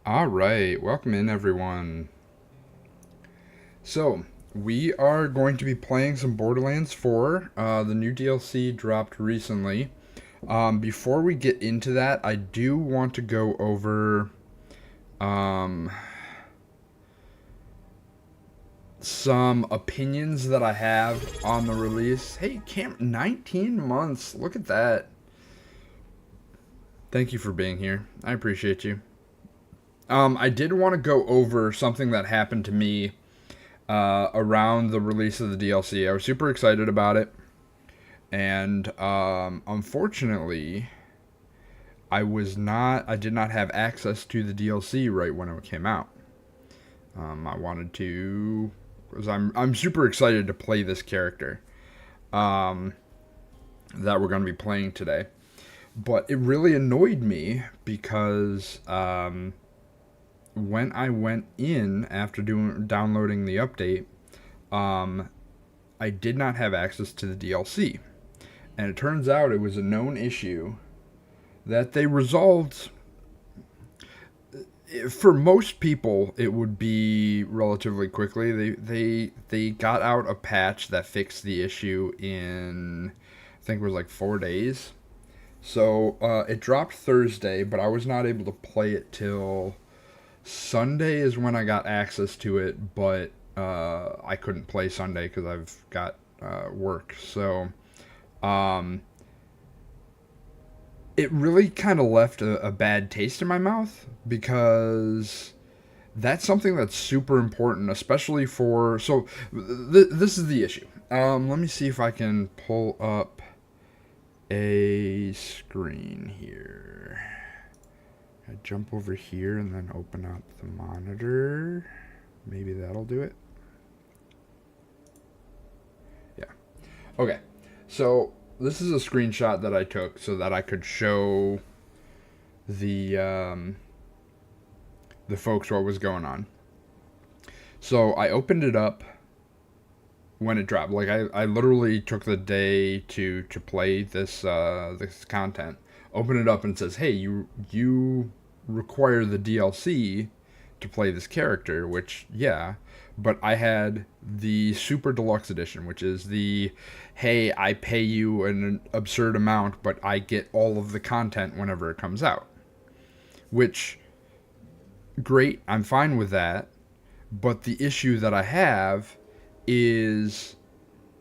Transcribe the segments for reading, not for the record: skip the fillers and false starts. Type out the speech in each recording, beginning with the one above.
All right, welcome in everyone. So, we are going to be playing some Borderlands 4. The new DLC dropped recently. Before we get into that, I do want to go over um, some opinions that I have on the release. Hey, Cam, 19 months. Look at that. Thank you for being here. I appreciate you. I did want to go over something that happened to me around the release of the DLC. I was super excited about it, and unfortunately, I did not have access to the DLC right when it came out. I wanted to, because I'm super excited to play this character um, that we're going to be playing today. But it really annoyed me because when I went in after downloading the update, um, I did not have access to the DLC. And it turns out it was a known issue that they resolved. For most people, it would be relatively quickly. They got out a patch that fixed the issue in, I think it was like 4 days. So it dropped Thursday, but I was not able to play it till Sunday is when I got access to it. But I couldn't play Sunday because I've got work. So um, it really kind of left a bad taste in my mouth because that's something that's super important, especially for. So, this is the issue. Let me see if I can pull up a screen here. I jump over here and then open up the monitor. Maybe that'll do it. Yeah. Okay. So, this is a screenshot that I took so that I could show the the folks what was going on. So I opened it up when it dropped. Like I literally took the day to play this content. Open it up and it says, "Hey, you require the DLC to play this character," which yeah, but I had the Super Deluxe edition, which is the hey, I pay you an absurd amount, but I get all of the content whenever it comes out. Which great, I'm fine with that. But the issue that I have is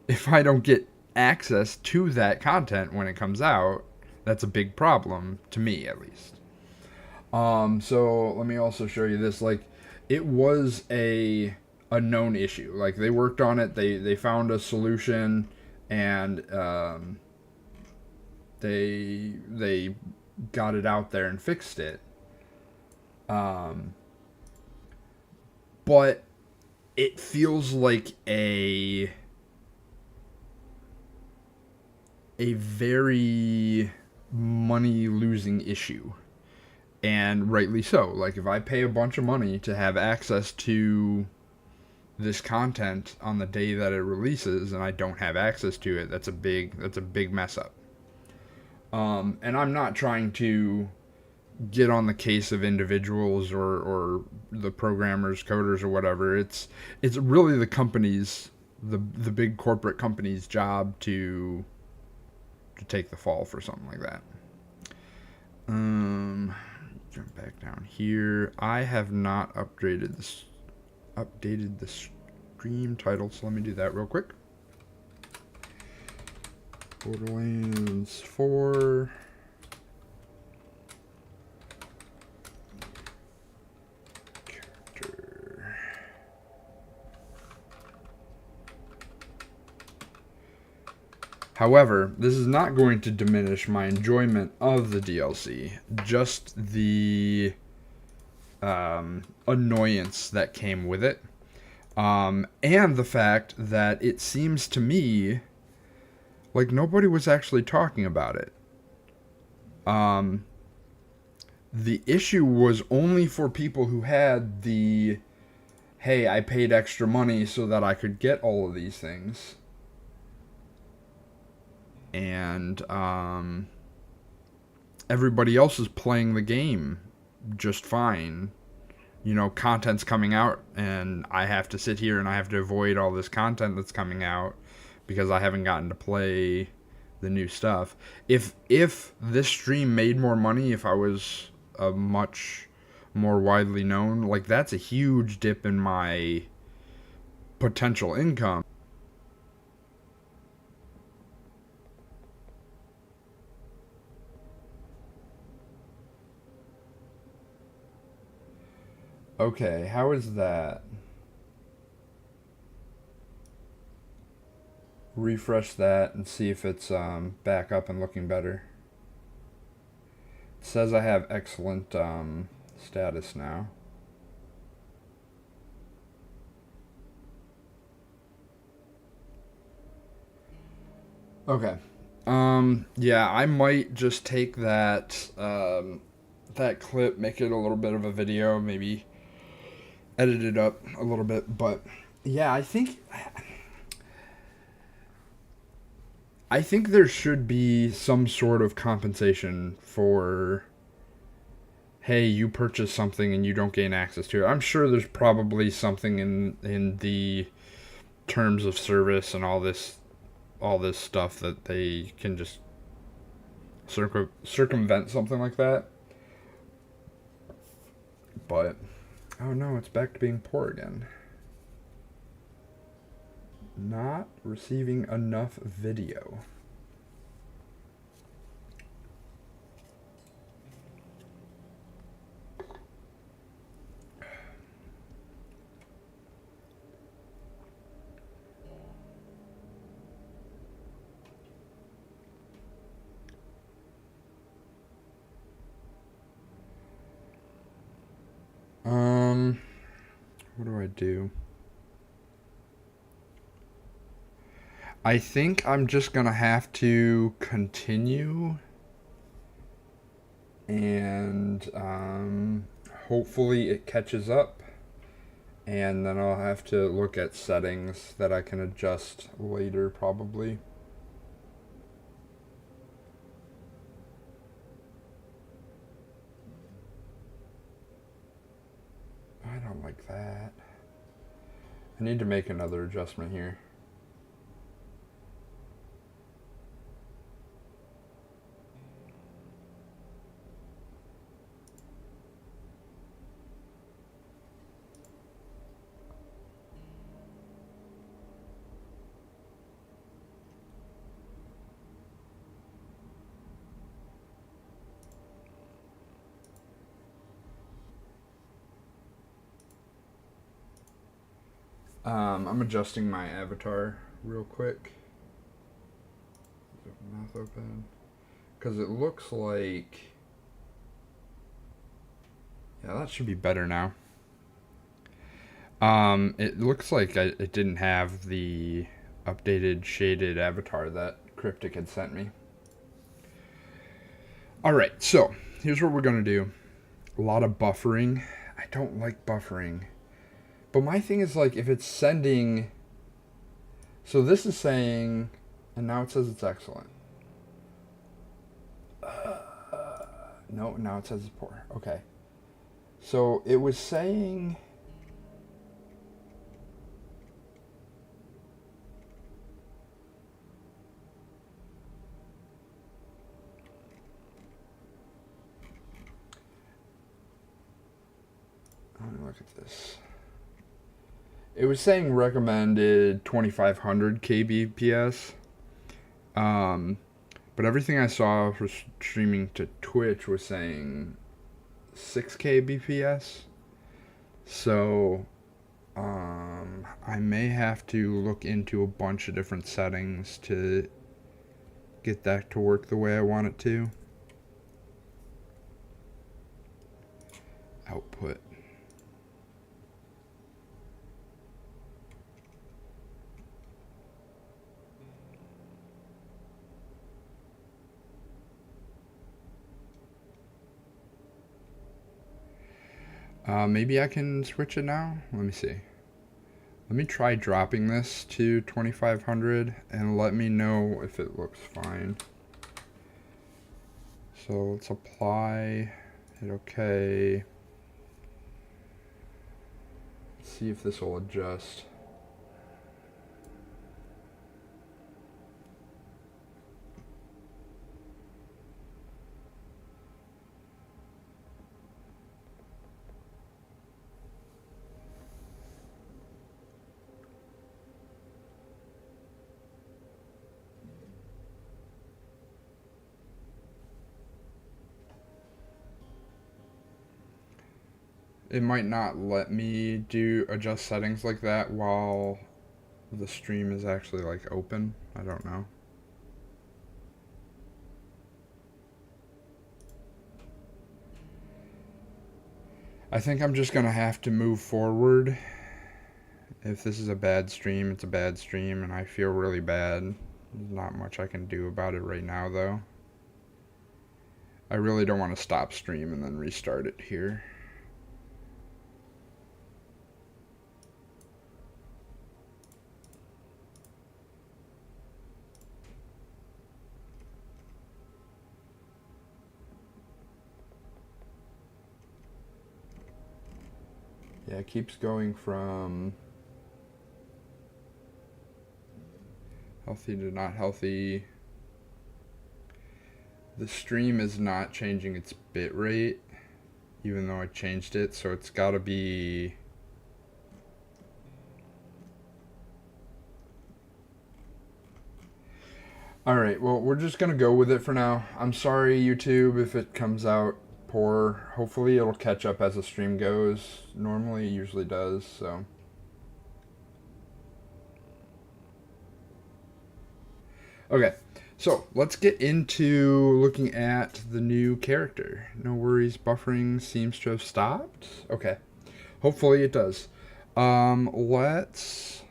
if I don't get access to that content when it comes out, that's a big problem to me at least. So let me also show you this. Like, it was a known issue. Like they worked on it. They found a solution, and they got it out there and fixed it. Um, but it feels like a very money losing issue, and rightly so. Like if I pay a bunch of money to have access to this content on the day that it releases and I don't have access to it, that's a big mess up. And I'm not trying to get on the case of individuals or the programmers, coders, or whatever. It's really the company's, the big corporate company's job to take the fall for something like that. Jump back down here. I have not updated the stream title, so let me do that real quick. Borderlands 4. Character. However, this is not going to diminish my enjoyment of the DLC, just the annoyance that came with it. And the fact that it seems to me like nobody was actually talking about it. Um, the issue was only for people who had the hey, I paid extra money so that I could get all of these things. And everybody else is playing the game just fine you know, content's coming out and I have to sit here and I have to avoid all this content that's coming out because I haven't gotten to play the new stuff. If this stream made more money, if I was a much more widely known, like, that's a huge dip in my potential income. Okay, how is that? Refresh that and see if it's back up and looking better. It says I have excellent status now. Okay. Yeah, I might just take that that clip, make it a little bit of a video, maybe edit it up a little bit, but yeah, I think there should be some sort of compensation for, hey, you purchase something and you don't gain access to it. I'm sure there's probably something in the terms of service and all this stuff that they can just circumvent something like that. But oh no, it's back to being poor again. Not receiving enough video. What do I do? I think I'm just gonna have to continue and hopefully it catches up, and then I'll have to look at settings that I can adjust later probably. I don't like that. I need to make another adjustment here. I'm adjusting my avatar real quick. Mouth open. Because it looks like... Yeah, that should be better now. It looks like it didn't have the updated shaded avatar that Cryptic had sent me. Alright, so here's what we're going to do. A lot of buffering. I don't like buffering. But my thing is, like, if it's sending... So this is saying... And now it says it's excellent. No, now it says it's poor. Okay. So it was saying... Let me look at this. It was saying recommended 2500 kbps. But everything I saw for streaming to Twitch was saying 6 kbps. So I may have to look into a bunch of different settings to get that to work the way I want it to. Output. Maybe I can switch it now? Let me see. Let me try dropping this to 2500 and let me know if it looks fine. So let's apply, hit OK. see if this will adjust. It might not let me do adjust settings like that while the stream is actually like open. I don't know. I think I'm just gonna have to move forward. If this is a bad stream, it's a bad stream, and I feel really bad. There's not much I can do about it right now, though. I really don't want to stop stream and then restart it here. Yeah, it keeps going from healthy to not healthy. The stream is not changing its bit rate, even though I changed it, so it's gotta be... Alright, well, we're just gonna go with it for now. I'm sorry, YouTube, if it comes out poor. Hopefully it'll catch up as the stream goes. Normally it usually does, so... Okay, so let's get into looking at the new character. No worries, buffering seems to have stopped. Okay, hopefully it does. Let's...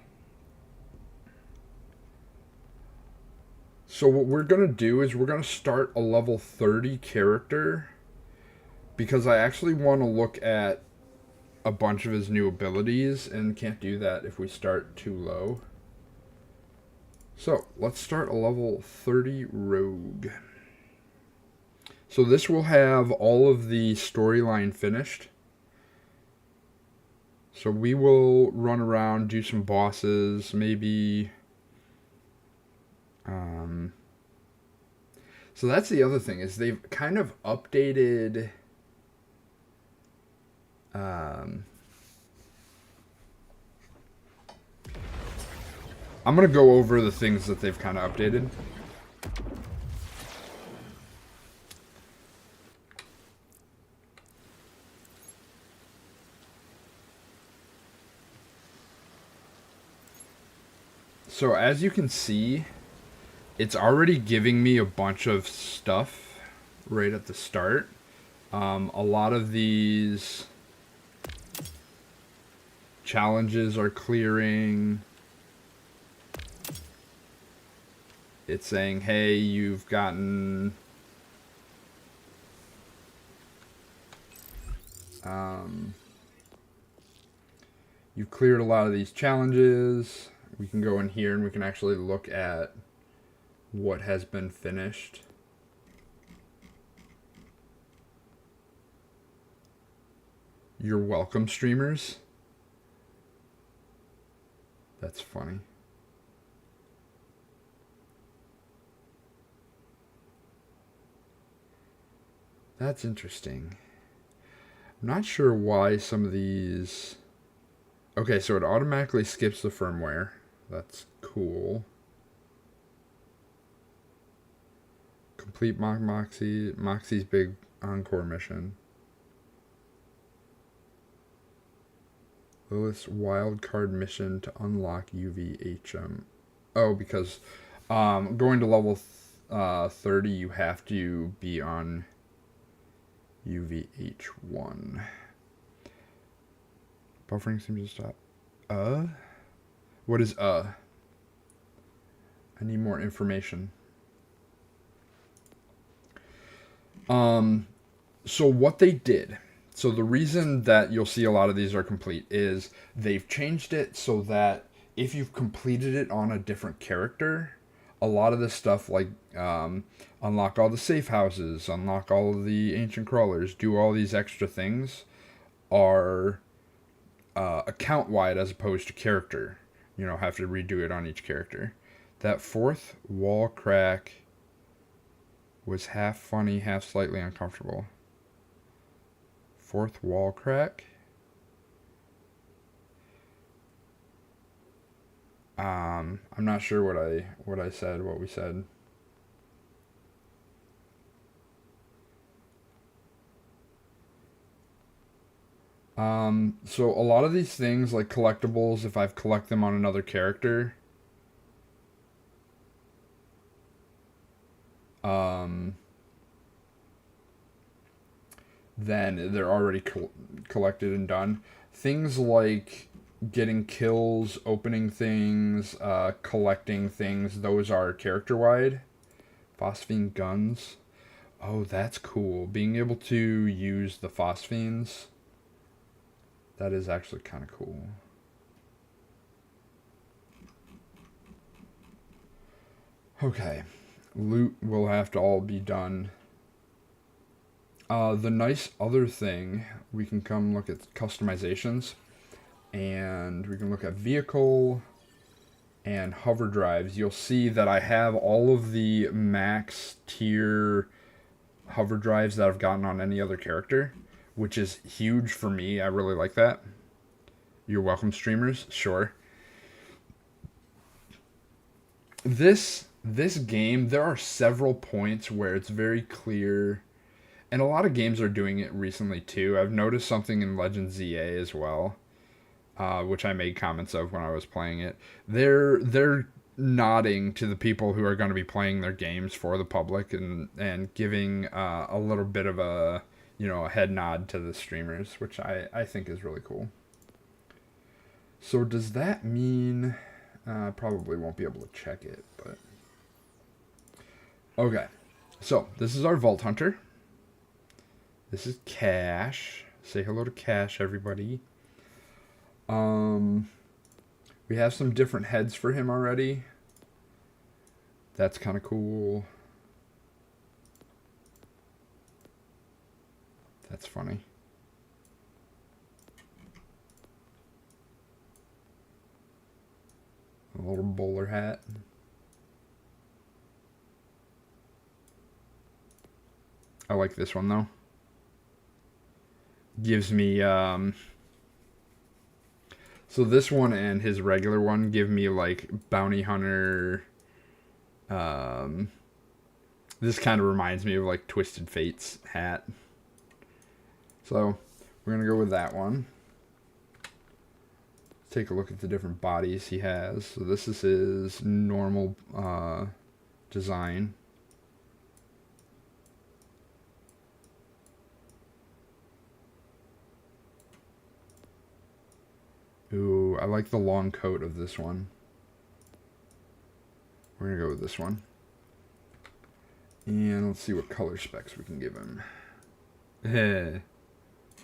So what we're going to do is we're going to start a level 30 character, because I actually want to look at a bunch of his new abilities, and can't do that if we start too low. So let's start a level 30 rogue. So this will have all of the storyline finished. So we will run around, do some bosses, maybe... So that's the other thing, is they've kind of updated... I'm going to go over the things that they've kind of updated. So as you can see, it's already giving me a bunch of stuff right at the start. A lot of these challenges are clearing. It's saying, hey, you've gotten... you've cleared a lot of these challenges. We can go in here and we can actually look at what has been finished. You're welcome, streamers. That's funny. That's interesting. I'm not sure why some of these... Okay, so it automatically skips the firmware. That's cool. Complete Moxie's big encore mission. Lilith's wild card mission to unlock UVHM. Oh, because going to level 30, you have to be on UVH1. Buffering seems to stop. What is I need more information. So what they did, so the reason that you'll see a lot of these are complete is they've changed it so that if you've completed it on a different character, a lot of this stuff like unlock all the safe houses, unlock all of the ancient crawlers, do all these extra things are account wide as opposed to character. You know, have to redo it on each character. That fourth wall crack was half funny, half slightly uncomfortable. Fourth wall crack? I'm not sure what I said, what we said. So a lot of these things, like collectibles, if I've collect them on another character, um, then they're already collected and done. Things like getting kills, opening things, collecting things, those are character wide. Phosphine guns. Oh, that's cool. Being able to use the phosphines. That is actually kind of cool. Okay. Loot will have to all be done. The nice other thing, we can come look at customizations. And we can look at vehicle and hover drives. You'll see that I have all of the max tier hover drives that I've gotten on any other character, which is huge for me. I really like that. You're welcome, streamers. Sure. This game, there are several points where it's very clear, and a lot of games are doing it recently too. I've noticed something in Legend ZA as well, which I made comments of when I was playing it. They're nodding to the people who are going to be playing their games for the public and giving a little bit of a a head nod to the streamers, which I think is really cool. So does that mean probably won't be able to check it, but okay. So this is our Vault Hunter. This is Cash. Say hello to Cash, everybody. We have some different heads for him already. That's kind of cool. That's funny. A little bowler hat. I like this one though. Gives me so this one and his regular one give me like bounty hunter. This kind of reminds me of like Twisted Fate's hat. So we're gonna go with that one. Let's take a look at the different bodies he has. So this is his normal design. Ooh, I like the long coat of this one. We're going to go with this one. And let's see what color specs we can give him.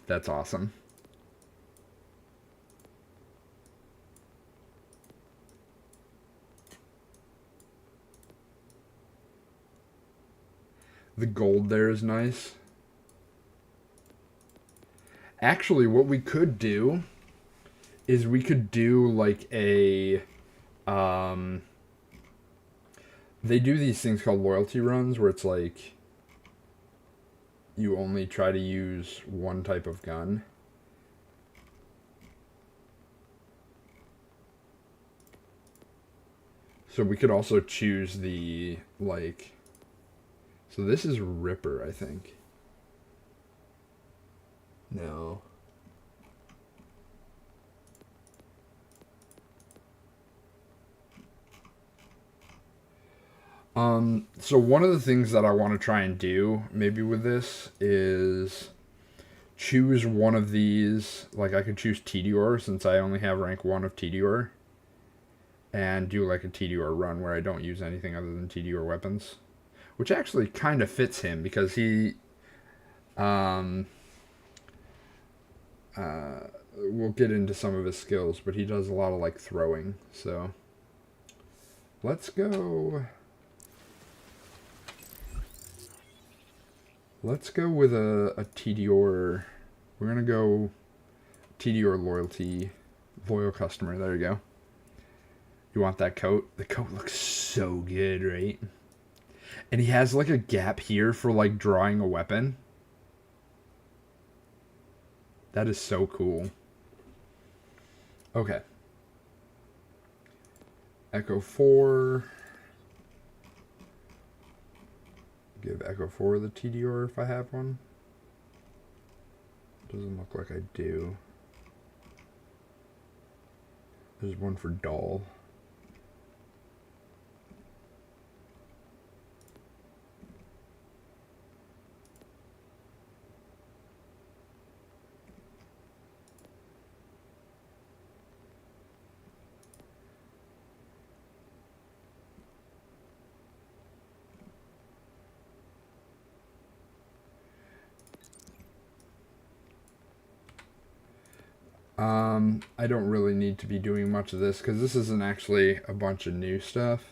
That's awesome. The gold there is nice. Actually, what we could do is we could do like a they do these things called loyalty runs where it's like you only try to use one type of gun. So we could also choose the like, so this is Ripper, I think. No. So one of the things that I want to try and do, maybe with this, is choose one of these. Like, I could choose TDR, since I only have rank 1 of TDR, and do, like, a TDR run where I don't use anything other than TDR weapons. Which actually kind of fits him, because he, we'll get into some of his skills, but he does a lot of, like, throwing, so let's go... Let's go with a TDR. We're going to go TDR loyal customer. There you go. You want that coat? The coat looks so good, right? And he has like a gap here for like drawing a weapon. That is so cool. Okay. Echo 4. Give Echo 4 the TDR if I have one. Doesn't look like I do. There's one for doll. I don't really need to be doing much of this because this isn't actually a bunch of new stuff.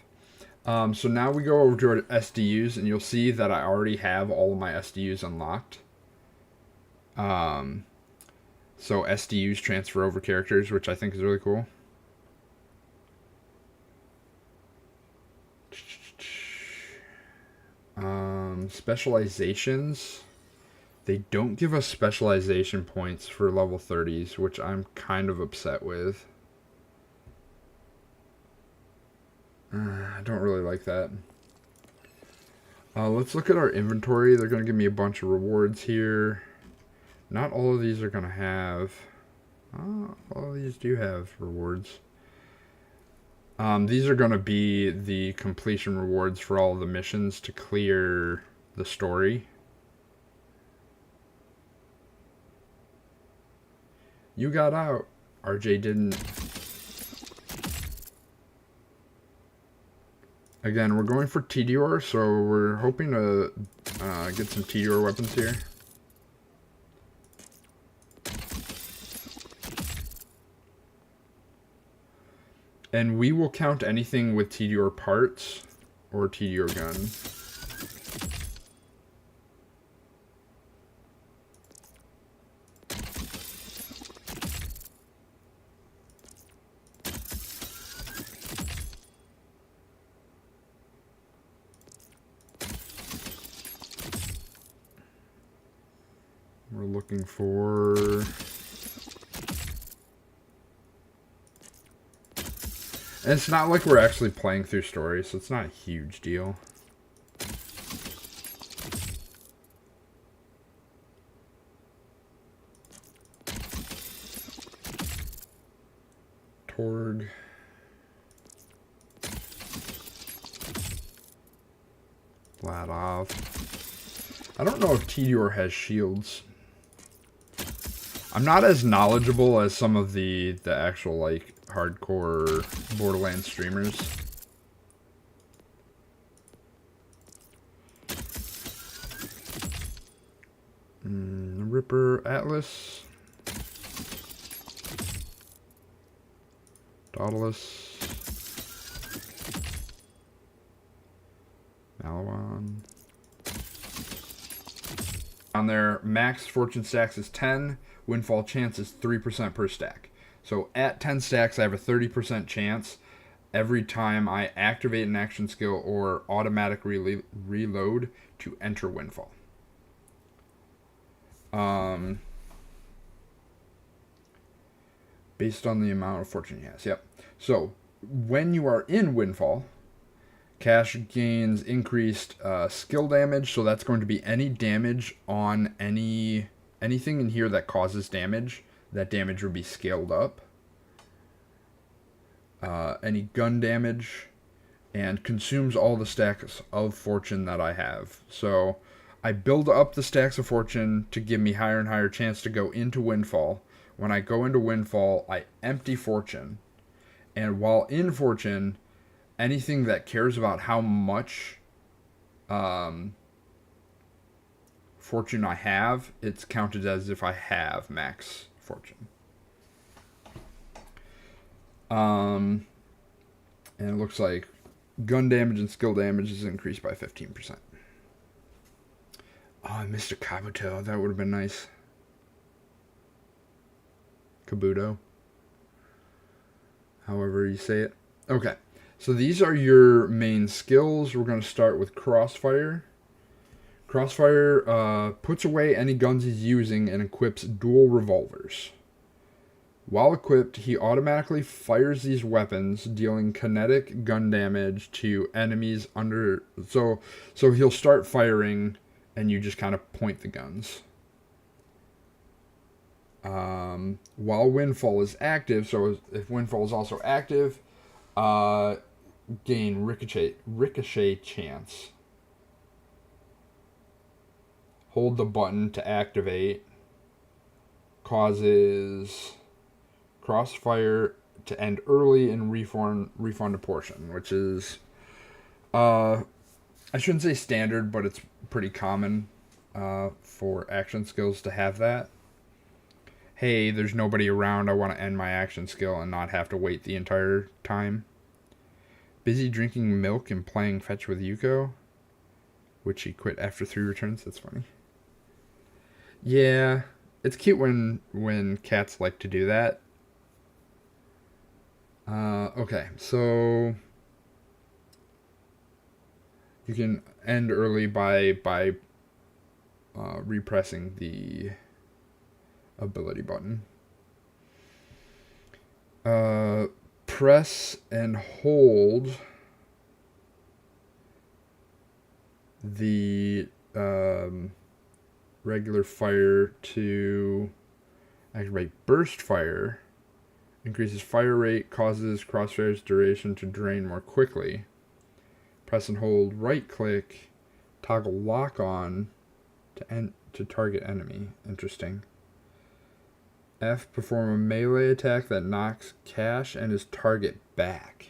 So now we go over to our SDUs and you'll see that I already have all of my SDUs unlocked. So SDUs transfer over characters, which I think is really cool. Specializations. They don't give us specialization points for level 30s, which I'm kind of upset with. I don't really like that. Let's look at our inventory. They're going to give me a bunch of rewards here. Not all of these are going to have... all of these do have rewards. These are going to be the completion rewards for all of the missions to clear the story. You got out. RJ didn't. Again, we're going for TDR, so we're hoping to get some TDR weapons here. And we will count anything with TDR parts or TDR gun. We're looking for... And it's not like we're actually playing through stories, so it's not a huge deal. Torg. Vladov. I don't know if TDR has shields. I'm not as knowledgeable as some of the actual, like, hardcore Borderlands streamers. Ripper Atlas. Daedalus. Malawan. On their max fortune stacks is 10. Windfall chance is 3% per stack. So at 10 stacks, I have a 30% chance every time I activate an action skill or automatic reload to enter Windfall. Based on the amount of fortune he has. Yep. So when you are in Windfall, Cash gains increased skill damage. So that's going to be any damage on anything in here that causes damage. That damage would be scaled up. Any gun damage, and consumes all the stacks of fortune that I have. So I build up the stacks of fortune to give me higher and higher chance to go into Windfall. When I go into Windfall, I empty fortune. And while in fortune, anything that cares about how much fortune I have, it's counted as if I have max fortune. And it looks like gun damage and skill damage is increased by 15%. Oh, I missed a Kabuto. That would have been nice. Kabuto. However you say it. Okay. So these are your main skills. We're going to start with Crossfire. Crossfire puts away any guns he's using and equips dual revolvers. While equipped, he automatically fires these weapons, dealing kinetic gun damage to enemies under... So he'll start firing, and you just kind of point the guns. While Windfall is active, so if Windfall is also active, gain ricochet chance. Hold the button to activate. Causes Crossfire to end early and refund a portion, which is, I shouldn't say standard, but it's pretty common for action skills to have that. Hey, there's nobody around, I want to end my action skill and not have to wait the entire time. Busy drinking milk and playing fetch with Yuko, which he quit after 3 returns. That's funny. Yeah, it's cute when cats like to do that. Okay, so you can end early by repressing the ability button. Press and hold the regular fire to activate burst fire. Increases fire rate, causes Crossfire's duration to drain more quickly. Press and hold right click, toggle lock on to target enemy. Interesting. F, perform a melee attack that knocks Cash and his target back.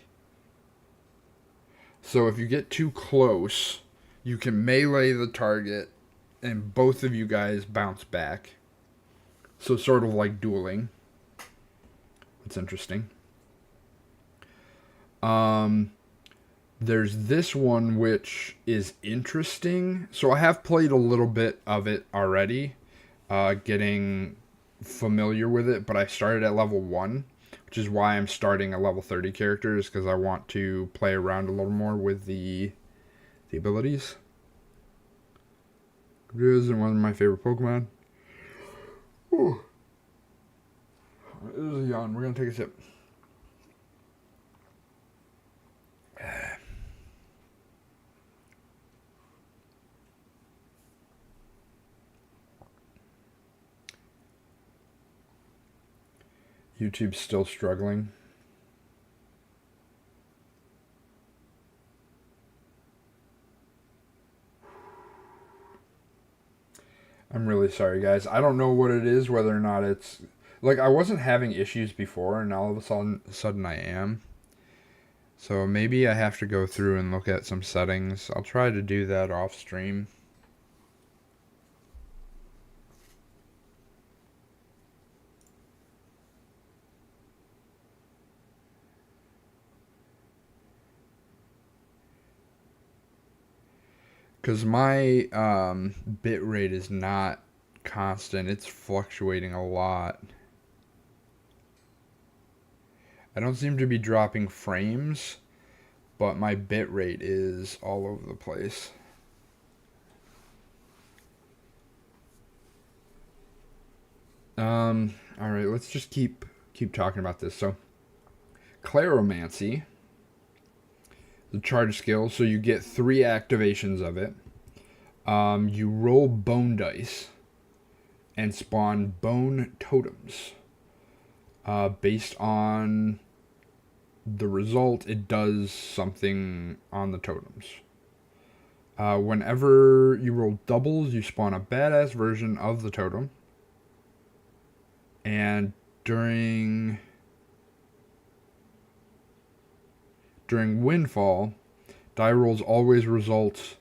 So if you get too close, you can melee the target and both of you guys bounce back. So sort of like dueling. It's interesting. There's this one which is interesting. So I have played a little bit of it already, getting familiar with it, but I started at level 1, which is why I'm starting a level 30 characters, because I want to play around a little more with the abilities. It is one of my favorite Pokemon. Ooh. It is a yawn. We're going to take a sip. YouTube's still struggling. I'm really sorry, guys. I don't know what it is, whether or not it's... Like, I wasn't having issues before, and all of a sudden I am. So maybe I have to go through and look at some settings. I'll try to do that off stream. Because my bit rate is not constant. It's fluctuating a lot. I don't seem to be dropping frames, but my bit rate is all over the place. Alright, let's just keep talking about this. So, Claromancy, the charge skill, so you get 3 activations of it. You roll bone dice and spawn bone totems. Based on the result, it does something on the totems. Whenever you roll doubles, you spawn a badass version of the totem. And during Windfall, die rolls always result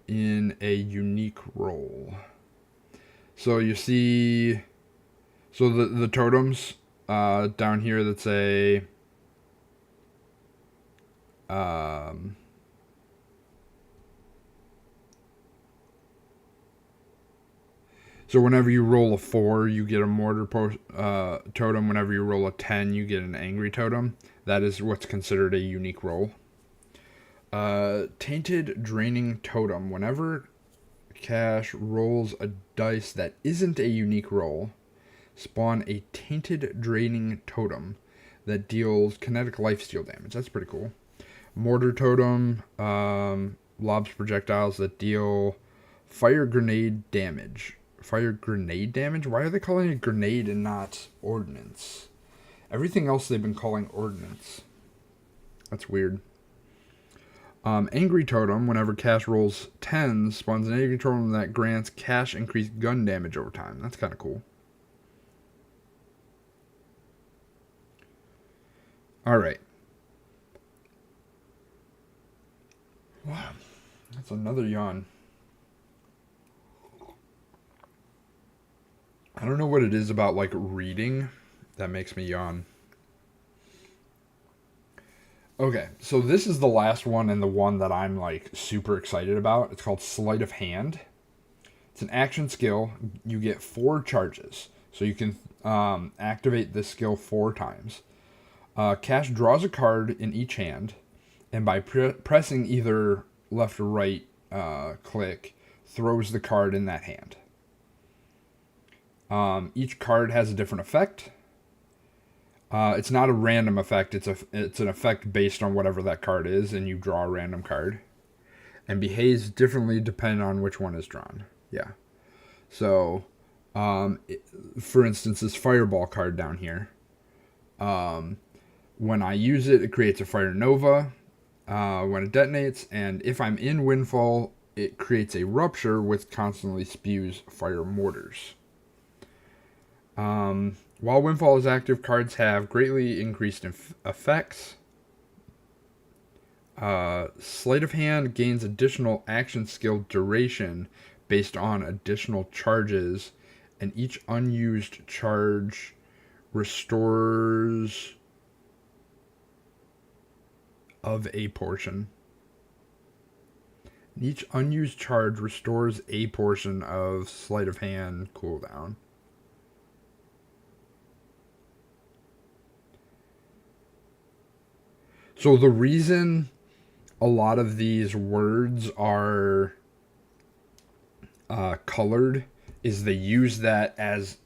in a unique roll. So you see, so the totems down here that say So whenever you roll a 4, you get a mortar totem. Whenever you roll a 10, you get an angry totem. That is what's considered a unique roll. Tainted draining totem. Whenever Cash rolls a dice that isn't a unique roll, spawn a tainted draining totem that deals kinetic lifesteal damage. That's pretty cool. Mortar totem lobs projectiles that deal fire grenade damage. Fire grenade damage? Why are they calling it grenade and not ordnance? Everything else they've been calling ordnance. That's weird. Angry totem, whenever Cash rolls 10s, spawns an angry totem that grants Cash increased gun damage over time. That's kind of cool. Alright. Wow. That's another yawn. I don't know what it is about, like, reading that makes me yawn. Okay, so this is the last one and the one that I'm, like, super excited about. It's called Sleight of Hand. It's an action skill. You get 4 charges. So you can activate this skill 4 times. Cash draws a card in each hand, and by pressing either left or right click, throws the card in that hand. Each card has a different effect. It's not a random effect. It's an effect based on whatever that card is, and you draw a random card. And behaves differently depending on which one is drawn. Yeah. So, for instance, this fireball card down here. When I use it, it creates a fire nova when it detonates, and if I'm in Windfall, it creates a rupture which constantly spews fire mortars. While Windfall is active, cards have greatly increased effects. Sleight of Hand gains additional action skill duration based on additional charges, and each unused charge restores of a portion. Each unused charge restores a portion of Sleight of Hand cooldown. So the reason a lot of these words are colored is they use that as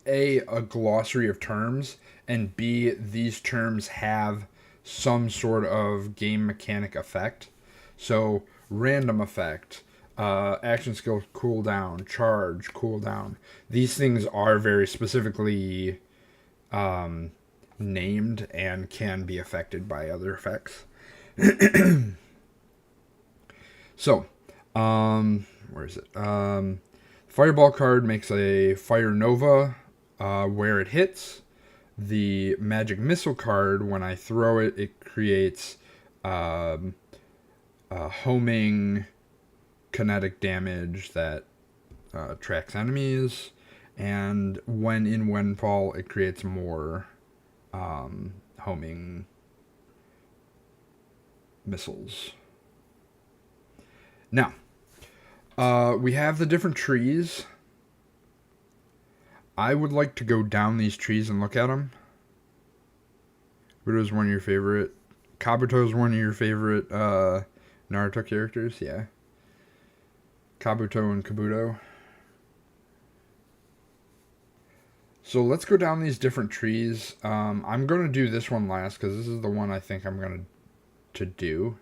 a glossary of terms, and B, these terms have some sort of game mechanic effect. So random effect, action skill cooldown, charge cooldown. These things are very specifically named and can be affected by other effects. So, where is it? Fireball card makes a fire nova where it hits. The magic missile card, when I throw it, it creates homing kinetic damage that tracks enemies. And when in Windfall, it creates more homing missiles. Now, we have the different trees. I would like to go down these trees and look at them. Kabuto's one of your favorite. Kabuto's one of your favorite Naruto characters, yeah. Kabuto and Kabuto. So let's go down these different trees. I'm going to do this one last because this is the one I think I'm going to do.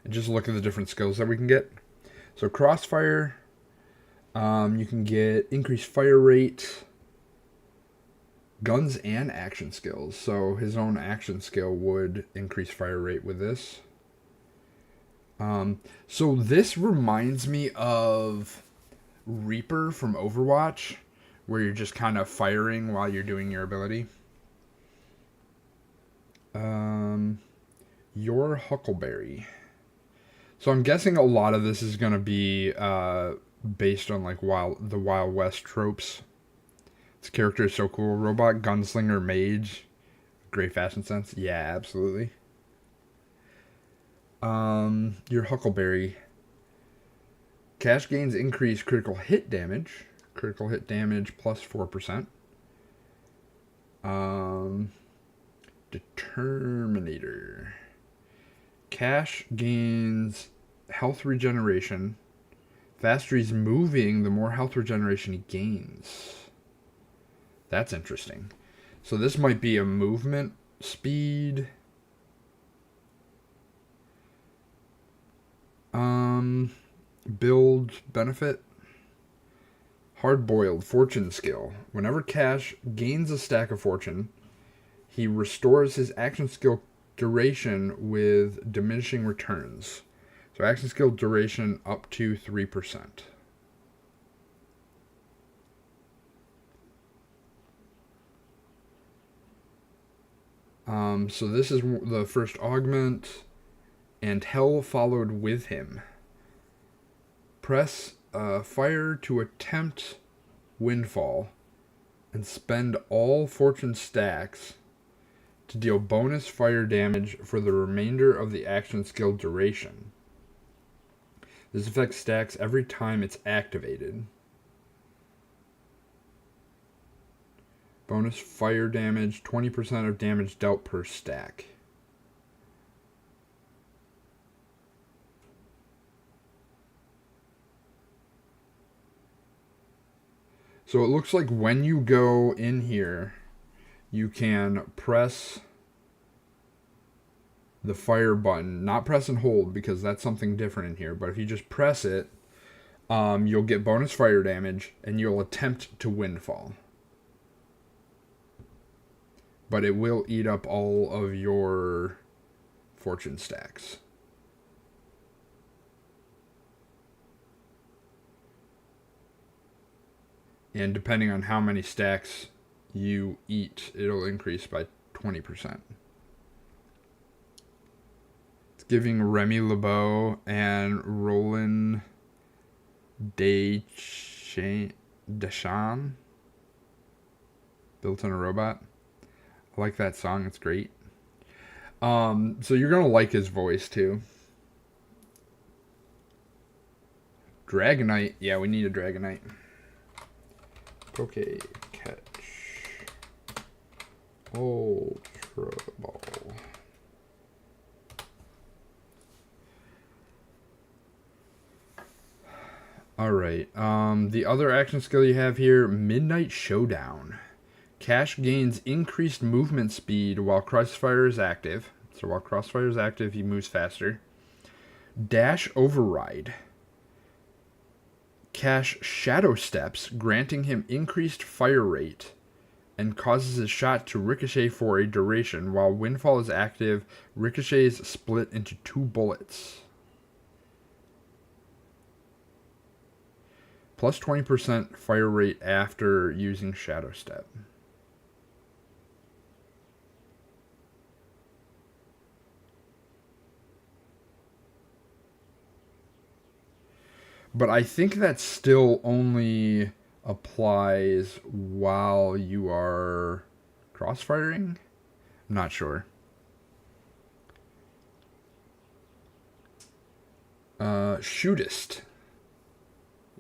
And just look at the different skills that we can get. So Crossfire, you can get increased fire rate, guns, and action skills. So his own action skill would increase fire rate with this. So this reminds me of Reaper from Overwatch, where you're just kind of firing while you're doing your ability. Your Huckleberry. So I'm guessing a lot of this is going to be based on like the Wild West tropes. This character is so cool. Robot, gunslinger, mage. Great fashion sense. Yeah, absolutely. Your Huckleberry. Cash gains increased critical hit damage. Critical hit damage plus 4%. Determinator. Cash gains health regeneration. Faster he's moving, the more health regeneration he gains. That's interesting. So this might be a movement speed. Build benefit. Hard-boiled fortune skill. Whenever Cash gains a stack of fortune, he restores his action skill duration with diminishing returns. So action skill duration up to 3%. So this is the first augment, and hell followed with him. Press fire to attempt windfall, and spend all fortune stacks to deal bonus fire damage for the remainder of the action skill duration. This effect stacks every time it's activated. Bonus fire damage, 20% of damage dealt per stack. So it looks like when you go in here, you can press the fire button. Not press and hold, because that's something different in here. But if you just press it, you'll get bonus fire damage, and you'll attempt to windfall. But it will eat up all of your fortune stacks. And depending on how many stacks you eat, it'll increase by 20%. It's giving Remy LeBeau and Roland Deschamps Built in a Robot. I like that song. It's great. So you're going to like his voice, too. Dragonite. Yeah, we need a Dragonite. Poke, catch. Ultra Ball. Alright. The other action skill you have here, Midnight Showdown. Cash gains increased movement speed while Crossfire is active. So while Crossfire is active, he moves faster. Dash Override. Cash Shadow Steps, granting him increased fire rate, and causes his shot to ricochet for a duration. While Windfall is active, ricochets split into 2 bullets. Plus 20% fire rate after using Shadow Step. But I think that still only applies while you are crossfiring. I'm not sure. Shootist.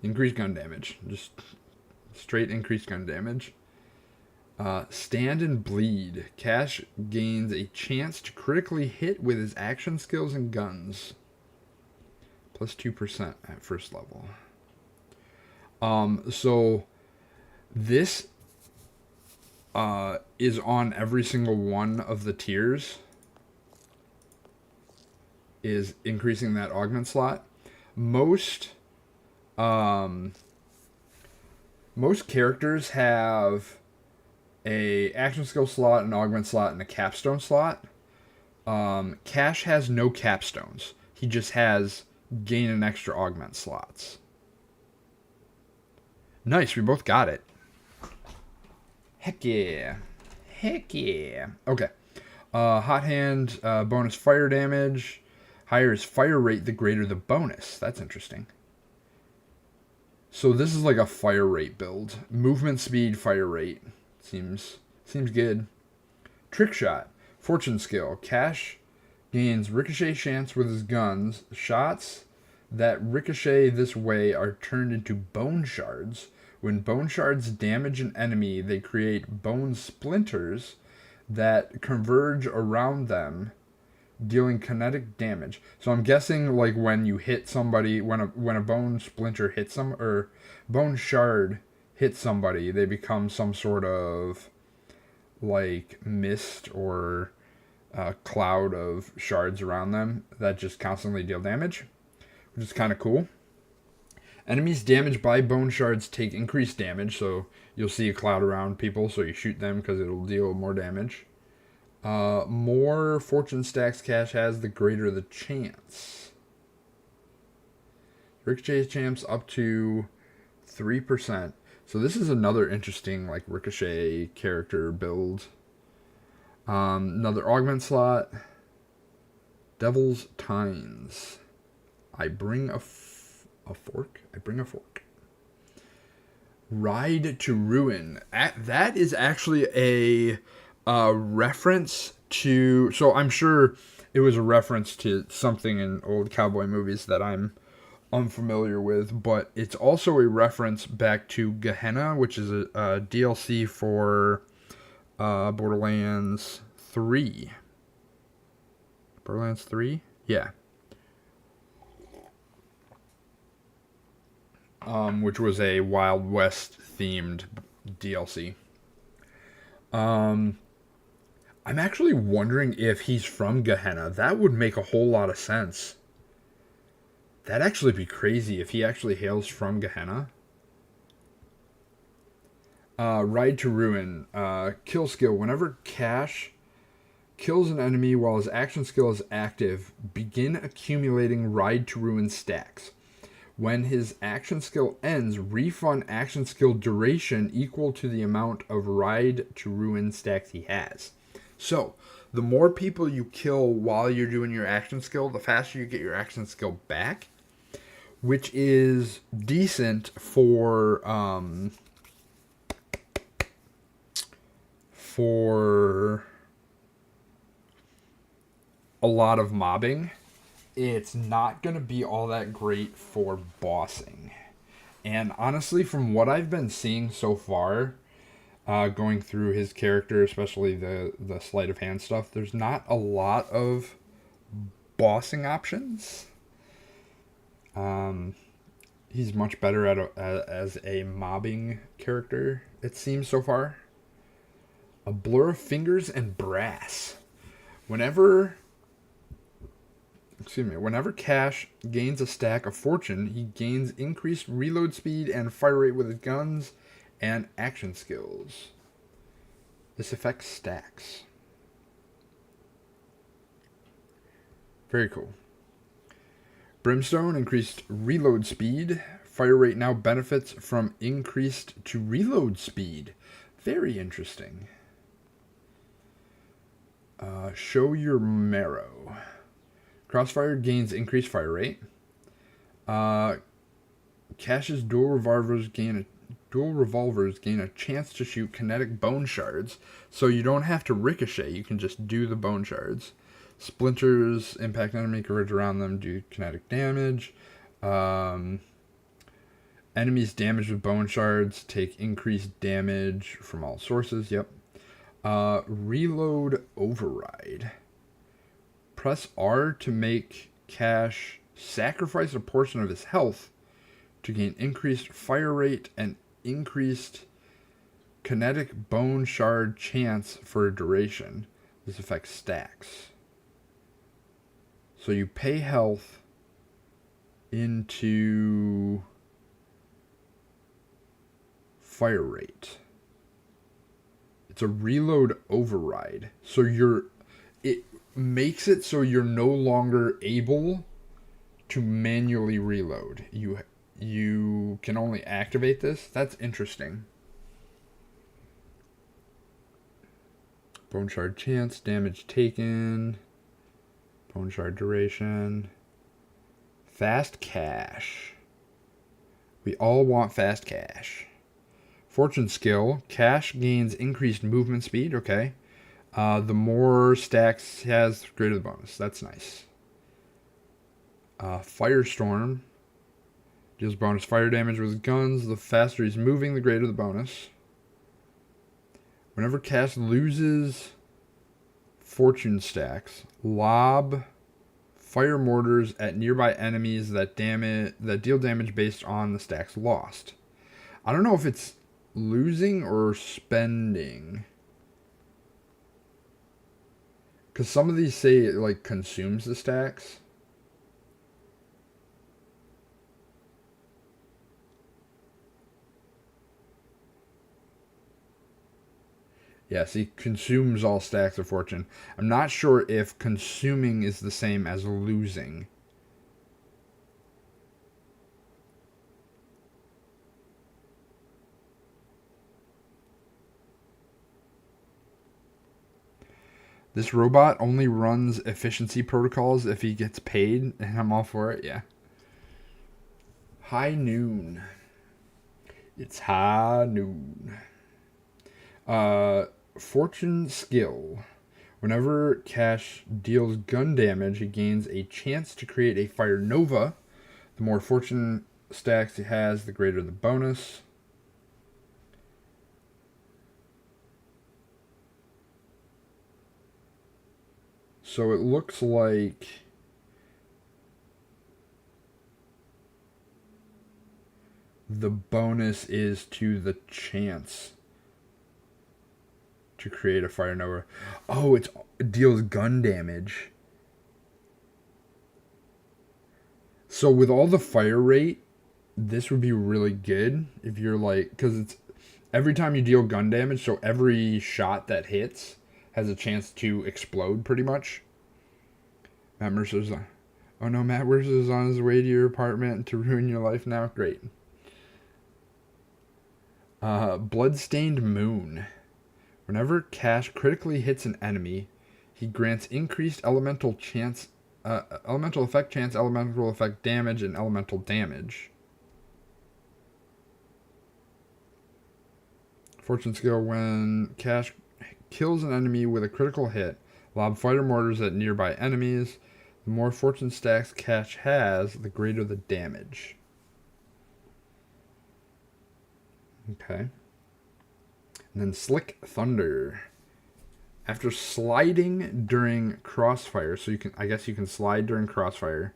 Increased gun damage. Just straight increased gun damage. Stand and Bleed. Cash gains a chance to critically hit with his action skills and guns. Plus 2% at first level. So this is on every single one of the tiers. Is increasing that augment slot. Most characters have a action skill slot, an augment slot, and a capstone slot. Cash has no capstones. He just has gain an extra augment slots. Nice, we both got it. Heck yeah. Heck yeah. Okay. Hot Hand, bonus fire damage. Higher his fire rate, the greater the bonus. That's interesting. So this is like a fire rate build. Movement speed, fire rate. Seems good. Trick Shot. Fortune skill. Cash gains ricochet chance with his guns. Shots that ricochet this way are turned into bone shards, When bone shards damage an enemy, they create bone splinters that converge around them, dealing kinetic damage. So I'm guessing like when you hit somebody, when a bone splinter hits them, or bone shard hits somebody, they become some sort of like mist or cloud of shards around them that just constantly deal damage, which is kind of cool. Enemies damaged by bone shards take increased damage, so you'll see a cloud around people, so you shoot them because it'll deal more damage. More fortune stacks cash has, the greater the chance. Ricochet chance up to 3%. So this is another interesting like Ricochet character build. Another augment slot. Devil's Tines. I bring a fork. I bring a fork. Ride to Ruin. That is actually a reference to. So I'm sure it was a reference to something in old cowboy movies that I'm unfamiliar with, but it's also a reference back to Gehenna, which is a DLC for Borderlands 3. Borderlands 3? Yeah. Which was a Wild West themed DLC. I'm actually wondering if he's from Gehenna. That would make a whole lot of sense. That'd actually be crazy if he actually hails from Gehenna. Ride to Ruin. Kill skill. Whenever Cash kills an enemy while his action skill is active, begin accumulating Ride to Ruin stacks. When his action skill ends, refund action skill duration equal to the amount of Ride to Ruin stacks he has. So, the more people you kill while you're doing your action skill, the faster you get your action skill back, which is decent for a lot of mobbing. It's not going to be all that great for bossing. And honestly, from what I've been seeing so far, going through his character, especially the sleight of hand stuff, there's not a lot of bossing options. He's much better as a mobbing character, it seems so far. A blur of fingers and brass. Whenever Cash gains a stack of fortune, he gains increased reload speed and fire rate with his guns and action skills. This affects stacks. Very cool. Brimstone, increased reload speed. Fire rate now benefits from increased to reload speed. Very interesting. Show your marrow. Crossfire gains increased fire rate. Cash's dual revolvers gain a chance to shoot kinetic bone shards, so you don't have to ricochet. You can just do the bone shards. Splinters impact enemy, converge around them, do kinetic damage. Enemies damaged with bone shards take increased damage from all sources. Yep. Reload override. Press R to make Cash sacrifice a portion of his health to gain increased fire rate and increased kinetic bone shard chance for a duration. This affects stacks. So you pay health into fire rate. It's a reload override. So it makes it so you're no longer able to manually reload. You can only activate this. That's interesting. Bone shard chance, damage taken, bone shard duration, fast cash. We all want fast cash. Fortune skill, Cash gains increased movement speed. Okay. The more stacks he has, the greater the bonus. That's nice. Firestorm. Deals bonus fire damage with guns. The faster he's moving, the greater the bonus. Whenever cast loses fortune stacks, lob fire mortars at nearby enemies that deal damage based on the stacks lost. I don't know if it's losing or spending. Because some of these say it like consumes the stacks. Yes, he consumes all stacks of fortune. I'm not sure if consuming is the same as losing. This robot only runs efficiency protocols if he gets paid, and I'm all for it, yeah. High noon. It's high noon. Fortune skill. Whenever Cash deals gun damage, he gains a chance to create a fire nova. The more fortune stacks he has, the greater the bonus. So it looks like the bonus is to the chance to create a fire nova. Oh, it deals gun damage. So with all the fire rate, this would be really good if you're like, because it's every time you deal gun damage, so every shot that hits has a chance to explode pretty much. Matt Mercer's on. Oh no, Matt Mercer's on his way to your apartment to ruin your life now. Great. Bloodstained Moon. Whenever Cash critically hits an enemy, he grants increased elemental effect chance, elemental effect damage, and elemental damage. Fortune skill. When Cash kills an enemy with a critical hit, lob fire mortars at nearby enemies. The more fortune stacks Cash has, the greater the damage. Okay. And then Slick Thunder. After sliding during crossfire, so I guess you can slide during crossfire,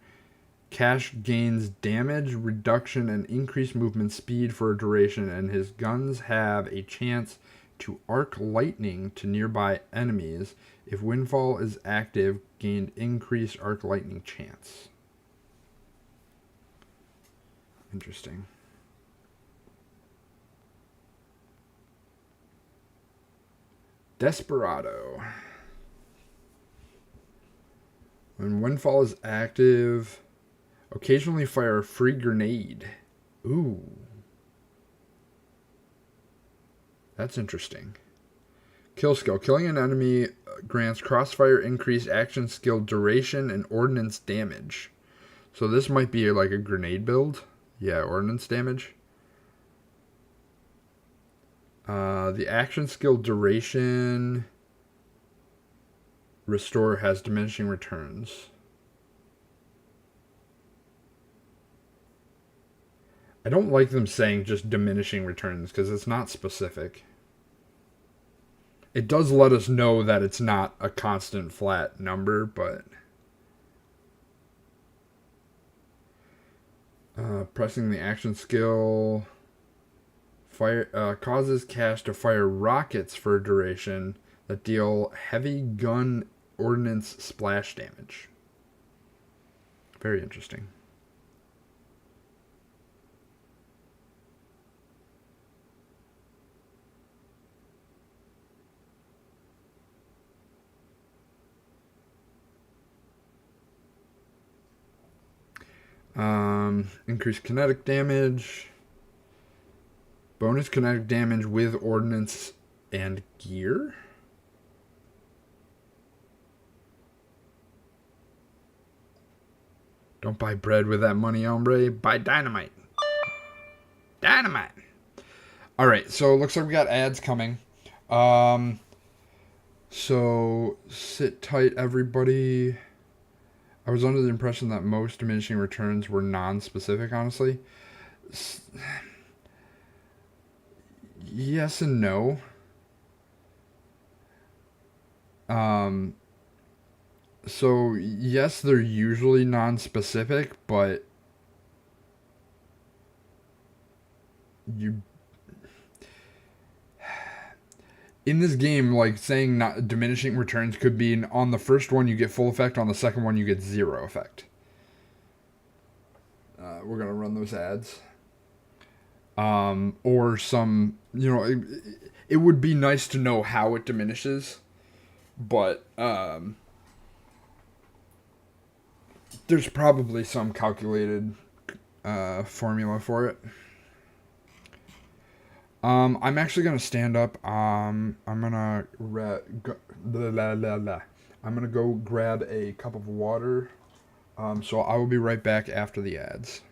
Cash gains damage reduction and increased movement speed for a duration, and his guns have a chance to arc lightning to nearby enemies. If Windfall is active, gained increased arc lightning chance. Interesting. Desperado. When Windfall is active, occasionally fire a free grenade. Ooh. That's interesting. Kill skill. Killing an enemy grants crossfire increased action skill duration and ordnance damage. So this might be like a grenade build. Yeah, ordnance damage. The action skill duration restore has diminishing returns. I don't like them saying just diminishing returns because it's not specific. It does let us know that it's not a constant flat number, but pressing the action skill causes Cash to fire rockets for a duration that deal heavy gun ordnance splash damage. Very interesting. Increased kinetic damage. Bonus kinetic damage with ordnance and gear. Don't buy bread with that money, hombre. Buy dynamite. Dynamite. All right, so it looks like we got ads coming. So sit tight, everybody. I was under the impression that most diminishing returns were non-specific, honestly. Yes and no. Um, so yes, they're usually non-specific, but you in this game, like saying not diminishing returns could be on the first one you get full effect, on the second one you get zero effect. We're gonna run those ads. Or some, it would be nice to know how it diminishes, but there's probably some calculated formula for it. I'm actually gonna stand up. I'm gonna blah, blah, blah, blah. I'm gonna go grab a cup of water. So I will be right back after the ads.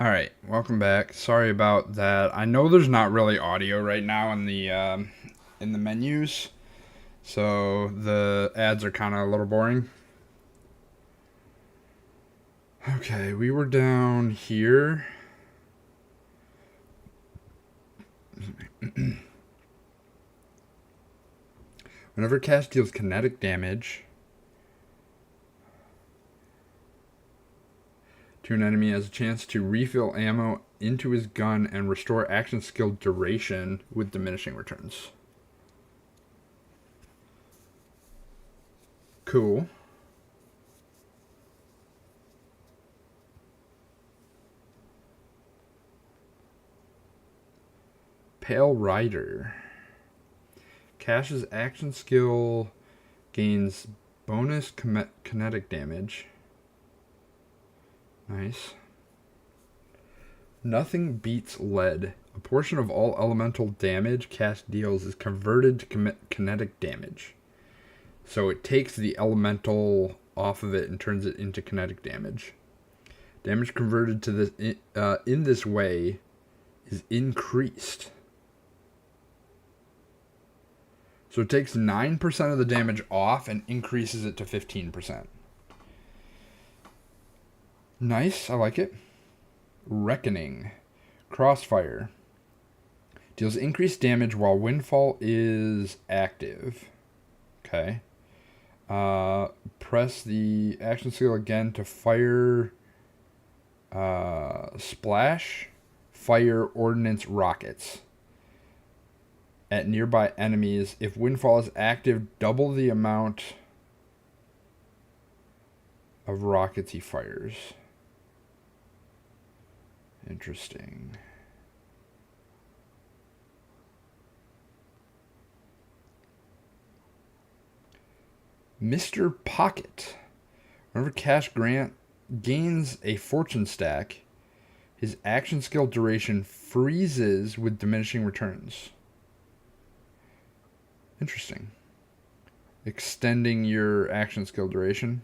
Alright, welcome back. Sorry about that. I know there's not really audio right now in the menus, so the ads are kind of a little boring. Okay, we were down here. Whenever cast deals kinetic damage to an enemy, has a chance to refill ammo into his gun and restore action skill duration with diminishing returns. Cool. Pale Rider. Cash's action skill gains bonus kinetic damage. Nice. Nothing beats lead. A portion of all elemental damage Cash deals is converted to kinetic damage. So it takes the elemental off of it and turns it into kinetic damage. Damage converted to this in this way is increased. So it takes 9% of the damage off and increases it to 15%. Nice, I like it. Reckoning. Crossfire. Deals increased damage while Windfall is active. Okay. Press the action skill again to fire splash, fire ordnance rockets at nearby enemies. If Windfall is active, double the amount of rockets he fires. Interesting. Mr. Pocket. Whenever Cash Grant gains a fortune stack, his action skill duration freezes with diminishing returns. Interesting. Extending your action skill duration.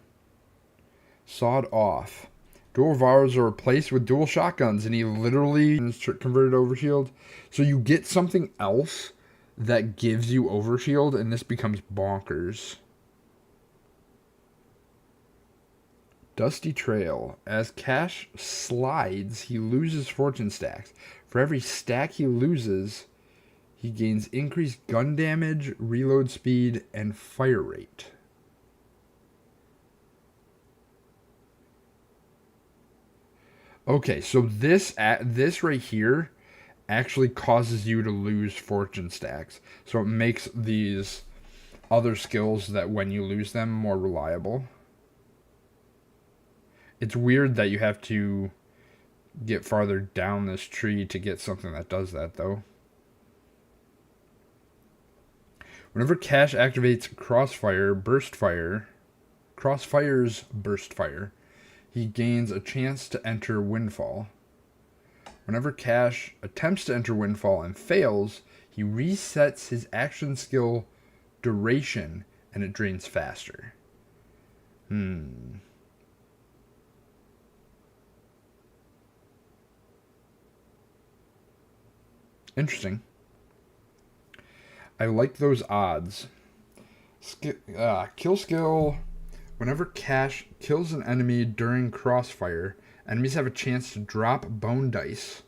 Sawed Off. Dual revolvers are replaced with dual shotguns, and he literally converted overshield. So you get something else that gives you overshield, and this becomes bonkers. Dusty Trail. As Cash slides, he loses fortune stacks. For every stack he loses, he gains increased gun damage, reload speed, and fire rate. Okay, so this right here actually causes you to lose fortune stacks. So it makes these other skills that when you lose them more reliable. It's weird that you have to get farther down this tree to get something that does that, though. Whenever Cash activates Crossfire's Burst Fire, he gains a chance to enter Windfall. Whenever Cash attempts to enter Windfall and fails, he resets his action skill duration and it drains faster. Interesting. I like those odds. Kill skill. Whenever Cash kills an enemy during Crossfire, enemies have a chance to drop bone dice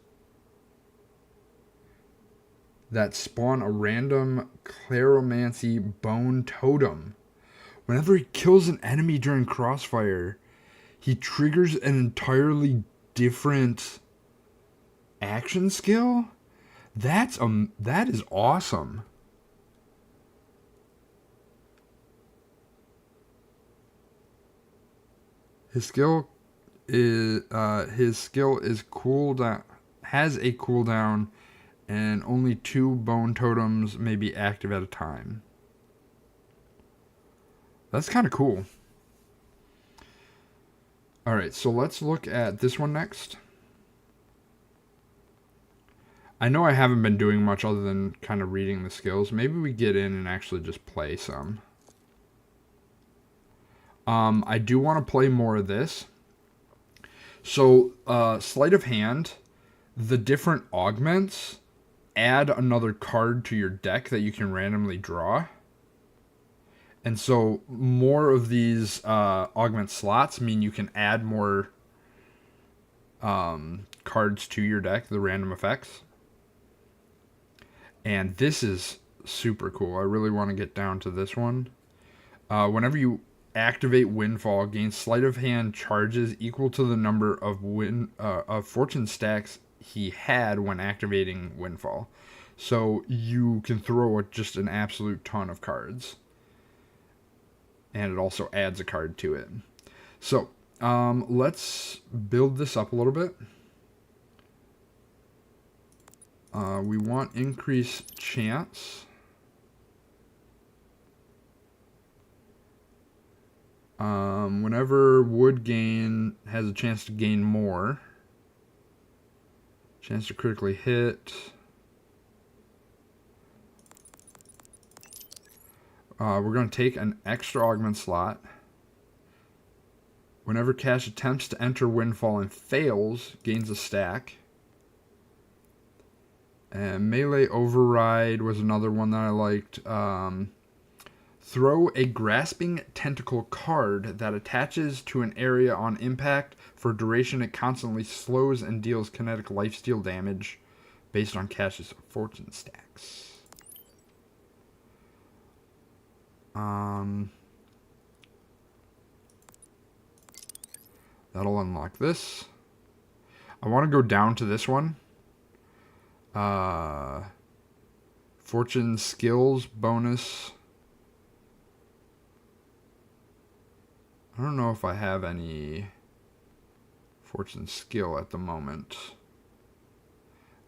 that spawn a random Claromancy bone totem. Whenever he kills an enemy during Crossfire, he triggers an entirely different action skill? That is awesome. His skill is cooldown, has a cooldown, and only 2 bone totems may be active at a time. That's kind of cool. Alright, so let's look at this one next. I know I haven't been doing much other than kind of reading the skills. Maybe we get in and actually just play some. I do want to play more of this. So, sleight of hand, the different augments add another card to your deck that you can randomly draw. And so more of these augment slots mean you can add more cards to your deck, the random effects. And this is super cool. I really want to get down to this one. Whenever you activate Windfall, gain sleight of hand charges equal to the number of fortune stacks he had when activating Windfall. So you can throw just an absolute ton of cards. And it also adds a card to it. So, let's build this up a little bit. We want increased chance. Whenever wood gain has a chance to gain more. Chance to critically hit. We're going to take an extra augment slot. Whenever Cash attempts to enter Windfall and fails, gains a stack. And Melee Override was another one that I liked. Throw a Grasping Tentacle card that attaches to an area on impact. For duration, it constantly slows and deals kinetic lifesteal damage based on Cash's fortune stacks. That'll unlock this. I want to go down to this one. Fortune skills bonus. I don't know if I have any fortune skill at the moment.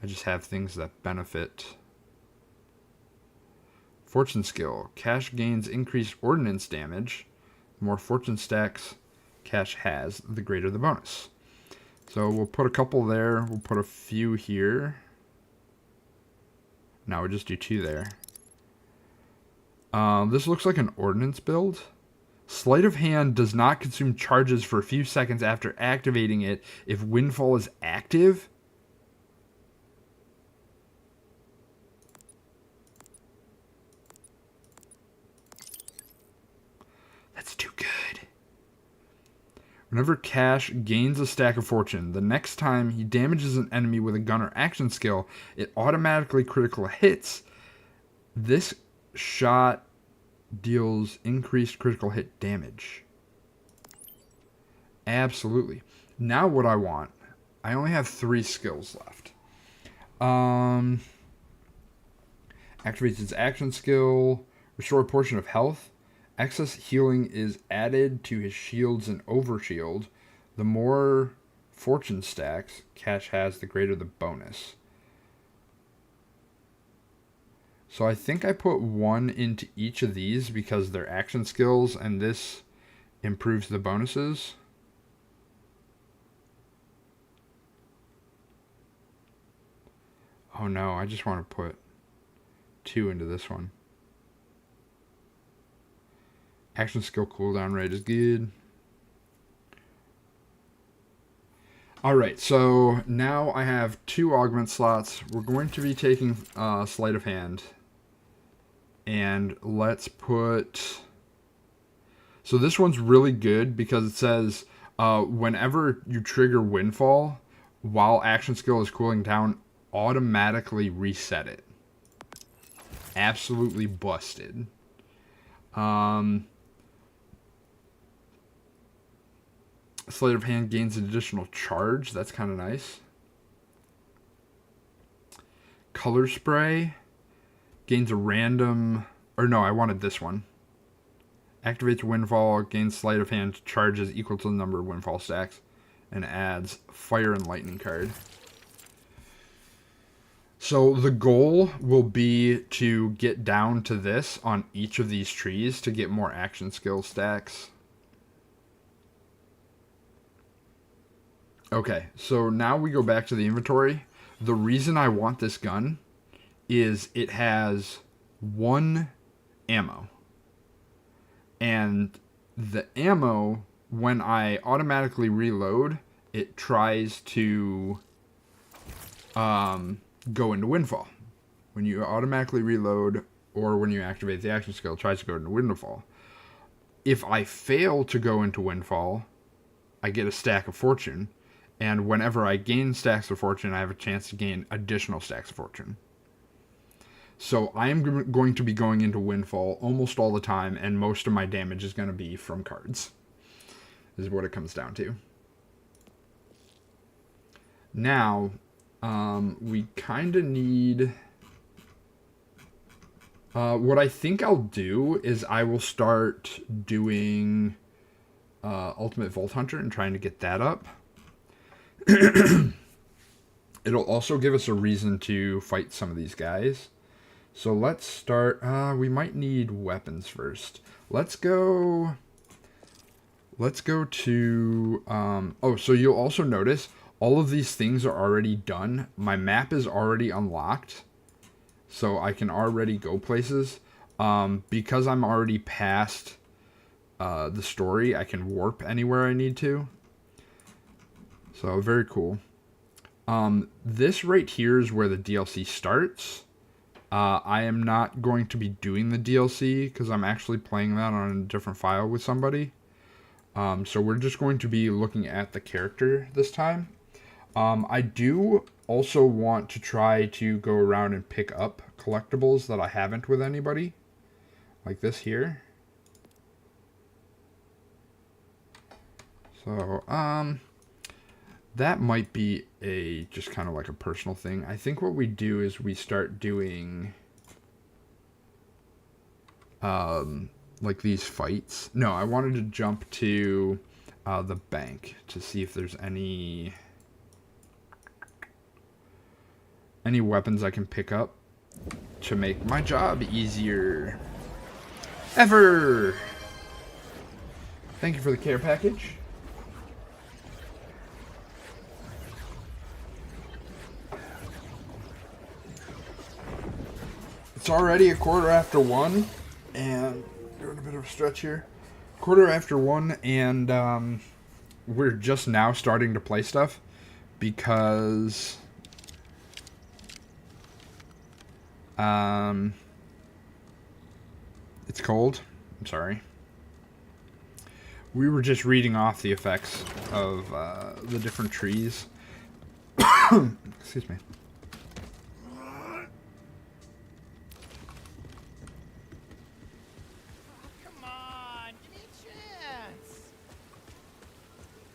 I just have things that benefit. Fortune skill. Cash gains increased ordnance damage. The more fortune stacks Cash has, the greater the bonus. So we'll put a couple there. We'll put a few here. Now we'll just do 2 there. This looks like an ordnance build. Sleight of hand does not consume charges for a few seconds after activating it if Windfall is active. That's too good. Whenever Cash gains a stack of fortune, the next time he damages an enemy with a gun or action skill, it automatically critical hits. This shot deals increased critical hit damage. Absolutely. Now what I want, I only have 3 skills left. Activates its action skill, restore a portion of health. Excess healing is added to his shields and overshield. The more fortune stacks Cash has, the greater the bonus. So I think I put 1 into each of these because they're action skills, and this improves the bonuses. Oh no, I just want to put 2 into this one. Action skill cooldown rate is good. Alright, so now I have 2 augment slots. We're going to be taking Sleight of Hand. And let's put... So this one's really good because it says whenever you trigger Windfall, while action skill is cooling down, automatically reset it. Absolutely busted. Sleight of Hand gains an additional charge. That's kind of nice. Color Spray gains a random... Or no, I wanted this one. Activates Windfall, gains Sleight of Hand charges equal to the number of Windfall stacks, and adds Fire and Lightning card. So the goal will be to get down to this on each of these trees to get more action skill stacks. Okay, so now we go back to the inventory. The reason I want this gun is it has 1 ammo. And the ammo, when I automatically reload, it tries to go into Windfall. When you automatically reload or when you activate the action skill, it tries to go into Windfall. If I fail to go into Windfall, I get a stack of fortune. And whenever I gain stacks of fortune, I have a chance to gain additional stacks of fortune. So I am going to be going into Windfall almost all the time, and most of my damage is going to be from cards. Is what it comes down to. Now, we kind of need... what I think I'll do is I will start doing Ultimate Vault Hunter and trying to get that up. It'll also give us a reason to fight some of these guys. So let's start... we might need weapons first. Let's go to... oh, so you'll also notice all of these things are already done. My map is already unlocked. So I can already go places. Because I'm already past the story, I can warp anywhere I need to. So very cool. This right here is where the DLC starts. I am not going to be doing the DLC because I'm actually playing that on a different file with somebody. So we're just going to be looking at the character this time. I do also want to try to go around and pick up collectibles that I haven't with anybody. Like this here. So, that might be just kind of like a personal thing. I think what we do is we start doing, like these fights. No, I wanted to jump to the bank to see if there's any weapons I can pick up to make my job easier. Ever! Thank you for the care package. It's already 1:15, and doing a bit of a stretch here. 1:15, and we're just now starting to play stuff because it's cold. I'm sorry. We were just reading off the effects of the different trees. Excuse me.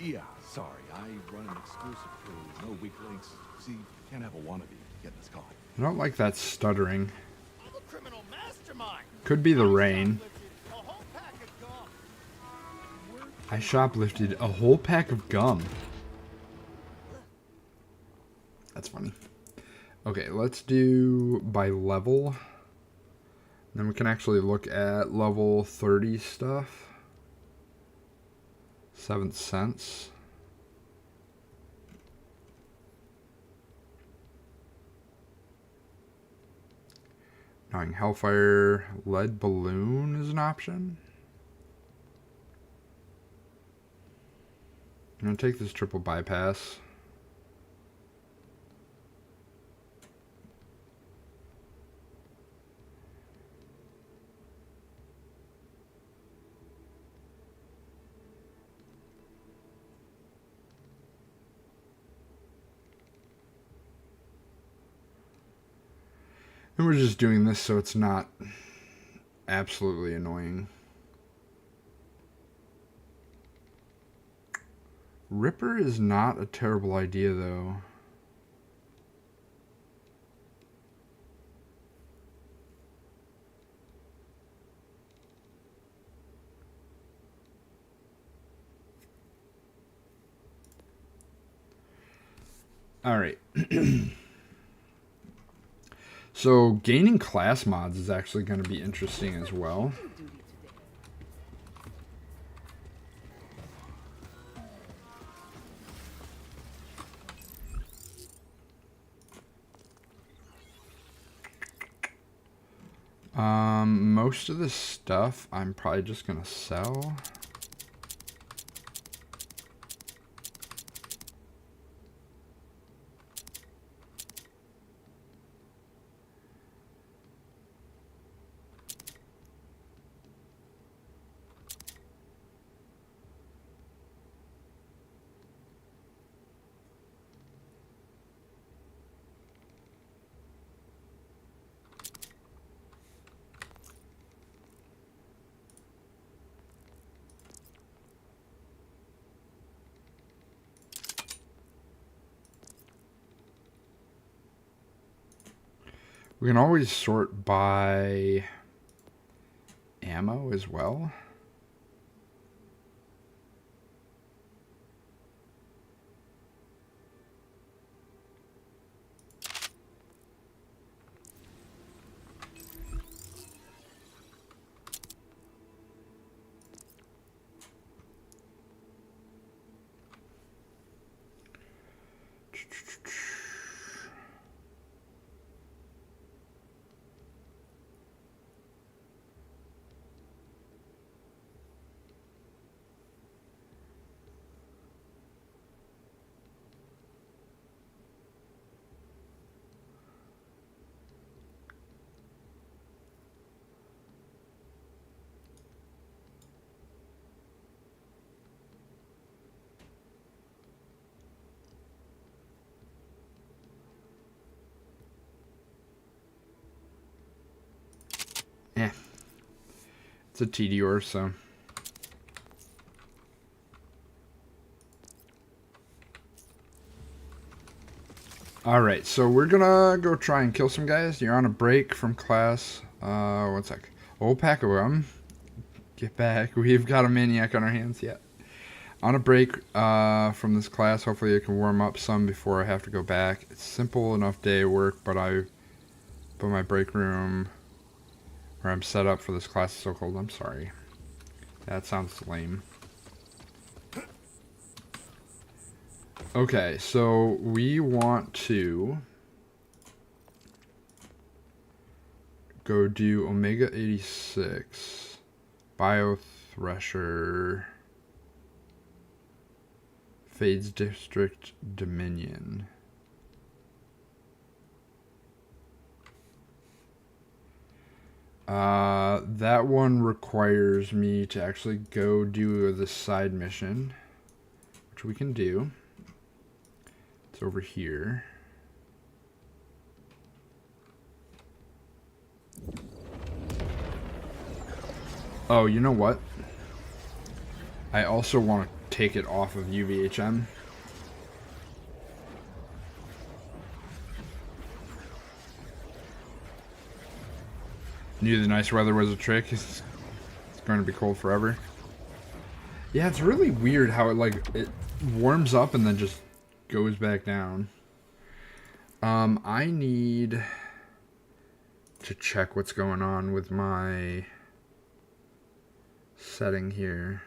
Yeah, sorry. I run an exclusive crew. No weak links. See, can't have a wannabe getting us caught. I don't like that stuttering. I'm a criminal mastermind. Could be the rain. I shoplifted a whole pack of gum. That's funny. Okay, let's do by level. Then we can actually look at level 30 stuff. 7th Sense. Gnawing Hellfire. Lead Balloon is an option. I'm going to take this triple bypass. And we're just doing this so it's not absolutely annoying. Ripper is not a terrible idea, though. All right. So gaining class mods is actually going to be interesting as well. Most of this stuff I'm probably just going to sell. We can always sort by ammo as well. Yeah. It's a TDR, so. Alright, so we're gonna go try and kill some guys. You're on a break from class. One sec. Old pack of them. Get back. We've got a maniac on our hands yet. On a break from this class. Hopefully I can warm up some before I have to go back. It's simple enough day of work, but my break room where I'm set up for this class is so cold. I'm sorry. That sounds lame. Okay, so we want to go do Omega 86, Bio Thresher, Fades District Dominion. That one requires me to actually go do the side mission, which we can do. It's over here. Oh, you know what? I also want to take it off of UVHM. Knew the nice weather was a trick. It's going to be cold forever. Yeah, it's really weird how it warms up and then just goes back down. I need to check what's going on with my setting here.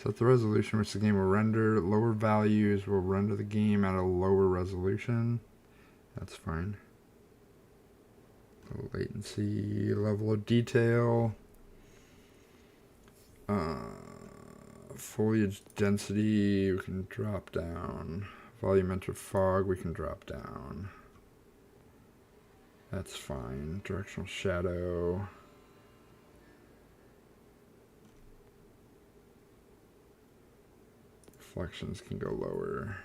Set the resolution which the game will render. Lower values will render the game at a lower resolution. That's fine. Low latency, level of detail. Foliage density we can drop down. Volumetric fog we can drop down. That's fine. Directional shadow. Reflections can go lower.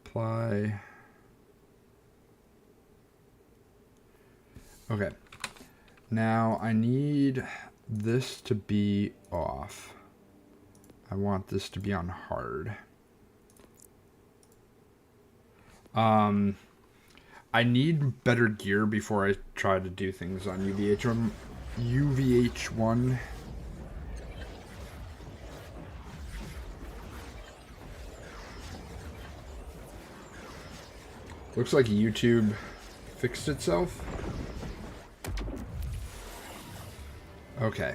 Apply. Okay. Now I need this to be off. I want this to be on hard. I need better gear before I try to do things on UVH1. Looks like YouTube fixed itself. Okay.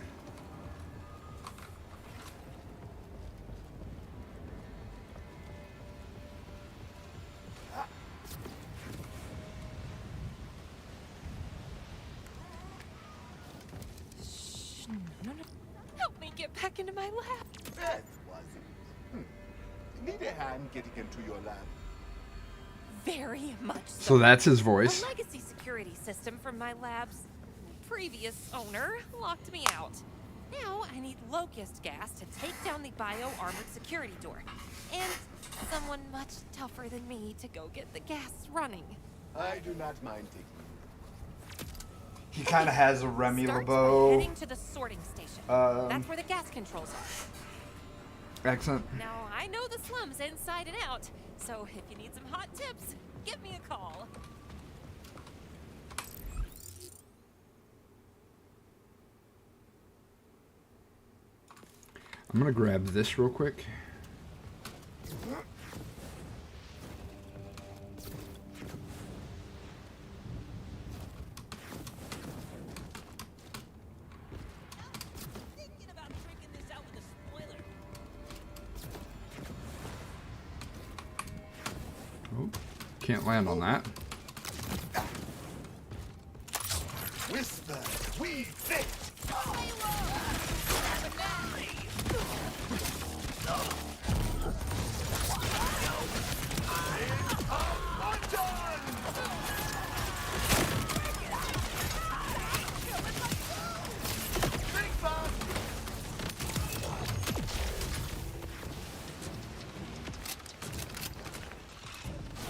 Shh, no. Help me get back into my lab. That was it. Need a hand getting into your lab? Very much So that's his voice. A legacy security system from my lab's previous owner locked me out. Now I need locust gas to take down the bio-armored security door. And someone much tougher than me to go get the gas running. I do not mind taking He kind of has a Remy Start by LeBeau. heading to the sorting station. That's where the gas controls are. accent. Now, I know the slums inside and out, so if you need some hot tips, give me a call. I'm gonna grab this real quick. Oh, can't land on that. Whisper, we fit.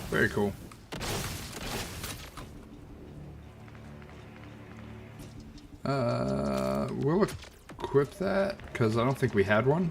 Very cool. We'll equip that because I don't think we had one.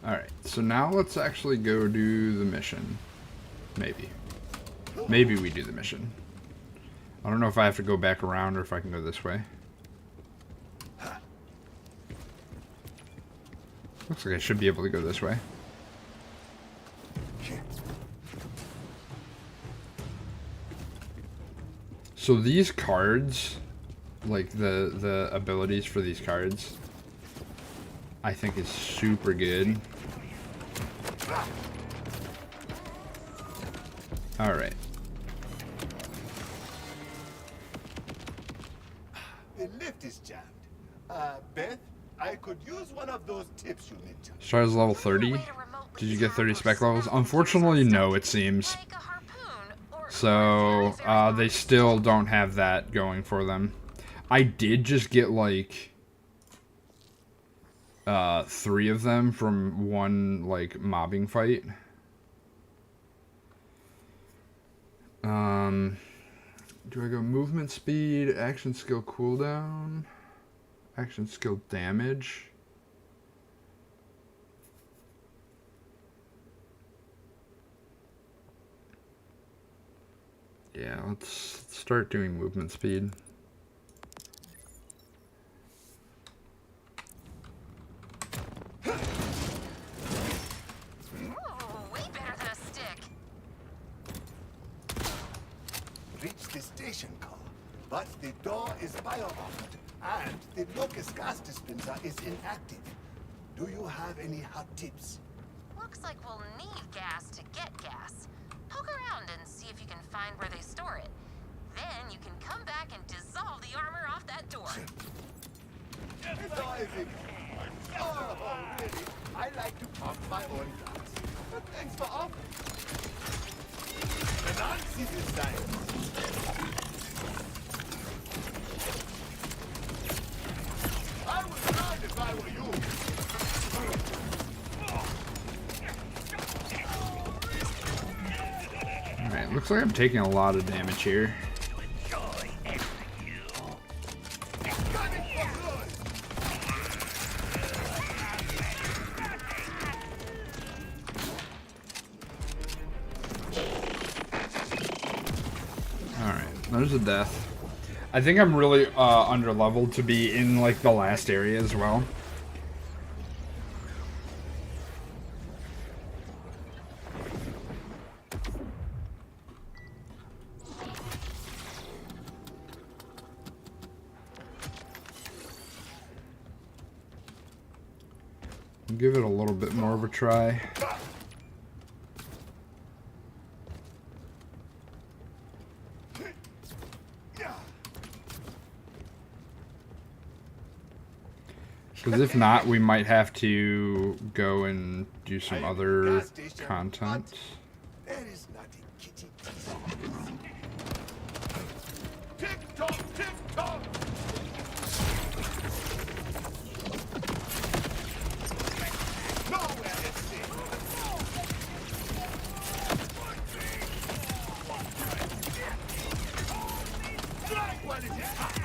Alright, so now let's actually go do the mission. Maybe. Maybe we do the mission. I don't know if I have to go back around or if I can go this way. Looks like I should be able to go this way. So these cards, like the abilities for these cards, I think is super good. Alright. The lift is jammed. Beth, I could use one of those tips you mentioned. Stars level 30. Did you get 30 spec levels? Unfortunately, no, it seems. So, they still don't have that going for them. I did just get, like, 3 of them from one, like, mobbing fight. Do I go movement speed, action skill cooldown, action skill damage? Yeah, let's start doing movement speed. Way better than a stick. Reach the station car, but the door is bio-armored, and the locust gas dispenser is inactive. Do you have any hot tips? Looks like we'll need gas to get gas. Poke around and see if you can find where they store it. Then you can come back and dissolve the armor off that door. Diving. Oh, really? I like to pump my own gas. But thanks for offering. The Nazi design. I would run if I were you. Alright, looks like I'm taking a lot of damage here. Alright, there's a death. I think I'm really under leveled to be in like the last area as well. Give it a little bit more of a try. Because if not, we might have to go and do some other content. There is nothing kitty. Tick-tock, tick-tock! Nowhere is safe. Strike while it is hot!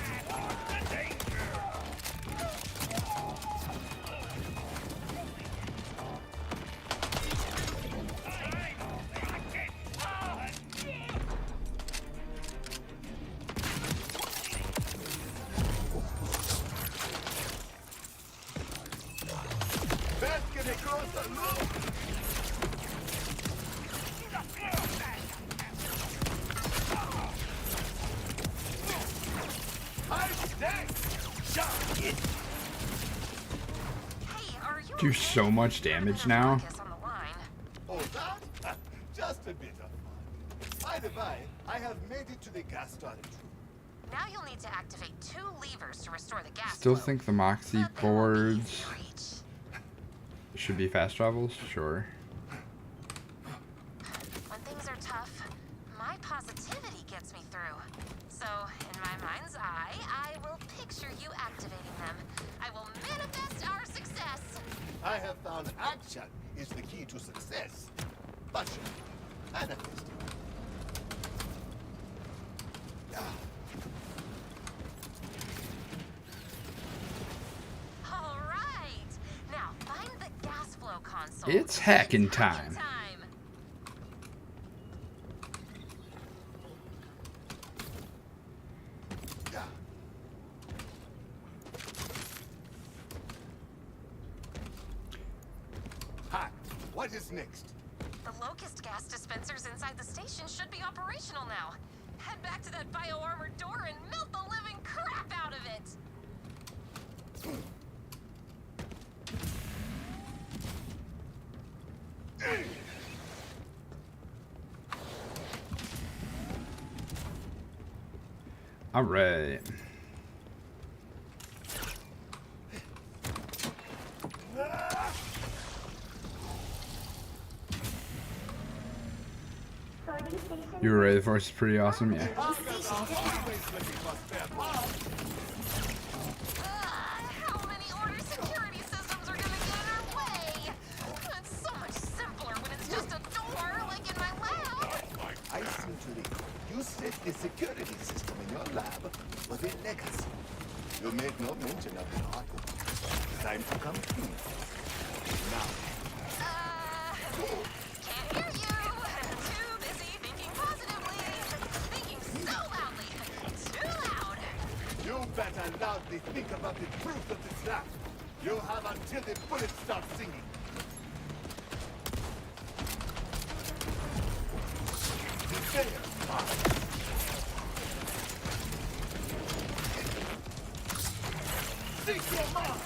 Let's get a closer look. I stay. Shot it. Hey, are you Do so much damage now. Lucas on the line? Oh, that? Just a bit of fun. By the by, I have made it to the gas storage room. Now you'll need to activate 2 levers to restore the gas Still flow. think the Moxie But they won't be easy boards to reach. should be fast travels? Sure. When things are tough, my positivity gets me through. So, in my mind's eye, I will picture you activating them. I will manifest our success. I have found action is the key to success. Passion. Manifest. All right. Now, find the gas flow console. It's hacking time. Hi. What is next? The locust gas dispensers inside the station should be operational now. Head back to that bio-armored door and melt the living crap out of it. All right. You were ready for it. It's pretty awesome, yeah. How many order security systems are gonna get in our way? It's so much simpler when it's just a door, like in my lab. I seem to recall you set the security system in your lab was a legacy. You made no mention of the hardware. Time to come clean. Now, Can't hear you. Too busy thinking positively. Thinking so loudly. Too loud. you better loudly think about the truth of this lab. You have until the bullets start singing. Seek your mind.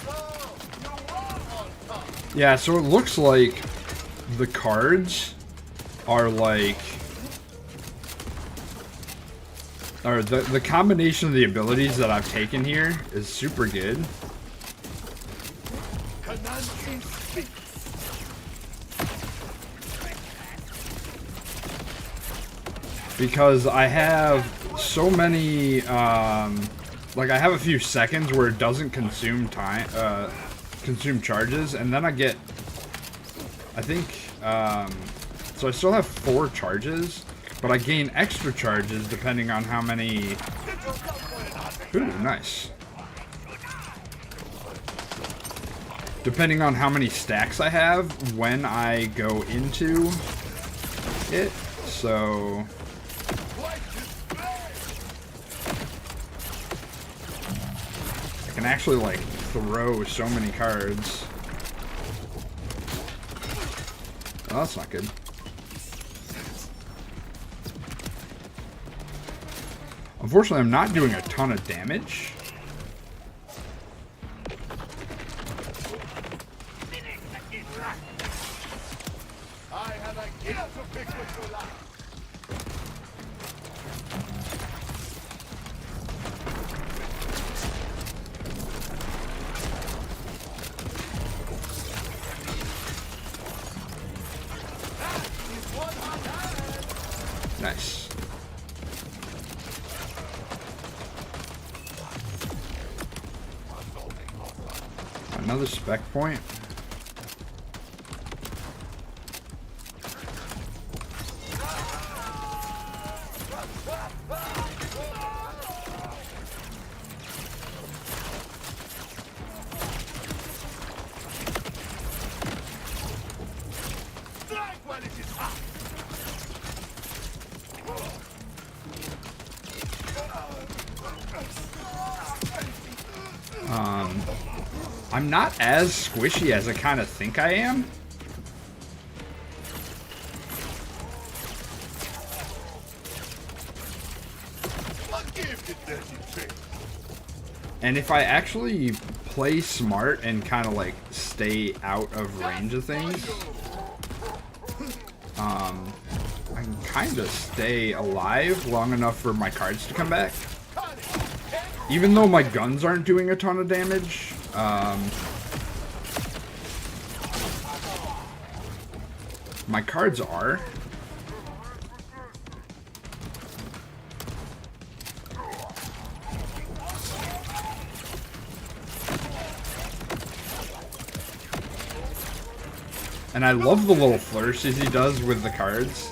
Oh, you are on top. Yeah, so it looks like the cards are like... Or the combination of the abilities that I've taken here is super good. Commanding speak. Because I have so many, like I have a few seconds where it doesn't consume time, consume charges, and then I get, I think, so I still have 4 charges, but I gain extra charges depending on how many, ooh, nice. Depending on how many stacks I have when I go into it, so... I can actually, like, throw so many cards. Oh, that's not good. Unfortunately, I'm not doing a ton of damage. I have a gift to pick with your life. Nice. Another spec point. I'm not as squishy as I kind of think I am. And if I actually play smart and kind of like stay out of range of things, I can kind of stay alive long enough for my cards to come back. Even though my guns aren't doing a ton of damage, my cards are. And I love the little flourishes he does with the cards.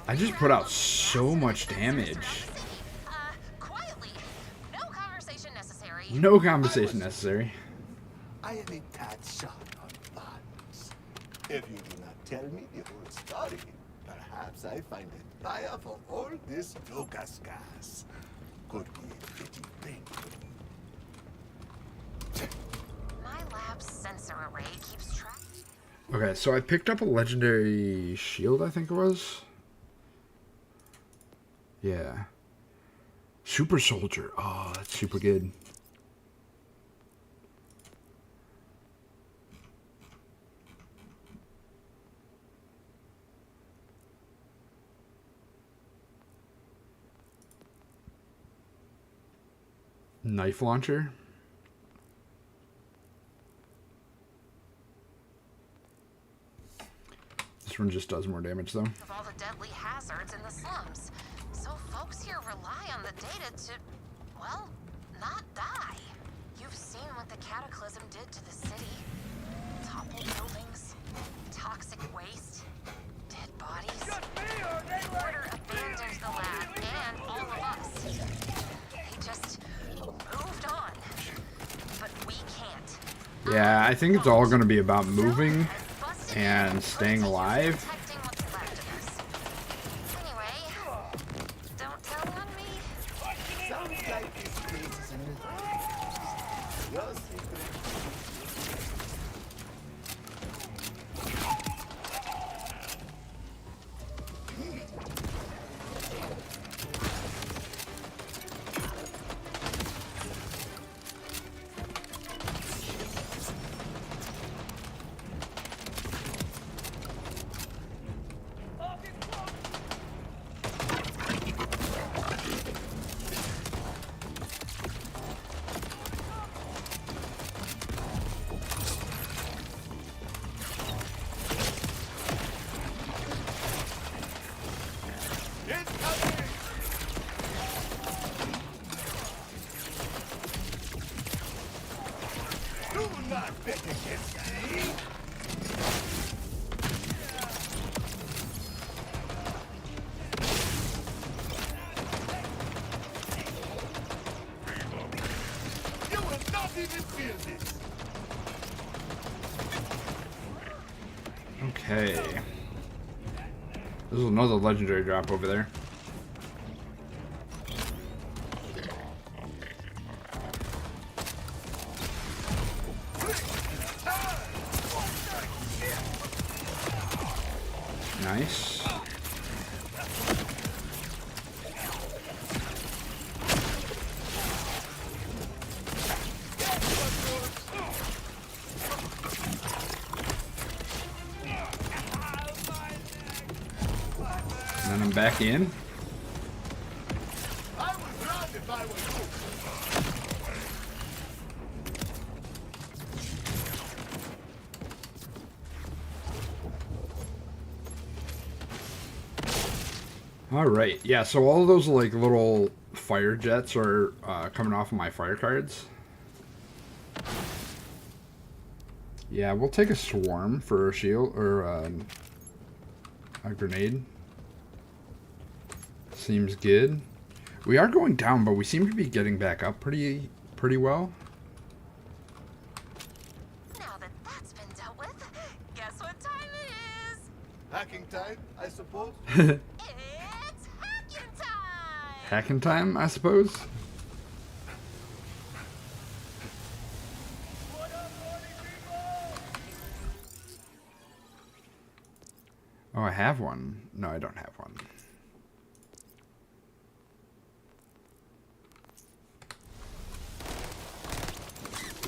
I just put out so much damage. Quietly. No conversation necessary. No conversation necessary. I am a tad shy on violence. If you do not tell me the whole story, perhaps I find a buyer for all this Lucas gas. Could be a pretty thing. My lab's sensor array keeps track. Okay, so I picked up a legendary shield, I think it was. Yeah. Super soldier. Oh, that's super good. Knife launcher. This one just does more damage though. Of all the deadly hazards in the slums. So folks here rely on the data to, well, not die. You've seen what the cataclysm did to the city. Toppled buildings, toxic waste, dead bodies. Order abandoned the lab and all of us. They just moved on. But we can't. Yeah, I think it's all going to be about moving and staying alive. Protecting what's left of us. Anyway, don't tell on me. Sounds like this place is in the your secret. Okay. There's another legendary drop over there. Nice. And then I'm back in. I would run if I were All right, yeah. So all of those like little fire jets are coming off of my fire cards. Yeah, we'll take a swarm for a shield or a grenade. Seems good. We are going down, but we seem to be getting back up pretty well. Now that that's been dealt with, guess what time it is? hacking time, I suppose. It's hacking time! Hacking time, I suppose. Oh, I have one. No, I don't have one.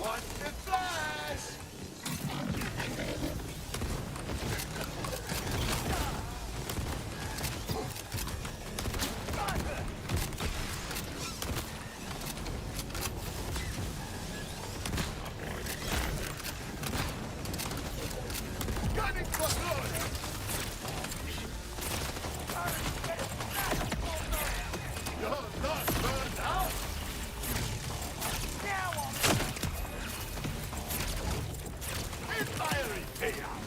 Watch the flash! Gunning for blood! You're not burned out! Fiery payout!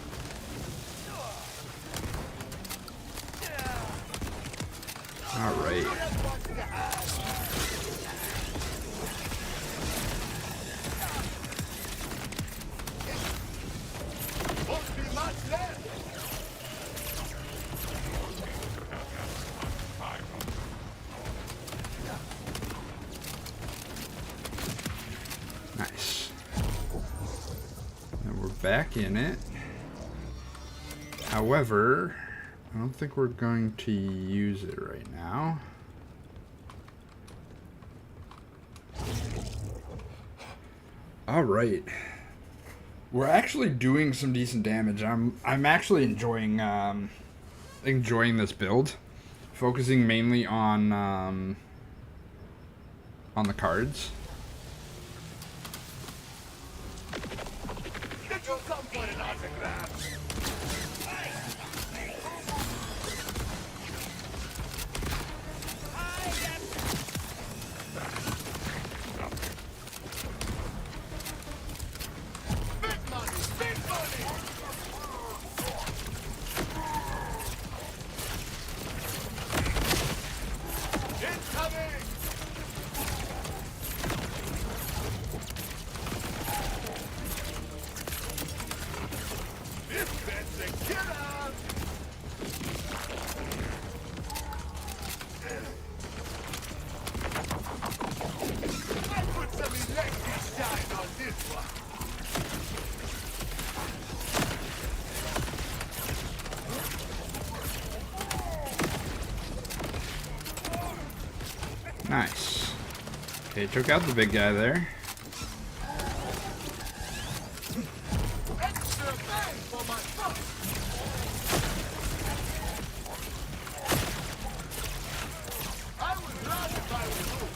All right. Won't be much left! Nice. And we're back in it. However, I don't think we're going to use it right now. All right. We're actually doing some decent damage. I'm actually enjoying this build, focusing mainly on the cards. Did you come for an autograph? Big money! Big money! Incoming! This bit's a killer! I put some electric shine on this one. Nice. Okay, took out the big guy there. Extra bang for my buck! I would run if I were you.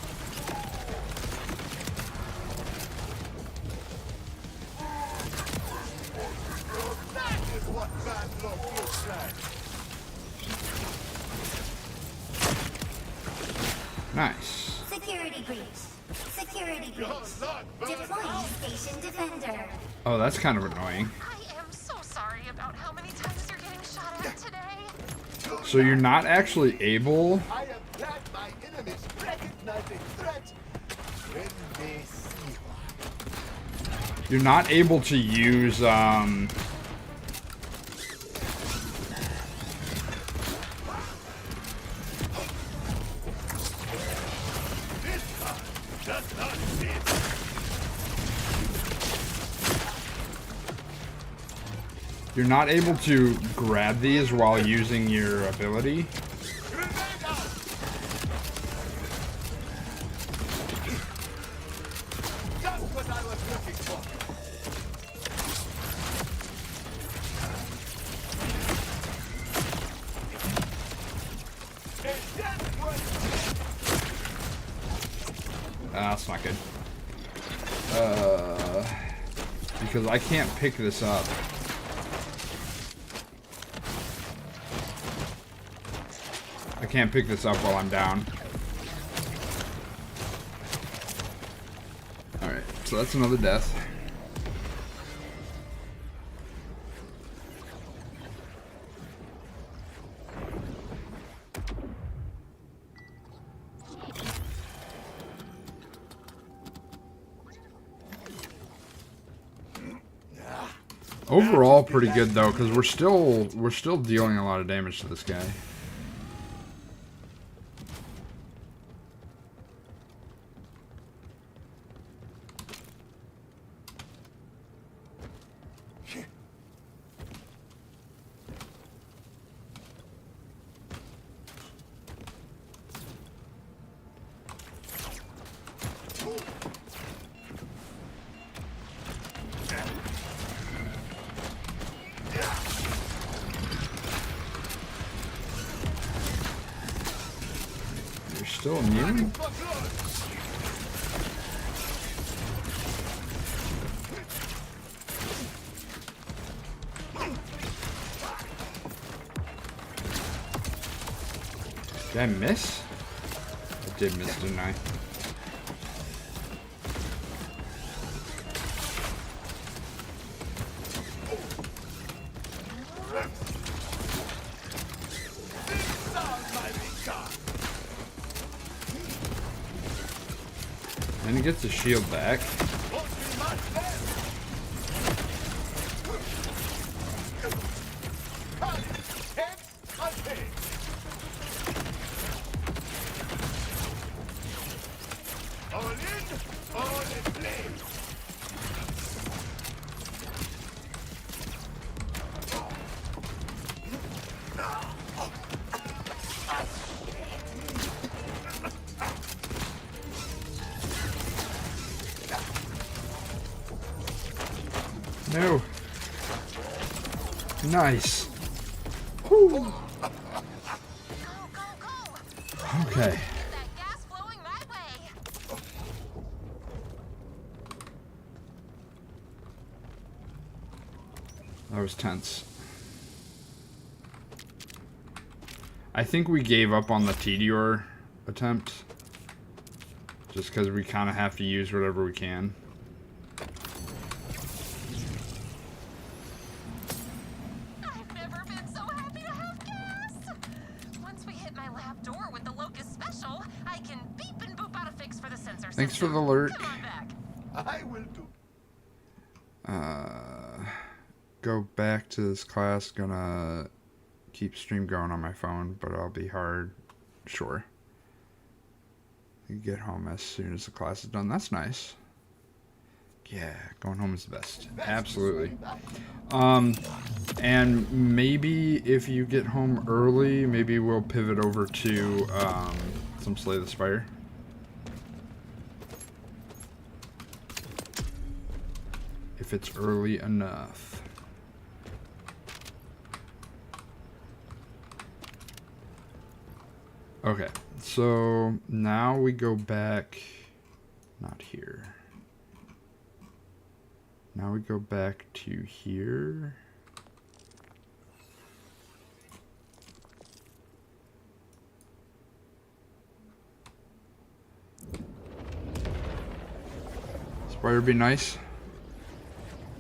That is what bad luck looks like. Nice. Security breach. Security breach. You're not burned Deploying out. station defender. Oh, that's kind of annoying. I am so sorry about how many times you're getting shot at today. So you're not actually able. I am glad my enemies recognize a threat when they see one. You're not able to use You're not able to grab these while using your ability. Just what I was looking for. That's not good. Because I can't pick this up. I can't pick this up while I'm down. Alright, so that's another death. Overall, pretty good though, because we're still dealing a lot of damage to this guy. You're still immune? Did I miss? I did miss, didn't I? And he gets his shield back. No. Nice. Whew. Go, go, go! Okay. Get that gas flowing my way. That was tense. I think we gave up on the Tedior attempt. Just because we kind of have to use whatever we can. I've never been so happy to have gas. Once we hit my lab door with the Locust Special, I can beep and boop out a fix for the sensor Thanks for system. the alert. Come on back. I will do. Go back to this class. Gonna keep stream going on my phone, but I'll be hard. Sure. You get home as soon as the class is done. That's nice. Yeah, going home is the best. Absolutely. And maybe if you get home early, maybe we'll pivot over to some Slay the Spire. If it's early enough. Okay, so now we go back, not here. Now we go back to here. Spire would be nice.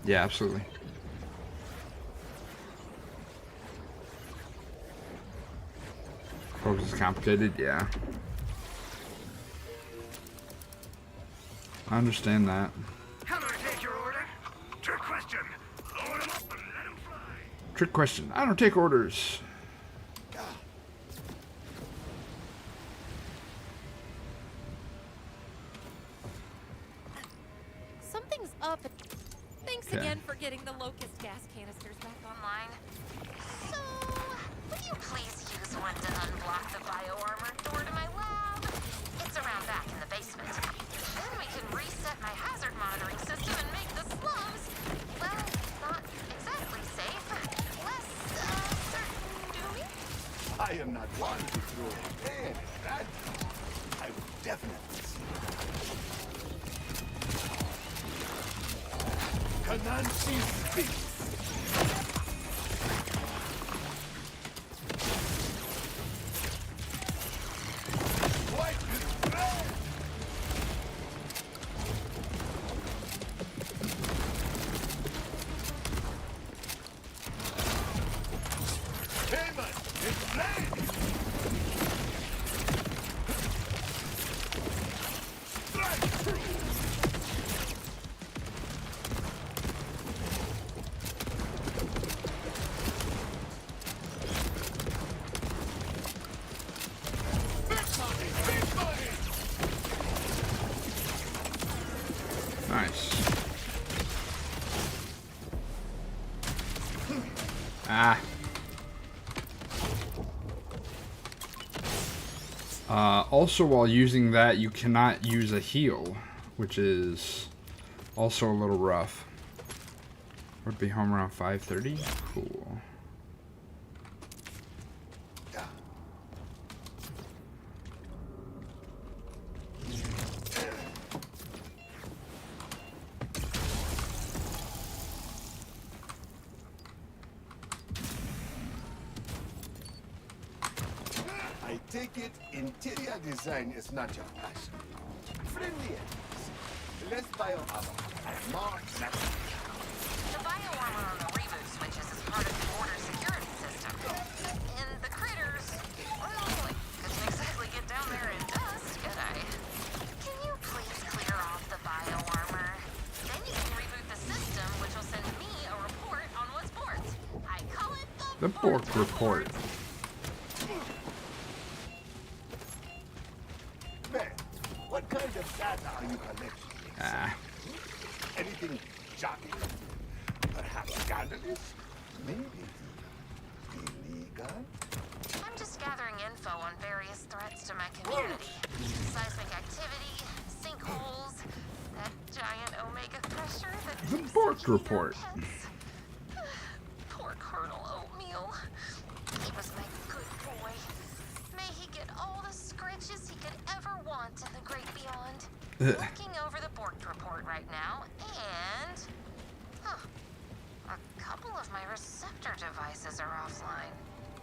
Yeah, absolutely. Focus is complicated, yeah. I understand that. How do I take your order? Trick question. Load him up and let him fly. Trick question. I don't take orders. Something's up. Thanks Okay. again and for getting the locust gas canisters back online. So, would you please use one to unblock the bio-armor door to my lab? It's around back in the basement. Then we can reset my hazard monitoring system and make the slums, well, not exactly safe. Less, certain doomy? I am not one to throw a pen at that. I will definitely see. Kananchi speaks. What is that? Payment is planned. Nice. Ah. Also, while using that, you cannot use a heal, which is also a little rough. Would be home around 5:30. Cool. I take it interior design is not your passion. Friendly enemies, less bio-armor, and more natural. The bio-armor on the reboot switches is part of the border security system. And the critters, well, couldn't exactly get down there in dust, could I? Can you please clear off the bio-armor? Then you can reboot the system, which will send me a report on what's borked. I call it The Bork report. Man, what kind of data are you collecting? Ah. Anything shocking? Perhaps scandalous? Maybe illegal? I'm just gathering info on various threats to my community. Seismic activity, sinkholes, that giant omega pressure that The keeps Bork eating our report. pets. Poor Colonel Oatmeal. He was my good boy. May he get all the scritches he could ever want in the great beyond. Looking over the Bork report right now, and... a couple of my receptor devices are offline.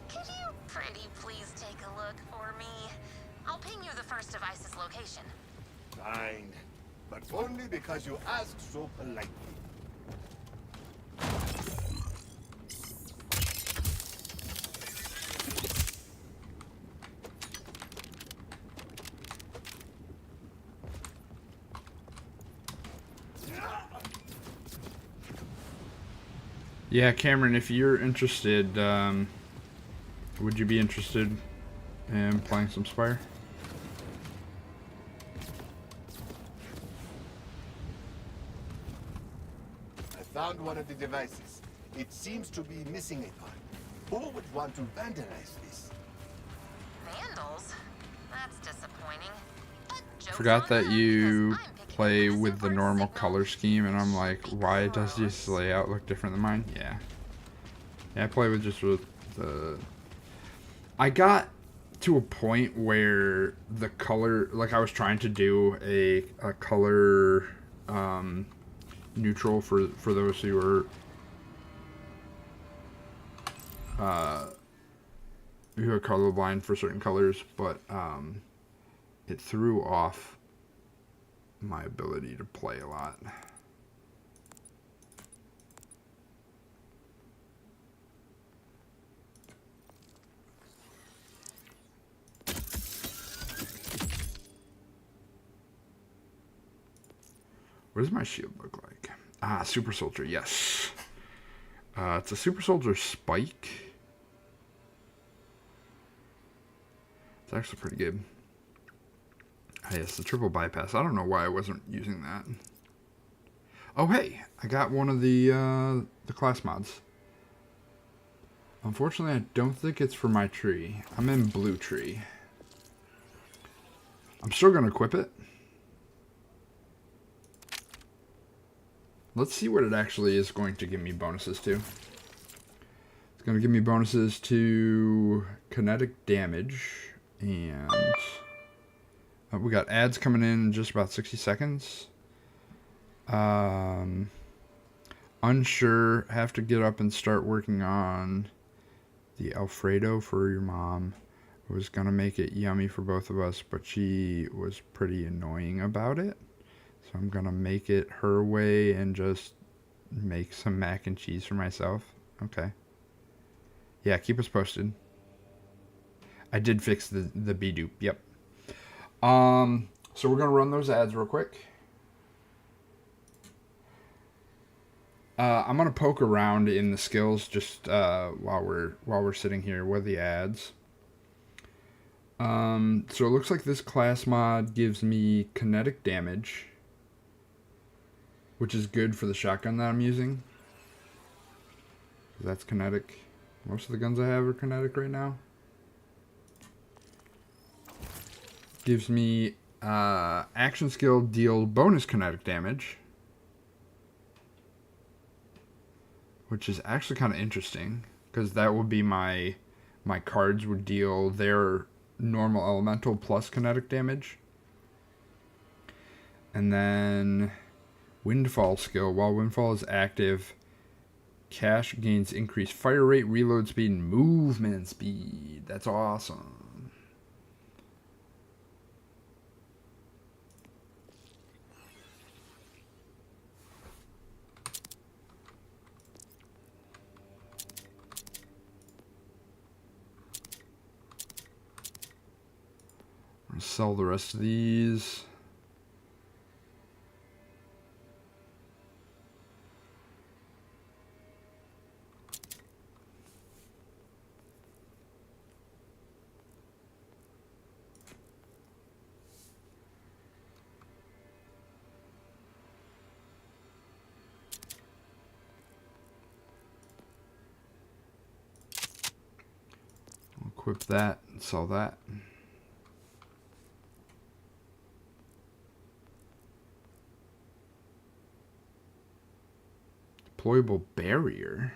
Could you pretty please take a look for me? I'll ping you the first device's location. Fine, but only because you asked so politely. Yeah, Cameron, if you're interested, would you be interested in playing some Spire? I found one of the devices. It seems to be missing a part. Who would want to vandalize this? Vandals? That's disappointing. But joke's Forgot on that them, you because I'm picking play up with the innocent normal parts color signals. scheme, and I'm like, why does this Because- layout look different than mine? Yeah. Yeah, I play with just with the... I got to a point where the color, like I was trying to do a color neutral for those who are colorblind for certain colors, but it threw off my ability to play a lot. What does my shield look like? Ah, Super Soldier, yes. It's a Super Soldier Spike. It's actually pretty good. Ah, yes, the triple bypass. I don't know why I wasn't using that. Oh hey, I got one of the class mods. Unfortunately, I don't think it's for my tree. I'm in blue tree. I'm still gonna equip it. Let's see what it actually is going to give me bonuses to. It's going to give me bonuses to kinetic damage. And we got ads coming in just about 60 seconds. Unsure. Have to get up and start working on the Alfredo for your mom. I was going to make it yummy for both of us, but she was pretty annoying about it. So I'm going to make it her way and just make some mac and cheese for myself. Okay. Yeah, keep us posted. I did fix the B-dupe. Yep. So we're going to run those ads real quick. I'm going to poke around in the skills just while we're sitting here with the ads. So it looks like this class mod gives me kinetic damage, which is good for the shotgun that I'm using. That's kinetic. Most of the guns I have are kinetic right now. Gives me action skill deal bonus kinetic damage, which is actually kind of interesting because that would be my cards would deal their normal elemental plus kinetic damage. And then Windfall skill. While Windfall is active, Cash gains increased fire rate, reload speed, and movement speed. That's awesome. I'm gonna sell the rest of these. Equip that and sell that. Deployable barrier.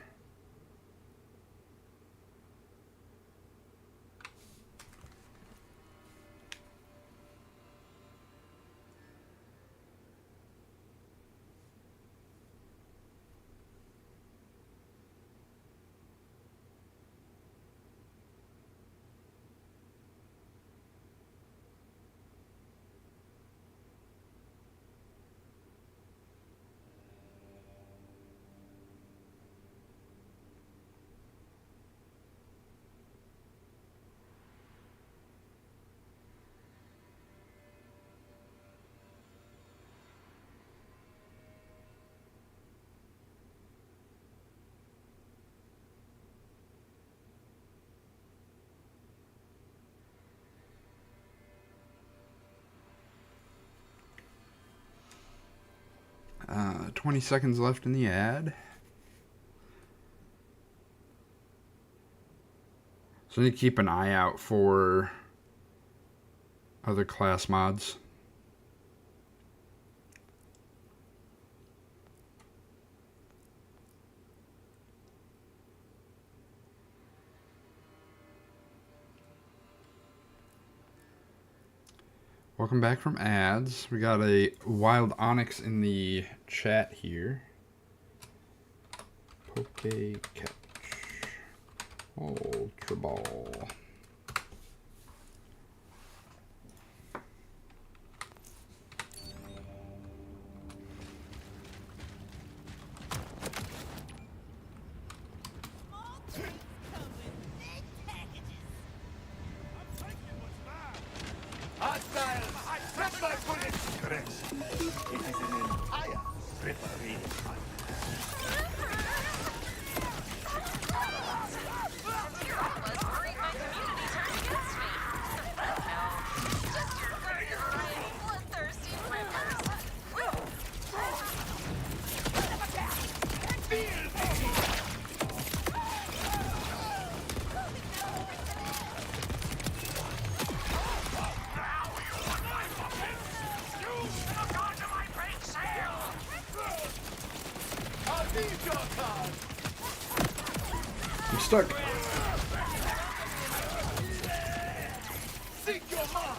Uh, 20 seconds left in the ad. So I need to keep an eye out for other class mods. Welcome back from ads. We got a Wild Onyx in the chat here. Poke catch. Ultra Ball. I'm stuck. Seek your mark.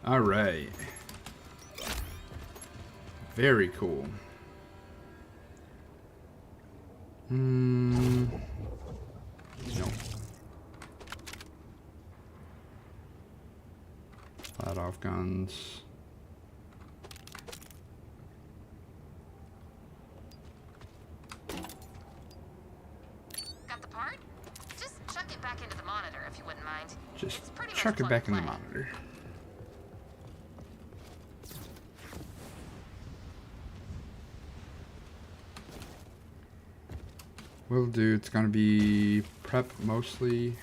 All right. Very cool. No. Flat off guns. Got the part? Just chuck it back into the monitor if you wouldn't mind. Just It's pretty chuck much it back in plug the and play. monitor. Will do. It's gonna be prep mostly.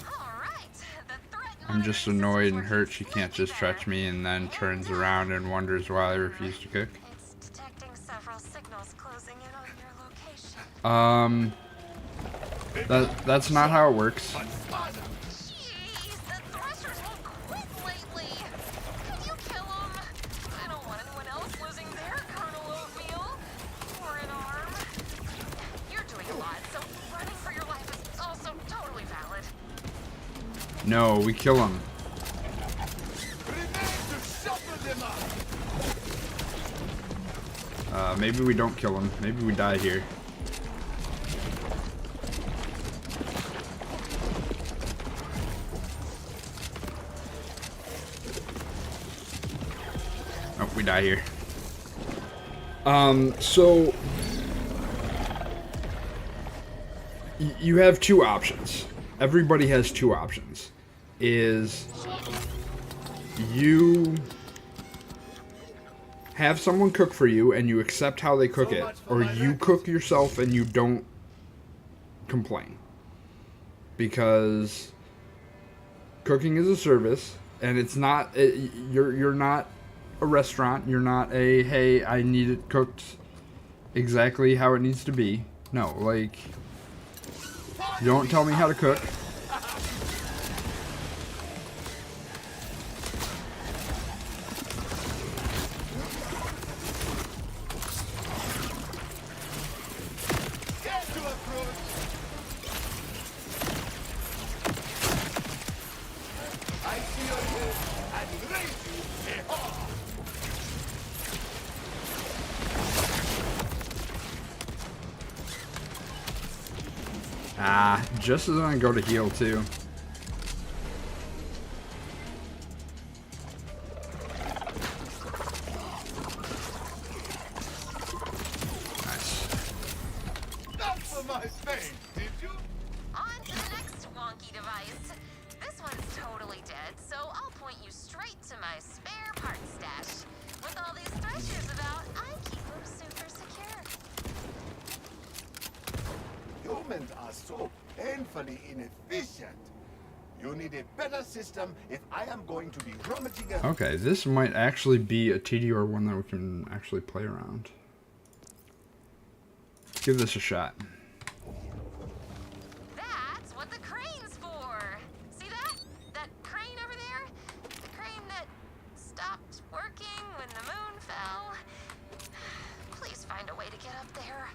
Alright, the threat I'm just monitoring annoyed and system's hurt working she can't slightly just stretch better. me and then turns around and wonders why I refuse to cook. It's detecting several signals closing in on your location. That's not how it works. Jeez, the thrusters won't quit lately. Can you kill them? I don't want anyone else losing their Colonel Oatmeal. Or an arm. You're doing a lot, so running for your life is also totally valid. No, we kill him. Remain to shuffle them up. Maybe we don't kill him. Maybe we die here. Oh, we die here. So you have two options. Everybody has two options. Is you have someone cook for you and you accept how they cook it, or you cook yourself and you don't complain. Because cooking is a service, and it's not, you're not a restaurant, you're not a, hey, I need it cooked exactly how it needs to be. No, like, you don't tell me how to cook. Get to approach. I see your head and raise you a hawk. Ah, just as I'm gonna go to heal too. Nice. Not for my face, did you? On to the next wonky device. This one's totally dead, so I'll point you straight to my spare parts stash. With all these threshers about, I keep them super secure. Humans are so painfully inefficient. You need a better system if I am going to be rummaging around. Okay, this might actually be a TDR one that we can actually play around. Let's give this a shot. That's what the crane's for. See that? That crane over there? The crane that stopped working when the moon fell. Please find a way to get up there.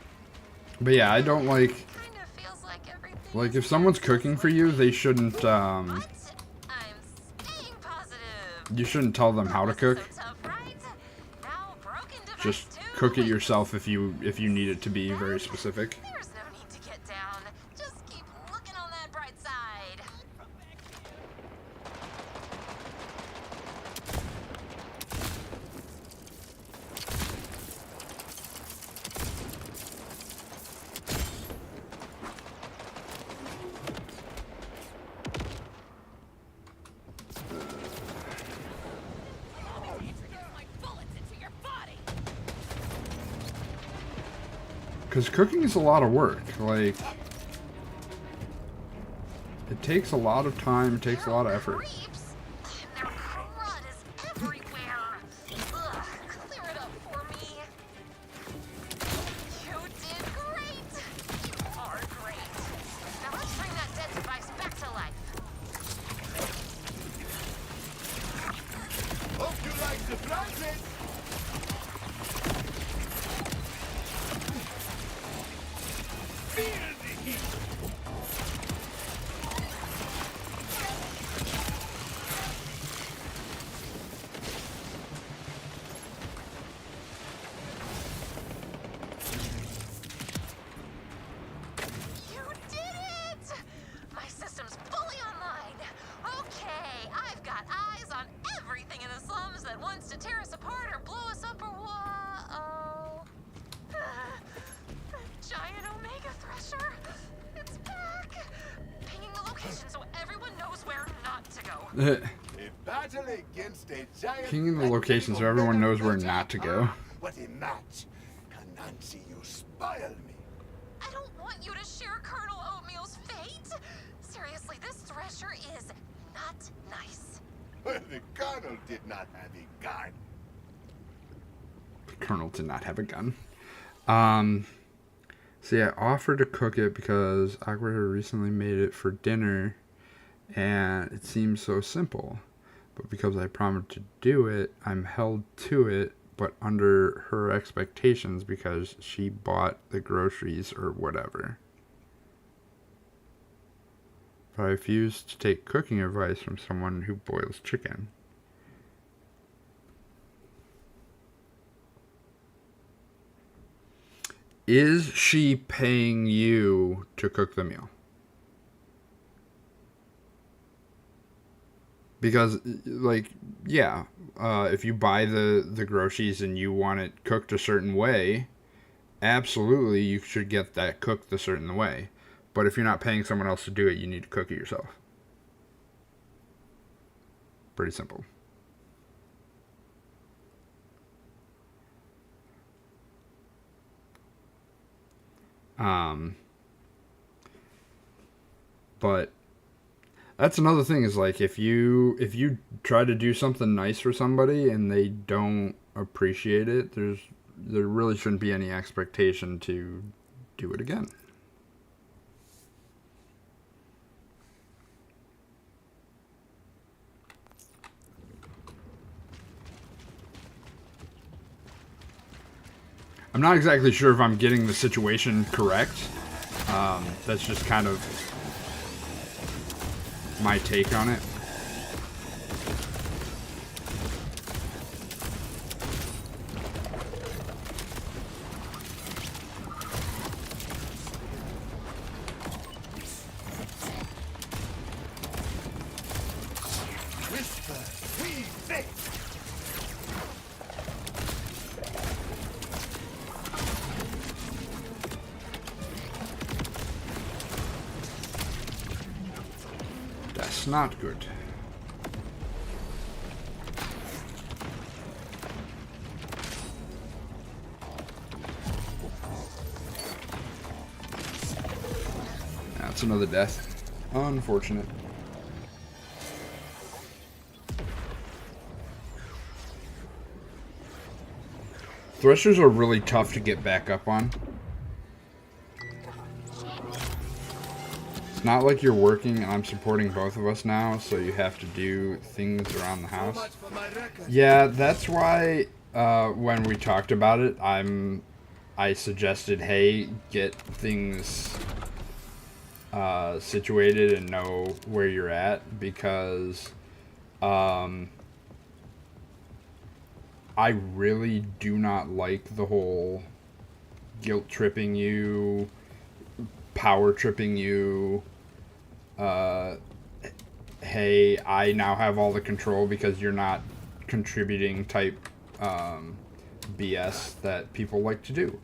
But yeah, I don't like, Kind of feels like everything. like if someone's cooking for you, they shouldn't, But I'm staying positive. you shouldn't tell them how to cook. So tough, right? Now broken device Just two. cook it yourself if you need it to be very specific. There's no need to get down. Just keep looking on that bright side. Because cooking is a lot of work. Like, it takes a lot of time, it takes a lot of effort. Creeps. Their crud is everywhere. Ugh, clear it up for me. You location so everyone knows where not to go. A battle against a giant... Pinging the location so everyone knows where not to go. What a match. Canansi, you spoil me. I don't want you to share Colonel Oatmeal's fate. Seriously, this thresher is not nice. Well, the Colonel did not have a gun. The Colonel did not have a gun. See, I offered to cook it because Aqua recently made it for dinner, and it seems so simple. But because I promised to do it, I'm held to it, but under her expectations because she bought the groceries or whatever. But I refuse to take cooking advice from someone who boils chicken. Is she paying you to cook the meal? Because, like, yeah, if you buy the groceries and you want it cooked a certain way, absolutely you should get that cooked a certain way. But if you're not paying someone else to do it, you need to cook it yourself. Pretty simple. But that's another thing is like if you try to do something nice for somebody and they don't appreciate it, there really shouldn't be any expectation to do it again. I'm not exactly sure if I'm getting the situation correct. That's just kind of my take on it. Whisper, we think. That's not good. That's another death. Unfortunate. Threshers are really tough to get back up on. It's not like you're working and I'm supporting both of us now, so you have to do things around the house. Yeah, that's why when we talked about it, I suggested, hey, get things situated and know where you're at, because I really do not like the whole guilt tripping you, power tripping you, hey, I now have all the control because you're not contributing type BS that people like to do.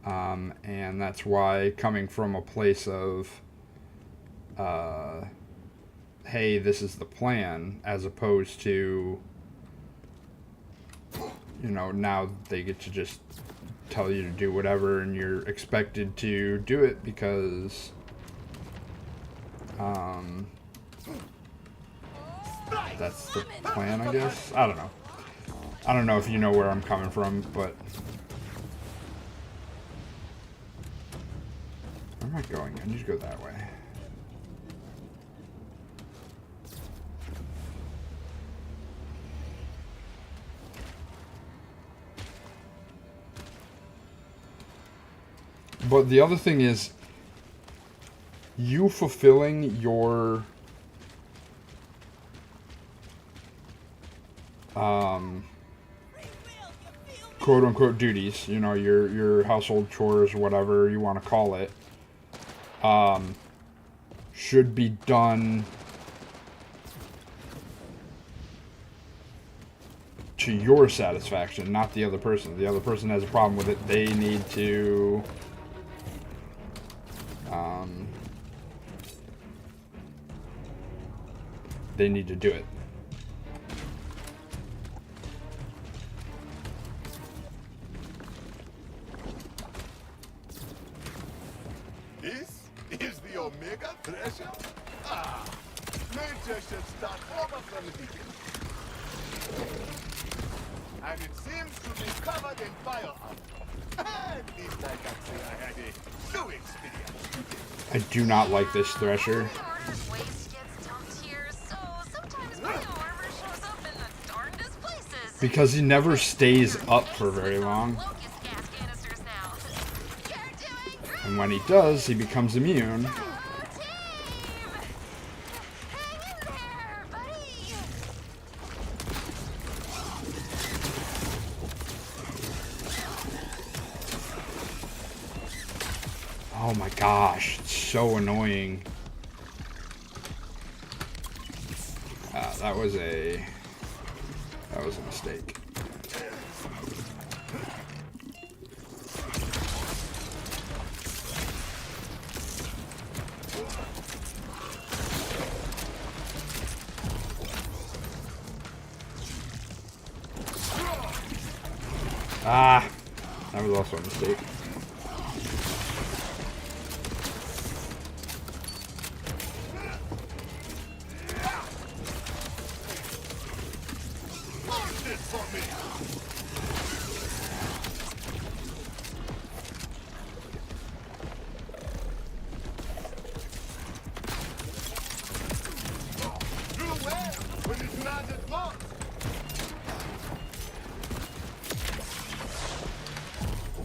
And that's why, coming from a place of hey, this is the plan, as opposed to, you know, now they get to just tell you to do whatever and you're expected to do it because that's the plan, I guess. I don't know. I don't know if you know where I'm coming from, but where am I going? I need to go that way. But the other thing is, you fulfilling your quote unquote duties, you know, your household chores, whatever you want to call it, should be done to your satisfaction, not the other person. If the other person has a problem with it, they need to they need to do it. This is the Omega Thresher? Ah, nature should start over from the beginning. And it seems to be covered in firearms. At least I can say I had a new experience today. I do not like this Thresher. Order's waste gets dumped here, so sometimes bio armor shows up in the darndest places. Because he never stays up for very long. Locust gas canisters now. You're doing great, And when he does, he becomes immune. team! Hang in there, buddy! Oh my gosh, it's so annoying. That was a mistake. Ah, that was also a mistake. Hold this for me. Do well when it's not at once.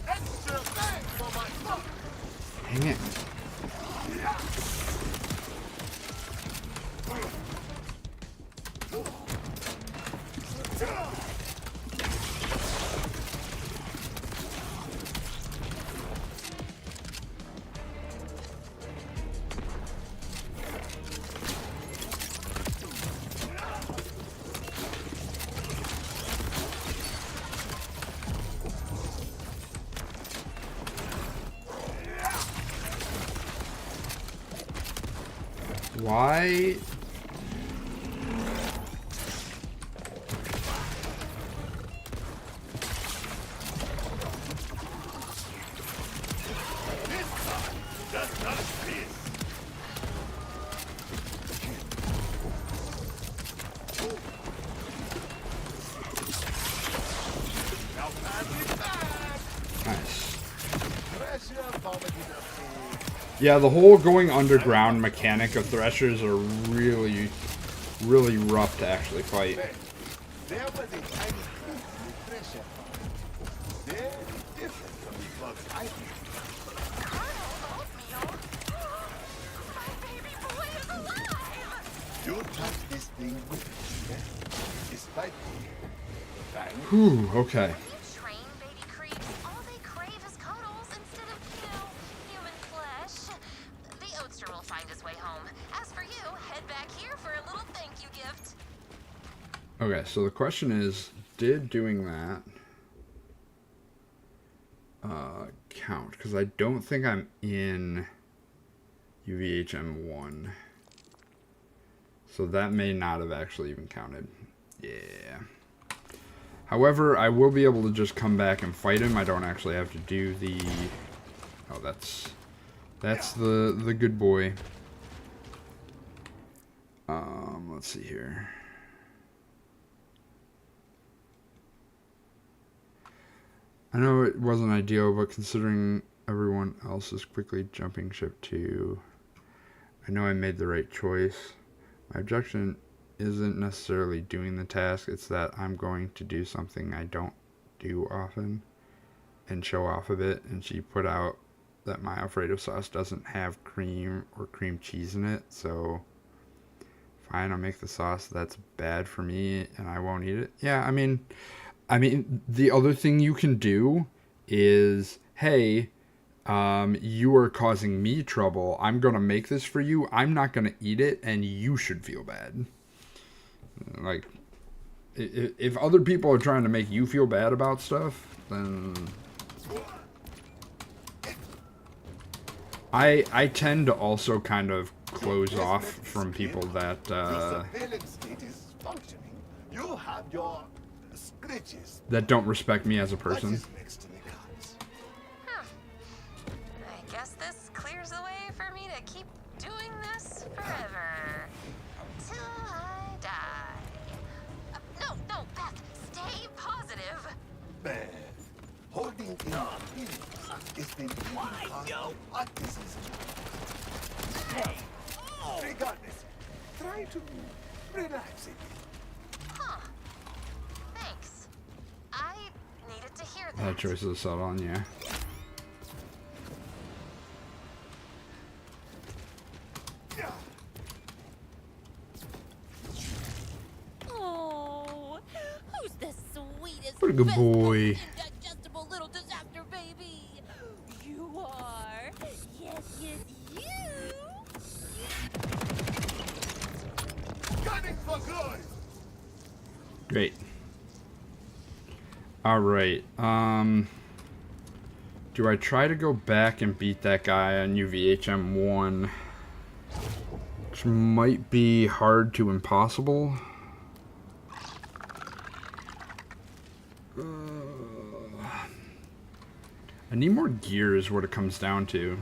Extra thanks for my buck. Dang it. Why? Just not this. Now pass it back. Nice. Pressure vomited up food. Yeah, the whole going underground mechanic of Threshers are really, really rough to actually fight. There was a tiny piece with pressure. Very different from the bugs I eat. Colonel Oatmeal? My baby boy is alive! You touch this thing with me, despite the bang. Whew, okay. You train baby creeps. All they crave is cuddles instead of, human flesh. The Oatster will find his way home. As for you, head back here for a little thank you gift. Okay, so the question is, did doing that count? Because I don't think I'm in UVHM1. So that may not have actually even counted. Yeah. However, I will be able to just come back and fight him. I don't actually have to do the... Oh, that's the good boy. Let's see here. I know it wasn't ideal, but considering everyone else is quickly jumping ship to, I know I made the right choice. My objection isn't necessarily doing the task, it's that I'm going to do something I don't do often and show off a bit. And she put out that my Alfredo sauce doesn't have cream or cream cheese in it, so fine, I'll make the sauce that's bad for me and I won't eat it. Yeah, I mean, the other thing you can do is, hey, you are causing me trouble. I'm going to make this for you. I'm not going to eat it, and you should feel bad. Like, if other people are trying to make you feel bad about stuff, then... I tend to also kind of close off from people that, You have your scritches. that don't respect me as a What person. is next in the cards? Huh. I guess this clears the way for me to keep doing this forever. Till I die. No, Beth, stay positive. Bad. Holding in feelings is the leading cause of autism. Regardless, try to relax it. Huh. Thanks. I needed to hear that. That choice is set on, yeah. Oh, who's the sweetest, What a good best, boy. most indigestible little disaster baby? You are. Yes, you. Gunning for glory! Great. Alright, do I try to go back and beat that guy on UVHM1? Which might be hard to impossible. I need more gear is what it comes down to.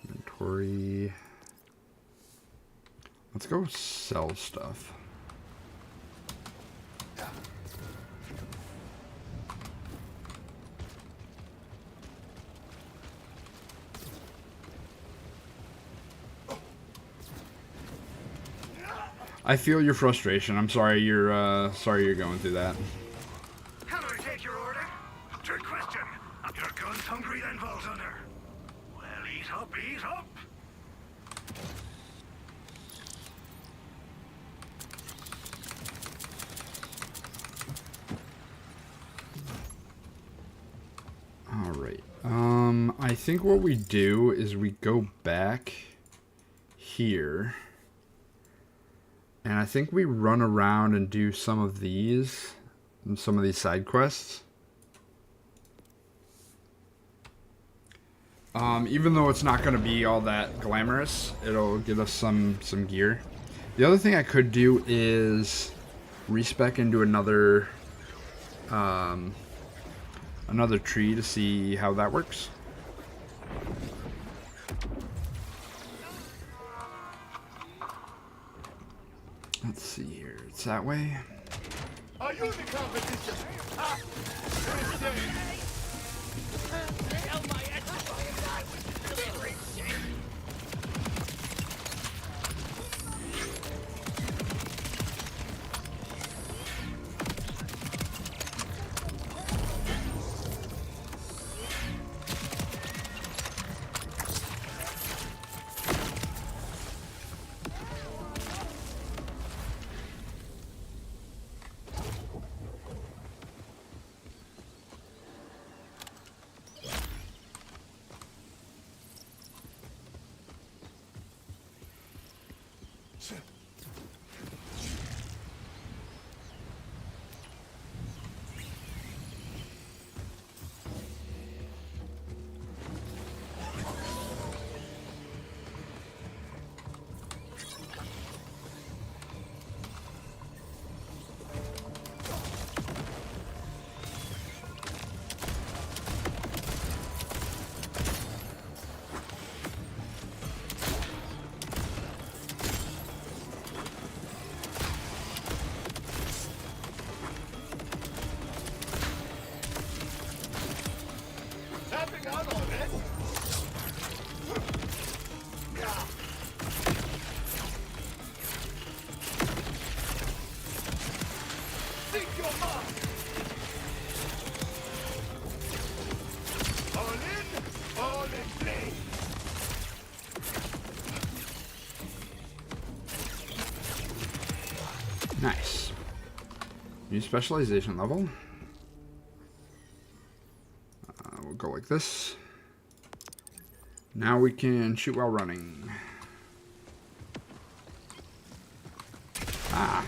Inventory. Let's go sell stuff. I feel your frustration. I'm sorry you're going through that. How do I take your order? Trick question. Your gun's hungry then, Vault Hunter. Well, ease up, ease up. Alright. I think what we do is we go back here. And I think we run around and do some of these side quests. Even though it's not going to be all that glamorous, it'll give us some gear. The other thing I could do is respec into another tree to see how that works. Let's see here. It's that way. Are you the competition? Ha! Tapping out on it. Think your mark. All in, all in play. Nice. New specialization level. We'll go like this. Now we can shoot while running. Ah.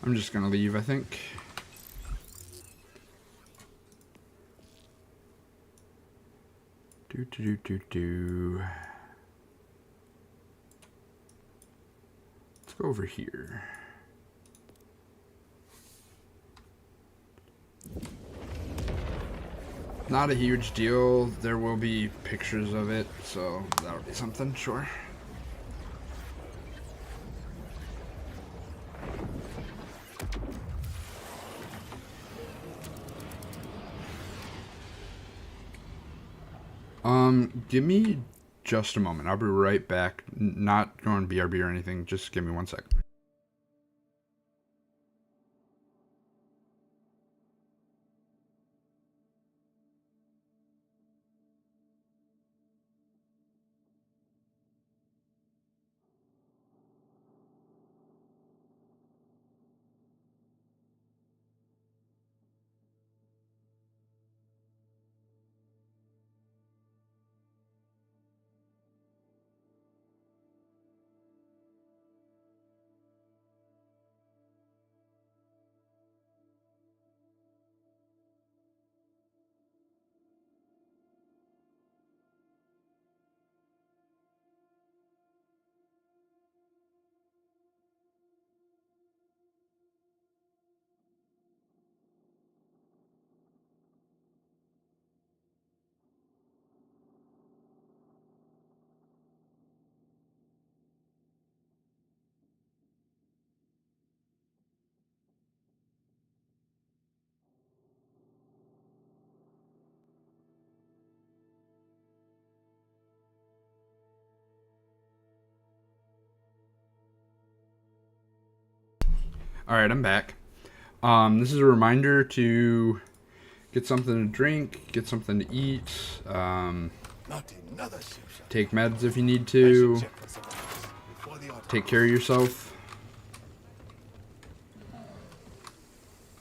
I'm just gonna leave, I think. Do. Let's go over here. Not a huge deal. There will be pictures of it, so that'll be something, sure. Give me just a moment. I'll be right back. Not going BRB or anything. Just give me 1 second. Alright, I'm back. This is a reminder to get something to drink, get something to eat, Not another ship shot. take meds if you need I should to, check the supplies before the auto- take care of yourself.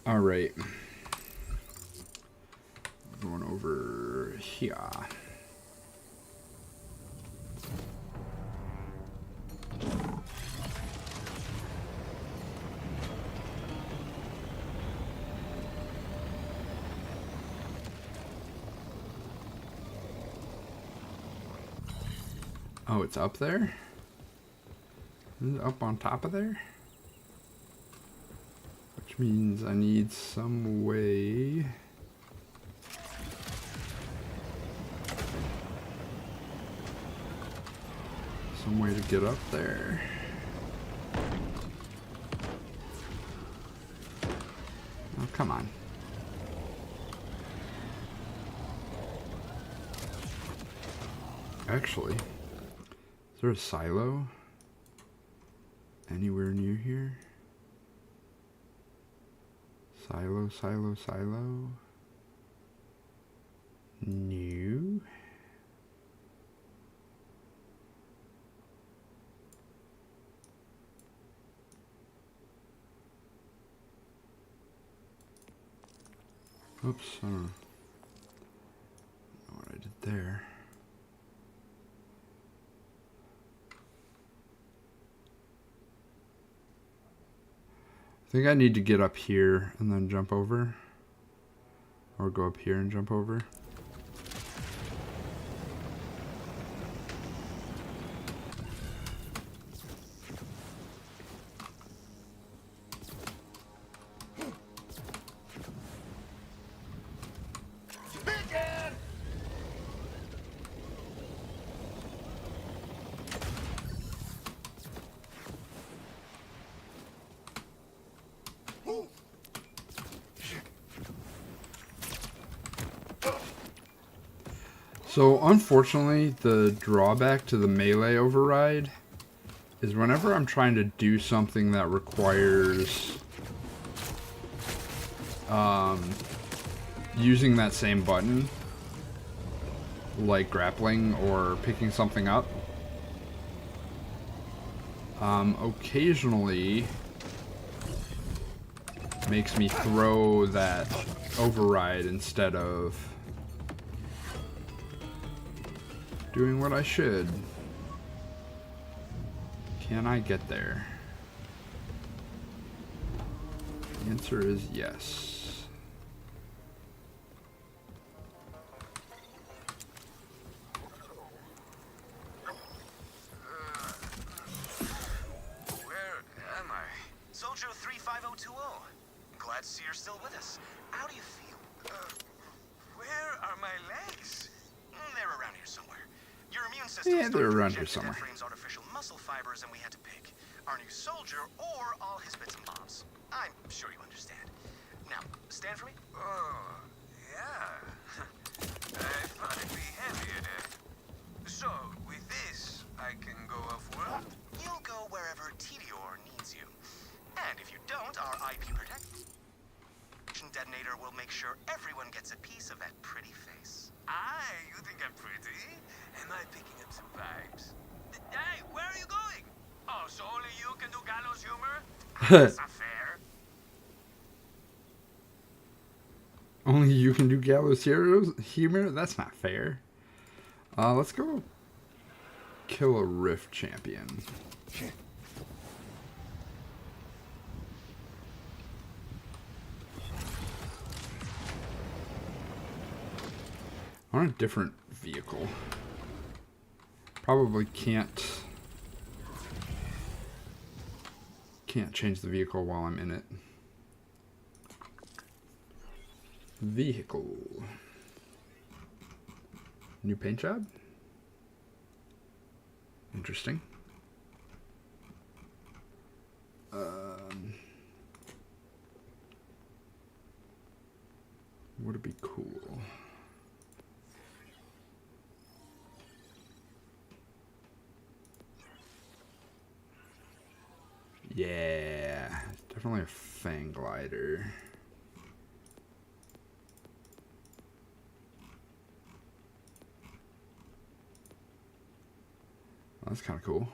Alright. Going over here. Oh, it's up there? Is it up on top of there? Which means I need some way. Some way to get up there. Oh, come on. Actually, is there a silo anywhere near here? Silo. No. Oops, I don't know what I did there. I think I need to get up here and then jump over. Or go up here and jump over. So unfortunately, the drawback to the melee override is whenever I'm trying to do something that requires using that same button, like grappling or picking something up, occasionally makes me throw that override instead of doing what I should. Can I get there? The answer is yes. Where am I? Soldier 35020. Glad to see you're still with us. How do you feel? Where are my legs? They're around here somewhere. Your immune system Yeah, they're around here somewhere. Frame's artificial muscle fibers, and we had to pick our new soldier or all his bits and bobs. I'm sure you understand. Now, stand for me. Oh, yeah. I thought it'd be heavier there. So, with this, I can go off-world? You'll go wherever Tedior needs you. And if you don't, our IP protection detonator will make sure everyone gets a piece of that pretty face. You think I'm pretty? Am I picking up some vibes? Hey, where are you going? Oh, so only you can do gallows humor? That's not fair. Only you can do gallows humor? That's not fair. Let's go kill a Rift champion. On a different vehicle. Probably can't change the vehicle while I'm in it. Vehicle. New paint job? Interesting. Would it be cool? Yeah, definitely a fang glider. Well, that's kind of cool.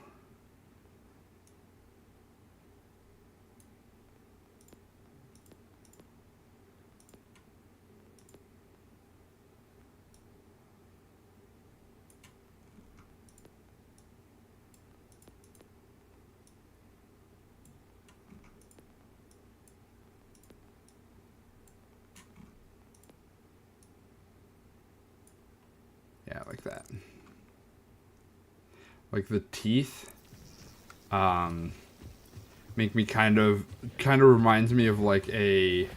Yeah, like that. Like the teeth, make me kind of reminds me of like a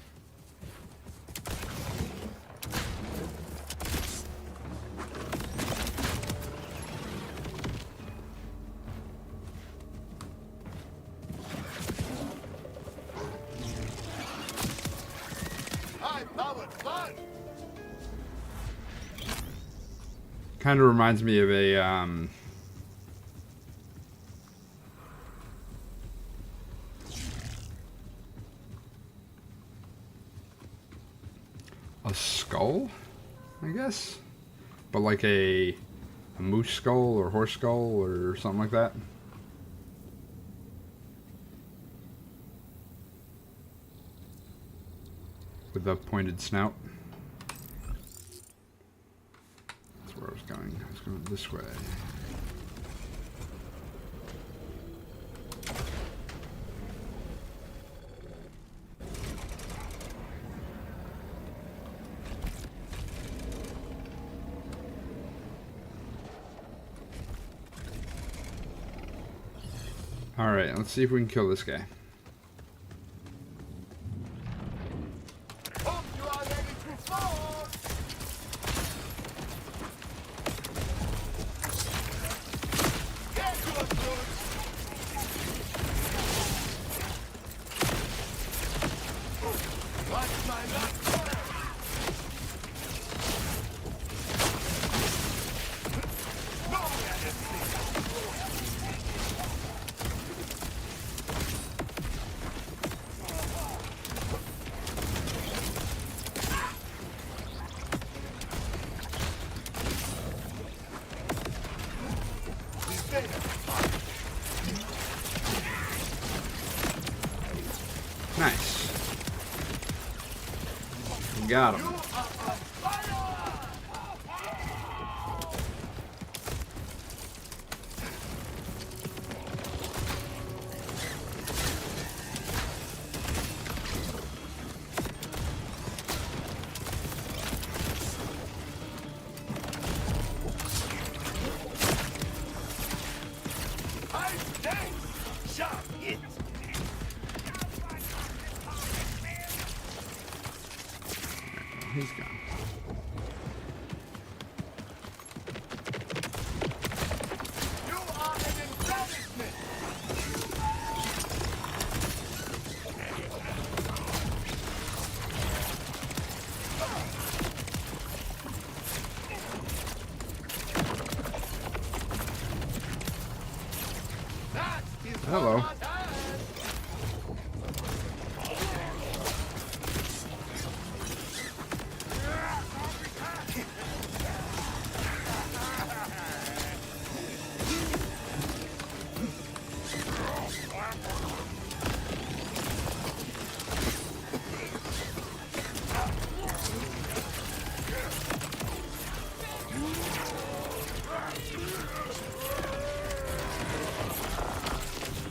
kind of reminds me of a skull, I guess, but like a moose skull or horse skull or something like that. With the pointed snout. That's where I was going. I was going this way. Alright, let's see if we can kill this guy. Nice. Got him. he's gone. You are an embarrassment! That is Hello. what I had.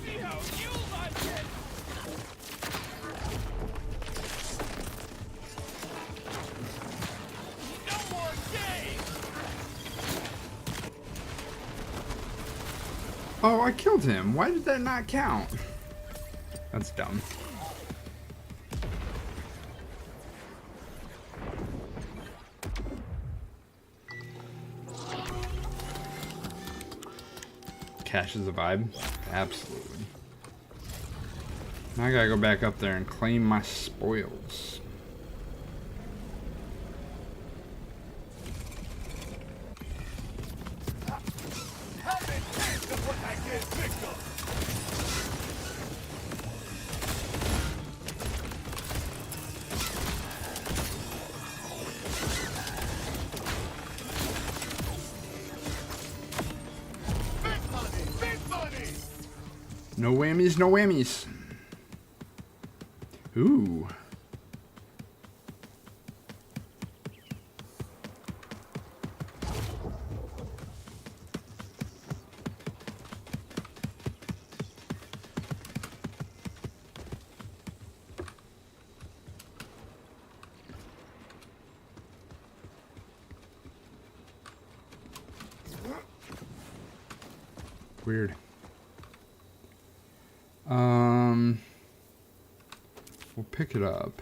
See how you like it! No more games! Oh, I killed him. Why did that not count? That's dumb. Cash is a vibe? Absolutely. Now I gotta go back up there and claim my spoils. Have a taste of what I gave Victor! Big money! Big money! No whammies, no whammies. Ooh. Weird. We'll pick it up.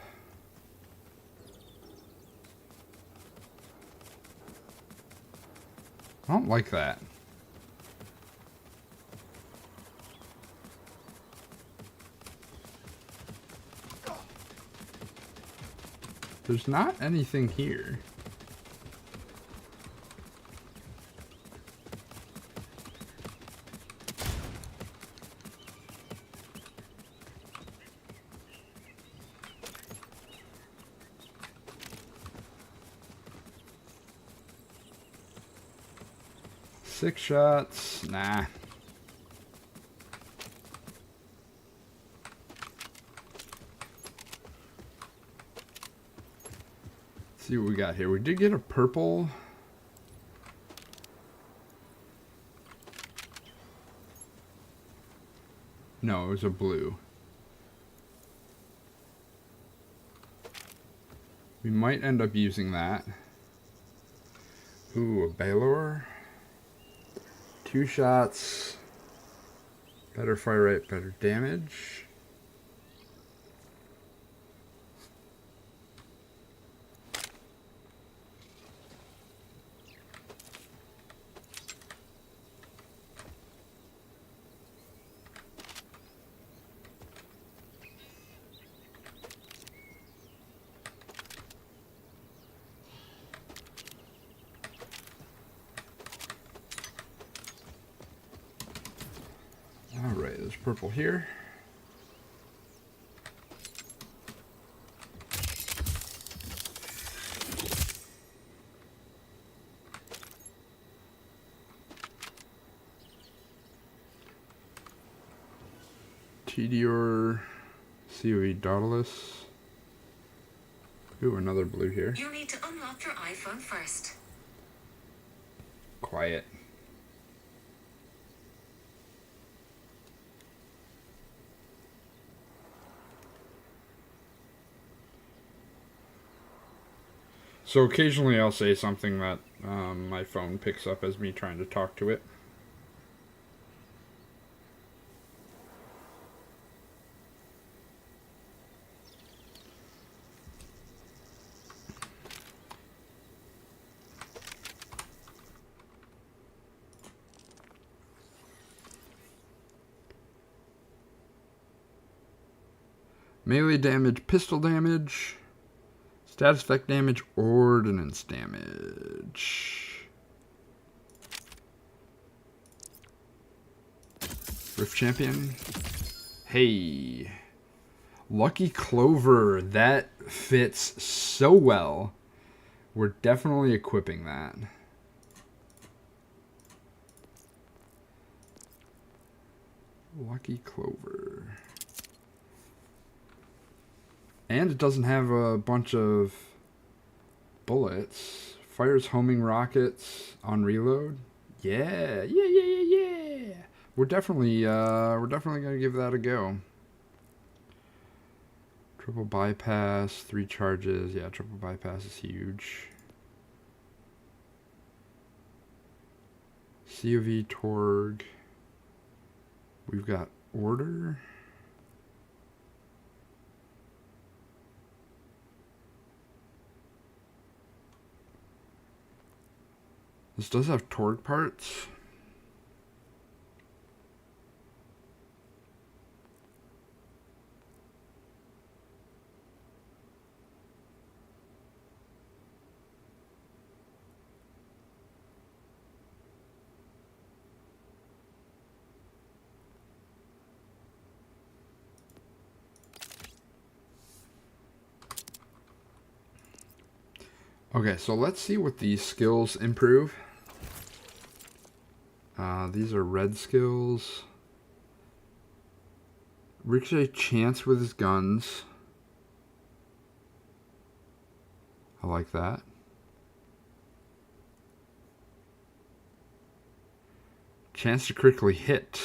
I don't like that. There's not anything here. Six shots, nah. Let's see what we got here. We did get a purple. No, it was a blue. We might end up using that. Ooh, a Baylor. 2 shots. Better fire rate, better damage. Alright, there's purple here. TDR COE Dautilus. Ooh, another blue here. You need to unlock your iPhone first. Quiet. So occasionally I'll say something that my phone picks up as me trying to talk to it. Melee damage, pistol damage, status effect damage, ordnance damage. Rift Champion. Hey. Lucky Clover. That fits so well. We're definitely equipping that. Lucky Clover. And it doesn't have a bunch of bullets. Fires homing rockets on reload. Yeah. We're definitely gonna give that a go. Triple bypass, 3 charges. Yeah, triple bypass is huge. COV Torg. We've got order. This does have Torg parts. Okay, so let's see what these skills improve. These are red skills. Ricochet chance with his guns. I like that. Chance to critically hit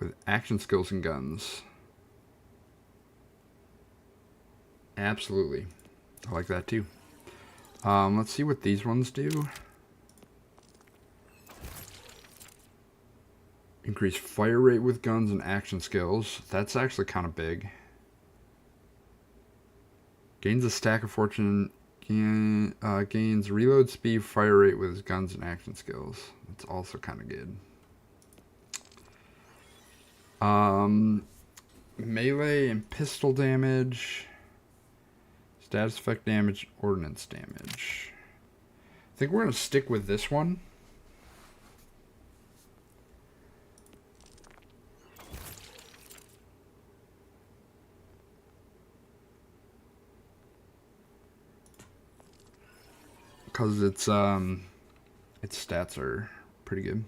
with action skills and guns. Absolutely. I like that too. Let's see what these ones do. Increase fire rate with guns and action skills. That's actually kind of big. Gains a stack of fortune. Gains reload speed, fire rate with his guns and action skills. That's also kind of good. Melee and pistol damage. Status effect damage, ordnance damage. I think we're going to stick with this one. Because its stats are pretty good.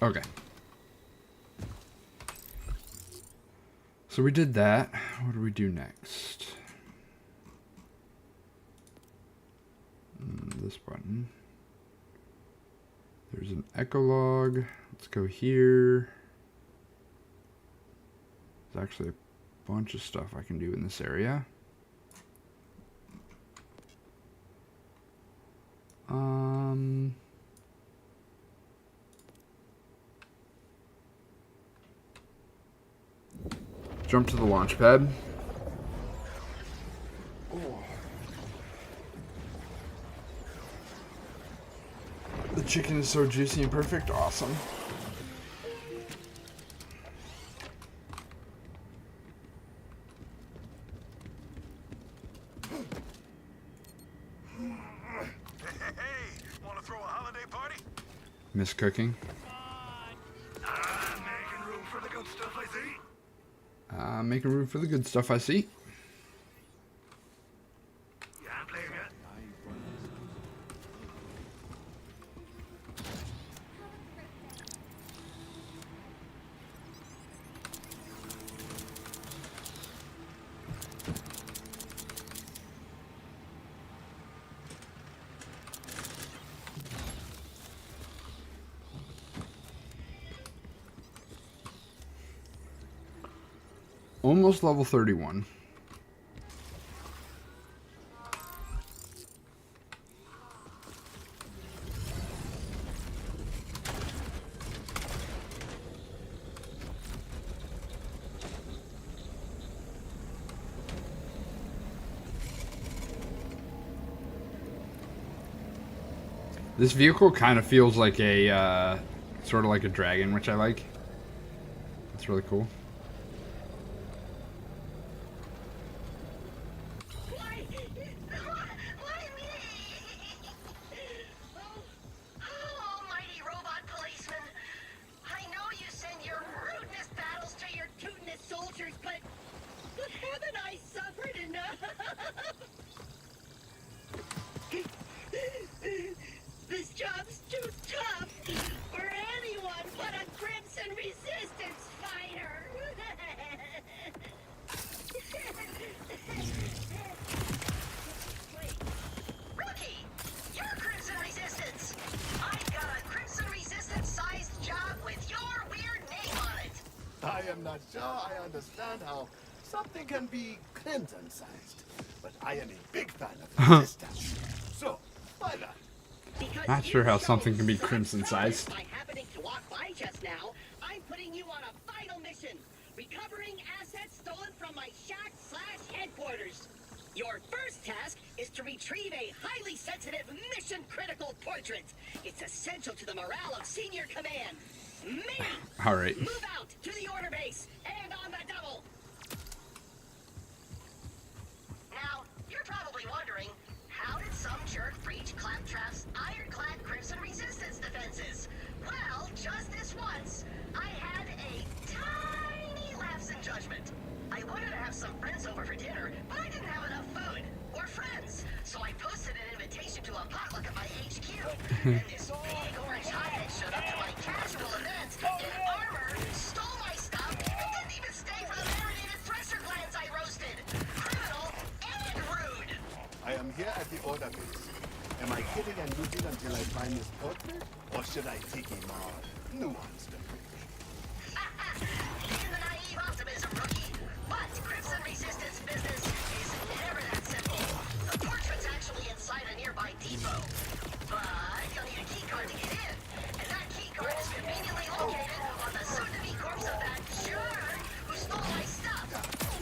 Okay. So we did that. What do we do next? This button. There's an echolog. Let's go here. There's actually a bunch of stuff I can do in this area. Jump to the launch pad. The chicken is so juicy and perfect. Awesome. Hey, want to throw a holiday party? Miss cooking. Making room for the good stuff I see. Making room for the good stuff I see. Yeah, I'm playing it. Almost level 31. This vehicle kind of feels like a, sort of like a dragon, which I like. It's really cool. Why? Why me? Oh, almighty robot policeman. I know you send your rudeness battles to your tootinous soldiers, but haven't I suffered enough? This job's too tough for anyone but a Crimson Resistance fighter. Wait, Rookie, you're Crimson Resistance. I've got a Crimson Resistance-sized job with your weird name on it. I am not sure I understand how something can be crimson-sized, but I am a big fan of resistance. So, why not? Because Not you sure how showed something can be such crimson-sized. promise by happening to walk by just now, I'm putting you on a final mission. Recovering assets stolen from my shack/headquarters. Your first task is to retrieve a highly sensitive, mission-critical portrait. It's essential to the morale of senior command. Me! All right. Move out to the order base and on the double. Now, you're probably wondering, how did some jerk breach Claptrap's ironclad Crimson Resistance defenses? Well, just this once, I had a tiny lapse in judgment. I wanted to have some friends over for dinner, but I didn't have enough food or friends, so I posted an invitation to a potluck at my HQ. And this big orange hothead showed up to my casual event in armor, stole my stuff, and didn't even stay for the marinated thresher glands I roasted. Criminal and rude. I am here at the order base. Am I kidding and looting until I find this portrait, or should I take a more nuanced approach? In the naive optimism, Rookie. But Crimson Resistance business is never that simple. The portrait's actually inside a nearby depot. But you'll need a keycard to get in. And that keycard is conveniently located on the soon-to-be corpse of that jerk who stole my stuff.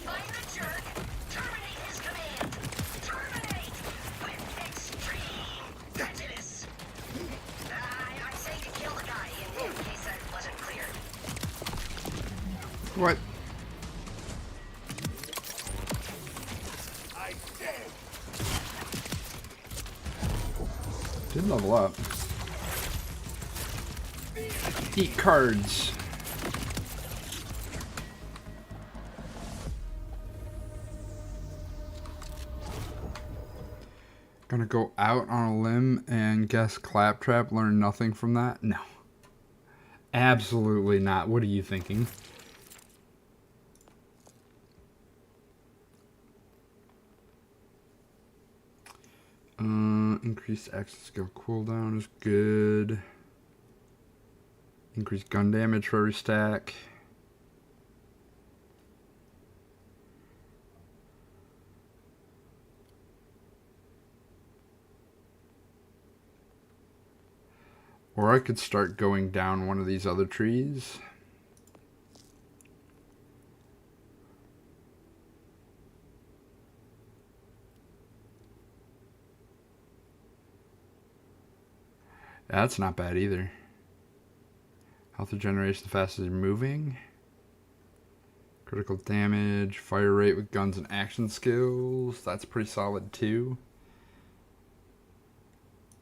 Find the jerk, terminate his command. Terminate with extreme prejudice. I say to kill the guy in case that wasn't clear. What? I did. Didn't level up. Eat cards. Gonna go out on a limb and guess Claptrap, learn nothing from that? No. Absolutely not. What are you thinking? Increased action skill cooldown is good. Increased gun damage for every stack. Or I could start going down one of these other trees. That's not bad either. Health regeneration fast as you're moving. Critical damage, fire rate with guns and action skills. That's pretty solid too.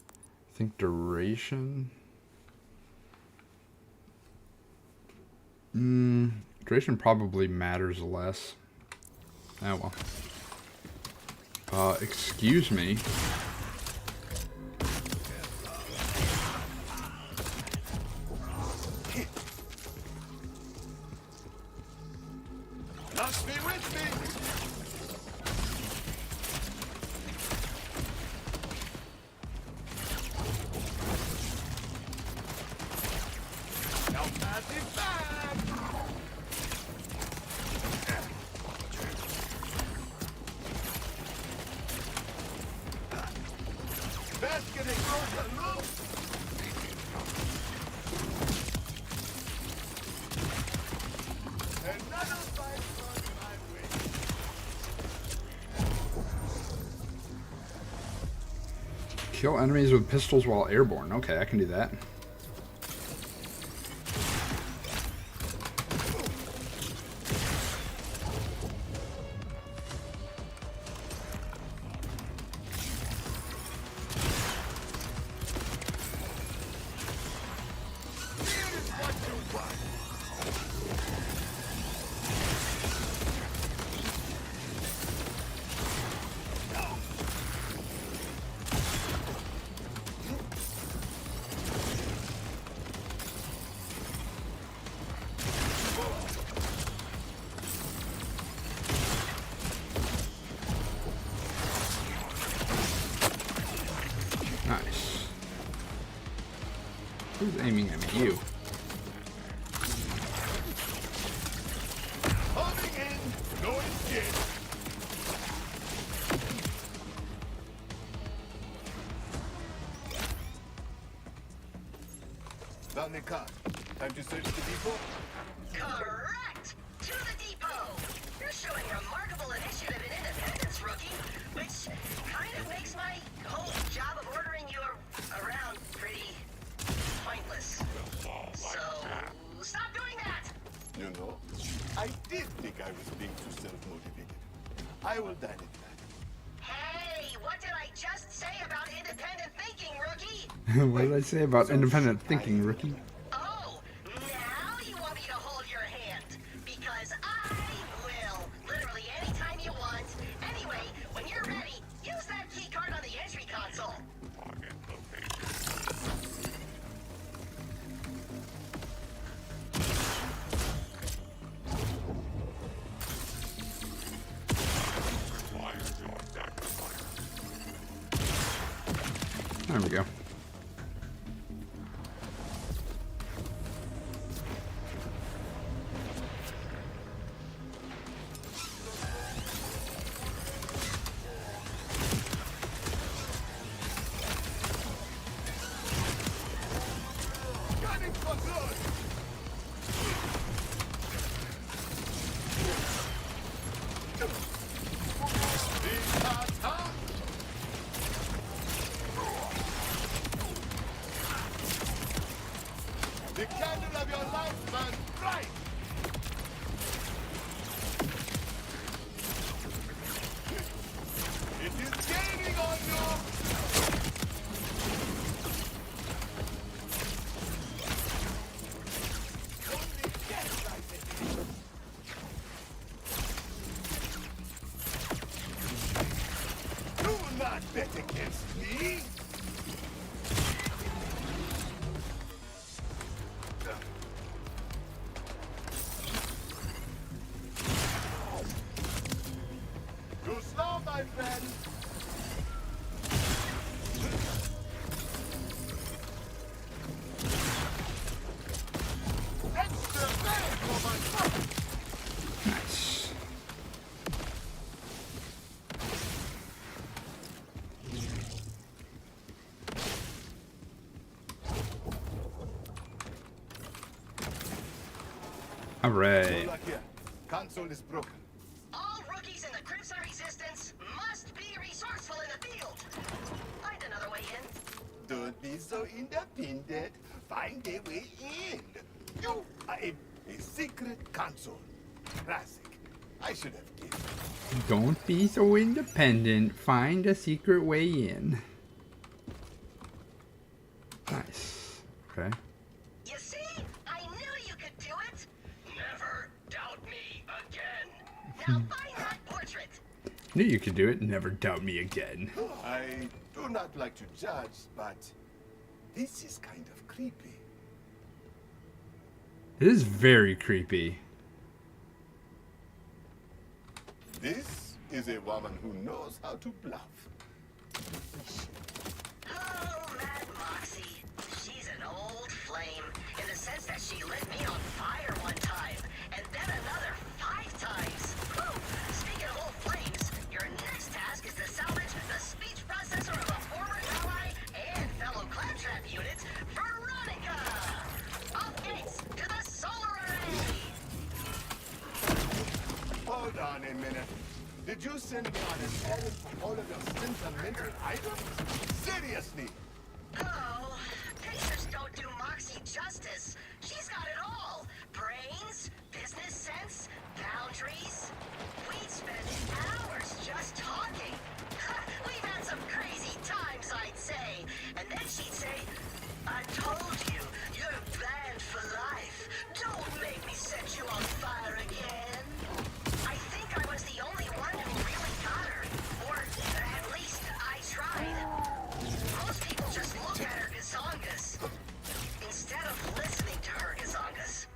I think duration. Duration probably matters less. Oh well. Excuse me. Must be with me. Now pass it back. Best getting closer, look. Another fight on my way. Kill enemies with pistols while airborne. Okay, I can do that. Nice. Who's aiming at me? You. Coming in, no escape. Found the car. Time to search the depot. Correct! To the depot! You're showing remarkable initiative and independence, rookie, which kind of makes my whole job of ordering you around pretty pointless. So, stop doing that! You know, I did think I was being too self-motivated. I will dine it back. Hey, what did I just say about independent thinking, rookie? What did I say about independent thinking, rookie? Oh, now you want me to hold your hand? Because I will. Literally anytime you want. Anyway, when you're ready, use that key card on the entry console. There we go. Gunning for good. These cards, huh? The candle of your life burns bright. It is gaining on you. Only death lies ahead. Do not bet against me. Too slow, my friend. Extra bang for my buck. Nice. All right. Look here. Console is broken. All rookies in the Crimson Resistance must be resourceful in the field. Find another way in. Don't be so independent. Find a way in. You are a secret console. Classic. I should have guessed. Don't be so independent. Find a secret way in. Nice. Okay. You see? I knew you could do it. Never doubt me again. Now find that portrait. Knew you could do it. Never doubt me again. I do not like to judge, but this is kind of creepy. It is very creepy. This is a woman who knows how to bluff. Oh, Mad Moxie. She's an old flame in the sense that she lit me on fire one time, and then another 5 times. Whew. Speaking of old flames, your next task is to salvage the speech processor of a former ally and fellow claptrap unit, Veronica. Off gates to the solar array. Hold on a minute. Did you send me on an errand for all of your sentimental items? Seriously? Oh, pictures don't do Moxie justice. She's got it all. Brains, business sense, boundaries. We'd spend hours just talking. We've had some crazy times, I'd say. And then she'd say, I told you, you're banned for life. Don't make me set you on fire again. I think I was the only one who really got her. Or at least I tried. Most people just look at her gazongas instead of listening to her gazongas.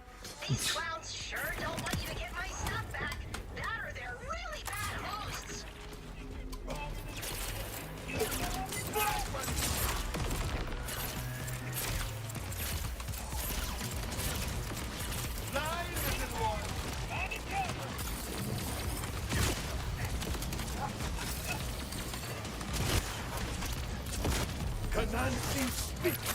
These clowns sure don't want you to get my stuff back. That or they're really bad hosts. Line little one. Canansi speaks.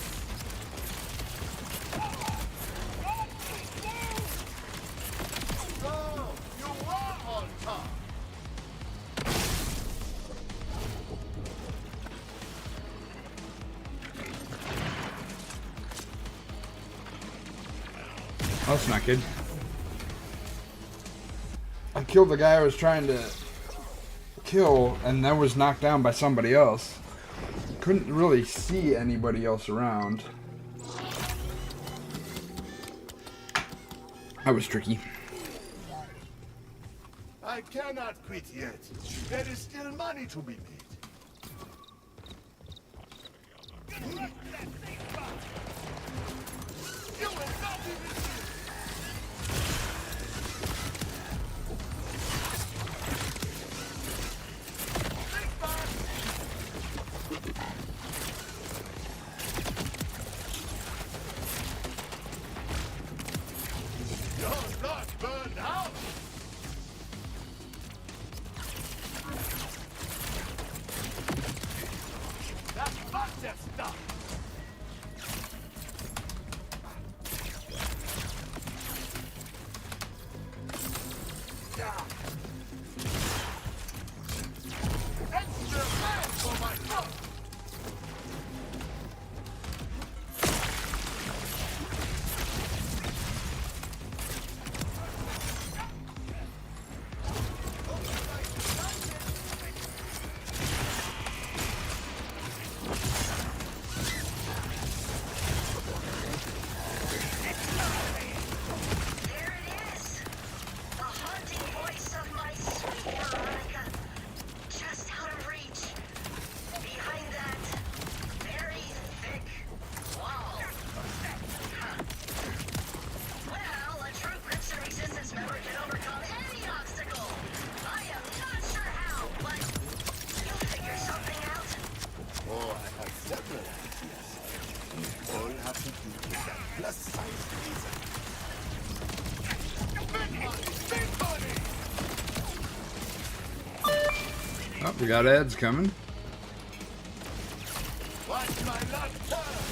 So, you are on top. That's not good. I killed the guy I was trying to kill and then was knocked down by somebody else. Couldn't really see anybody else around. That was tricky. I cannot quit yet. There is still money to be made. You will not even You're not burned out! That's not that stuff! Extra man for my foot! There it is. The haunting voice of my sweet Veronica. Just out of reach. Behind that very thick wall. Huh. Well, a true Crimson Resistance member can overcome any obstacle. I am not sure how, but you'll figure something out. Oh, I have several ideas. All have to do with that plus size reason. Big money! Big money! Oh, we got ads coming. Watch my luck turn!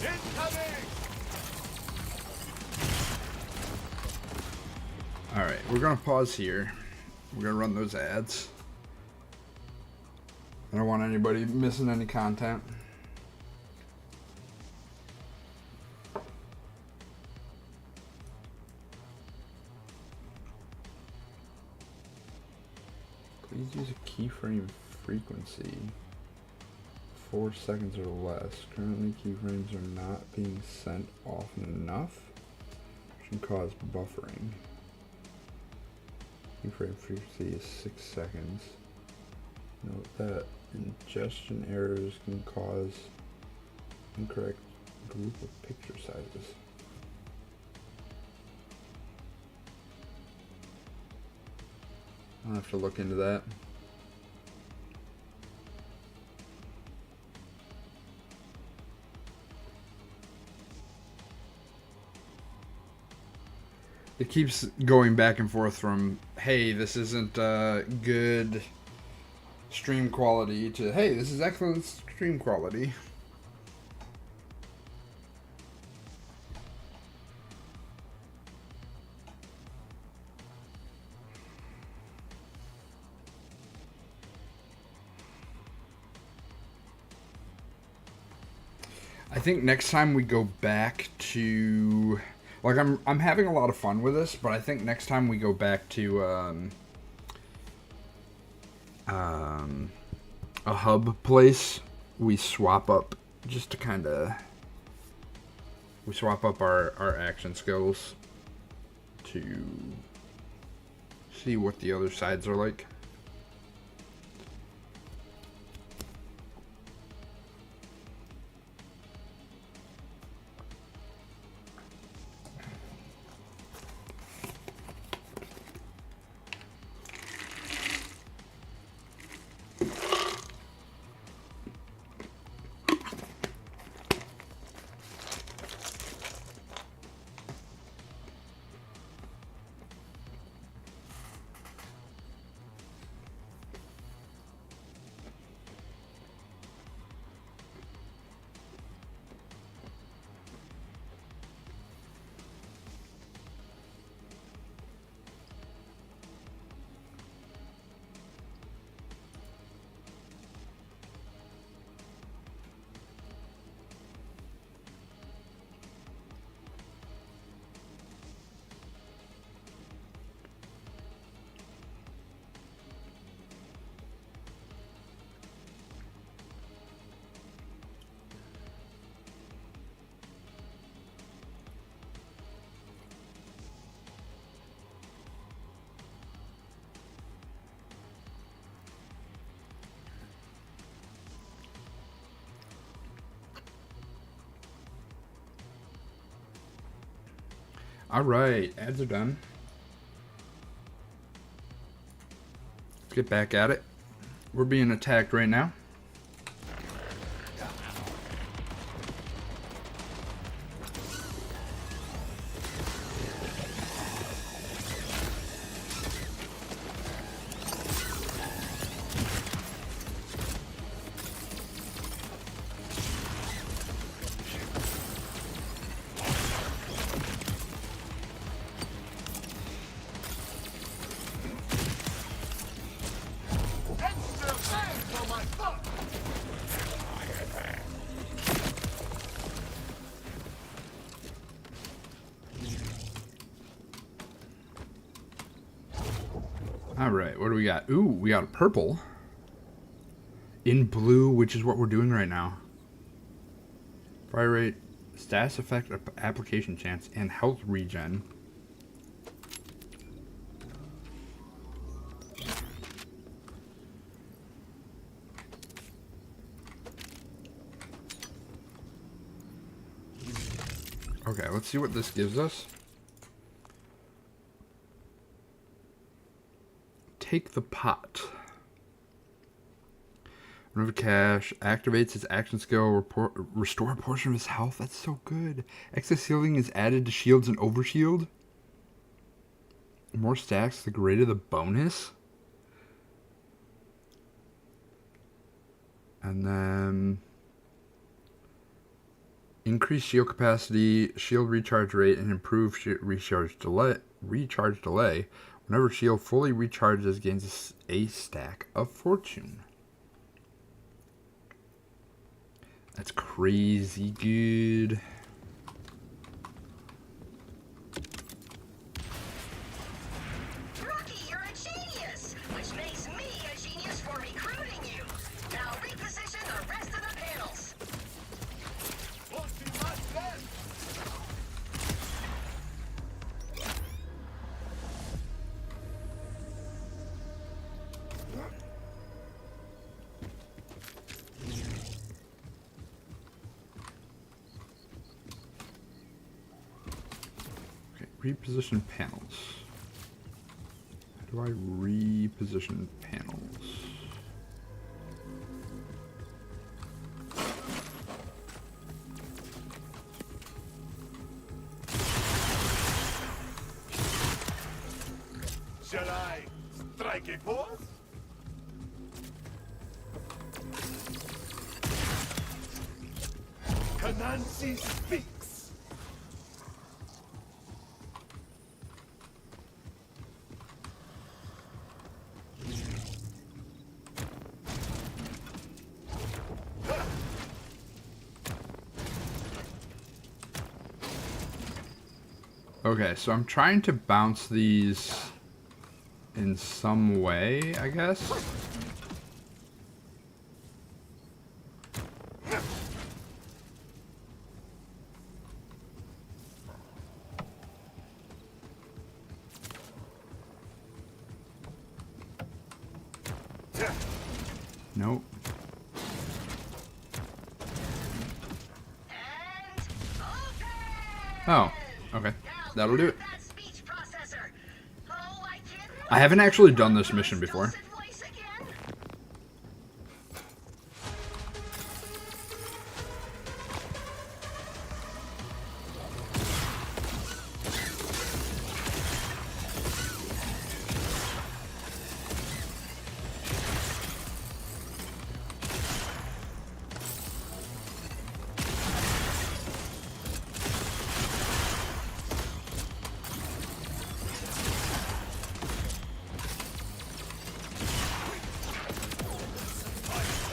Incoming! Alright, we're gonna pause here. We're gonna run those ads. I don't want anybody missing any content. Please use a keyframe frequency. 4 seconds or less. Currently, keyframes are not being sent often enough, which can cause buffering. Keyframe frequency is 6 seconds. Note that ingestion errors can cause incorrect group of picture sizes. I'll have to look into that. It keeps going back and forth from, hey, this isn't good stream quality, to, hey, this is excellent stream quality. I think next time we go back to, like, I'm having a lot of fun with this, but I think next time we go back to a hub place, we swap up just to kind of our action skills to see what the other sides are like. Alright, ads are done. Let's get back at it. We're being attacked right now. Extra bang for my buck! Alright, what do we got? Ooh, we got a purple. In blue, which is what we're doing right now. Fire rate, status effect, application chance, and health regen. Okay, let's see what this gives us. Take the pot. Remove cash. Activates his action skill. Restore a portion of his health. That's so good. Excess healing is added to shields and overshield. More stacks, the greater the bonus. And then increase shield capacity, shield recharge rate, and improve recharge delay. Whenever shield fully recharges, gains a stack of fortune. That's crazy good. Rookie, you're a genius, which makes me a genius for recruiting you. Now reposition the rest of the panels. Won't you much then? Okay, reposition panels. How do I reposition panels? Shall I strike a pose? Kanansi speaks. Okay, so I'm trying to bounce these in some way, I guess. Nope. Oh, okay. That'll do it. I haven't actually done this mission before.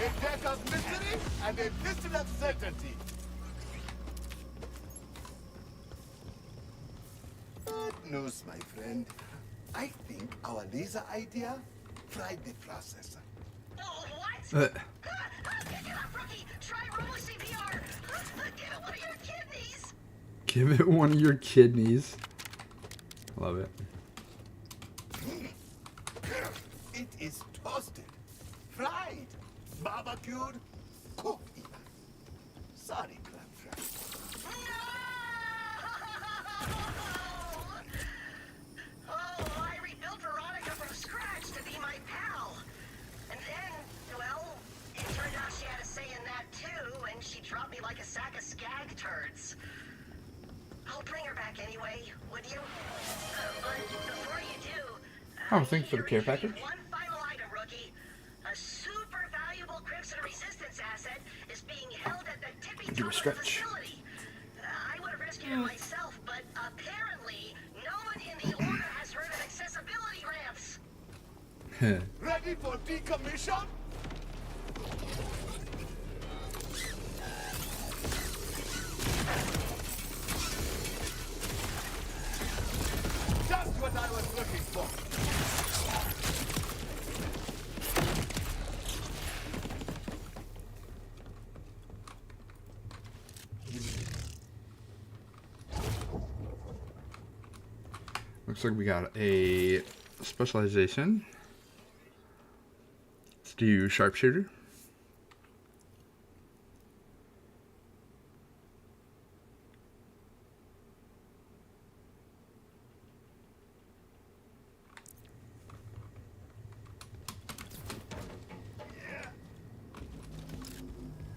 A deck of misery and a pistol of certainty. Good news, my friend. I think our laser idea fried the processor. Oh, what? Uh, Pick it up, rookie. Try robo CPR. Give it one of your kidneys. give it one of your kidneys. Love it. It is toasted, fried, barbecued, cooked even. Sorry, Clamtrap. Oh, I rebuilt Veronica from scratch to be my pal. And then, well, it turned out she had a say in that too, and she dropped me like a sack of skag turds. I'll bring her back anyway, would you? But before you do, Oh, thanks for the care package. one final item, rookie. A super valuable Crimson Resistance asset is being held at the tippy Do a top of the stretch. facility. I would have rescued it myself, but apparently no one in the Order has heard of accessibility ramps. Ready for decommission? Just what I was looking for. Looks like we got a specialization. Let's do sharpshooter.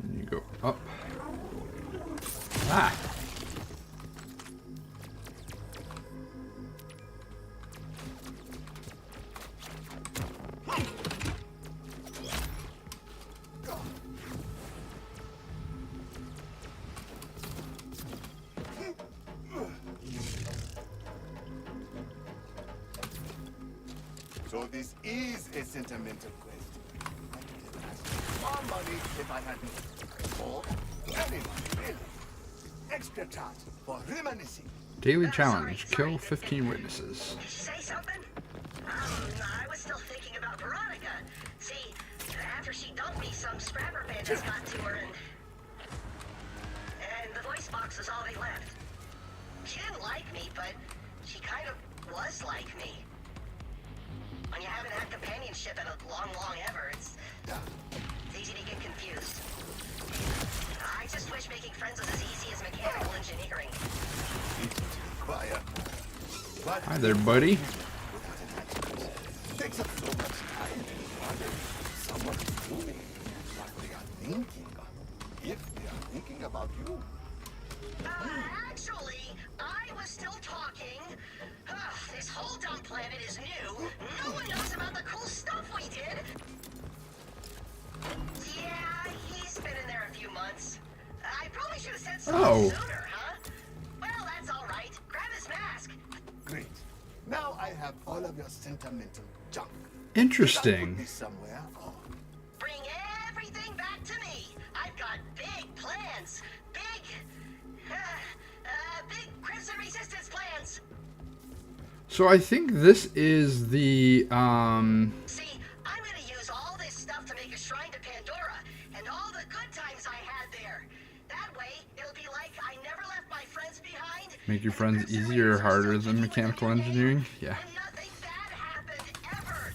And you go up. Ah! So this is a sentimental quest. I could have asked more money if I hadn't. Or any money, really. Extra charge for reminiscing. Daily challenge. Kill 15 witnesses. Did you say something? I was still thinking about Veronica. See, after she dumped me, some scrapper bandits got to her and the voice box was all they left. She didn't like me, but she kind of was like me. When you haven't had companionship in a long ever, it's easy to get confused. I just wish making friends was as easy as mechanical engineering. Quiet. But Hi there, buddy. takes up so much time to wonder someone is doing what they are thinking. If they are thinking about you. Actually, I was still talking. This whole dumb planet is new. No one knows about the cool stuff we did. Yeah, he's been in there a few months. I probably should have said something sooner, huh? Well, that's all right. Grab his mask. Great. Now I have all of your sentimental junk. Interesting. Should I put this somewhere or Bring everything back to me. I've got big plans. Big Crimson Resistance plans. So I think this is the, See, I'm gonna use all this stuff to make a shrine to Pandora, and all the good times I had there. That way, it'll be like I never left my friends behind. Make your and the friends Crimson easier or Raiders are harder still than kicking with mechanical a new name, engineering? Yeah. And nothing bad happened ever.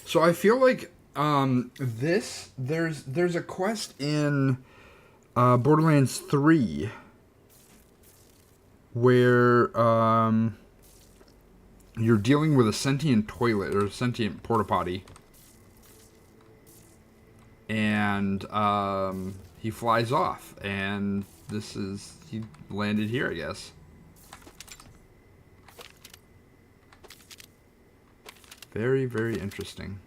So I feel like there's a quest in Borderlands 3 where you're dealing with a sentient toilet or a sentient porta potty, and he flies off, and he landed here, I guess. Very, very interesting.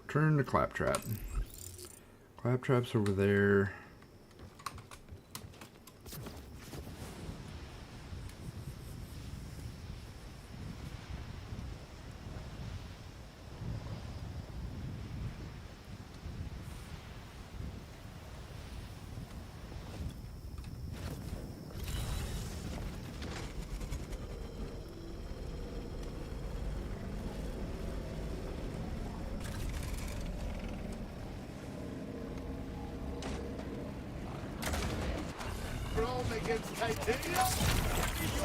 Turn to Claptrap. Claptrap's over there. Chrome against titanium?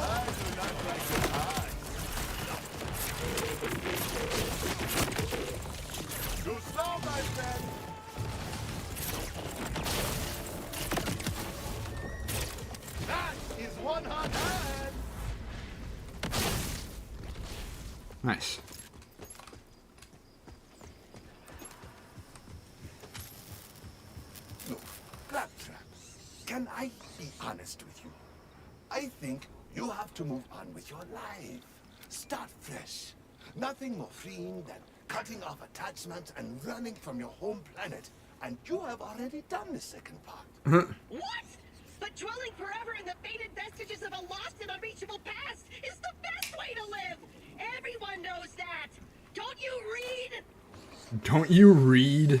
I do not like your eyes. Too slow, my friend. That is one hot hand. Nice. Look, Claptrap, can I be honest with you? I think you have to move on with your life. Start fresh. Nothing more freeing than cutting off attachments and running from your home planet. And you have already done the second part. What? But dwelling forever in the faded vestiges of a lost and unreachable past is the best way to live. Everyone knows that. Don't you read? Don't you read?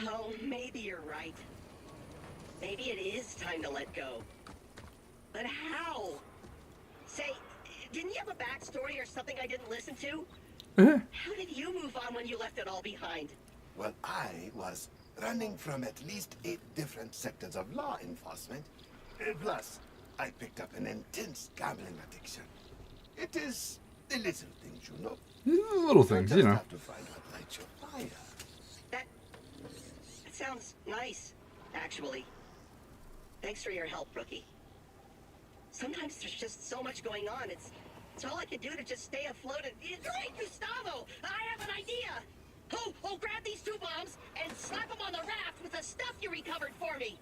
Oh, maybe you're right. Maybe it is time to let go. But how? Say, didn't you have a backstory or something I didn't listen to? How did you move on when you left it all behind? Well, I was running from at least 8 different sectors of law enforcement. Plus, I picked up an intense gambling addiction. It is the little things, you know. Little things, just you know. have to find what lights your fire. That sounds nice, actually. Thanks for your help, Rookie. Sometimes there's just so much going on. It's all I can do to just stay afloat. And great, Gustavo! I have an idea. Oh, grab these 2 bombs and slap them on the raft with the stuff you recovered for me.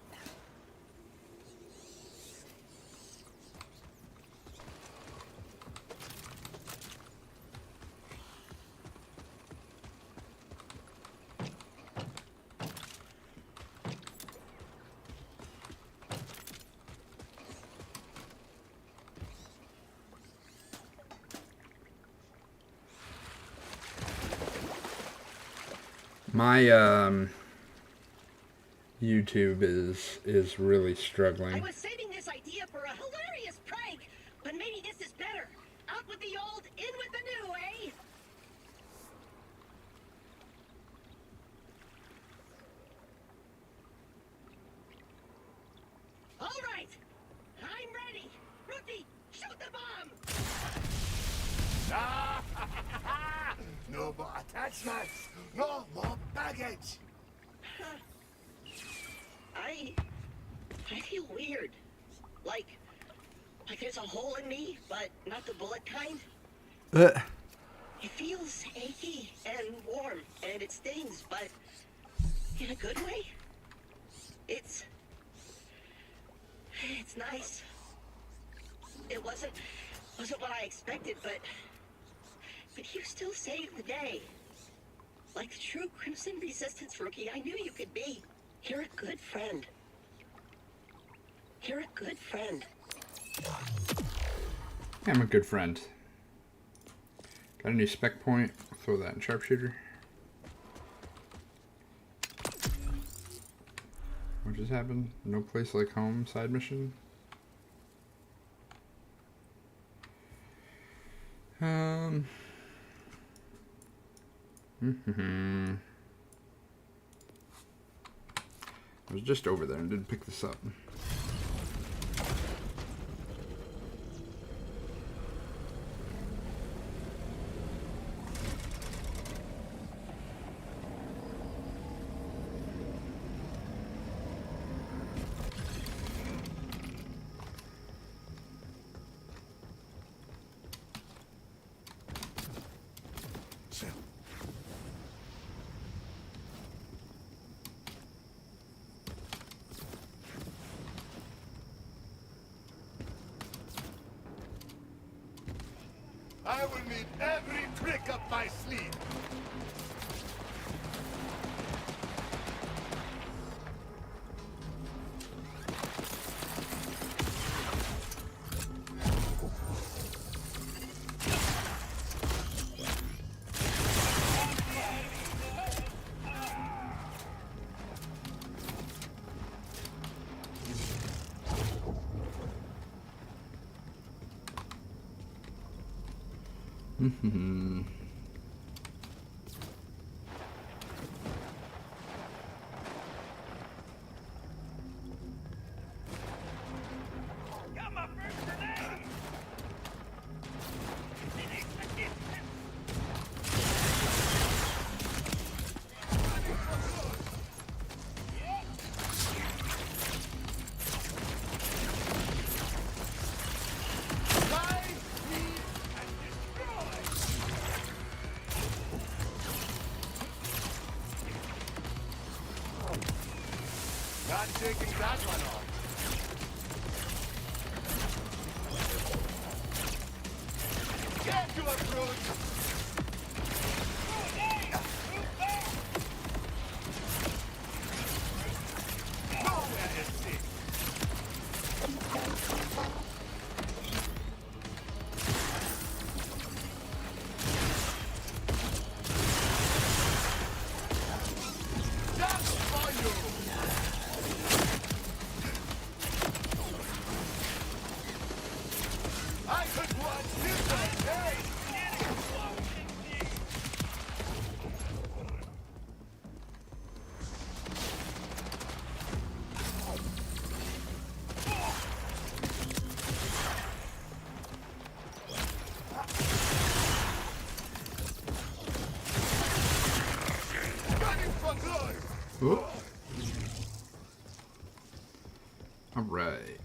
My YouTube is really I struggling. was saving this idea for a hilarious prank, but maybe this is better. Out with the old, in with the new, eh? All right, I'm ready. Rookie, shoot the bomb. No more attachments. No more baggage. I feel weird. Like there's a hole in me, but not the bullet kind. It feels achy and warm, and it stings, but in a good way. It's nice. It wasn't what I expected, but you still saved the day. Like the true Crimson Resistance Rookie I knew you could be. You're a good friend. You're a good friend. I'm a good friend. Got a new spec point. Throw that in sharpshooter. What just happened? No place like home side mission? I was just over there and didn't pick this up. I will need every trick up my sleeve. Not taking that one off. Get to a fruit! Nowhere is safe. Just for you! I could watch this all day! Running for glory! Oop. All right.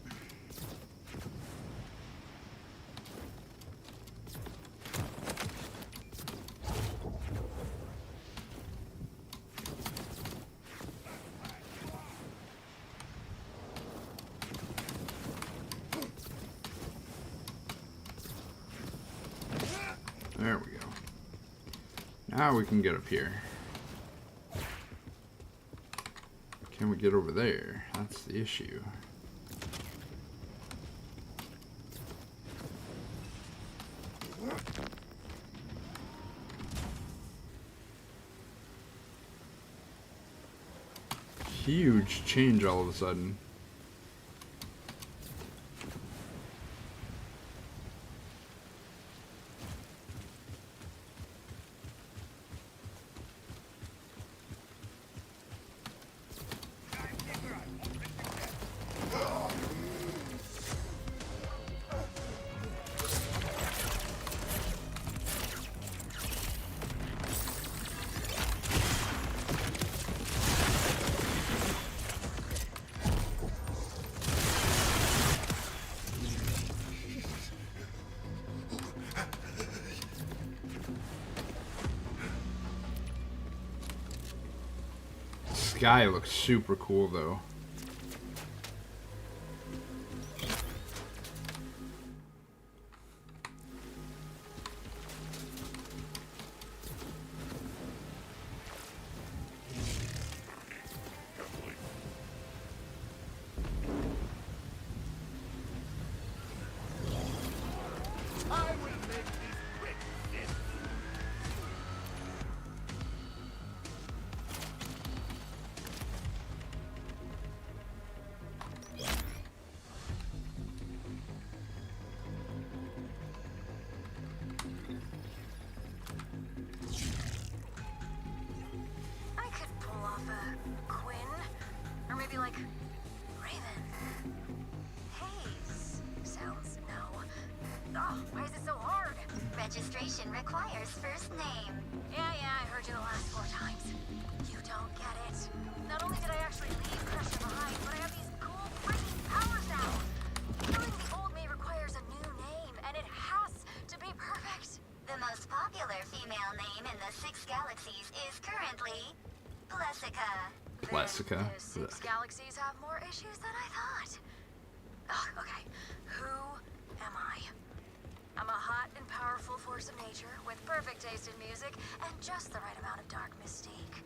There we go. Now we can get up here. Can we get over there? That's the issue. Huge change all of a sudden. Sky looks super cool though. I will make this quick, yes. registration requires first name. Yeah, I heard you the last 4 times. You don't get it. Not only did I actually leave Crusher behind, but I have these cool freaking powers now. Killing the old me requires a new name, and it has to be perfect. The most popular female name in the 6 galaxies is currently Plessica. Plessica. The 6 galaxies have more issues than I thought. Ugh, okay, who am I? I'm a hot and powerful force of nature with perfect taste in music and just the right amount of dark mystique.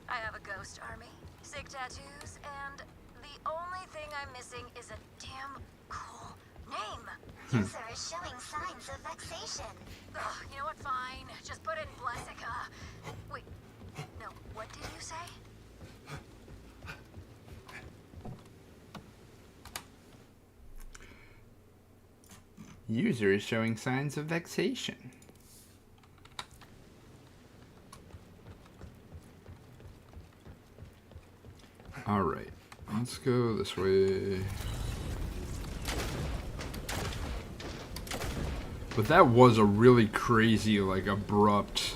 I have a ghost army, sick tattoos, and the only thing I'm missing is a damn cool name. User is showing signs of vexation. Ugh, you know what, fine. Just put in Blessica. Wait, no, what did you say? User is showing signs of vexation. Alright, let's go this way. But that was a really crazy, like, abrupt...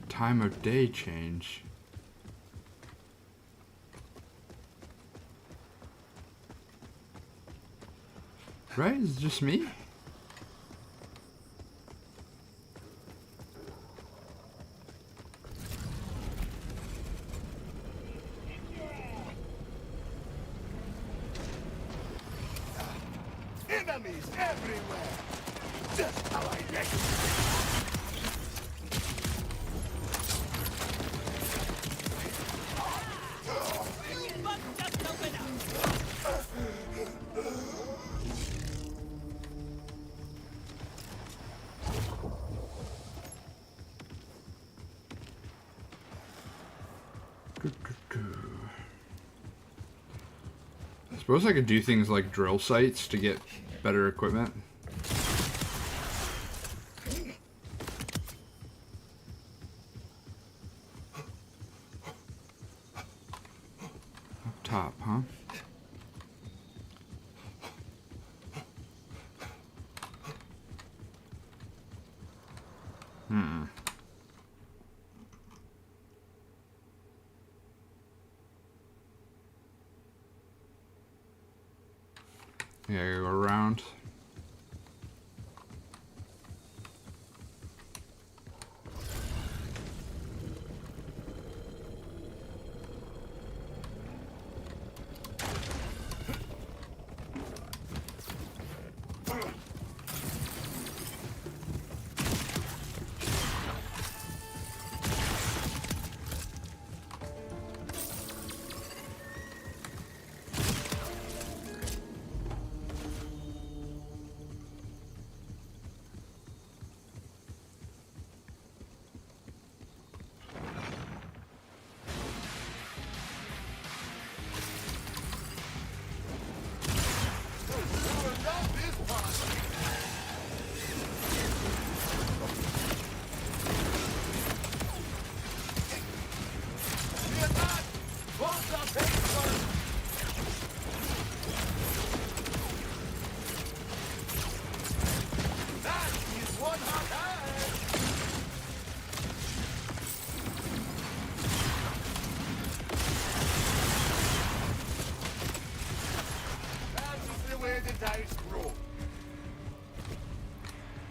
time of day change. Right? Is it just me? Enemies everywhere! Just how I like it! I suppose I could do things like drill sites to get better equipment. Up top, huh? Yeah, go around.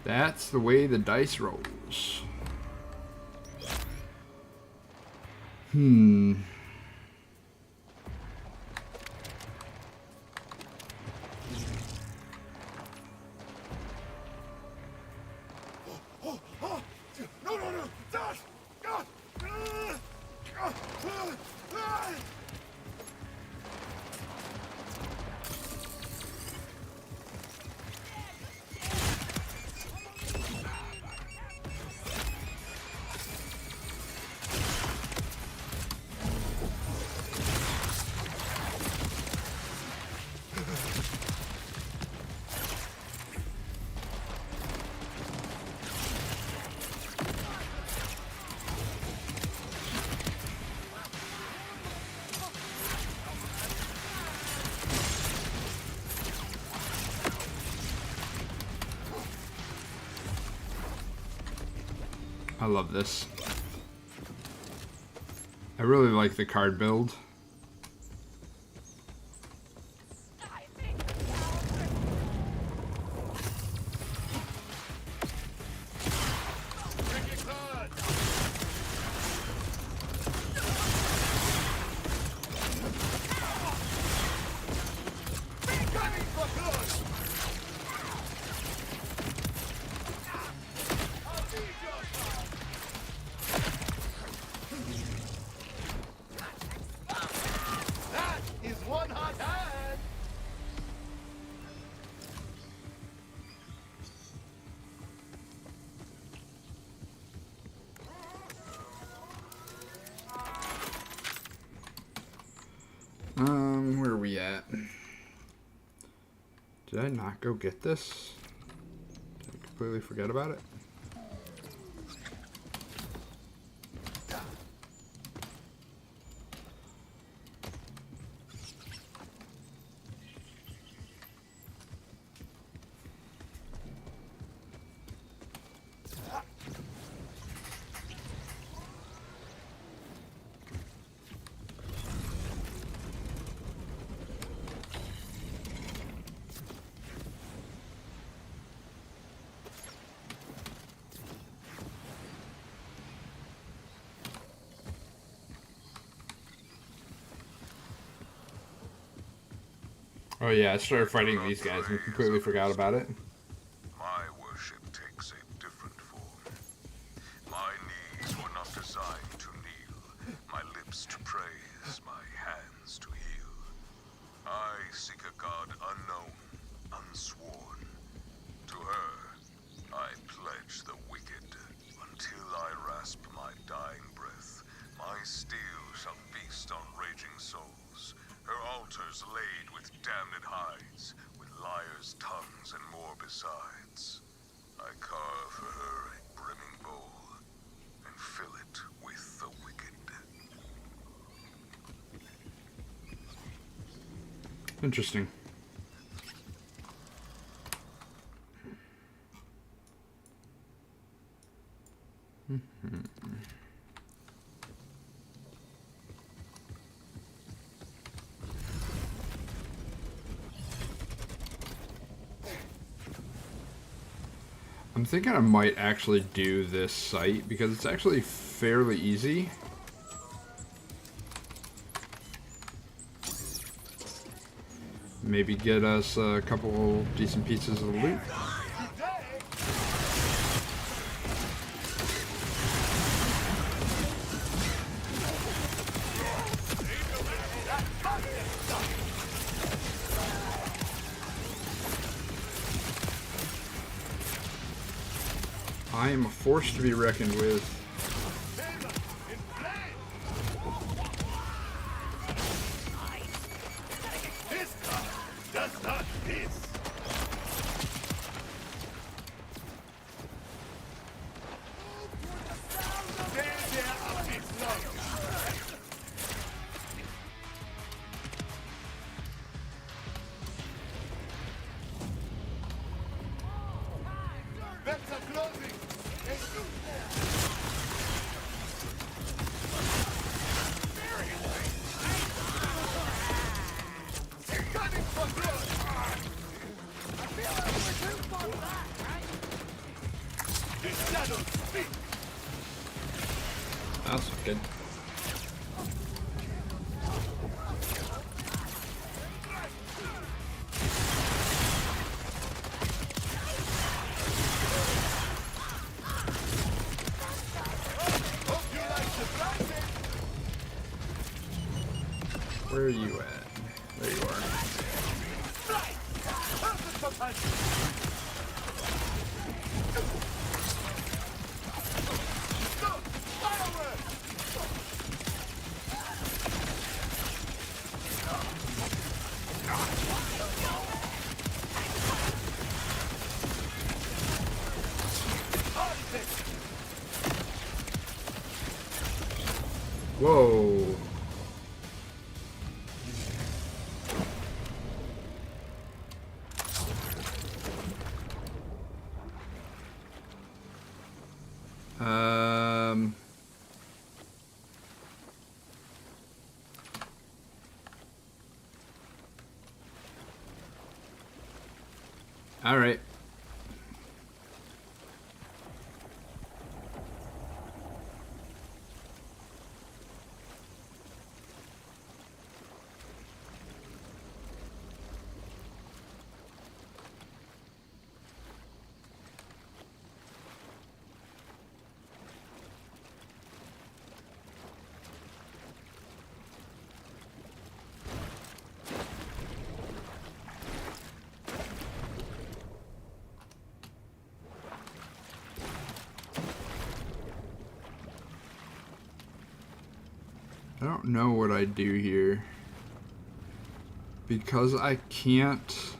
That's the way the dice rolls. No! Dash! I love this. I really like the card build. Where are we at? Did I not go get this? Did I completely forget about it? Oh yeah, I started fighting these guys and completely forgot about it. My worship takes a different form. My knees were not designed to kneel, my lips to praise, my hands to heal. I seek a god unknown, unsworn. To her, I pledge the wicked, until I rasp my dying breath. My steel shall feast on raging souls, her altars laid with damned hides, with liars' tongues and more besides. I carve for her a brimming bowl, and fill it with the wicked. Interesting. I'm thinking I might actually do this site because it's actually fairly easy. Maybe get us a couple decent pieces of loot. I am a force to be reckoned with. This car does not hiss. Stand there a bit longer. Vents are closing. That's good. Where are you at? There you are. Whoa. All right. I don't know what I do here. Because I can't...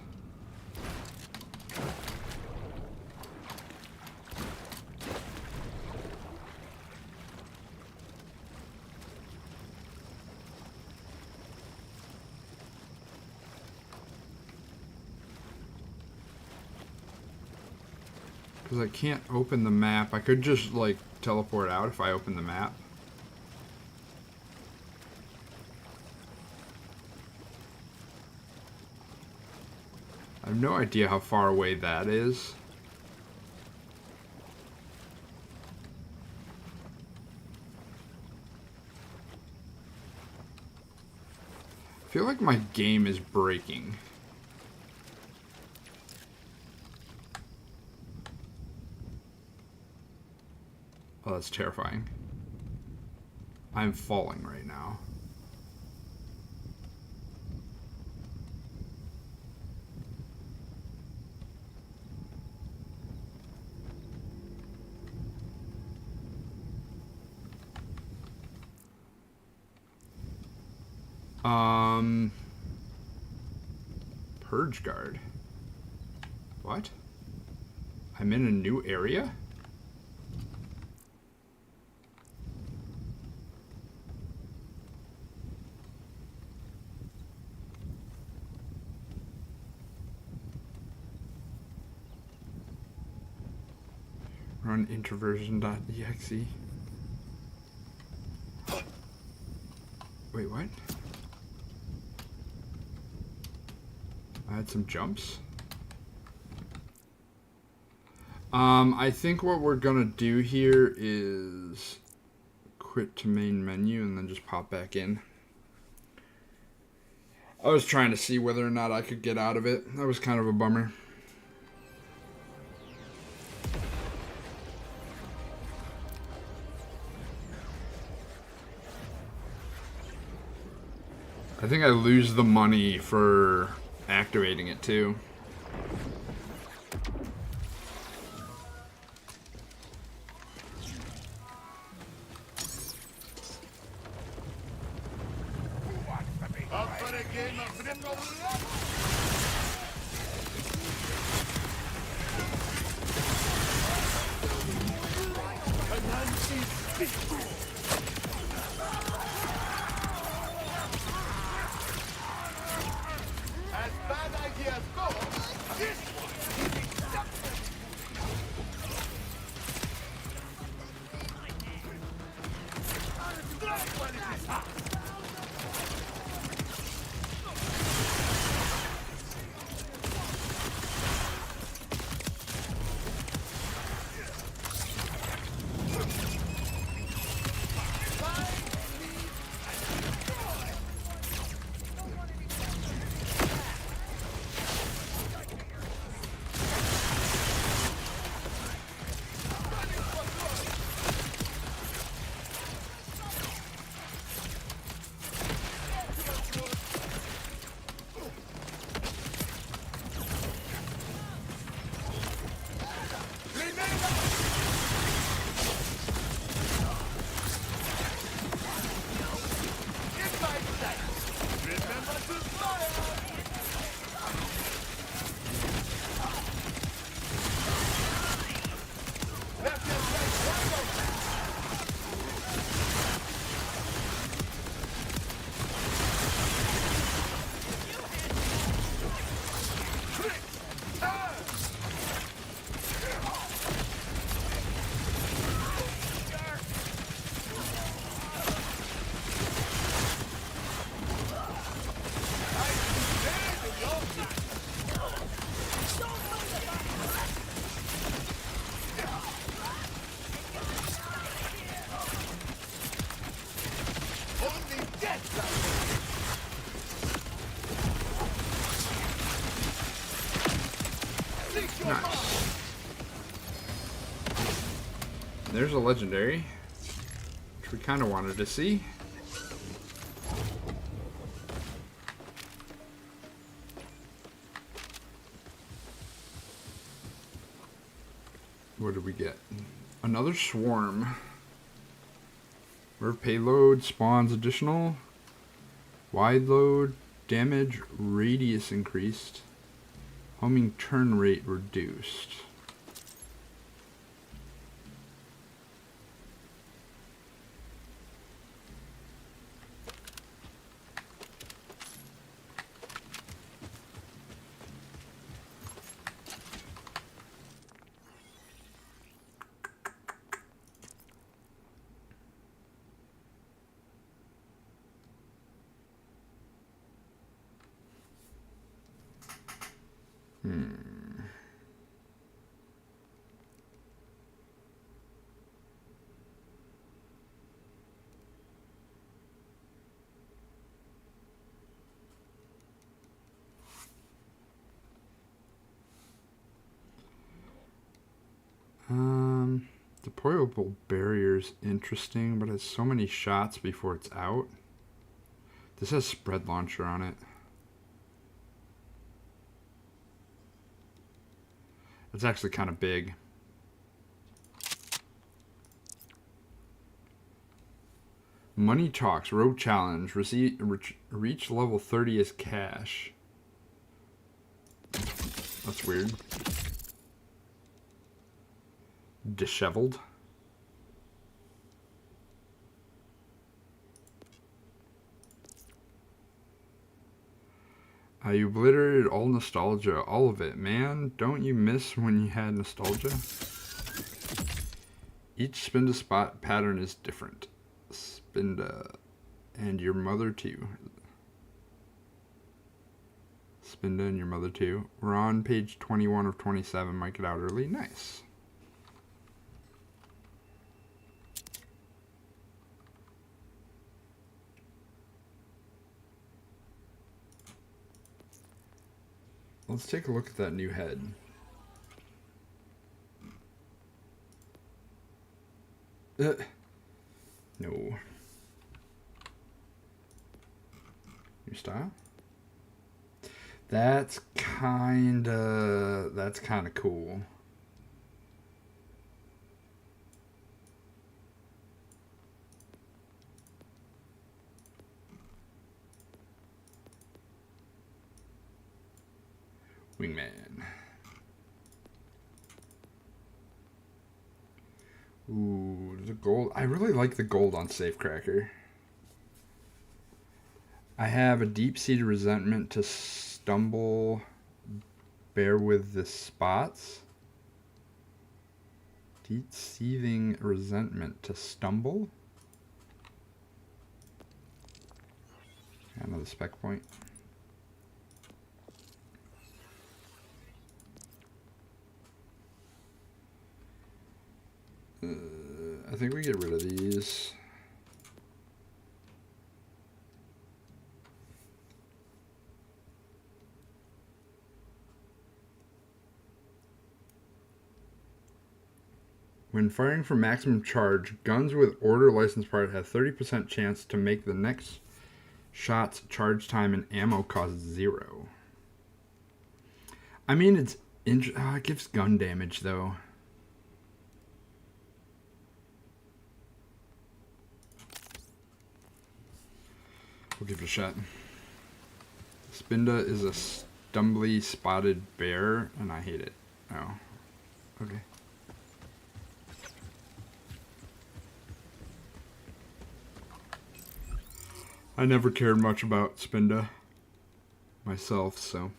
Because I can't open the map. I could just, like, teleport out if I open the map. I have no idea how far away that is. I feel like my game is breaking. Oh, that's terrifying. I'm falling right now. Purge guard. What? I'm in a new area? Run introversion.exe. Wait, what? I had some jumps. I think what we're gonna do here is quit to main menu and then just pop back in. I was trying to see whether or not I could get out of it. That was kind of a bummer. I think I lose the money for activating it too. Up for a game of Ringo Love? As bad ideas go, this Nice. There's a legendary, which we kind of wanted to see. What did we get? Another swarm. Where payload spawns additional. Wide load, damage, radius increased. Homing turn rate reduced. Deployable barrier's interesting, but it's so many shots before it's out. This has spread launcher on it. It's actually kind of big. Money Talks, Rogue Challenge. Reach level 30 as cash. That's weird. Disheveled. You obliterated all nostalgia, all of it. Man, don't you miss when you had nostalgia? Each Spinda spot pattern is different. Spinda. And your mother too. Spinda and your mother too. We're on page 21 of 27. Might get out early. Nice. Let's take a look at that new head. No. New style? That's kinda cool. Wingman. Ooh, the gold. I really like the gold on Safecracker. I have a deep-seated resentment to stumble. Bear with the spots. Deep-seething resentment to stumble. Another spec point. I think we get rid of these. When firing for maximum charge, guns with order license part have 30% chance to make the next shot's charge time and ammo cost 0. I mean, it gives gun damage though. We'll give it a shot. Spinda is a stumbly spotted bear, and I hate it. Oh, okay. I never cared much about Spinda myself, so.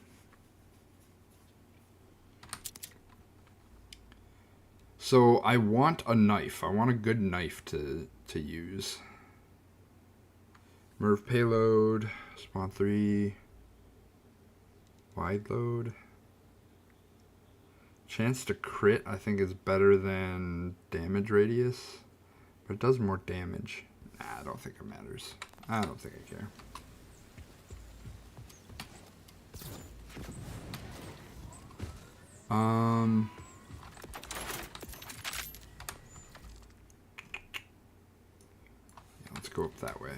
So I want a knife. I want a good knife to use. Merv payload, spawn 3, wide load. Chance to crit I think is better than damage radius, but it does more damage. Nah, I don't think it matters. I don't think I care. Yeah, let's go up that way.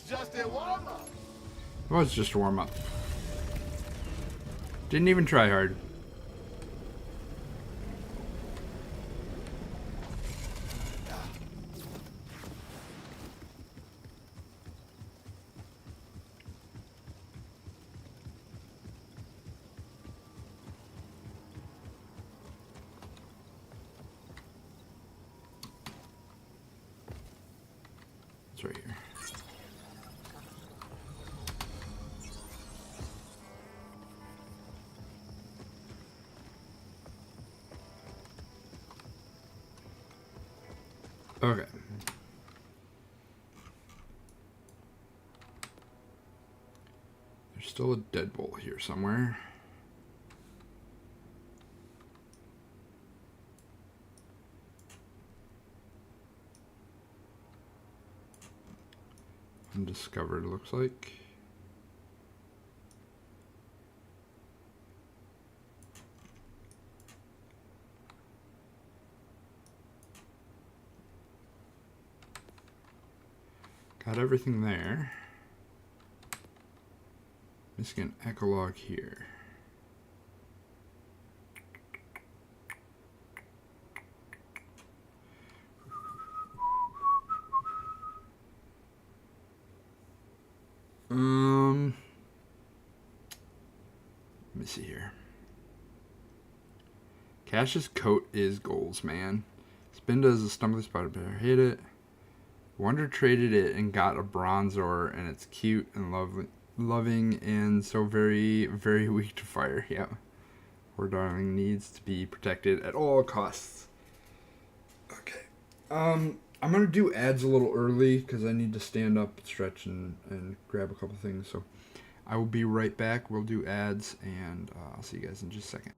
Just a warm-up. It was just a warm-up. Didn't even try hard. It's right here. Okay. There's still a deadbolt here somewhere. Undiscovered, looks like. Got everything there. Missing an echolog here. Let me see here. Cash's coat is goals, man. Spin does a stumbling spider bear. Hit it. Wonder traded it and got a bronzor, and it's cute and loving and so very, very weak to fire. Yeah. Poor darling needs to be protected at all costs. Okay. I'm going to do ads a little early because I need to stand up, stretch, and grab a couple things. So I will be right back. We'll do ads, and I'll see you guys in just a second.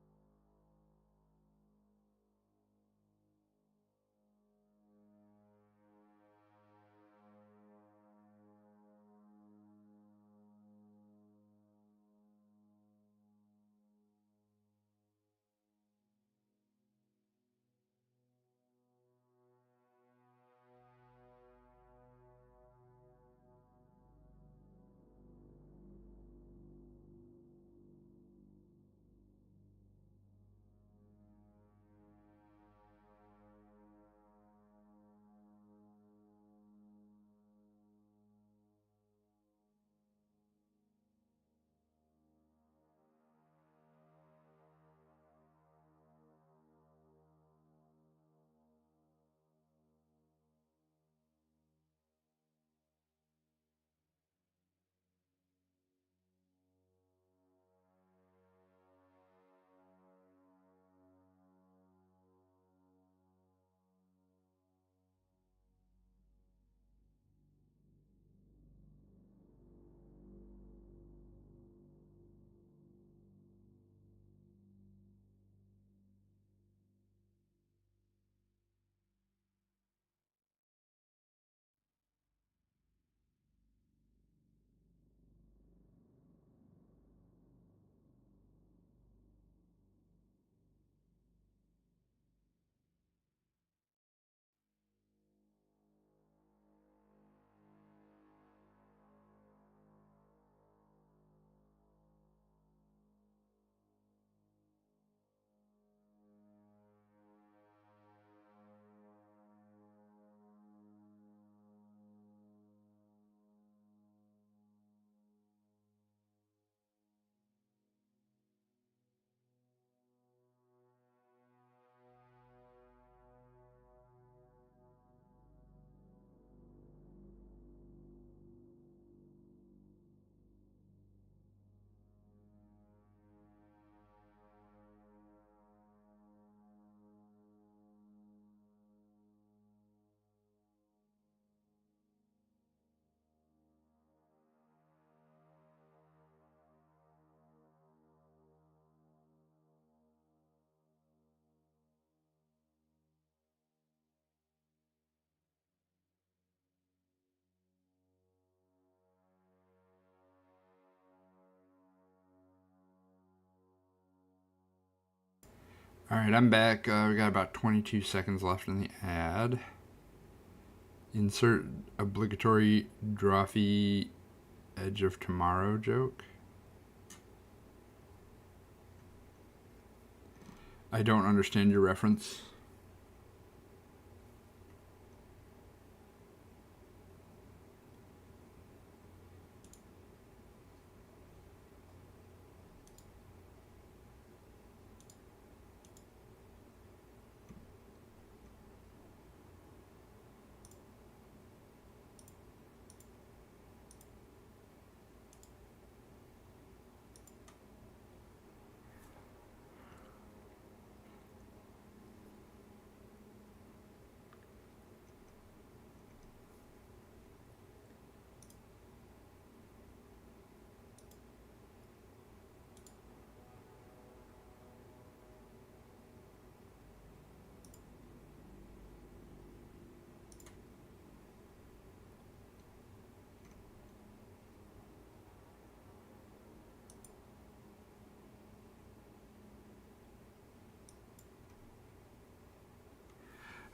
Alright, I'm back. We got about 22 seconds left in the ad. Insert obligatory Drawfee Edge of Tomorrow joke. I don't understand your reference.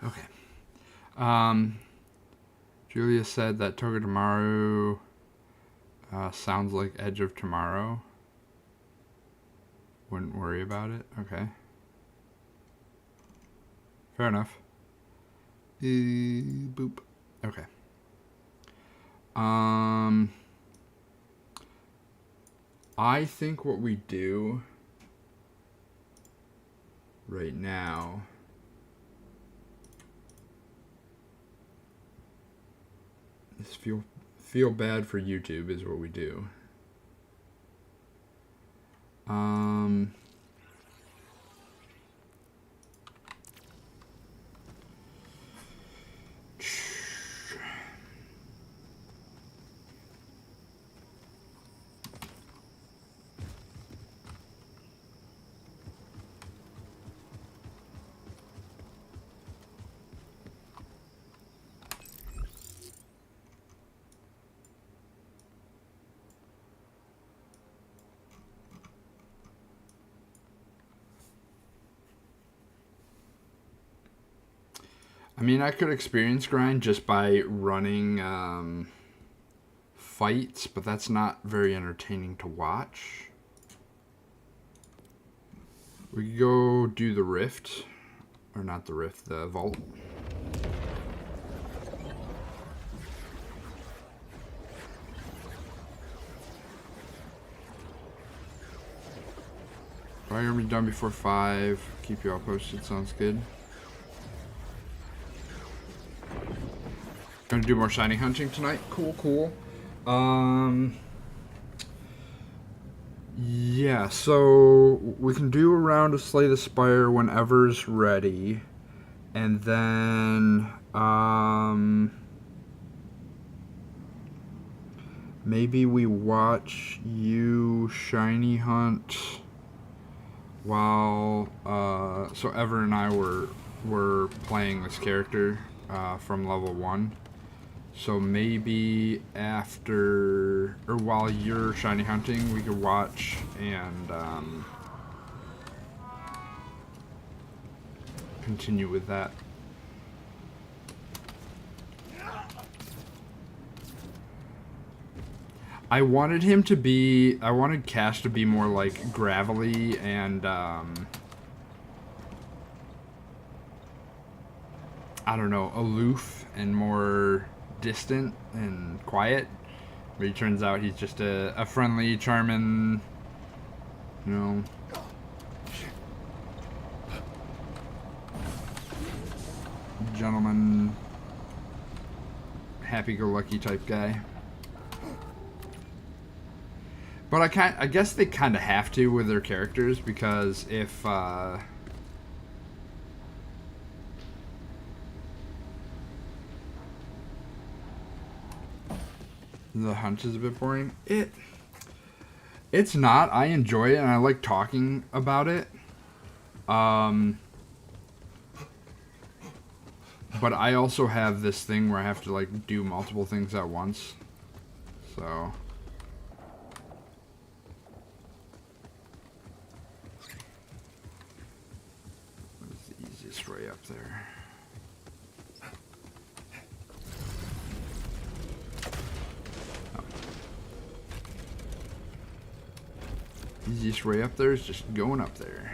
Okay. Julia said that Togedemaru sounds like Edge of Tomorrow. Wouldn't worry about it. Okay. Fair enough. Boop. Okay. I think what we do right now is feel bad for YouTube is what we do. I mean, I could experience grind just by running fights, but that's not very entertaining to watch. We could go do the rift, or not the rift, the vault. Probably gonna be done before 5. Keep you all posted, sounds good. Gonna do more shiny hunting tonight. Cool. Yeah, so we can do a round of Slay the Spire whenever's ready. And then maybe we watch you shiny hunt while so Ever and I were playing this character from level 1. So maybe after, or while you're shiny hunting, we could watch and continue with that. I wanted Cash to be more like gravelly and I don't know, aloof and more distant and quiet, but he turns out he's just a friendly, charming, you know, gentleman, happy-go-lucky type guy. But I guess they kind of have to with their characters, because if the hunt is a bit boring. It's not. I enjoy it and I like talking about it. But I also have this thing where I have to like do multiple things at once. So easiest way up there. Oh. Easiest way up there is just going up there.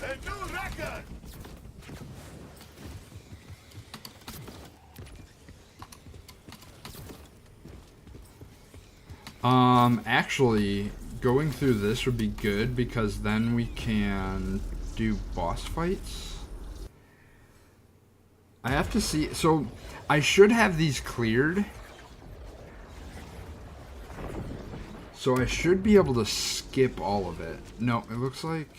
A new record! Actually, going through this would be good because then we can do boss fights. I have to see, so I should have these cleared. So I should be able to skip all of it. No, it looks like...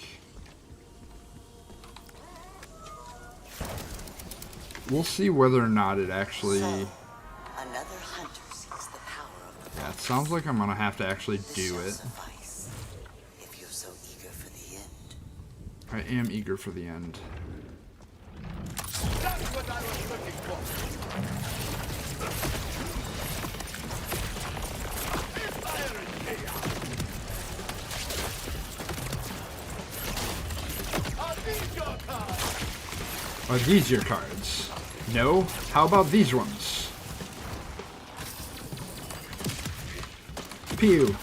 We'll see whether or not it actually... Another hunter seeks the power of the Yeah, it sounds like I'm gonna have to actually do it. suffice, if you're so eager for the end. I am eager for the end. That's what I was looking for. Fire and chaos. Are these your cards? Are these your cards? No? How about these ones? Pew.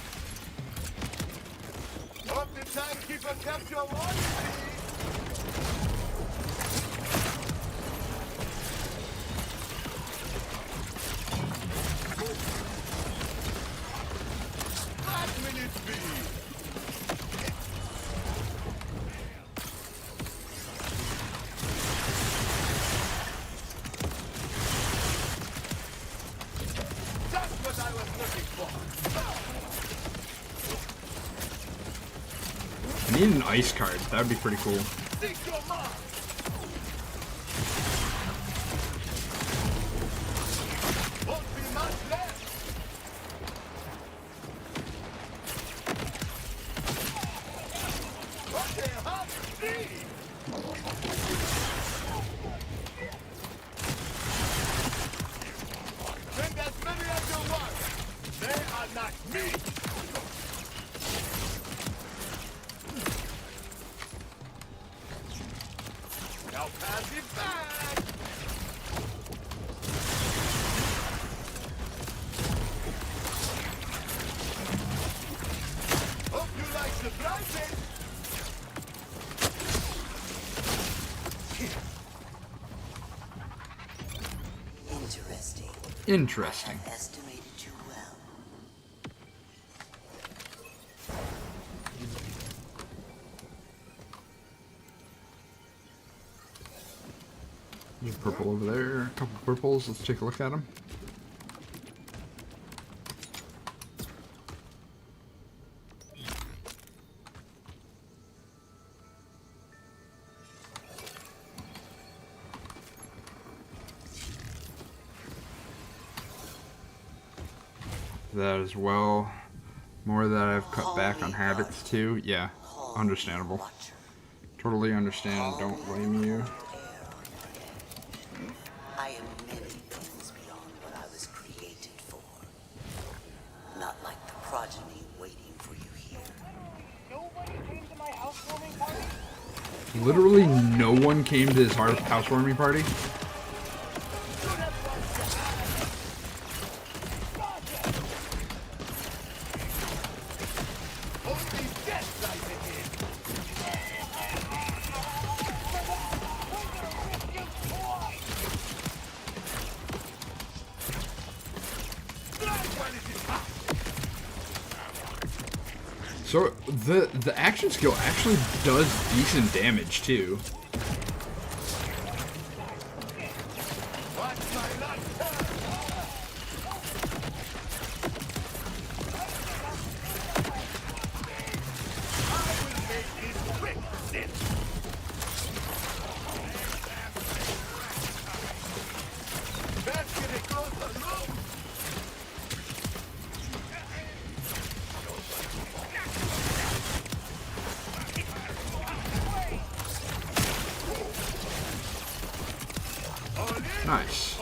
Hope the timekeeper kept your word. I need an ice card. That would be pretty cool. Send as many as you want. They are not me. Now pass it back. Hope you like surprises. Interesting. Interesting. I have estimated you well. There's a purple over there. A couple purples. Let's take a look at them. That as well. More that I've cut back on habits too. Yeah, understandable. Totally understand. Don't blame you. I am many things beyond what I was created for. Not like the progeny waiting for you here. Nobody came to my housewarming party? Literally no one came to his housewarming party. So the action skill actually does decent damage too. Nice.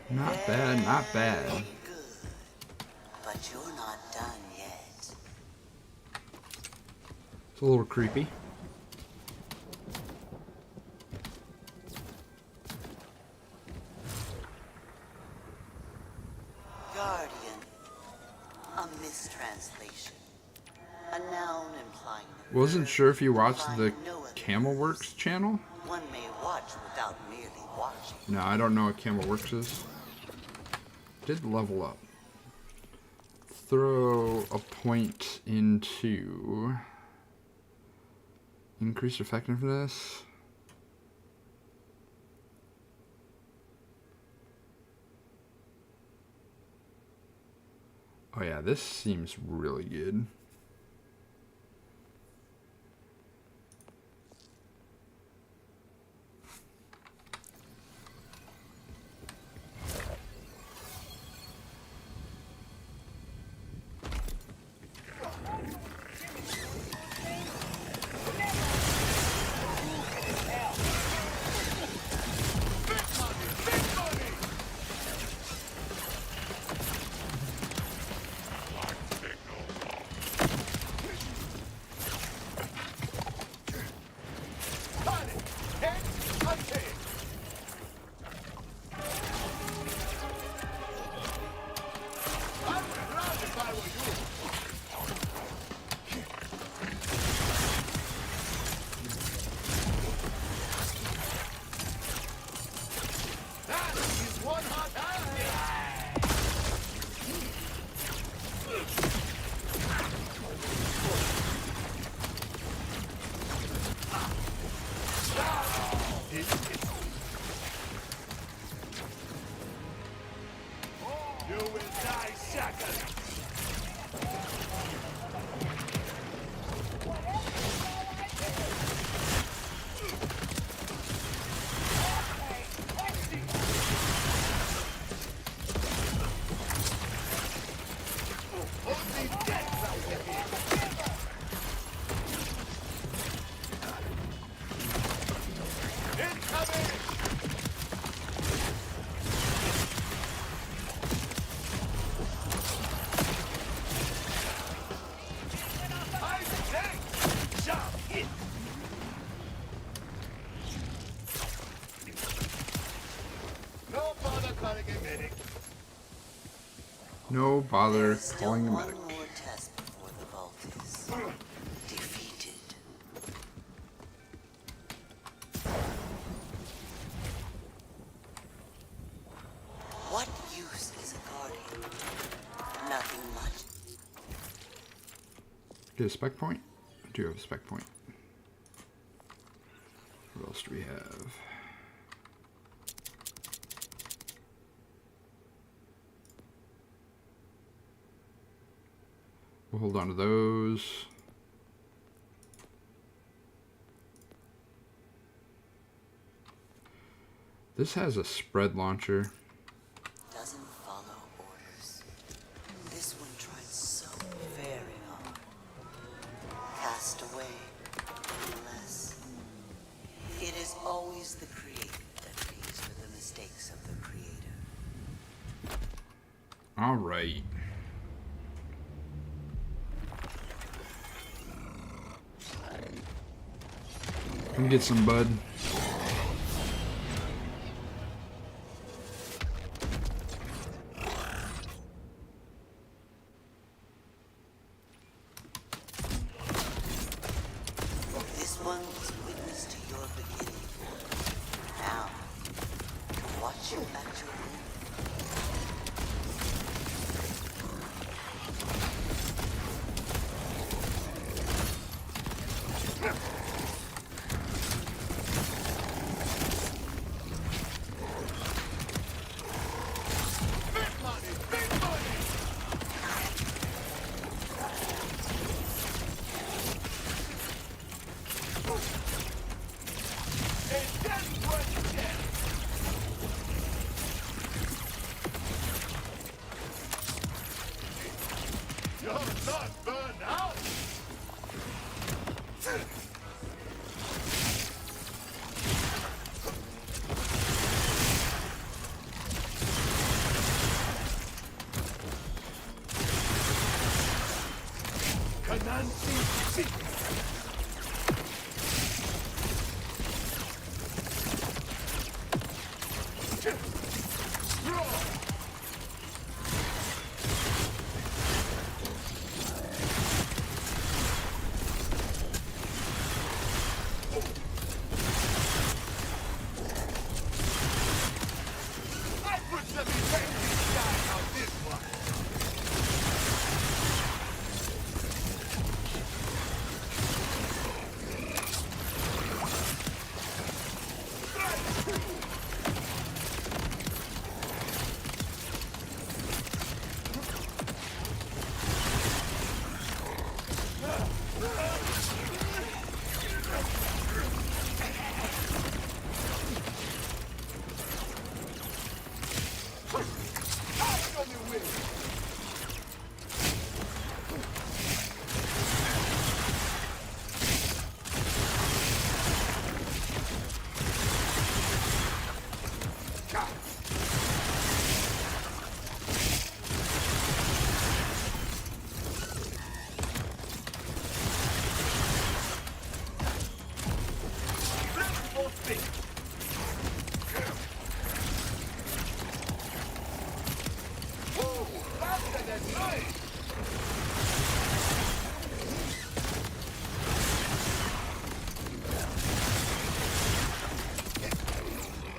Not bad, not bad. Good. But you're not done yet. It's a little creepy. Guardian. A mistranslation. A noun implying... Wasn't sure if you watched the Camelworks channel. One may watch without merely watching. No, I don't know what Camelworks is. Did level up. Throw a point into increased effectiveness. Oh yeah, this seems really good. No bother calling a medic. One more test before the vault is defeated. What use is a guardian? Nothing much. Get a spec point? I do have a spec point. What else do we have? We'll hold on to those. This has a spread launcher. Doesn't follow orders. This one tried so very hard. Cast away, nonetheless. It is always the creator that pays for the mistakes of the creator. All right. Come get some, bud. This one was witness to your beginning. Now, watch you at your end.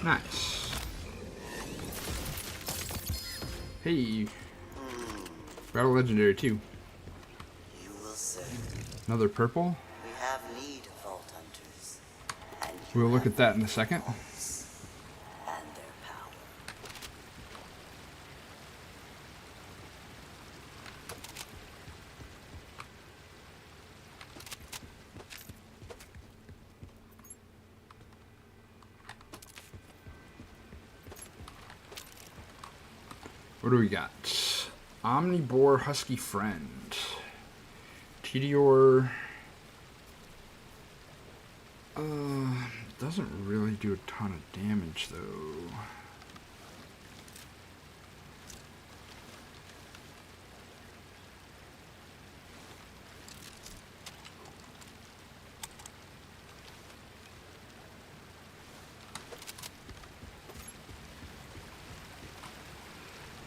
Nice. Hey. Battle Legendary too. You will say. Another purple. We have need of vault hunters. And We'll look at that in a second. And their power. What do we got? Omnivore Husky Friend. Tediore. Doesn't really do a ton of damage though.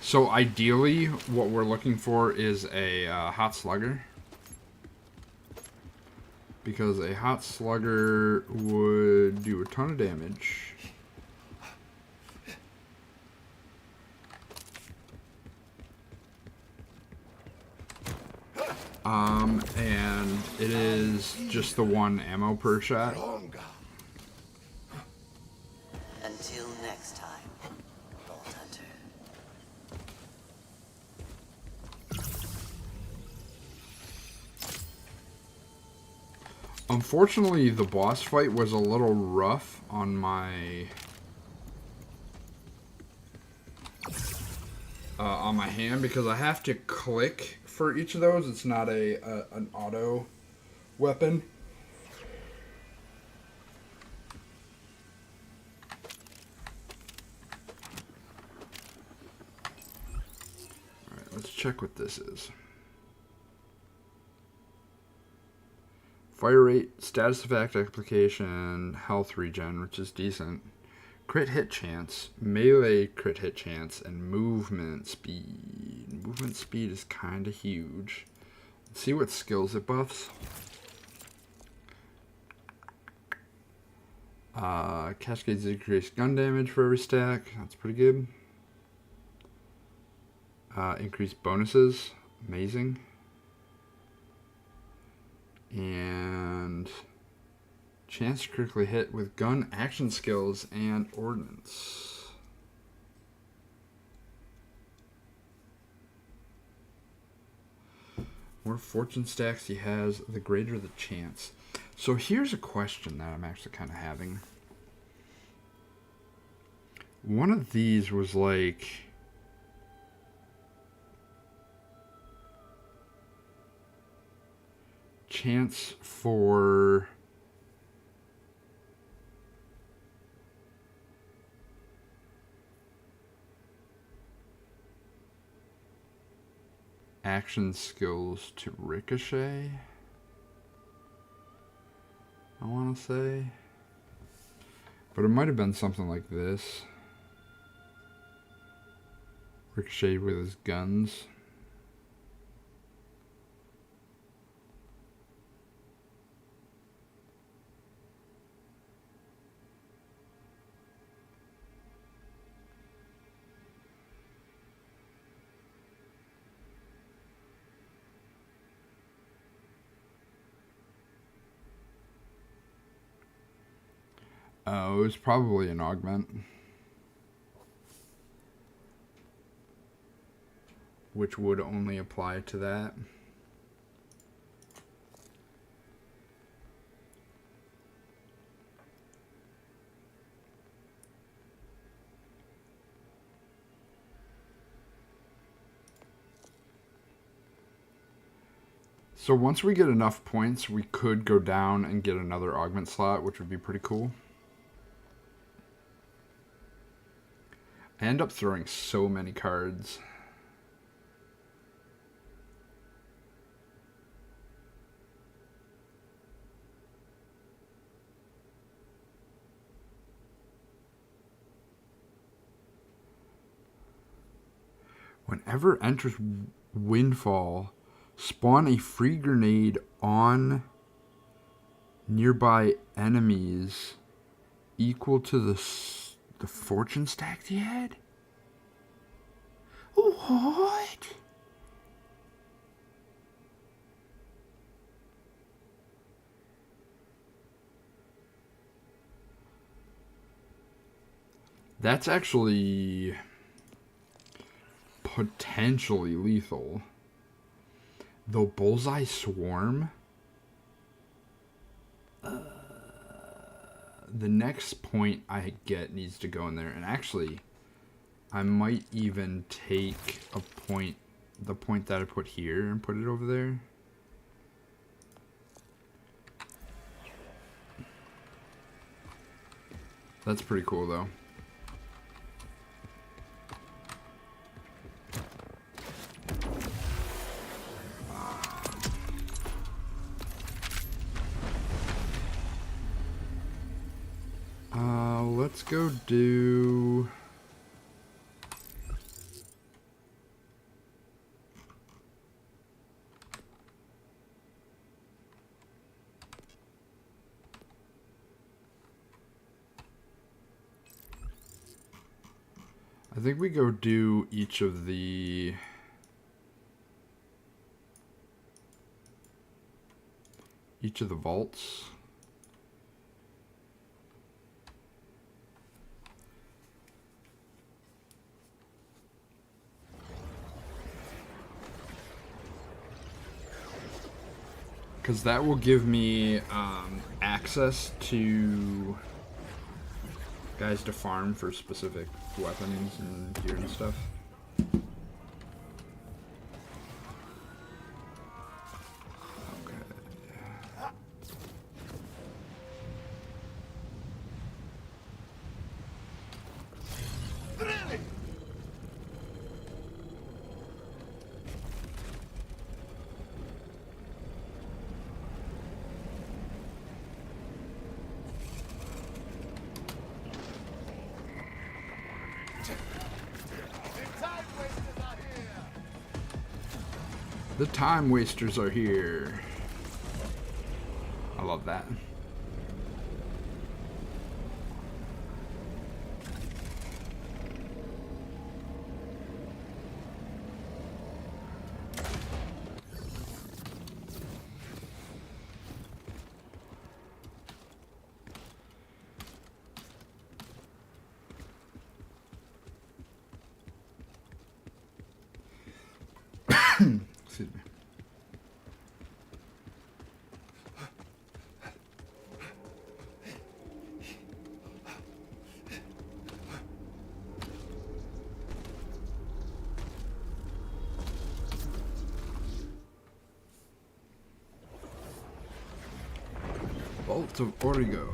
So ideally, what we're looking for is a hot slugger. Because a hot slugger would do a ton of damage. And it is just the one ammo per shot. Until next time, Vault Hunter. Unfortunately, the boss fight was a little rough on my hand because I have to click for each of those. It's not an auto weapon. All right, let's check what this is. Fire rate, status effect application, health regen, which is decent. Crit hit chance, melee crit hit chance, and movement speed. Movement speed is kind of huge. Let's see what skills it buffs. Cascades increased gun damage for every stack. That's pretty good. Increased bonuses. Amazing. And chance to critically hit with gun action skills and ordnance. More fortune stacks he has, the greater the chance. So here's a question that I'm actually kind of having. One of these was like... chance for action skills to ricochet, I want to say, but it might have been something like this. Ricochet with his guns. Oh, it was probably an augment. Which would only apply to that. So once we get enough points, we could go down and get another augment slot, which would be pretty cool. I end up throwing so many cards. Whenever enters Windfall, spawn a free grenade on nearby enemies equal to the The fortune stack he had? What? That's actually potentially lethal. Though Bullseye Swarm, the next point I get needs to go in there. And actually, I might even take a point, the point that I put here, and put it over there. That's pretty cool though. Let's go do... I think we go do each of the... vaults. Because that will give me access to guys to farm for specific weapons and gear and stuff. The time wasters are here. I love that. Excuse me. Vault of Origo.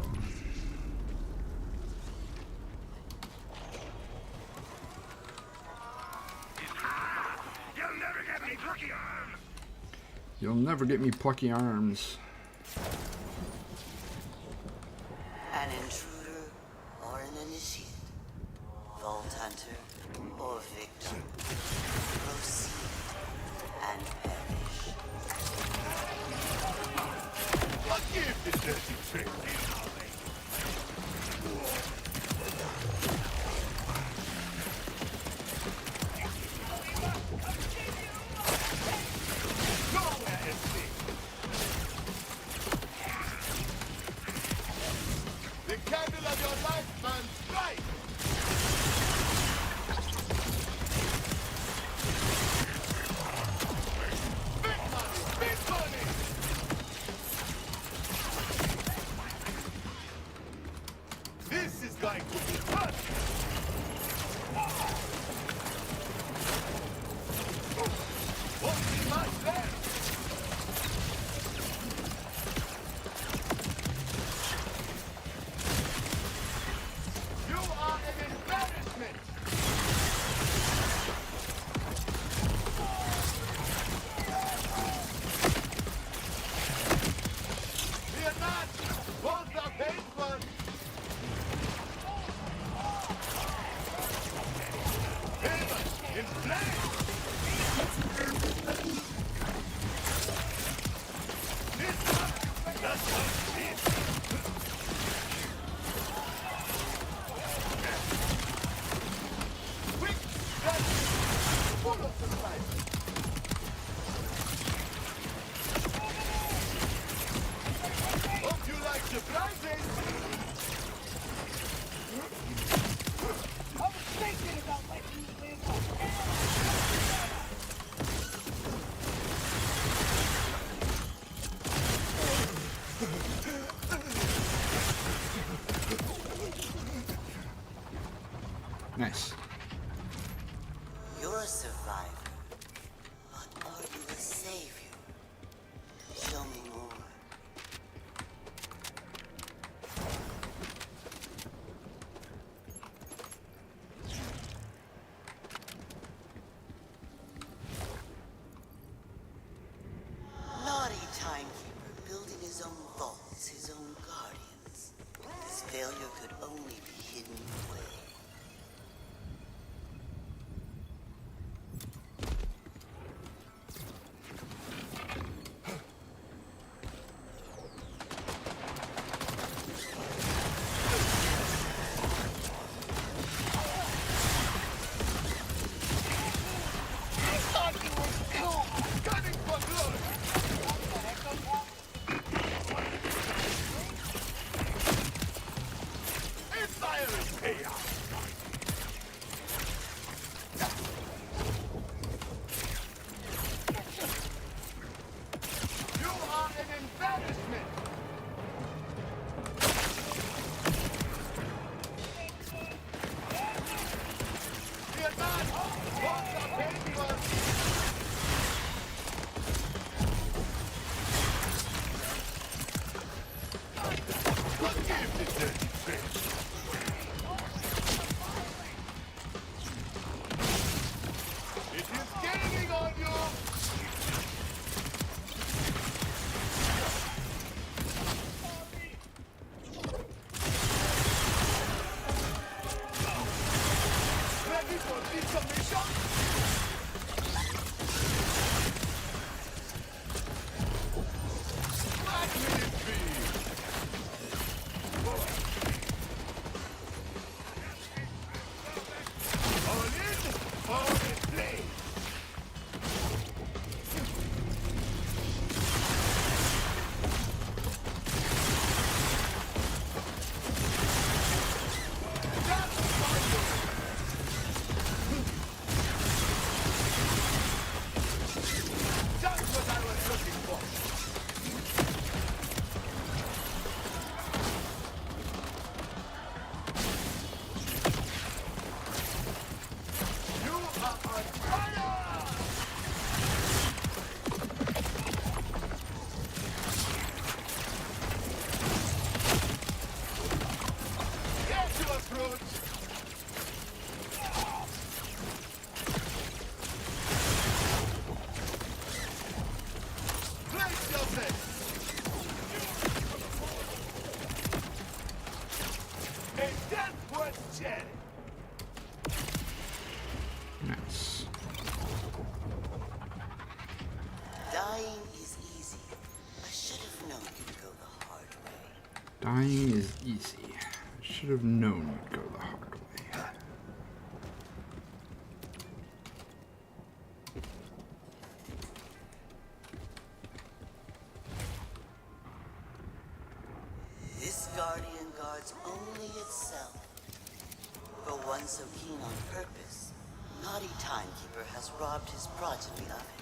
You'll never get me plucky arms. An intruder or an initiate, vault hunter or victim, proceed and perish. What gives the dirty trick? Nice. You're a survivor. But are you a savior? Show me more. Naughty timekeeper building his own vaults, his own guardians. His failure could only be hidden away. Nice. Dying is easy. I should have known you'd go the hard way. Dying is easy. I should have known you'd go the hard way. This guardian guards only itself. For one so keen on purpose, naughty timekeeper has robbed his progeny of it.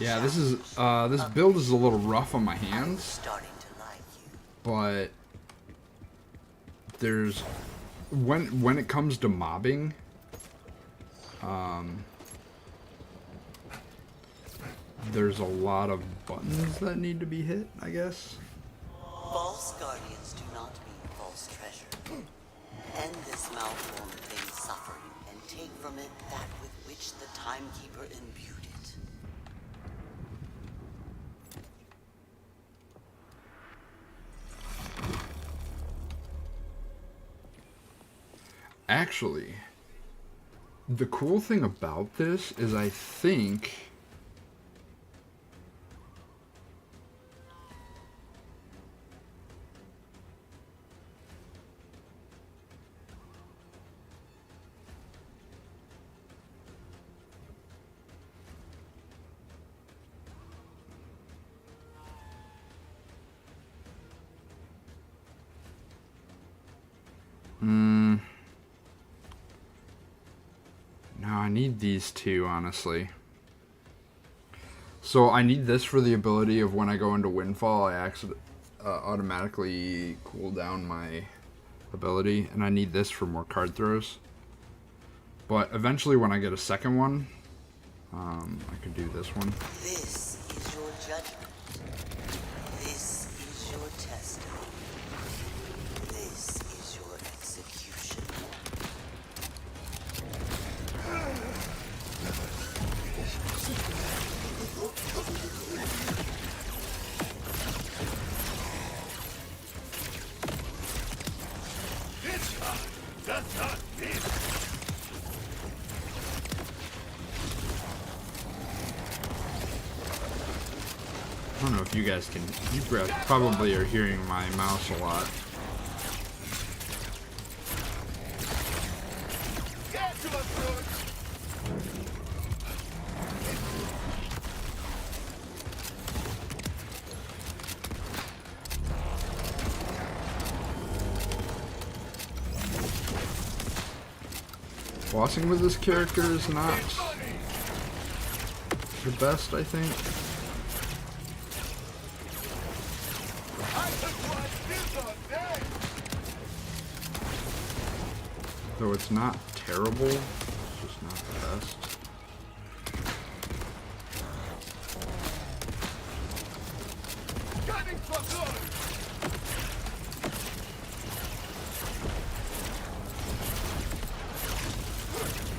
Yeah, this build is a little rough on my hands, Starting to like you. but there's when it comes to mobbing, there's a lot of buttons that need to be hit, I guess. False guardians do not mean false treasure. End this malformed thing's suffering and take from it that with which the timekeeper imbued it. Actually, the cool thing about this is I think no, I need these two, honestly. So I need this for the ability of when I go into Windfall, I automatically cool down my ability, and I need this for more card throws. But eventually, when I get a second one, I could do this one. This is your judgment. This is your testimony. This is your execution. This time does not miss. I don't know if you guys can. You probably are hearing my mouse a lot. Get to us, dude. Bossing with this character is not the best, I think. I could watch this all day. Though it's not terrible, it's just not the best. Gunning for good.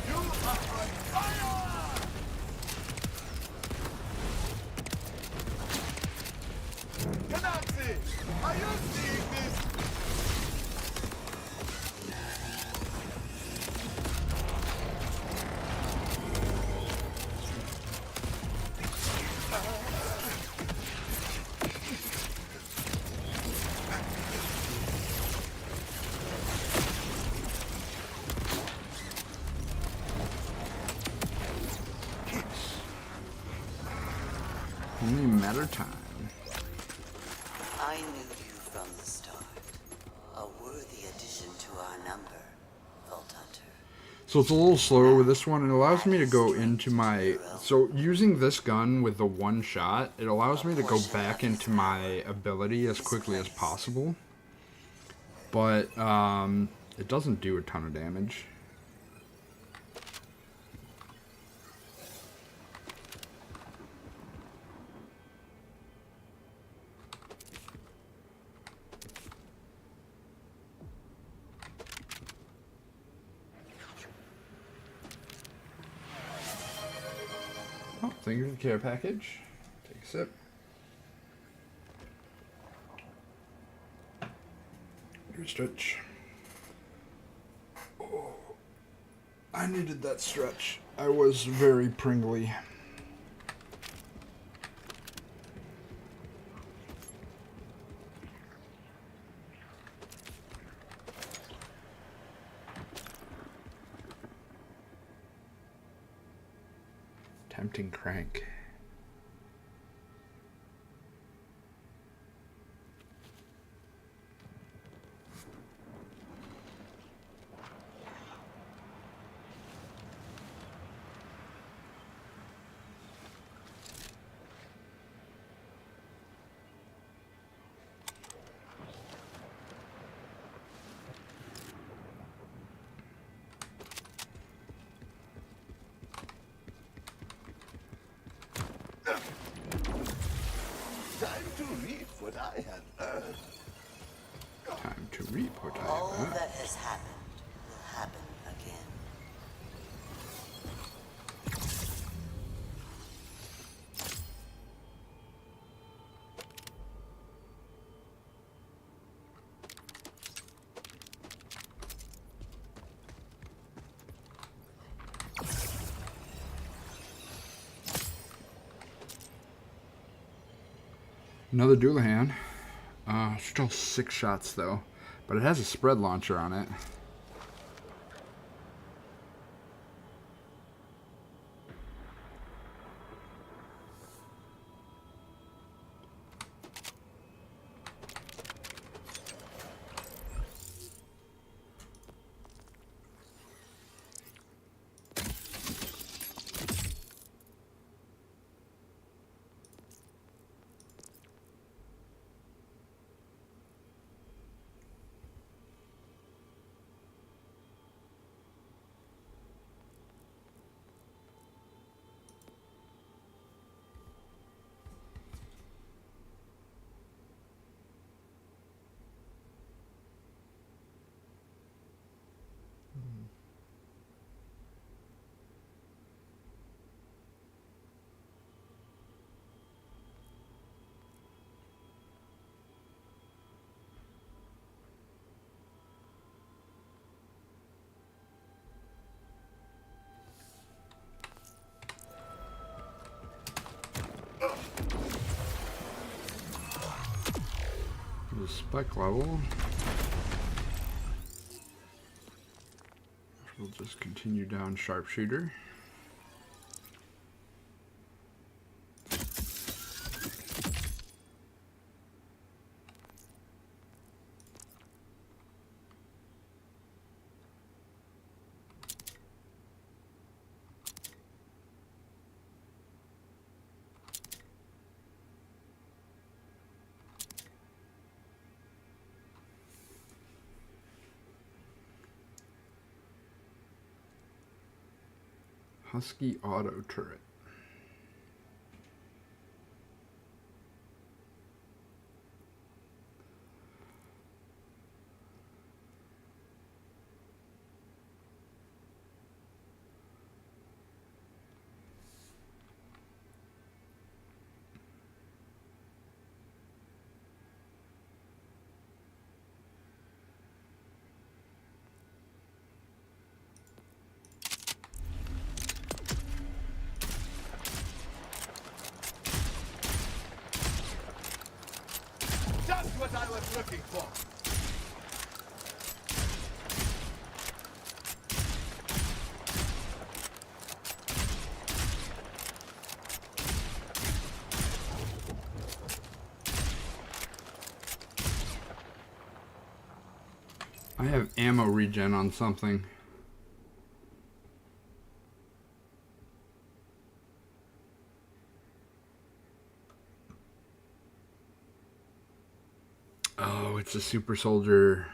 You are on fire. Canazzi, are you seeing this? Only a matter of time. I knew you from the start. A worthy addition to our number, Vault Hunter. So it's a little slower with this one. It allows me to go into my... So using this gun with the one shot, it allows me to go back into my ability as quickly as possible. But it doesn't do a ton of damage. Oh, thank you for the care package. Take a sip. Do a stretch. Oh, I needed that stretch. I was very pringly. Tempting crank. Time to reap what I have earned. Time to reap what I All have. that has happened will happen again. Another Doulahan. Still 6 shots though, but it has a spread launcher on it. The spec level. We'll just continue down sharpshooter. Husky auto turret. Just what I was looking for. I have ammo regen on something. Oh, it's a super soldier.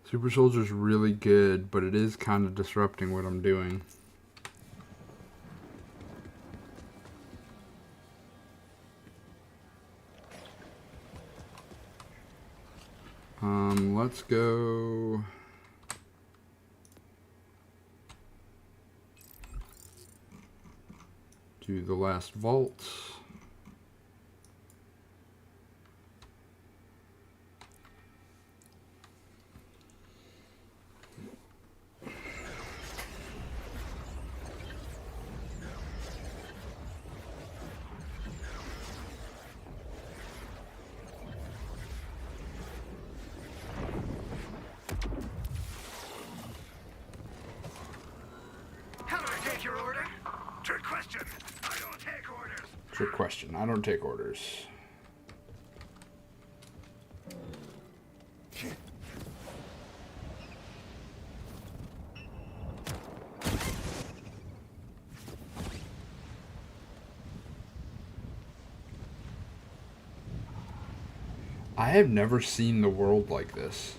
Super soldier's really good, but it is kind of disrupting what I'm doing. Let's go. Do the last vault. How do I take your order? Trick question. I don't take orders. Trick question. I don't take orders. I have never seen the world like this.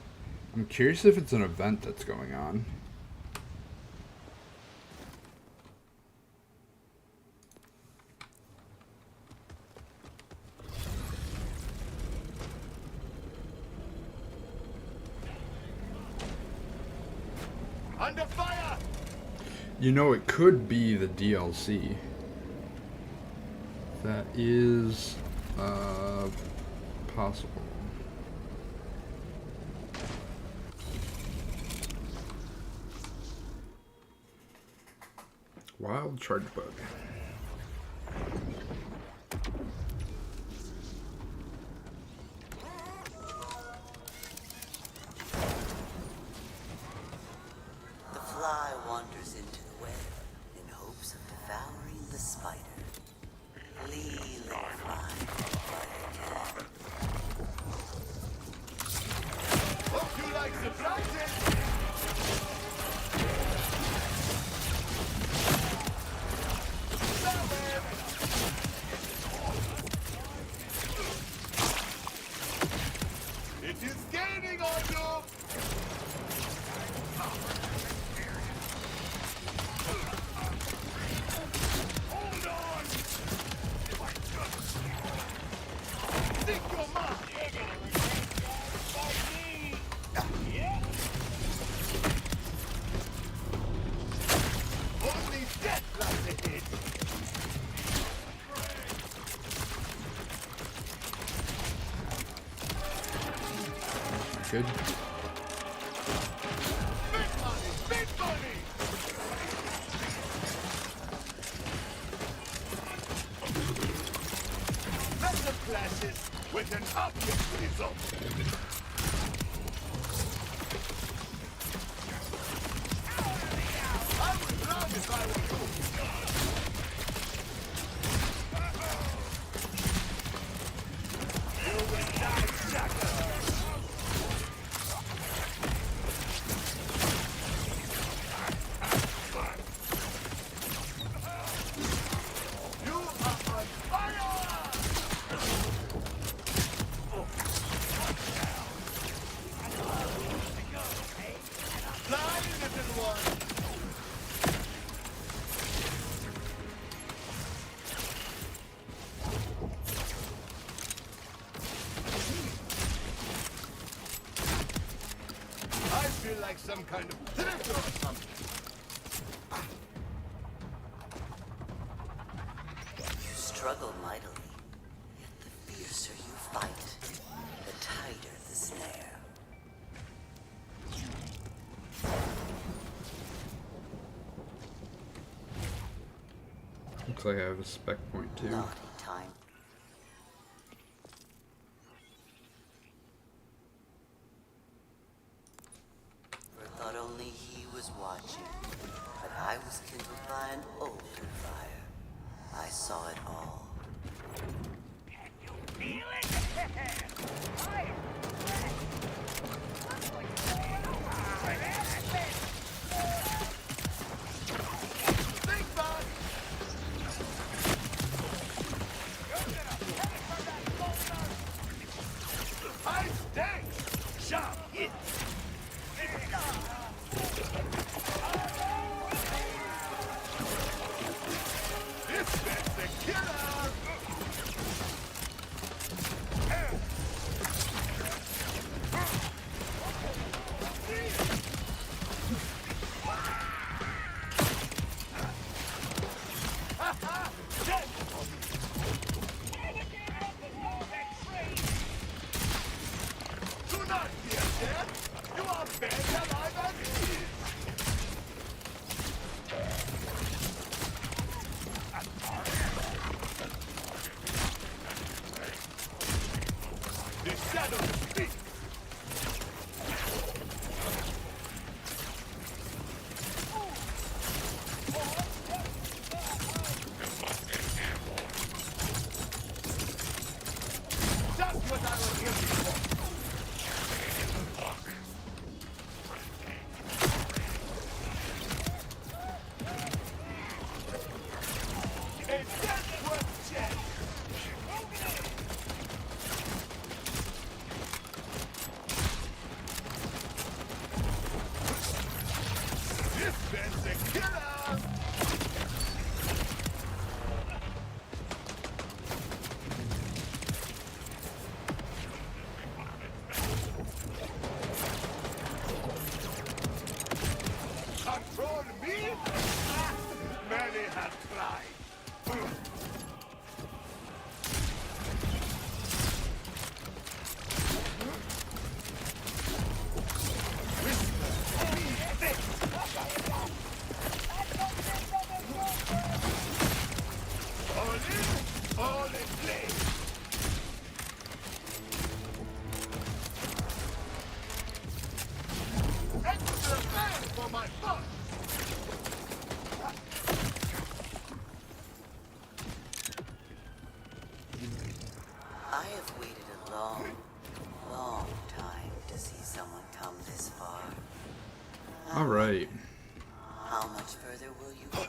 I'm curious if it's an event that's going on. Under fire! You know, it could be the DLC. That is possible. Wild charge bug. The fly wanders into the web in hopes of devouring the spider. Flee, little fly, while you can. Hope you like surprises! It is gaining on you! Hold on! Think your mark! Only death lies ahead! Good. Big money! Big money! Massive clashes with an obvious result. I would run if I were you. You will die, sucker! You are on fire! Fly, little one! I feel like some kind of thrift or something. You struggle mightily, yet the fiercer you fight, the tighter the snare. Looks like I have a spec point too. Naughty time. For thought only he was watching, but I was kindled by an older fire. I saw it all. Think back! I stank! Sharp hit! This man's the killer! me? Many have tried. All in place. Extra man for my butt. I have waited a long, long time to see someone come this far. All right. How much further will you go?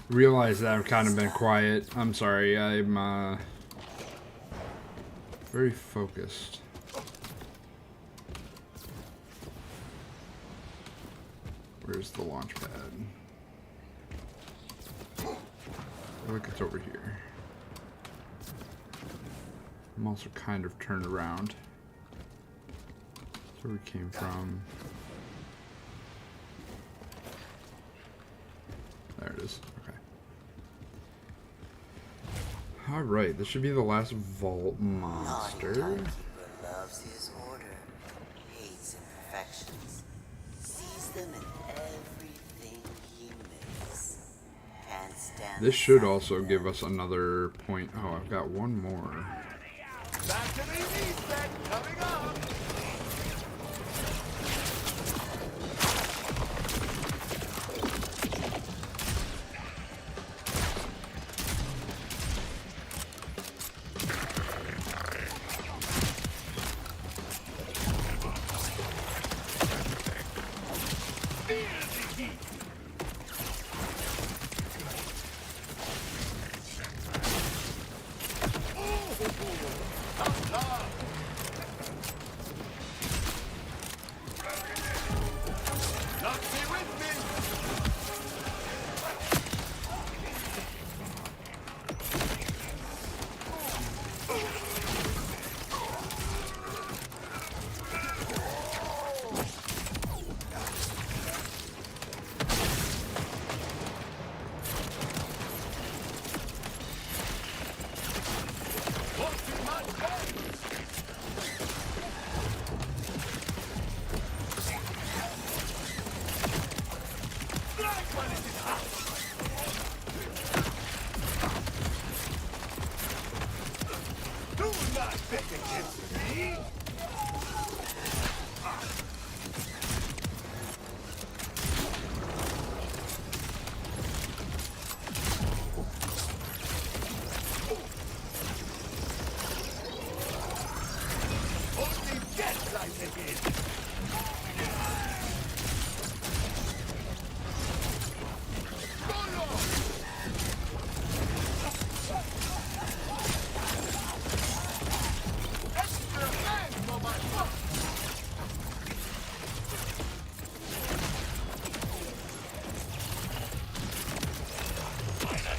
Realize that I've kind of been quiet. I'm sorry. I'm very focused. Where's the launch pad? I think it's over here. I'm also kind of turned around. That's where we came from. There it is. Okay. Alright, this should be the last vault monster. Timekeeper loves his order, hates imperfections, sees them in everything he makes. Can't stand This should also give us another point. Oh, I've got one more. Battery reset coming up.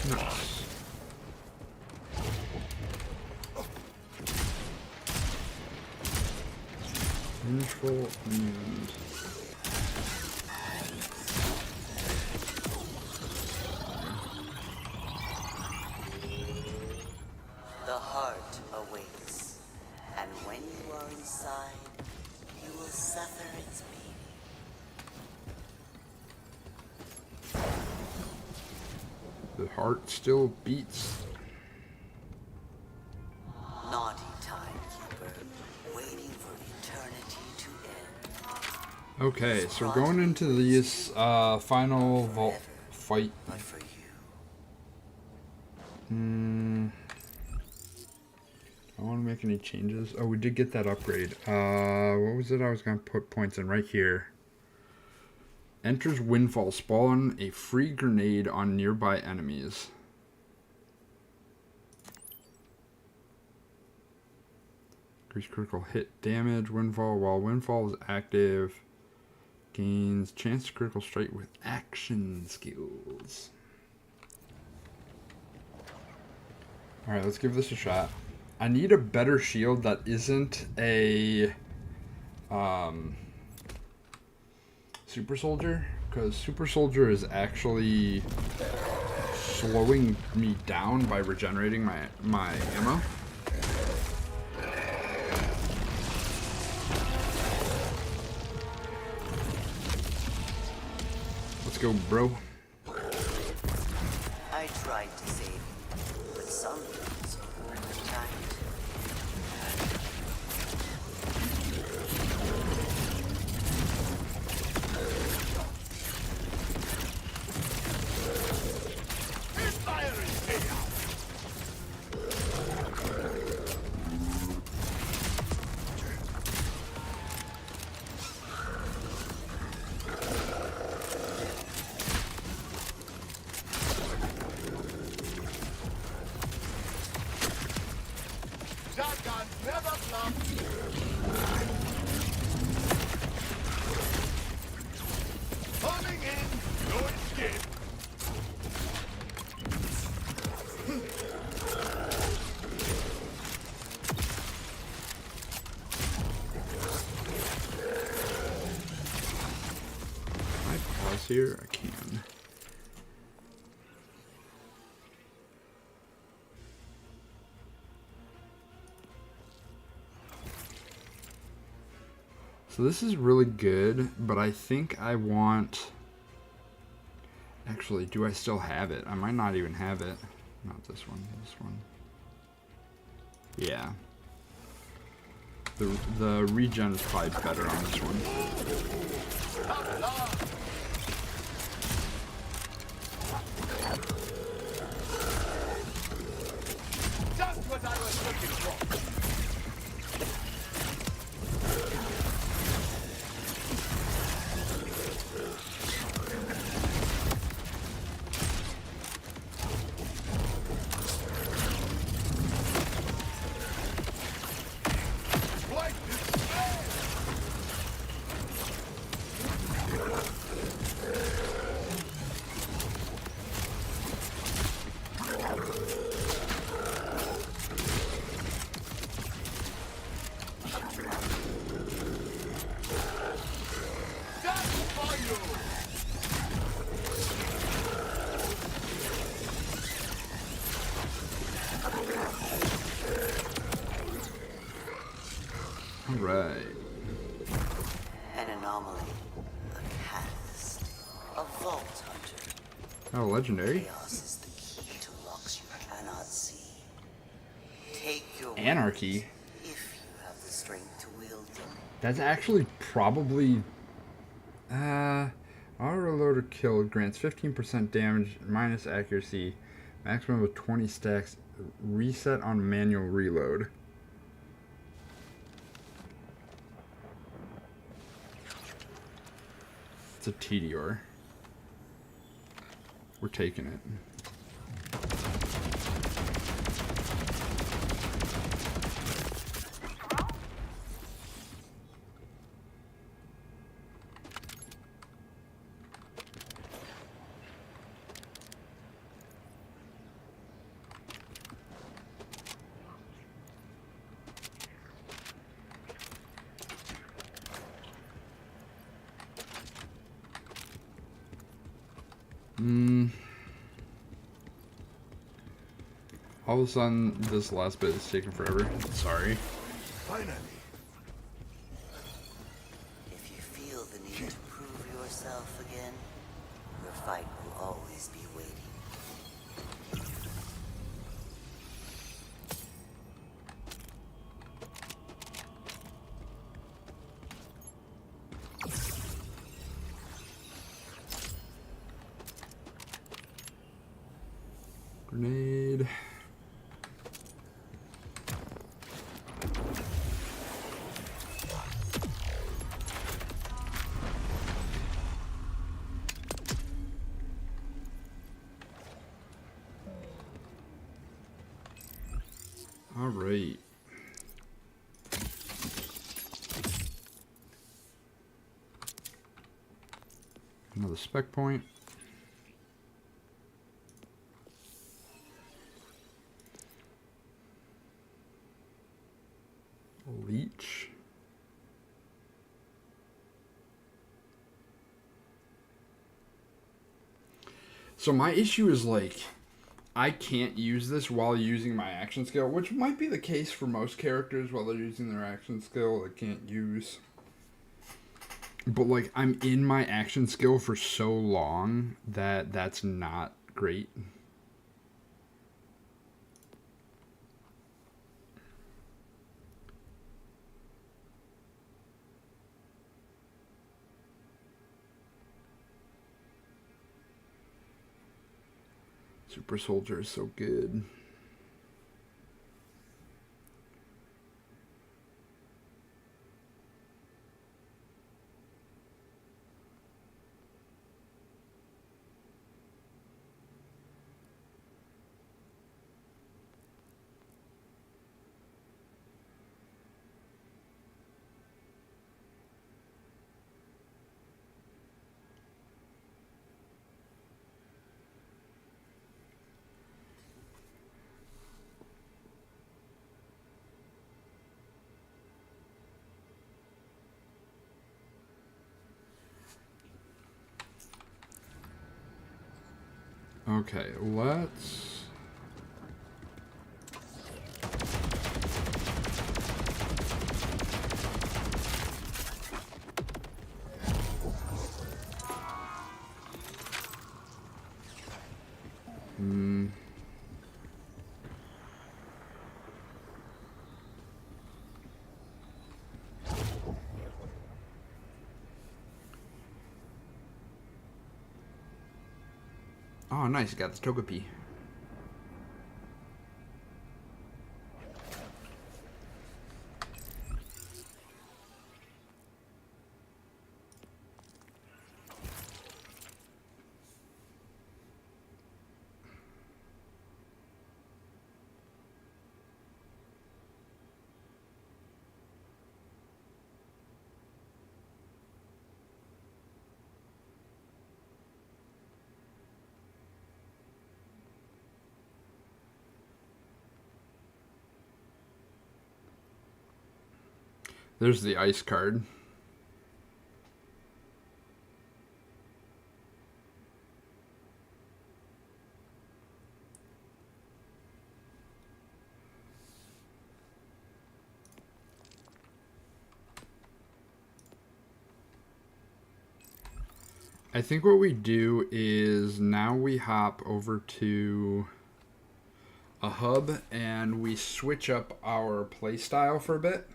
Nice. Vengeful and The heart awaits, and when you are inside, you will suffer its beating. the heart still beats. Naughty timekeeper, waiting for eternity to end. Okay, so we're going into these final vault fight. But for you, I don't want to make any changes. Oh, we did get that upgrade. What was it I was going to put points in? Right here. Enters Windfall. Spawn a free grenade on nearby enemies. Increase critical hit damage. Windfall. While Windfall is active, gains chance to critical strike with action skills. Alright, let's give this a shot. I need a better shield that isn't a super soldier, Because Super Soldier is actually slowing me down by regenerating my ammo. Let's go, bro. I tried to save him, but some things are timed. Shotguns never flop. Coming in, no escape. Can I pause here? I can. So this is really good, but I think I want... Actually, do I still have it? I might not even have it. Not this one, this one. Yeah. The regen is probably better on this one. Just what I was looking for. Alright. An anomaly, a catalyst, a vault hunter. Oh, legendary. Chaos is the key to locks you cannot see. Take your Anarchy. wings if you have the strength to wield them. That's actually probably... Auto-reloader kill grants 15% damage, minus accuracy, maximum of 20 stacks, reset on manual reload. It's a Tedior. We're taking it. All of a sudden, this last bit is taking forever. Sorry. Finally. If you feel the need to prove yourself again, your fight will always be waiting. Grenade. All right. Another spec point. Leech. So my issue is like, I can't use this while using my action skill, which might be the case for most characters while they're using their action skill. They can't use. But like, I'm in my action skill for so long that that's not great. Super Soldier is so good. Okay, let's... Oh, nice. Got the Togepi. There's the ice card. I think what we do is now we hop over to a hub and we switch up our playstyle for a bit.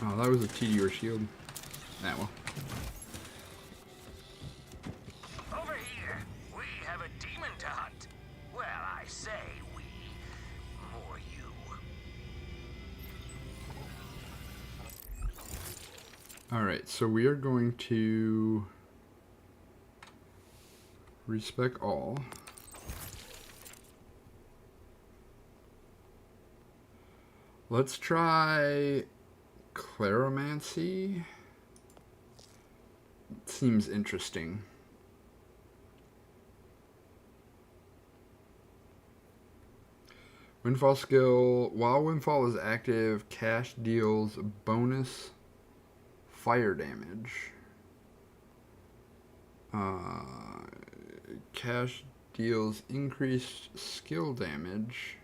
Oh, that was a TD or shield. That one. Over here, we have a demon to hunt. Well, I say we. More you. Alright, so we are going to respec all. Let's try Claromancy. Seems interesting. Windfall skill. While Windfall is active, Cash deals bonus fire damage. Cash deals increased skill damage.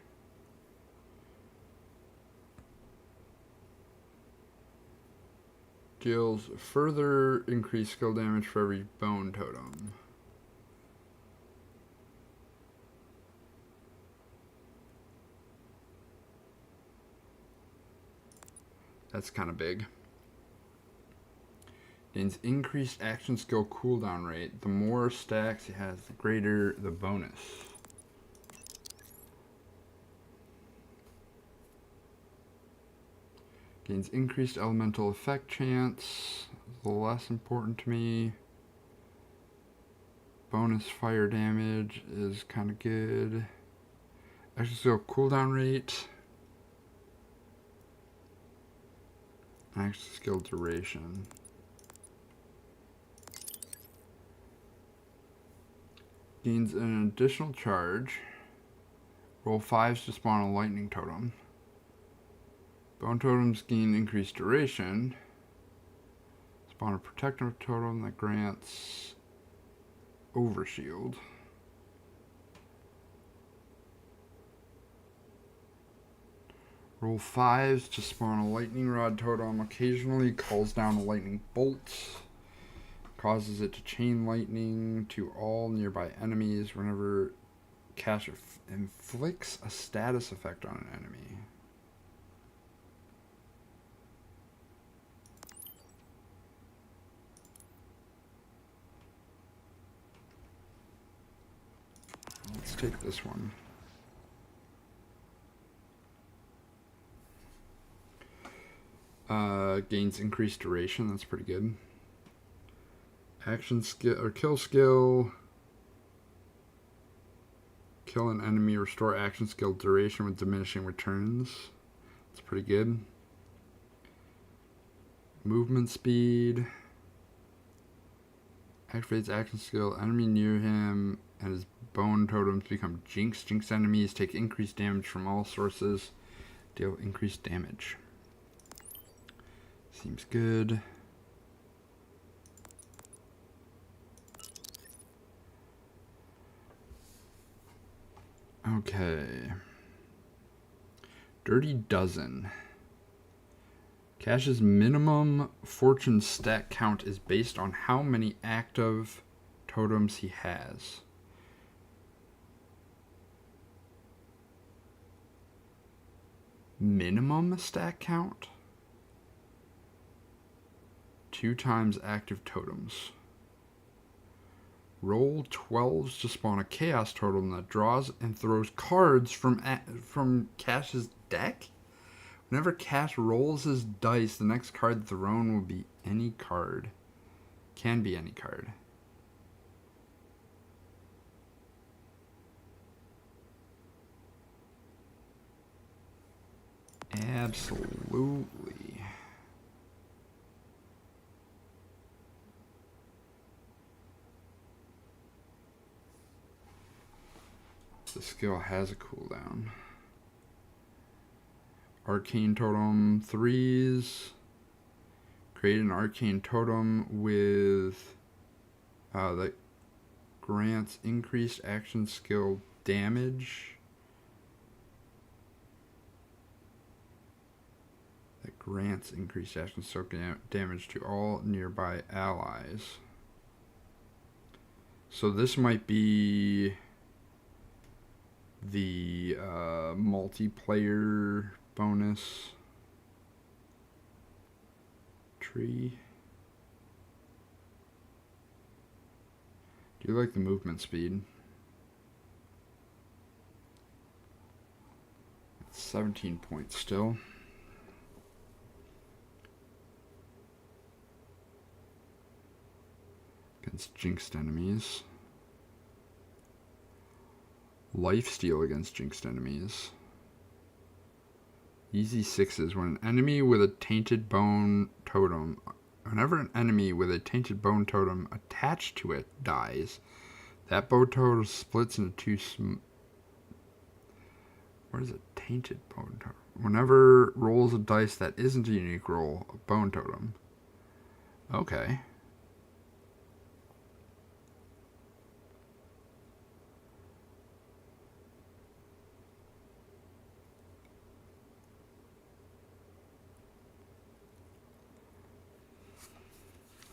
Deals further increased skill damage for every bone totem. That's kind of big. Gains increased action skill cooldown rate. The more stacks he has, the greater the bonus. Gains increased elemental effect chance. Less important to me. Bonus fire damage is kind of good. Action skill cooldown rate. Action skill duration. Gains an additional charge. Roll 5s to spawn a lightning totem. Bone totems gain increased duration. Spawn a protective totem that grants overshield. Roll 5s to spawn a lightning rod totem. Occasionally calls down a lightning bolt. Causes it to chain lightning to all nearby enemies whenever Cash inflicts a status effect on an enemy. Let's take this one. Gains increased duration. That's pretty good. Action skill or kill skill. Kill an enemy, restore action skill duration with diminishing returns. That's pretty good. Movement speed. Activates action skill. Enemy near him and his bone totems become jinxed. Jinxed enemies take increased damage from all sources. Deal increased damage. Seems good. Okay. Dirty Dozen. Cash's minimum fortune stat count is based on how many active totems he has. Minimum stat count? 2 times active totems. Roll 12s to spawn a chaos totem that draws and throws cards from Cash's deck. Whenever Cash rolls his dice, the next card thrown will be any card. Can be any card. Absolutely. The skill has a cooldown. Arcane Totem 3s. Create an Arcane Totem with that grants increased action skill damage. That grants increased action skill damage to all nearby allies. So this might be the multiplayer bonus tree. Do you like the movement speed? It's 17 points still. Against jinxed enemies. Lifesteal against jinxed enemies. Easy 6s. When an enemy with a tainted bone totem, whenever an enemy with a tainted bone totem attached to it dies, that bone totem splits into two. What is it? Tainted bone totem. Whenever rolls a dice that isn't a unique roll, a bone totem. Okay.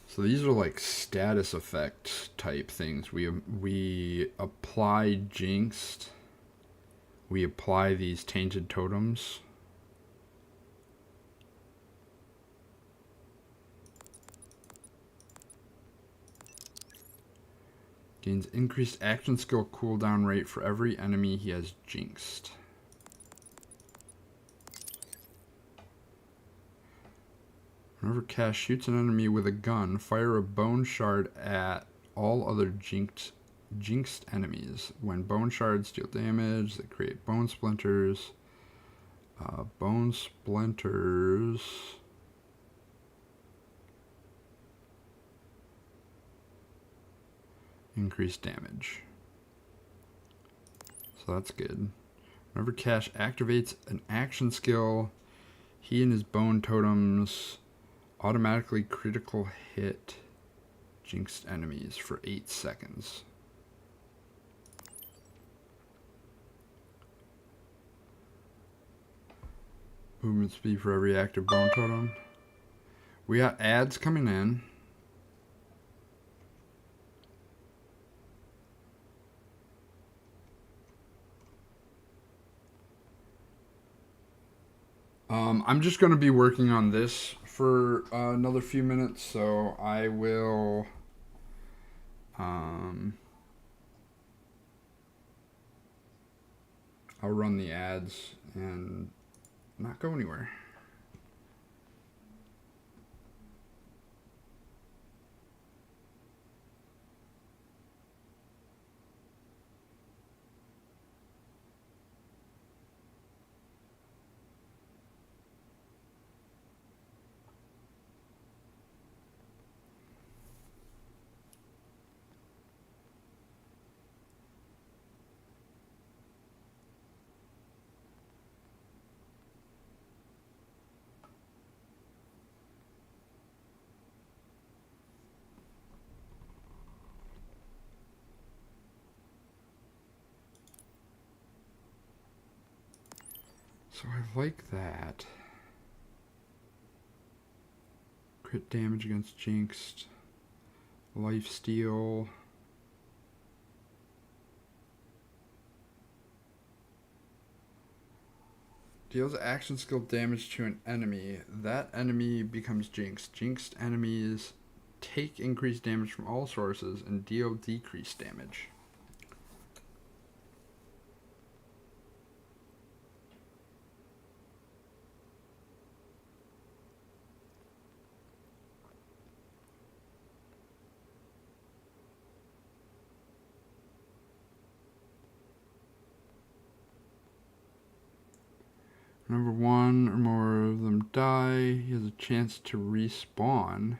So these are like status effect type things. We apply jinxed. We apply these tainted totems. Gains increased action skill cooldown rate for every enemy he has jinxed. Whenever Cash shoots an enemy with a gun, fire a bone shard at all other jinxed enemies. When bone shards deal damage, they create bone splinters. Bone splinters increase damage. So that's good. Whenever Cash activates an action skill, he and his bone totems automatically critical hit jinxed enemies for 8 seconds. Movement speed for every active bone totem. We got ads coming in. I'm just going to be working on this for another few minutes, so I will I'll run the ads and not go anywhere. So I like that. Crit damage against jinxed. Life steal. Deals action skill damage to an enemy. That enemy becomes jinxed. Jinxed enemies take increased damage from all sources and deal decreased damage. Whenever one or more of them die, he has a chance to respawn.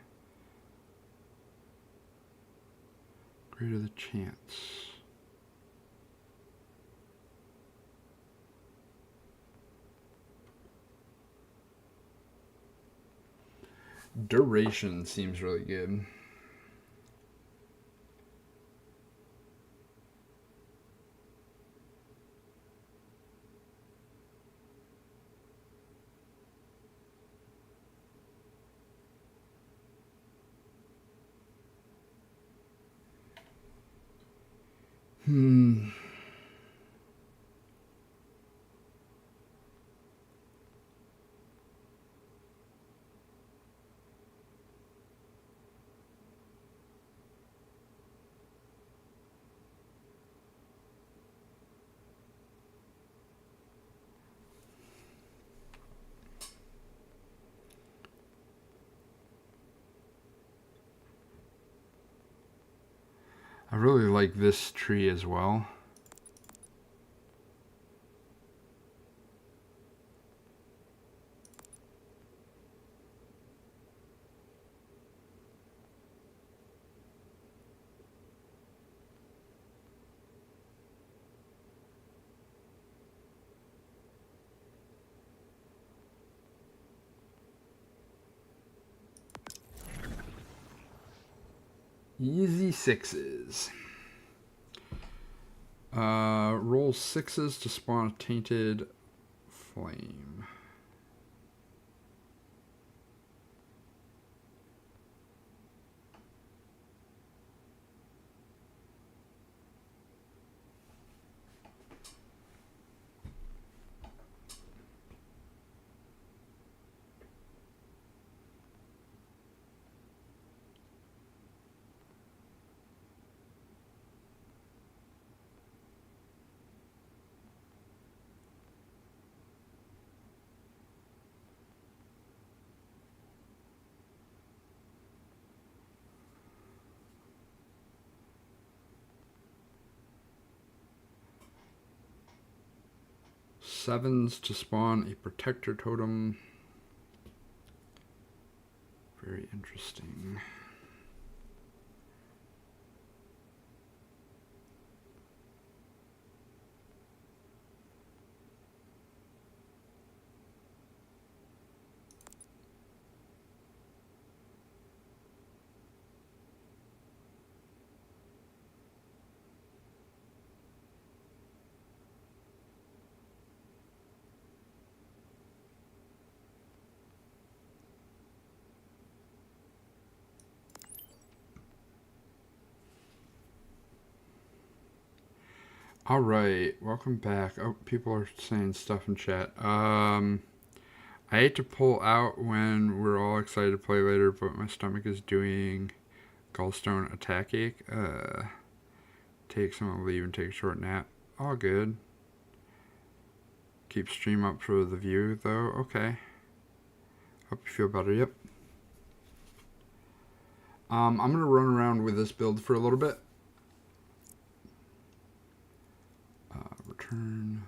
Greater the chance. Duration seems really good. I really like this tree as well. Easy 6s. Roll 6s to spawn a tainted flame. Sevens to spawn a protector totem. Very interesting. Alright, welcome back. Oh, people are saying stuff in chat. I hate to pull out when we're all excited to play later, but my stomach is doing gallstone attack ache. Take some leave and take a short nap. All good. Keep stream up for the view though. Okay. Hope you feel better. Yep. I'm gonna run around with this build for a little bit. Return.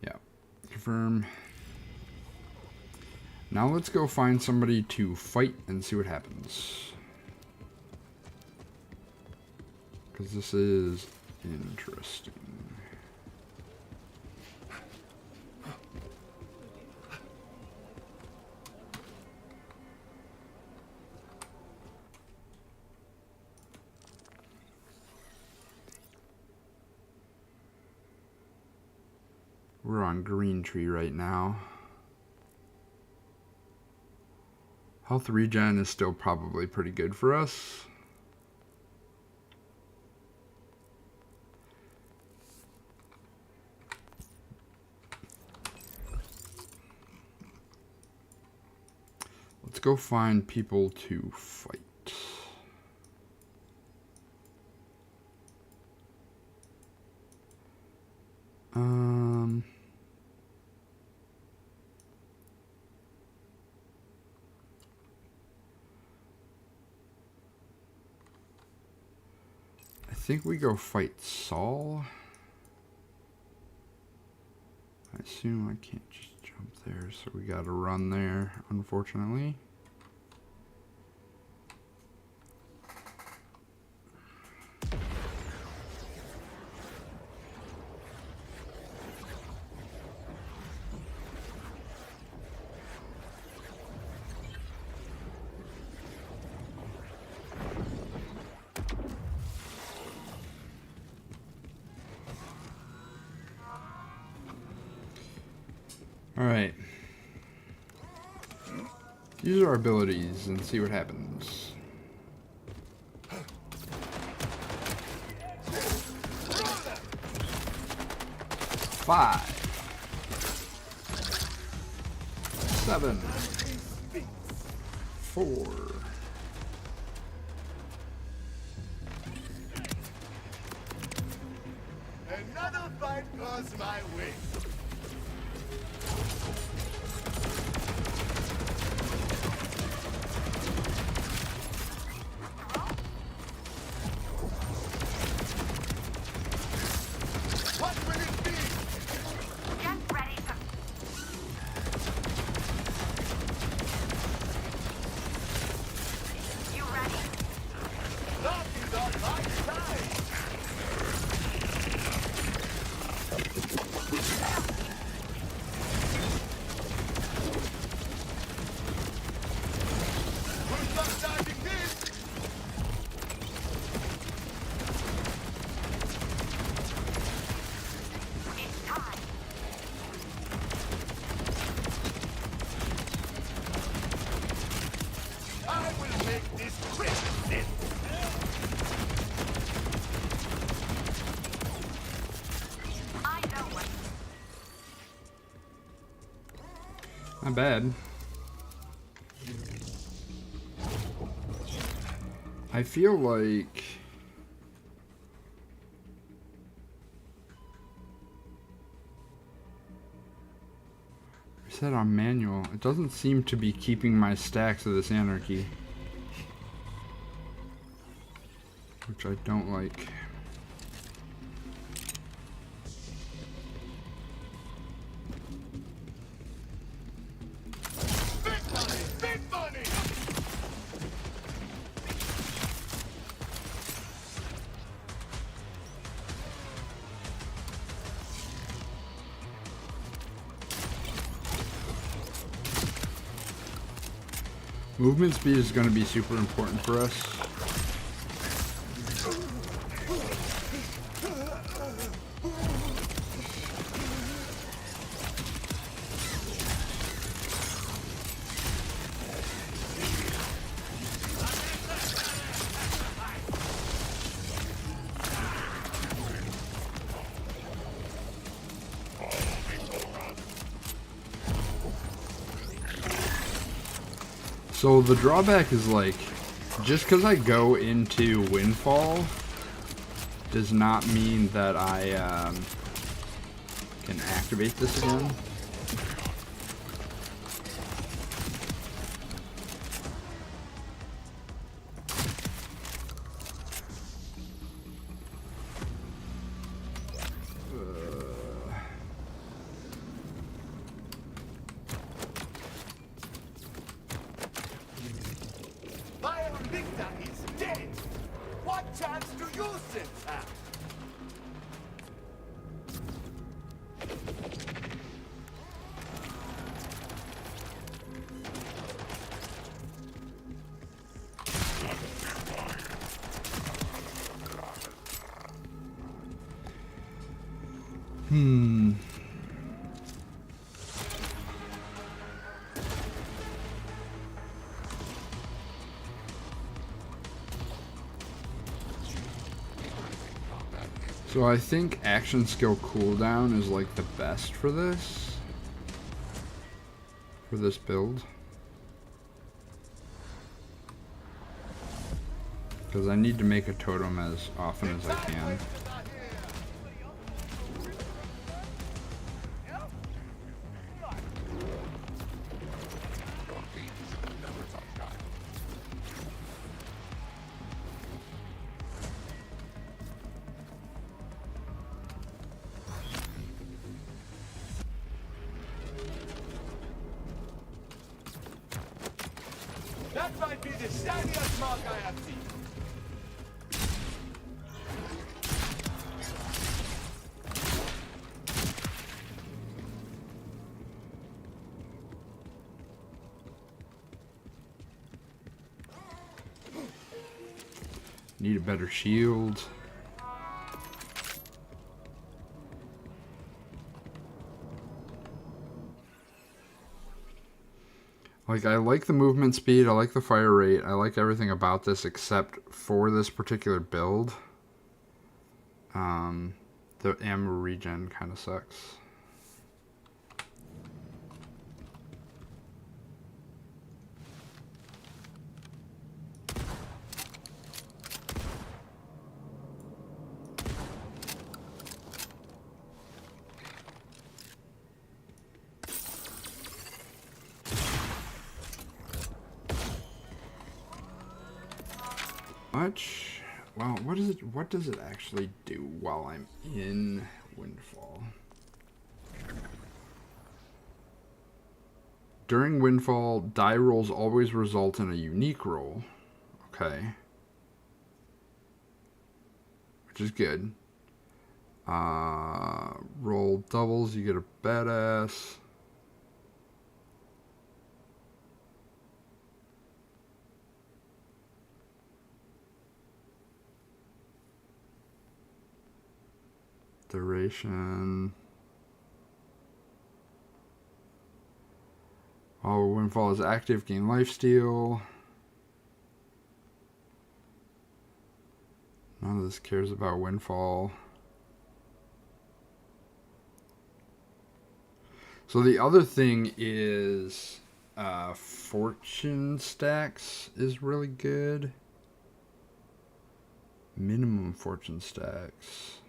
Yeah. Confirm. Now let's go find somebody to fight and see what happens. Because this is interesting. We're on Green Tree right now. Health regen is still probably pretty good for us. Let's go find people to fight. I think we go fight Saul. I assume I can't just jump there, so we gotta run there, unfortunately. Alright. Use our abilities and see what happens. Five. 7. 4. Another fight goes my way. this crimson. I know what. Not bad. I feel like reset on manual. It doesn't seem to be keeping my stacks of this anarchy, which I don't like. Big money, big money. Movement speed is going to be super important for us. So the drawback is, like, just because I go into Windfall does not mean that I can activate this again. Victor is dead. What chance do you Sims have? So I think action skill cooldown is like the best for this build. Because I need to make a totem as often as I can. That might be the shiniest mark I have seen. Need a better shield. Like, I like the movement speed, I like the fire rate, I like everything about this except for this particular build. The ammo regen kind of sucks. Well, what does it actually do while I'm in Windfall? During Windfall, die rolls always result in a unique roll. Okay. Which is good. Roll doubles, you get a badass. Duration. While Windfall is active, gain lifesteal. None of this cares about Windfall. So the other thing is fortune stacks is really good. Minimum fortune stacks.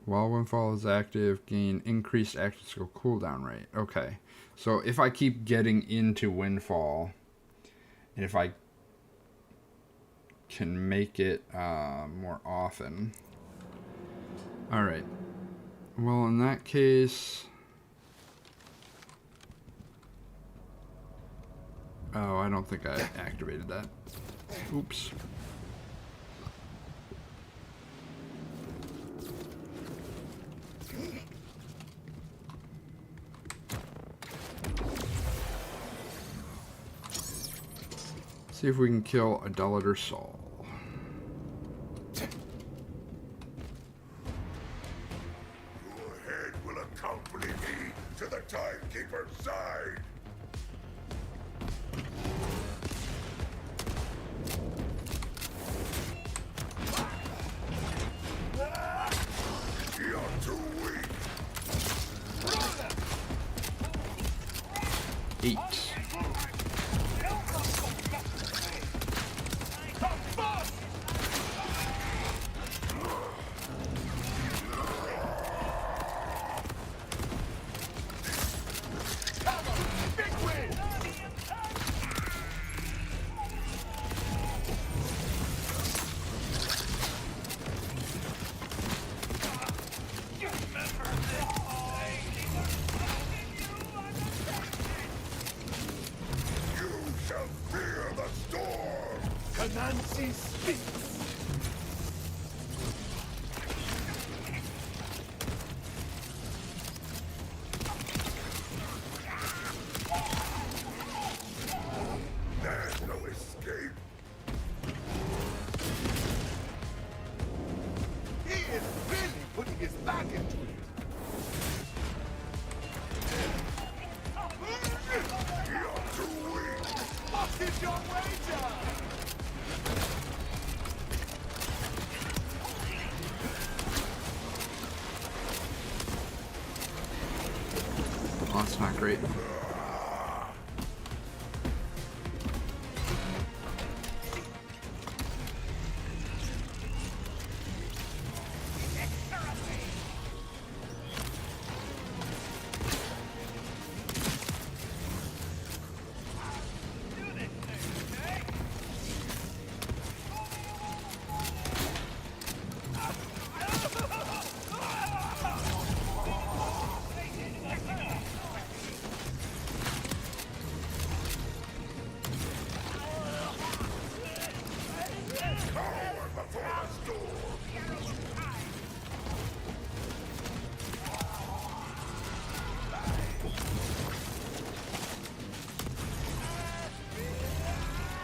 While Windfall is active, gain increased active skill cooldown rate. Okay. So if I keep getting into Windfall, and if I can make it more often. Alright. Well, in that case... Oh, I don't think I activated that. Oops. See if we can kill Idolater Saul. Your head will accompany me to the Timekeeper's side. You're too weak. 8. Nancy speaks. There's no escape. He is really putting his back into it. You're too weak. What is your wager? Oh, that's not great.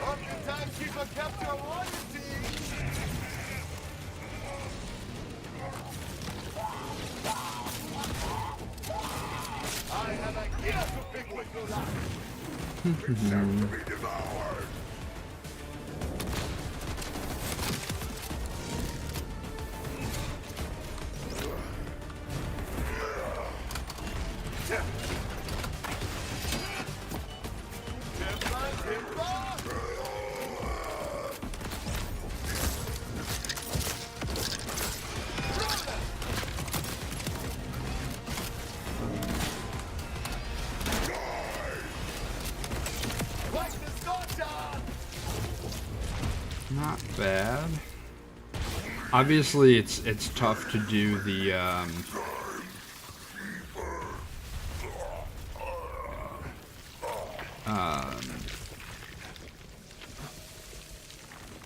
Hope the timekeeper kept your loyalty. I have a gear to pick with you like. Except to be devoured. Not bad. Obviously, it's tough to do the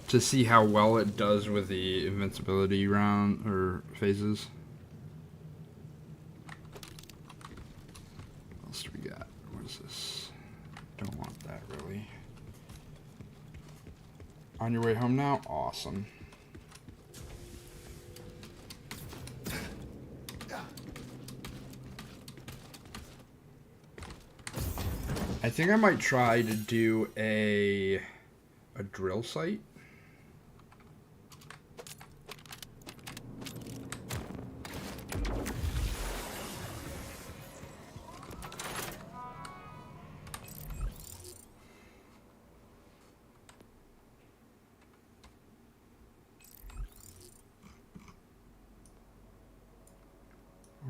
to see how well it does with the invincibility round or phases. What else do we got? What is this? Don't want that really. On your way home now? Awesome. I think I might try to do a drill site.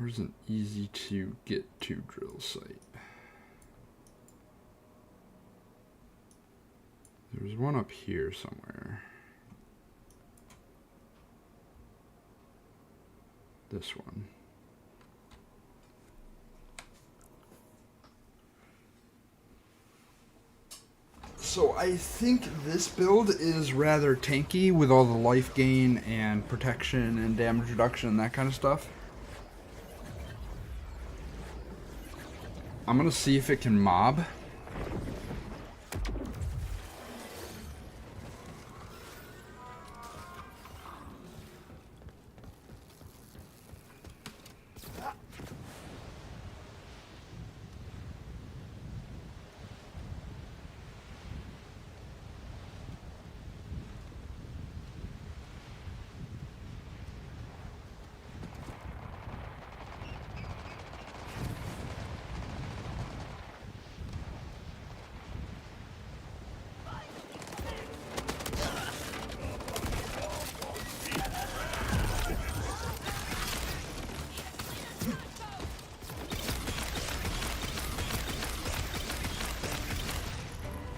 Where's an easy to get to drill site? There's one up here somewhere. This one. So I think this build is rather tanky with all the life gain and protection and damage reduction and that kind of stuff. I'm gonna see if it can mob.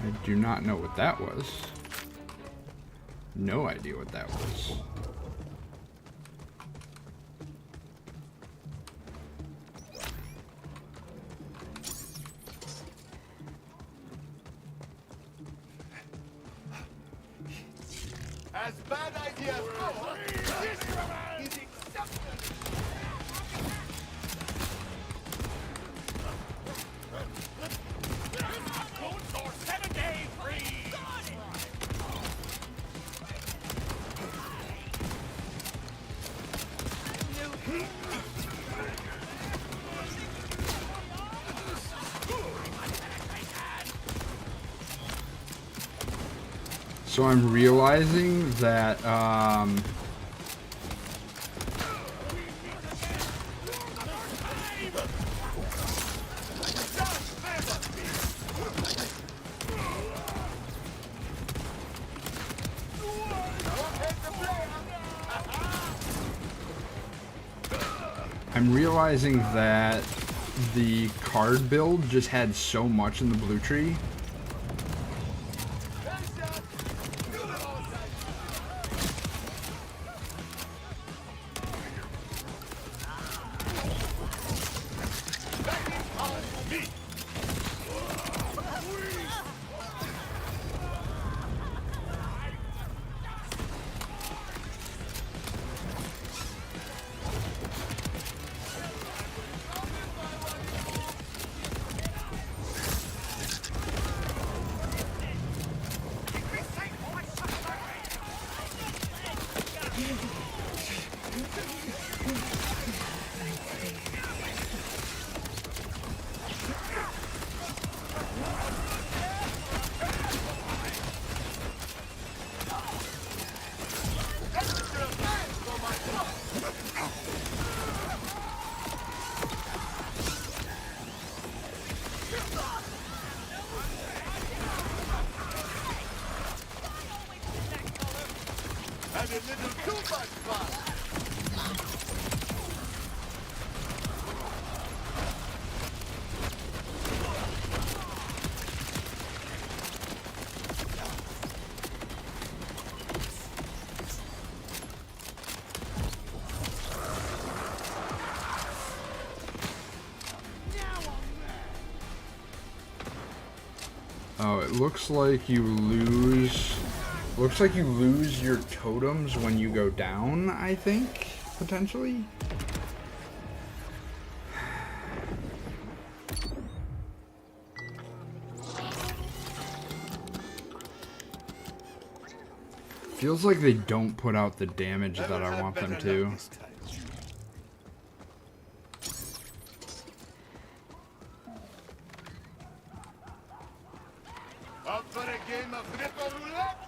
I do not know what that was. No idea what that was. As bad ideas go, this is acceptable. For 7 days free. So I'm realizing that the card build just had so much in the blue tree. And a little too much fun. Oh, it looks like you lose... Looks like you lose your totems when you go down, I think, potentially. Feels like they don't put out the damage that I want them to. Up for a game of triple roulette?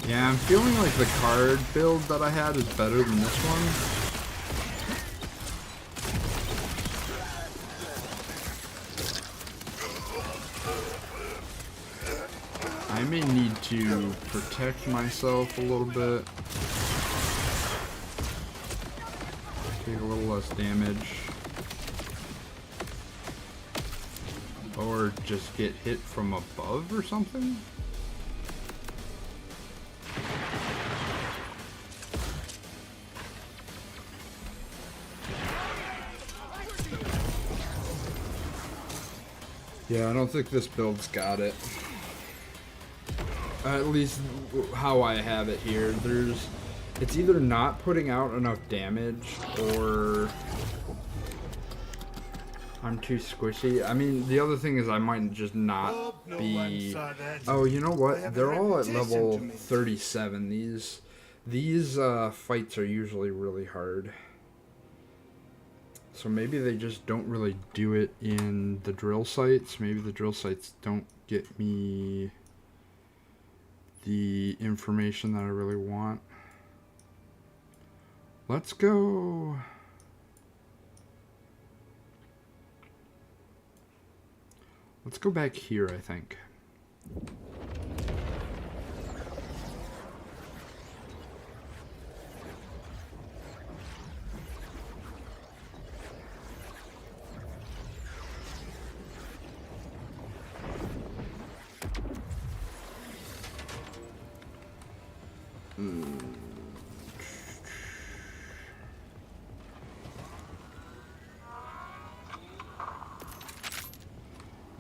Yeah, I'm feeling like the card build that I had is better than this one. I may need to protect myself a little bit. Take a little less damage. Or just get hit from above or something? Yeah, I don't think this build's got it. At least how I have it here. It's either not putting out enough damage or I'm too squishy. I mean, the other thing is I might just not be... Oh, you know what? They're all at level 37. These fights are usually really hard. So maybe they just don't really do it in the drill sites. Maybe the drill sites don't get me the information that I really want. Let's go. Let's go back here, I think.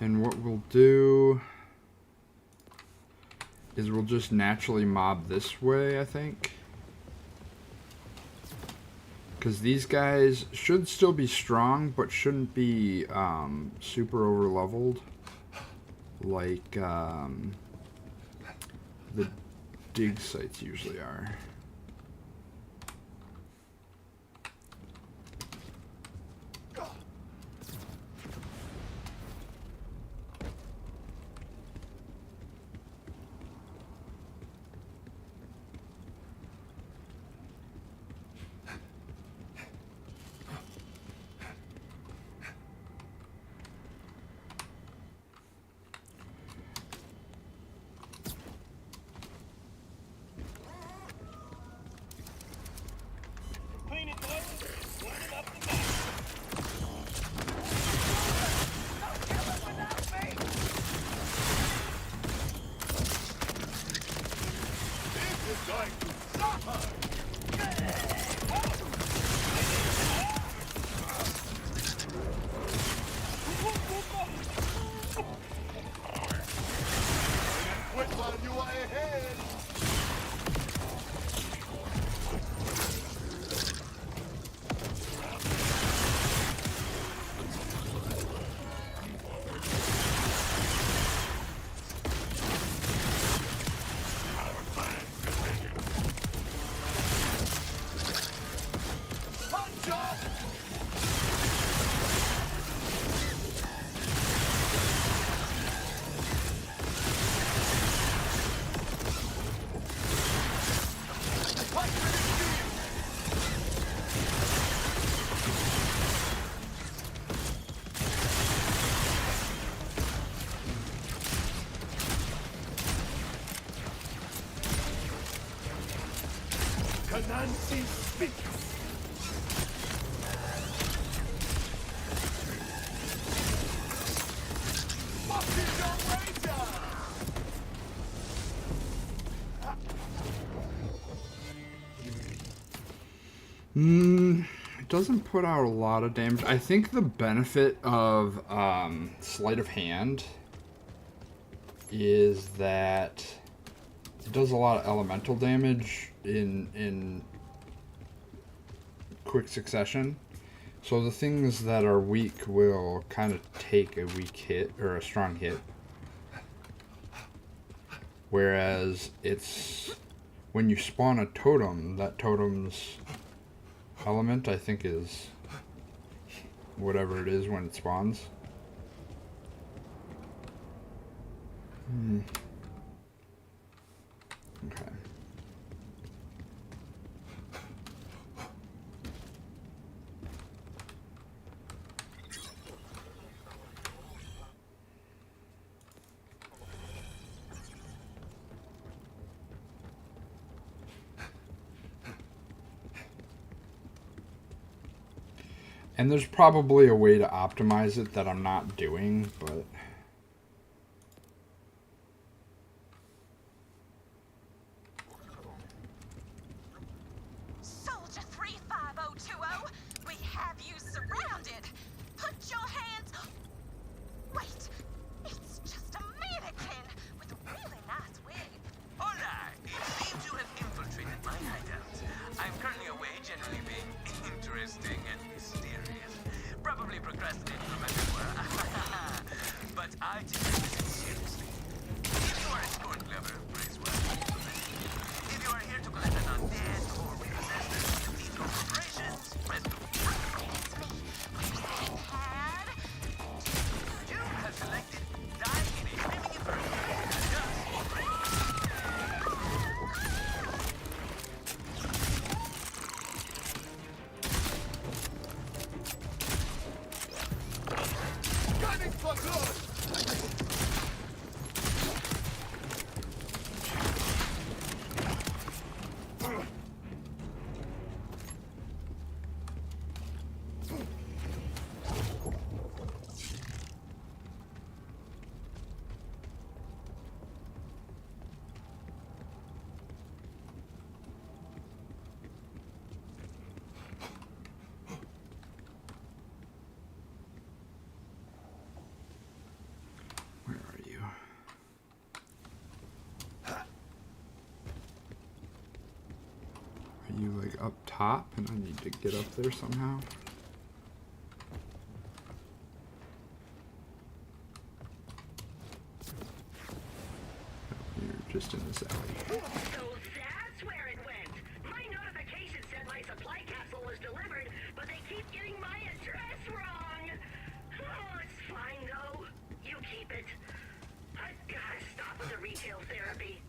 And what we'll do is we'll just naturally mob this way, I think. Because these guys should still be strong, but shouldn't be super over leveled like the dig sites usually are. Nancy speaks. Fucking your way down! It doesn't put out a lot of damage. I think the benefit of sleight of hand is that it does a lot of elemental damage in quick succession. So the things that are weak will kind of take a weak hit or a strong hit. Whereas it's when you spawn a totem, that totem's element, I think, is whatever it is when it spawns. Okay. And there's probably a way to optimize it that I'm not doing, but... Soldier 35020, we have you surrounded. Put your hands... Wait, it's just a mannequin with a really nice wig. Hola! It seems you have infiltrated my hideout. I'm currently away, generally being interesting and mysterious. Probably procrastinating from everywhere. But I take this seriously. If you are a scorn clever, praiseworthy information. If you are here to collect an undead or repossess their cathedral corporations, rest of It's me. Where's that pad? you have selected die in a flaming inferno. Just Gunning for good! Where are you? Are you, like, up top and I need to get up there somehow? You're just in this alley. So that's where it went. My notification said my supply capsule was delivered, but they keep getting my address wrong. Oh, it's fine though. You keep it. I gotta stop with the retail therapy.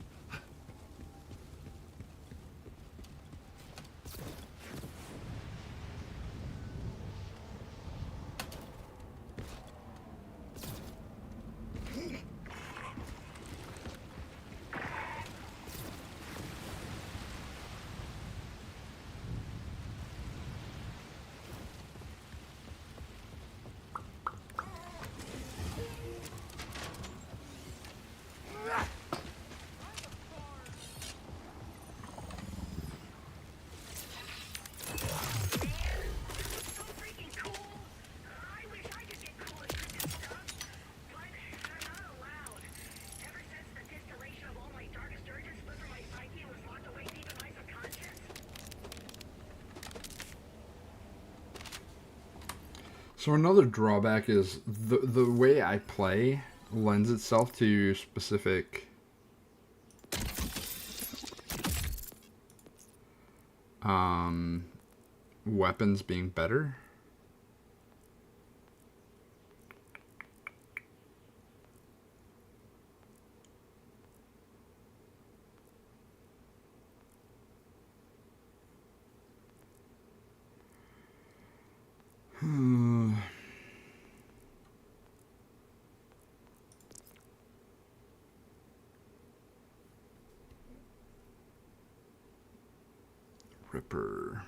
So another drawback is the way I play lends itself to specific weapons being better. Ripper.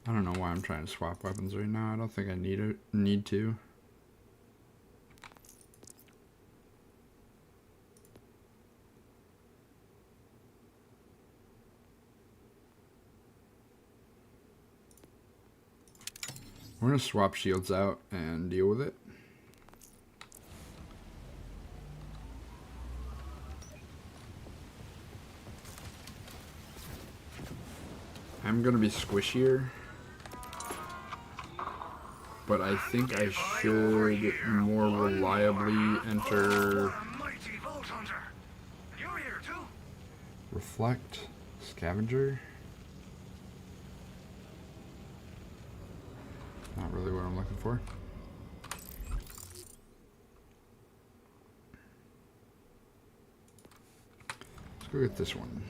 I don't know why I'm trying to swap weapons right now. I don't think I need to. We're gonna swap shields out and deal with it. I'm gonna be squishier, but I think I should more reliably enter Reflect, Scavenger. Not really what I'm looking for. Let's go get this one.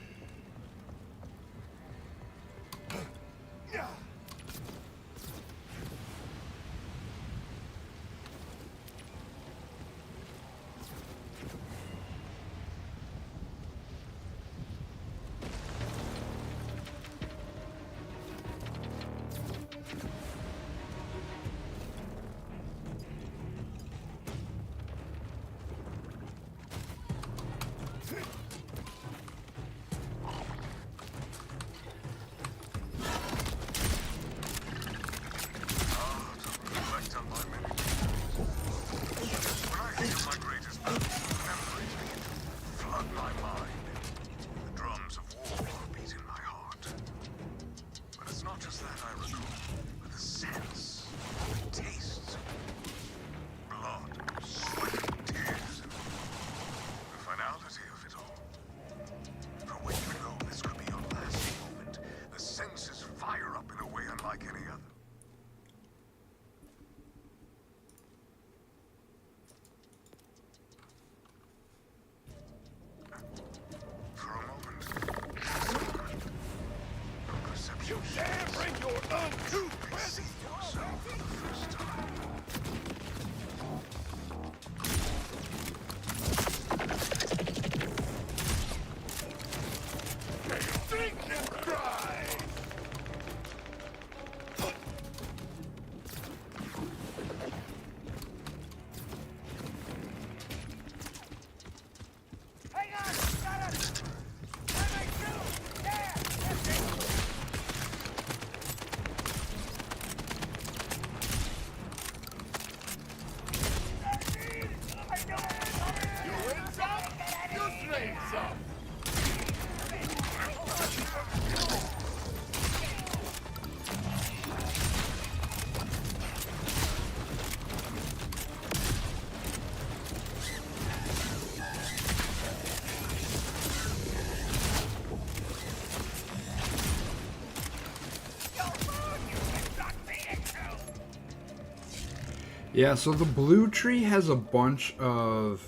Yeah, so the blue tree has a bunch of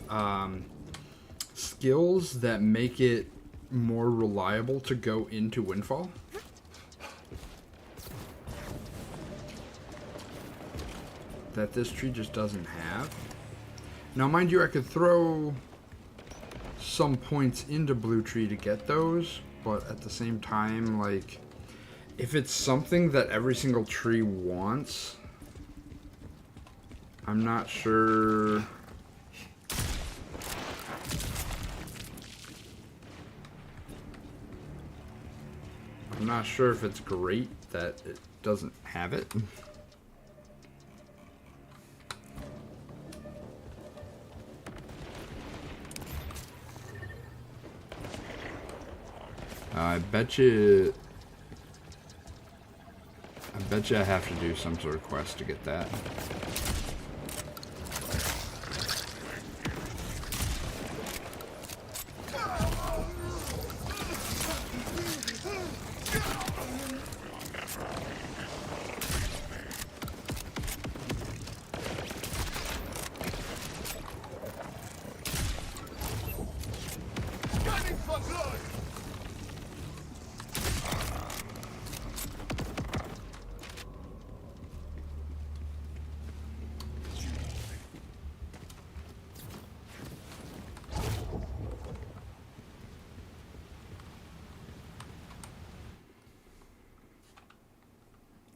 skills that make it more reliable to go into Windfall. That this tree just doesn't have. Now, mind you, I could throw some points into blue tree to get those, but at the same time, like, if it's something that every single tree wants, I'm not sure. I'm not sure if it's great that it doesn't have it. I bet you I have to do some sort of quest to get that.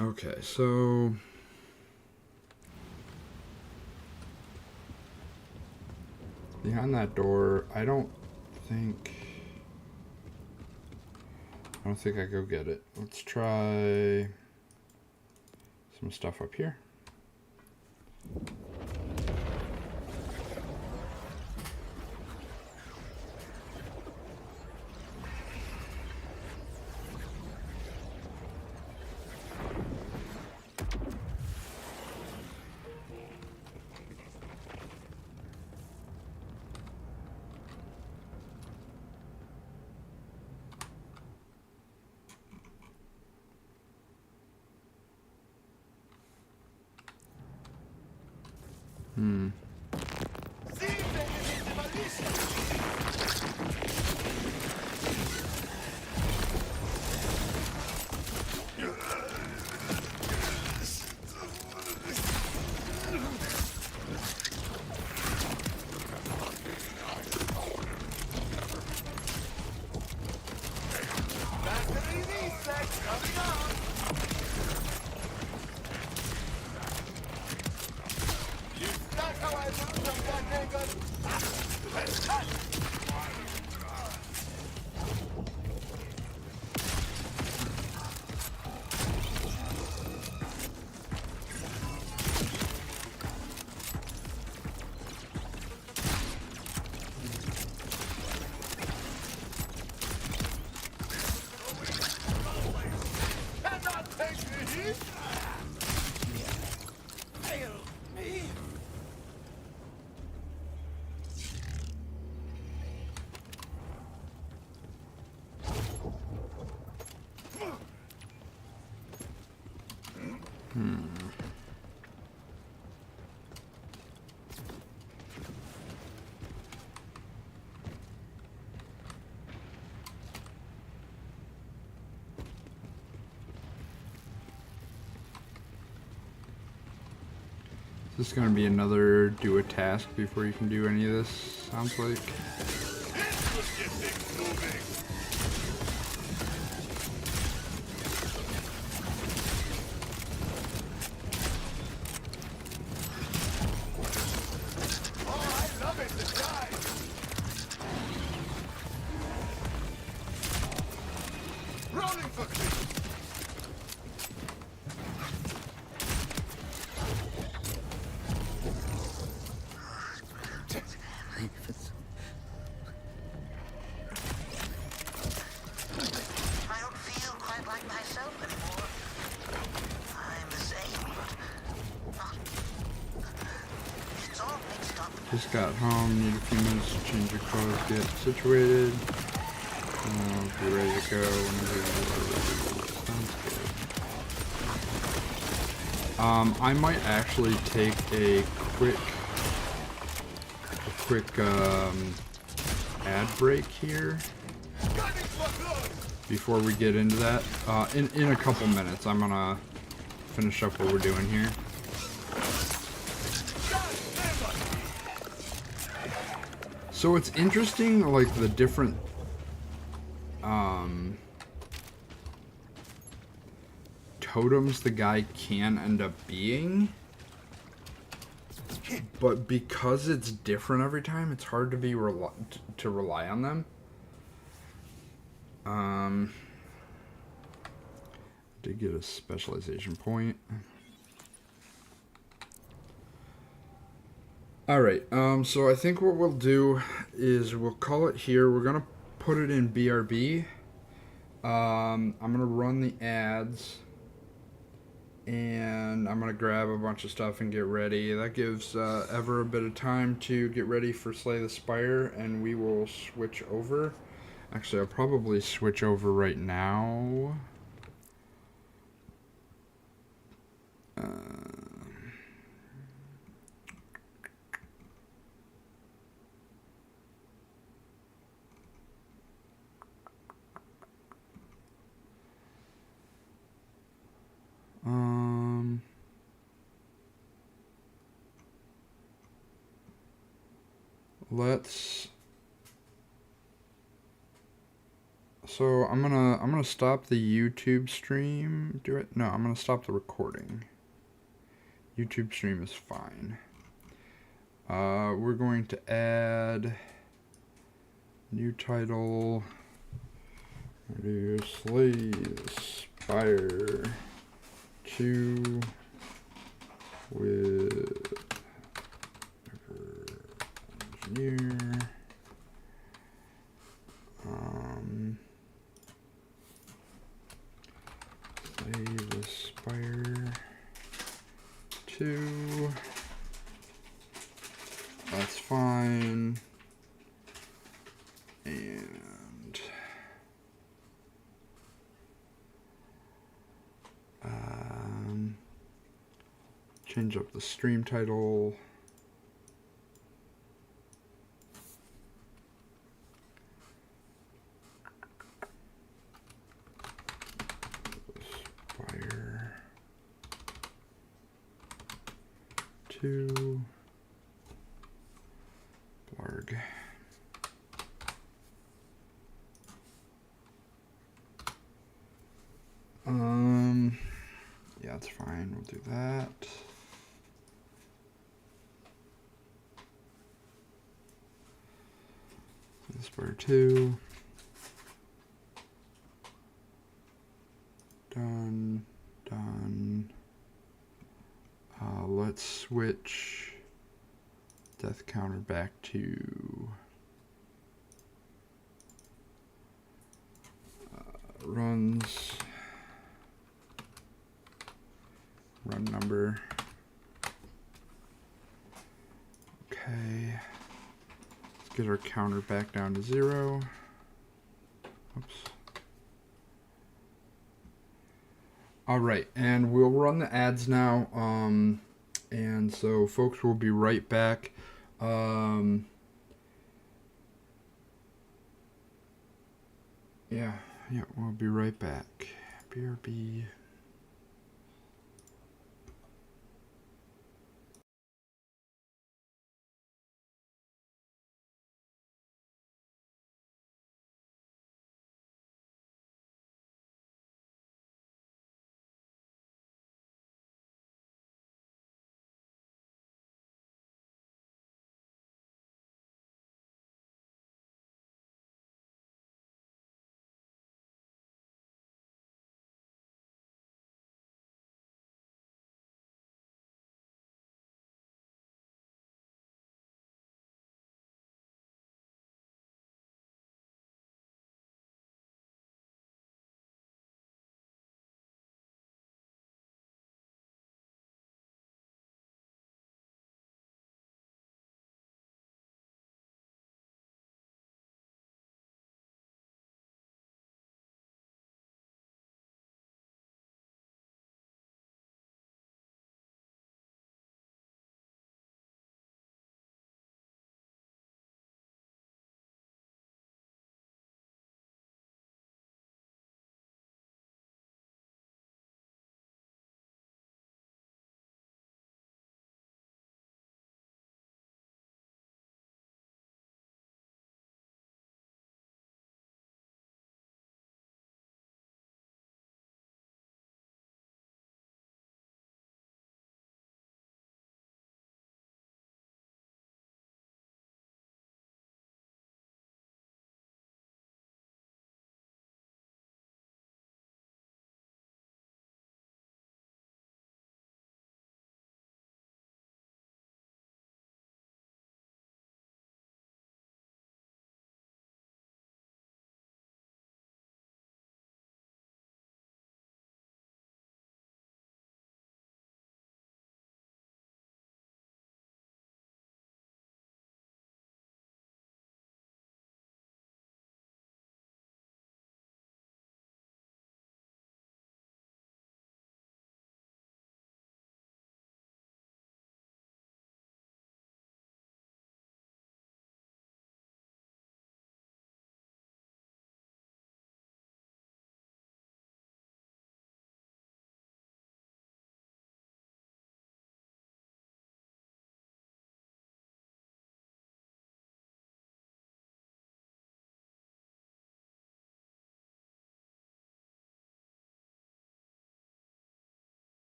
Okay, so behind that door, I don't think I go get it. Let's try some stuff up here. This is going to be another do a task before you can do any of this, sounds like. Just got home, need a few minutes to change your clothes, get situated. Be ready to go whenever you are ready. Sounds good. I might actually take a quick ad break here before we get into that. In a couple minutes, I'm gonna finish up what we're doing here. So it's interesting, like, the different, totems the guy can end up being. But because it's different every time, it's hard to be to rely on them. Did get a specialization point. Alright, so I think what we'll do is we'll call it here. We're going to put it in BRB. I'm going to run the ads. And I'm going to grab a bunch of stuff and get ready. That gives Ever a bit of time to get ready for Slay the Spire. And we will switch over. Actually, I'll probably switch over right now. So I'm gonna stop the YouTube stream. Do it? No, I'm gonna stop the recording. YouTube stream is fine. We're going to add new title. Do Slay Spire 2 with engineer. Slay the Spire 2. That's fine. And change up the stream title. Spire 2 Blarg. Yeah, that's fine. We'll do that. Spire 2. Done. Done. Let's switch death counter back to runs. Run number. Okay. Let's get our counter back down to 0. Oops. All right, and we'll run the ads now. And so folks, will be right back. Yeah, we'll be right back. BRB.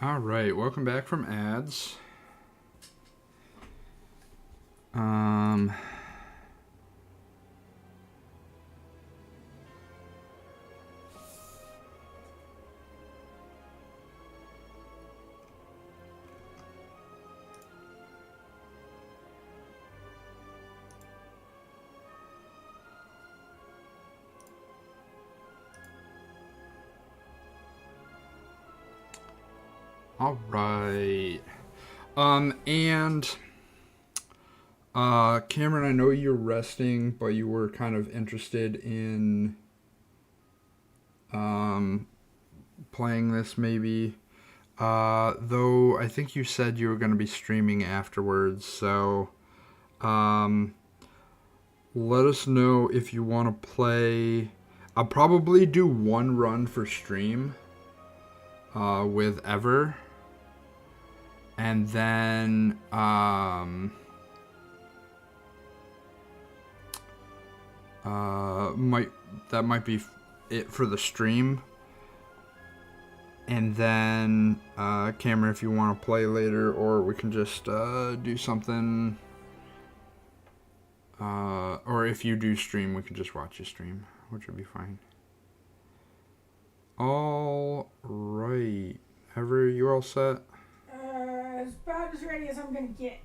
All right, welcome back from ads. All right. Cameron, I know you're resting, but you were kind of interested in playing this maybe. Though I think you said you were going to be streaming afterwards, so let us know if you want to play. I'll probably do one run for stream with Ever. And then might be it for the stream. And then Cameron, if you want to play later, or we can just do something. Or if you do stream, we can just watch you stream, which would be fine. All right, Ever, you all set? As about as ready as I'm gonna get.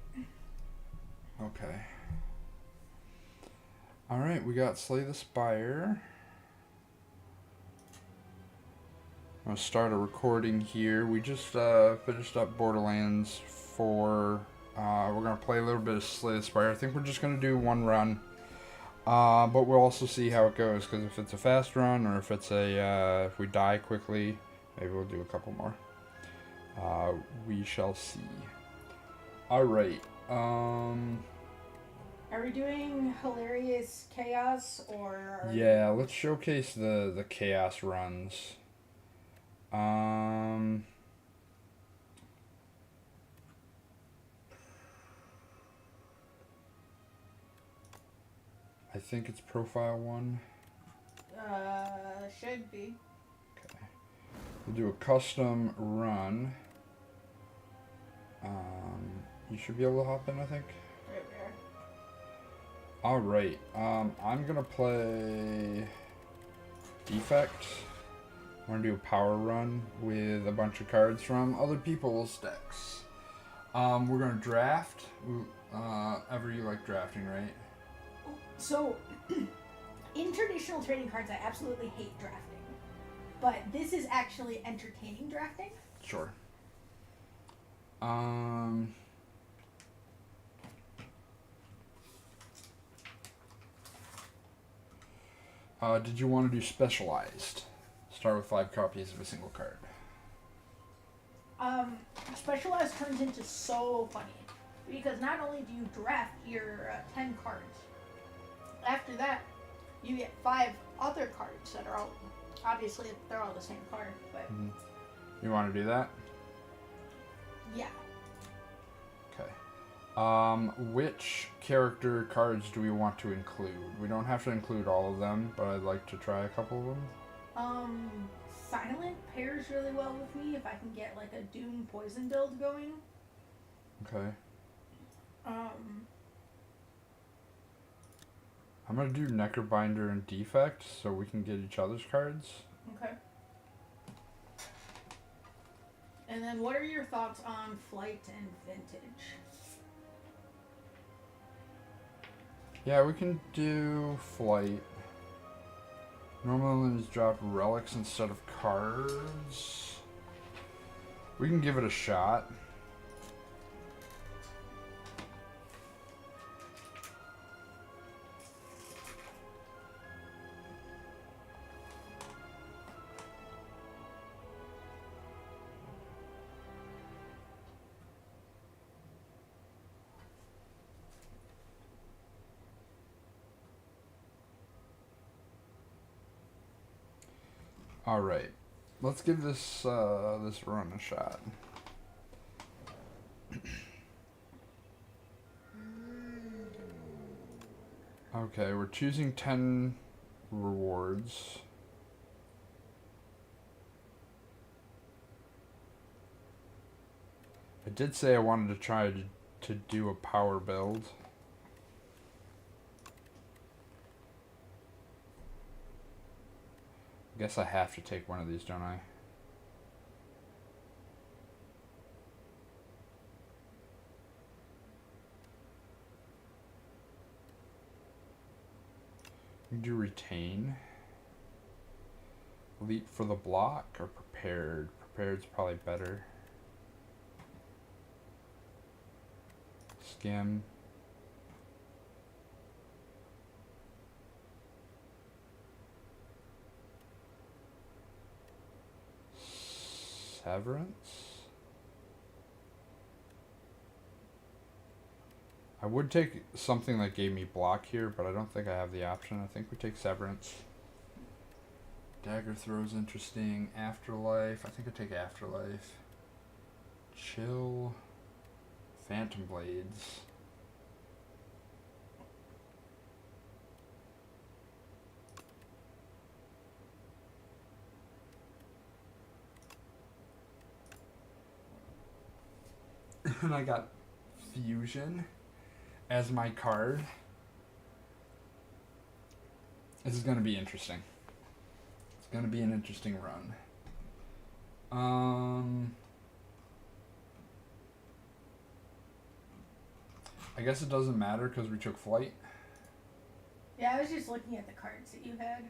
Okay. Alright, we got Slay the Spire. I'm going to start a recording here. We just finished up Borderlands 4. We're going to play a little bit of Slay the Spire. I think we're just going to do one run. But we'll also see how it goes, because if it's a fast run, or if it's if we die quickly, maybe we'll do a couple more. We shall see. Alright. Are we doing hilarious chaos, or... Yeah, let's showcase the chaos runs. I think it's profile 1. Should be. Okay. We'll do a custom run. You should be able to hop in, I think. Right there. Alright, I'm gonna play Defect. I'm gonna do a power run with a bunch of cards from other people's decks. We're gonna draft. Ever you like drafting, right? So, in traditional trading cards, I absolutely hate drafting. But this is actually entertaining drafting. Sure. Did you want to do specialized? Start with 5 copies of a single card. Specialized turns into so funny. Because not only do you draft your 10 cards, after that, you get 5 other cards that are all, obviously, they're all the same card, but... Mm-hmm. You want to do that? Yeah. Okay. Which character cards do we want to include? We don't have to include all of them, but I'd like to try a couple of them. Silent pairs really well with me if I can get like a Doom Poison build going. Okay. I'm gonna do Necrobinder and Defect so we can get each other's cards. Okay. And then what are your thoughts on Flight and Vintage? Yeah, we can do Flight. Normally just drop relics instead of cards. We can give it a shot. All right, let's give this this run a shot. Okay, we're choosing 10 rewards. I did say I wanted to try to do a power build. I guess I have to take one of these, don't I? Do retain. Leap for the block or prepared? Prepared's probably better. Skim. Severance? I would take something that gave me block here, but I don't think I have the option. I think we take Severance. Dagger throw's interesting. Afterlife. I think I take Afterlife. Chill. Phantom Blades. And I got Fusion as my card. This is going to be interesting. It's going to be an interesting run. I guess it doesn't matter because we took flight. Yeah, I was just looking at the cards that you had.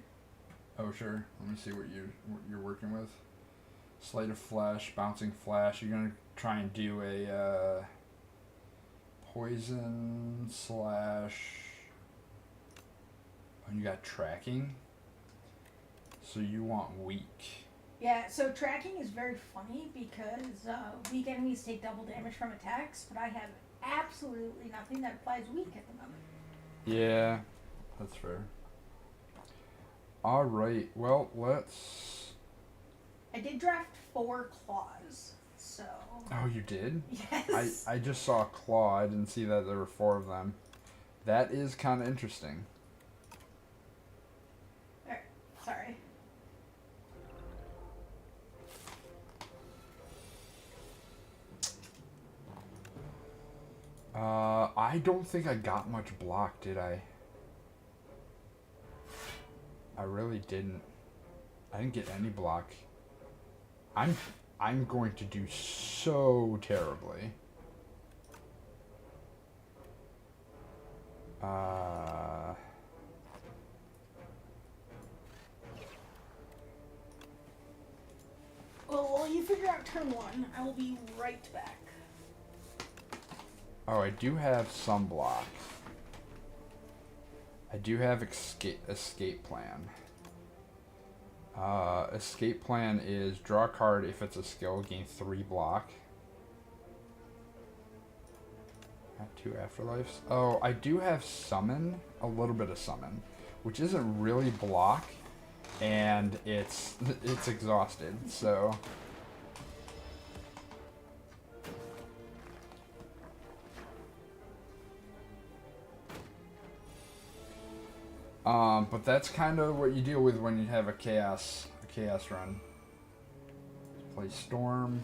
Oh sure. Let me see what you're working with. Slate of Flesh, Bouncing Flash. You're gonna try and do a poison slash. Oh, you got tracking. So you want weak. Yeah, so tracking is very funny because weak enemies take double damage from attacks, but I have absolutely nothing that applies weak at the moment. Yeah, that's fair. Alright, well, let's... I did draft 4 claws, so... Oh, you did? Yes. I just saw a claw. I didn't see that there were 4 of them. That is kind of interesting. Alright, sorry. I don't think I got much block, did I? I really didn't. I didn't get any block. I'm going to do so terribly. Well, while you figure out turn 1, I will be right back. Oh, I do have some block. I do have escape plan. Escape plan is draw a card if it's a skill, gain 3 block. Have 2 afterlives. Oh, I do have summon, a little bit of summon, which isn't really block, and it's exhausted, so. But that's kind of what you deal with when you have a chaos run. Play Storm.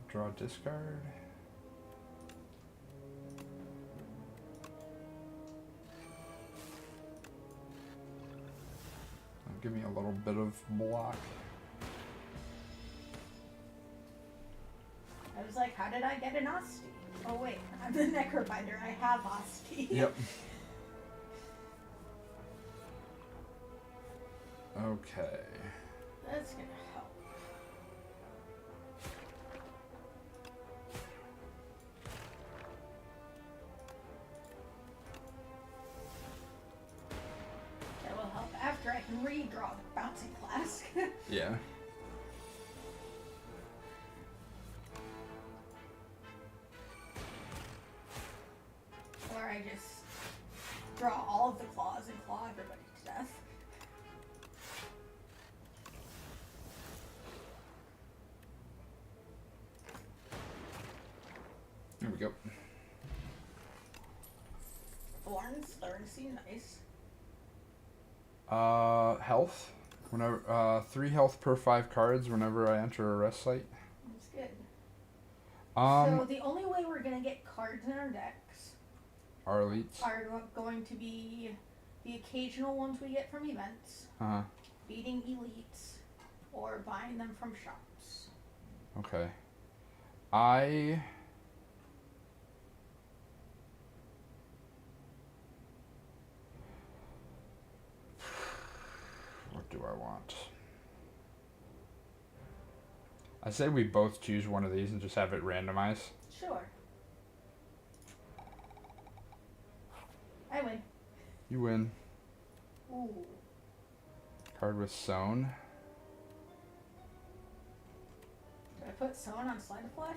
Draw discard. Give me a little bit of block. I was like, how did I get an Osti? Oh wait, I'm the Necrobinder. I have Osti. Yep. Okay. That's gonna help. That will help after I can redraw the bouncing flask. Yeah. Or I just draw all of the claws and claw everybody to death. There we go. Thorns seem nice. Health. Whenever 3 health per 5 cards whenever I enter a rest site. That's good. Um, So the only way we're gonna get cards in our decks our elites. are going to be the occasional ones we get from events, beating elites, or buying them from shops. Okay. What do I want? I say we both choose one of these and just have it randomized. Sure. I win. You win. Ooh. Card with sewn. Did I put sewn on Slide of Flesh?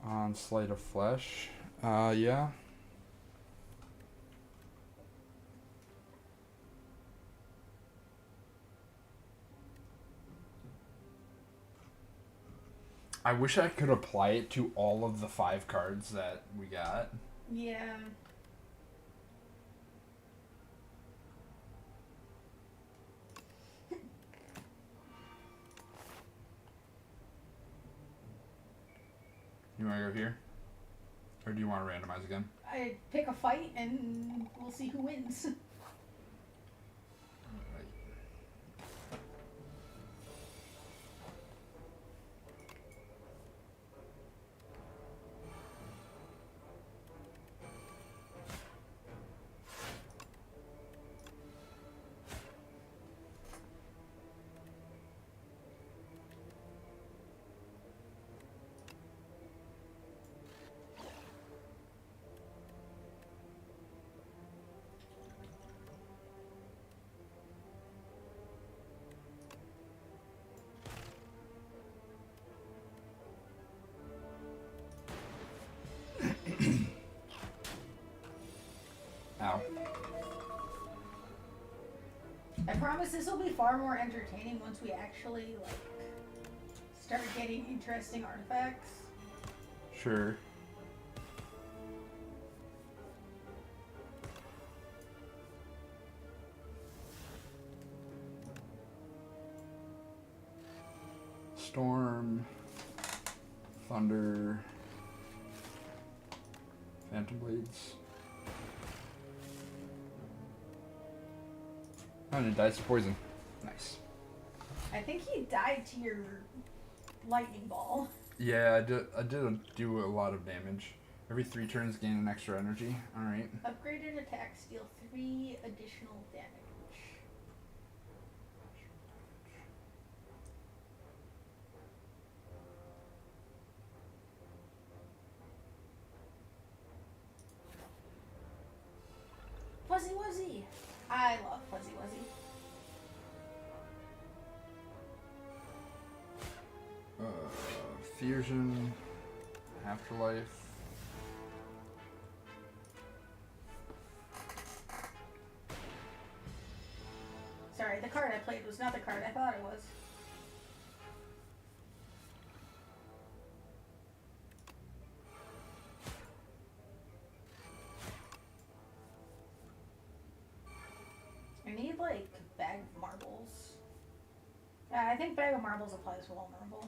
On Slate of Flesh. Yeah. I wish I could apply it to all of the 5 cards that we got. Yeah. You want to go here? Or do you want to randomize again? I pick a fight and we'll see who wins. Ow. I promise this will be far more entertaining once we actually, like, start getting interesting artifacts. Sure. Storm. Thunder. Phantom Blades. Oh, and it dies to poison. Nice. I think he died to your lightning ball. Yeah, I did do a lot of damage. Every 3 turns gain an extra energy. Alright. Upgraded attacks deal 3 additional damage. Fuzzy Wuzzy! I love Fuzzy Wuzzy. Fusion. Afterlife. Sorry, the card I played was not the card I thought it was. I need, like, bag of marbles. Yeah, I think bag of marbles applies to vulnerable.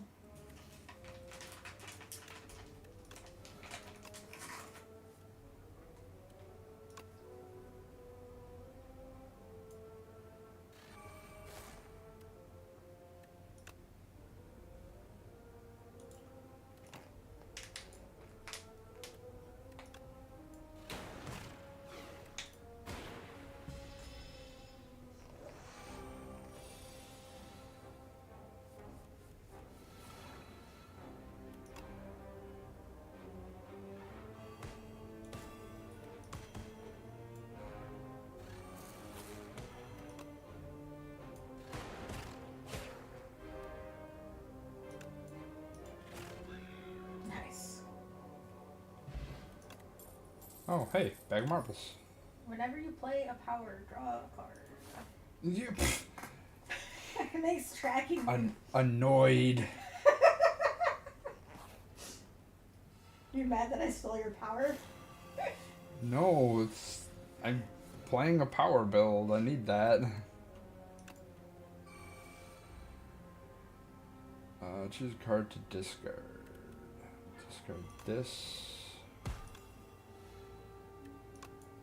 Oh, hey, bag of marbles. Whenever you play a power, draw a card. You It makes tracking. Annoyed. You're mad that I stole your power? No, it's... I'm playing a power build. I need that. Choose a card to discard. Discard this.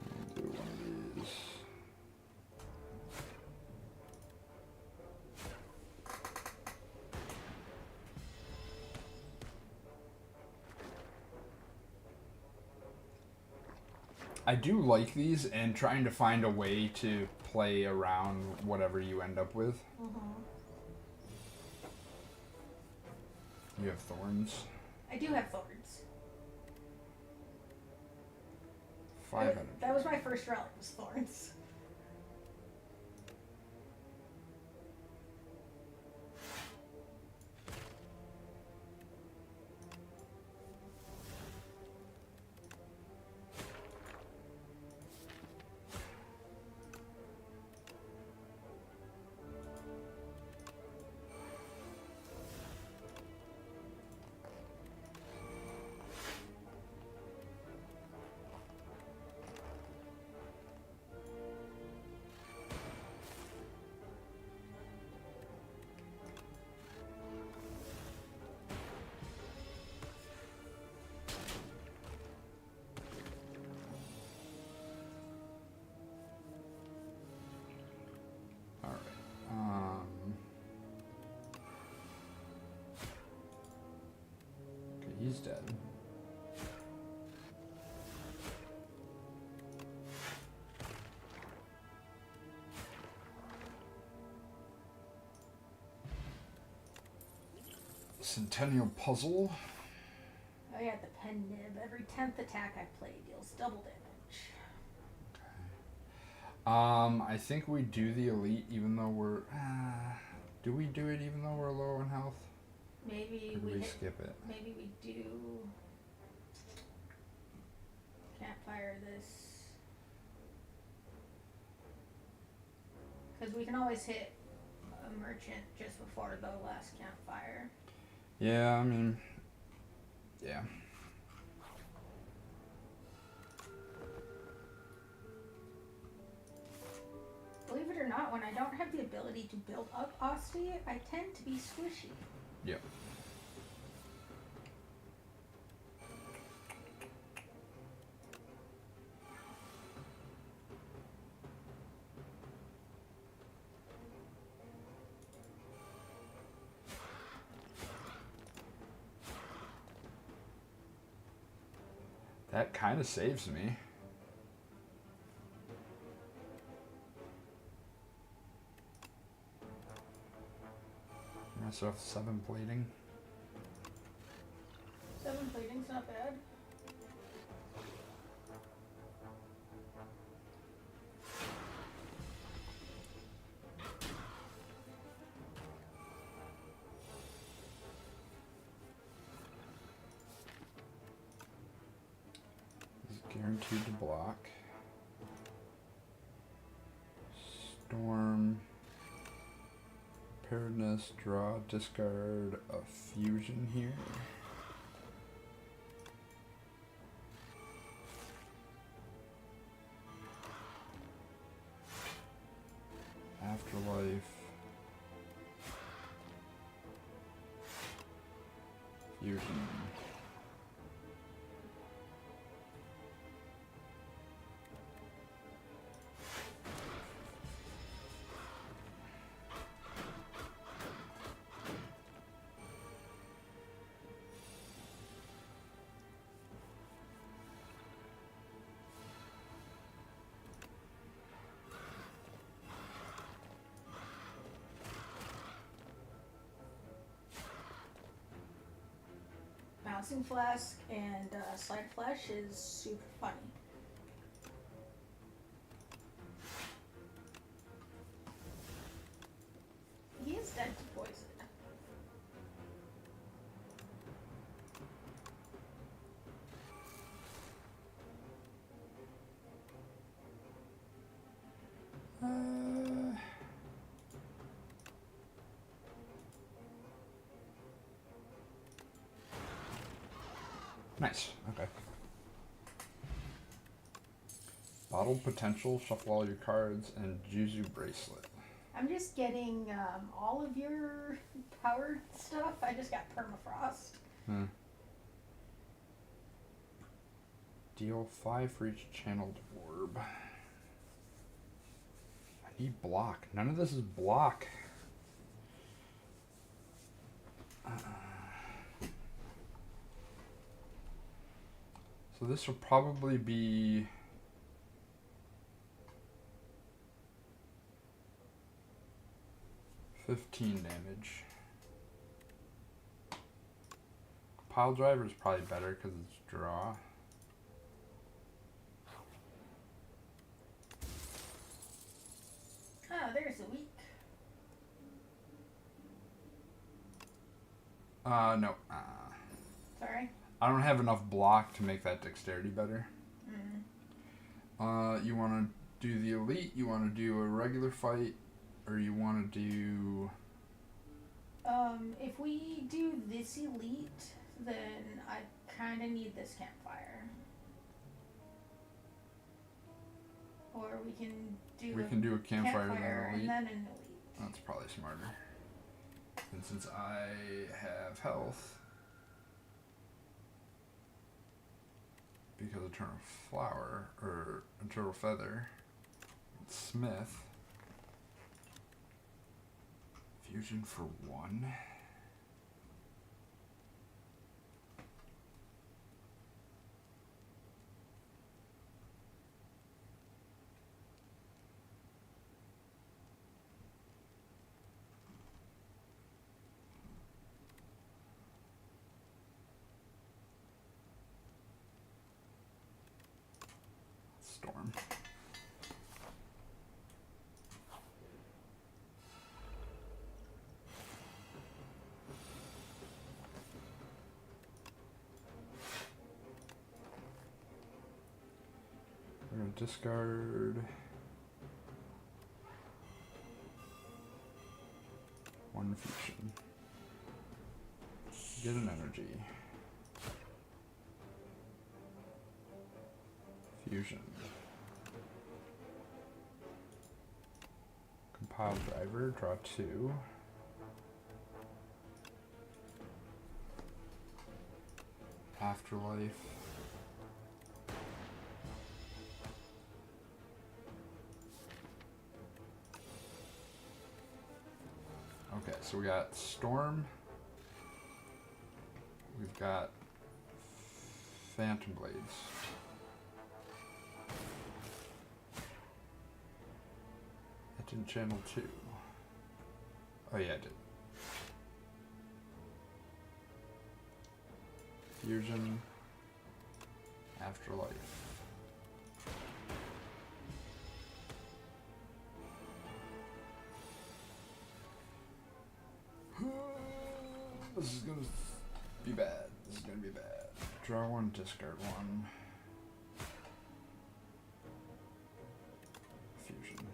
I'll do one of these. I do like these, and trying to find a way to play around whatever you end up with. You have thorns. I do have thorns. 500. That was my first relic, was thorns. He's dead. Centennial Puzzle. I got the pen nib. Every 10th attack I play deals double damage. I think we do the elite even though we're... do we do it even though we're low in health? Maybe we skip it. Maybe we do. Can't fire this. Because we can always hit a merchant just before the last campfire. Yeah, I mean... Yeah. Believe it or not, when I don't have the ability to build up Osty, I tend to be squishy. Yep. That kind of saves me. Myself 7 plating. 7 plating's not bad. Guaranteed to block. Storm. Preparedness, draw, discard a fusion here. Afterlife. Fusion. Bouncing Flask and Slide Flash is super funny. He is dead to poison. Nice. Okay. Bottle potential, shuffle all your cards, and Juzu bracelet. I'm just getting all of your powered stuff. I just got permafrost. Deal 5 for each channeled orb. I need block. None of this is block. So this will probably be... $15 damage. Pile driver is probably better because it's draw. Oh, there's a weak. No. Sorry. I don't have enough block to make that dexterity better. You want to do the elite, you want to do a regular fight, or you want to do... If we do this elite, then I kind of need this campfire. Or we can do a campfire and an elite. and then an elite. That's probably smarter. And since I have health, because Eternal Flower, or Eternal Feather, it's Smith. Fusion for 1. Storm. We're going to discard 1 fusion. Get an energy. Fusion. Compile driver, draw 2. Afterlife. Okay, so we got Storm. We've got Phantom Blades. It didn't channel 2. Oh yeah, it did. Fusion. Afterlife. This is gonna be bad. This is gonna be bad. Draw 1, discard 1. Fusion.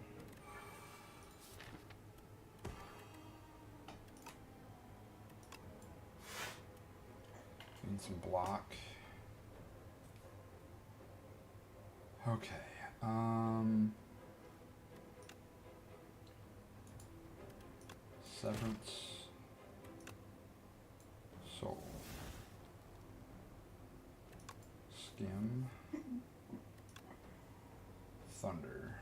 Need some block. Okay. Severance. Soul. Skim. Thunder.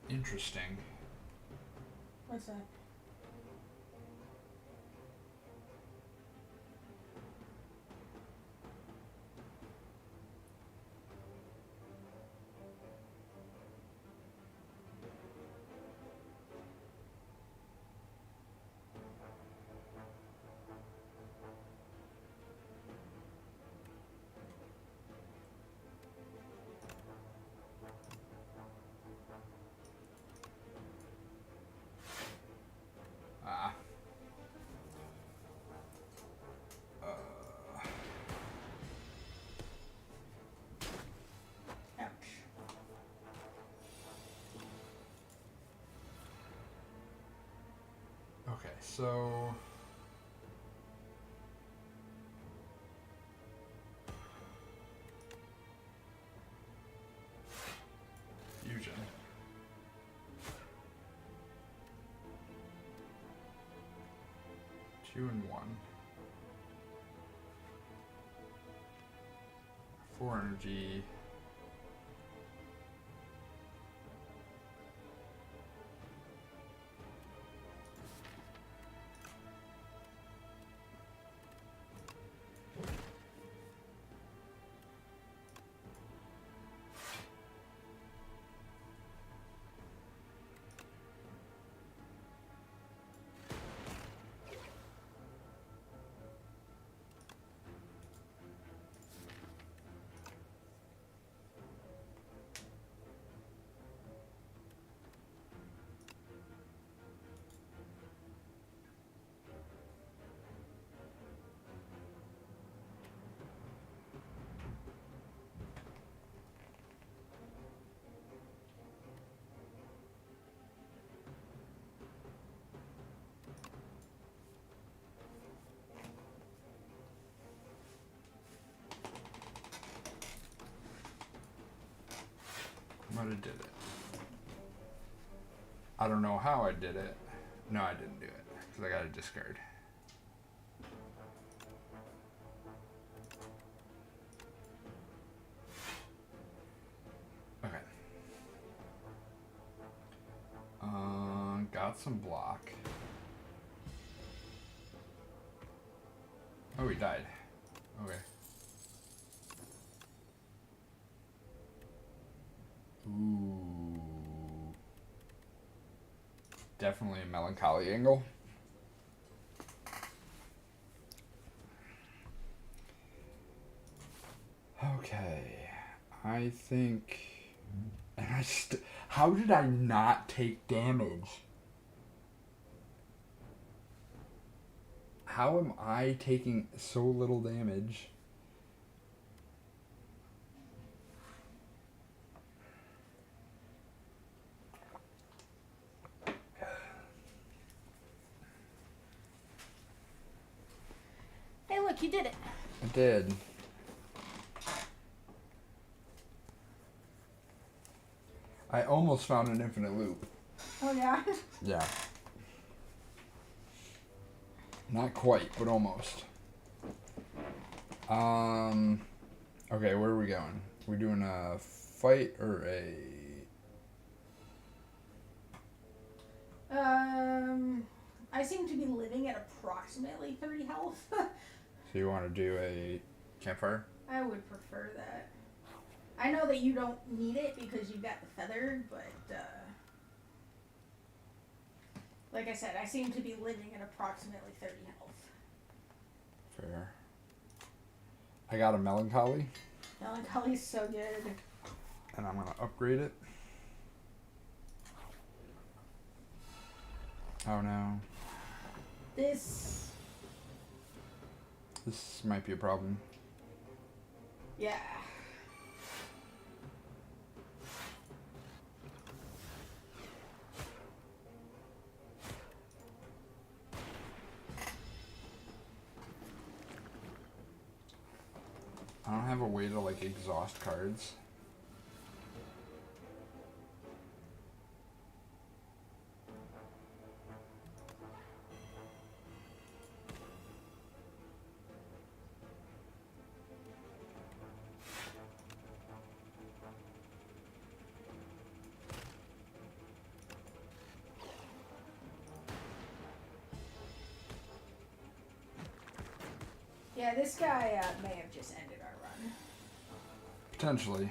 Interesting. What's that? so fusion. Two and one. 4 energy. But I did it. I don't know how I did it. No, I didn't do it because I got a discard. Okay. Got some block. Oh, he died. Okay. Ooh. Definitely a melancholy angle. Okay. I think... And how did I not take damage? How am I taking so little damage? Hey, look, you did it. I did. I almost found an infinite loop. Oh, yeah? Yeah. Not quite, but almost. Okay, where are we going? We doing a fight or a... I seem to be living at approximately 30 health. So you want to do a campfire? I would prefer that. I know that you don't need it because you've got the feather, but, like I said, I seem to be living at approximately 30 health. Fair. I got a melancholy. Melancholy's so good. And I'm going to upgrade it. Oh no. This might be a problem. Yeah. I don't have a way to like exhaust cards. Yeah, this guy may have just ended our run. Potentially.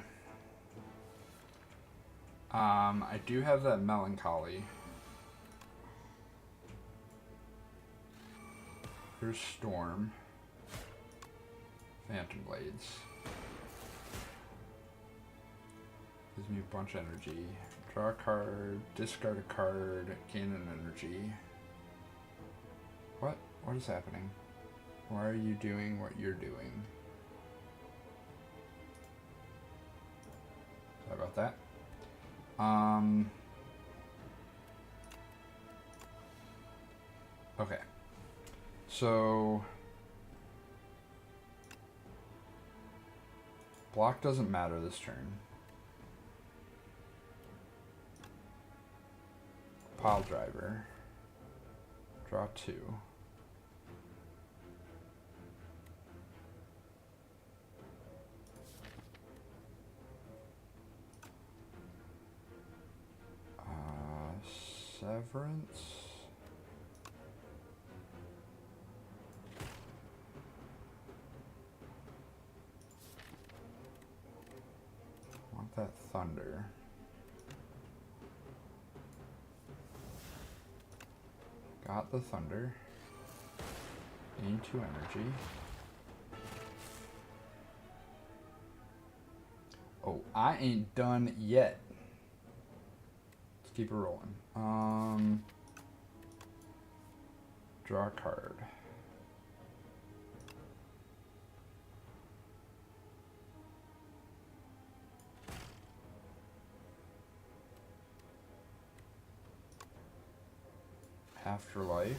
I do have that melancholy. Here's Storm. Phantom Blades. Gives me a bunch of energy. Draw a card, discard a card, gain an energy. What? What is happening? Why are you doing what you're doing? Sorry about that. Okay. So block doesn't matter this turn. Pile driver. Draw 2. Severance. Want that thunder. Got the thunder. Into energy. Oh, I ain't done yet. Let's keep it rolling. Draw a card. Afterlife.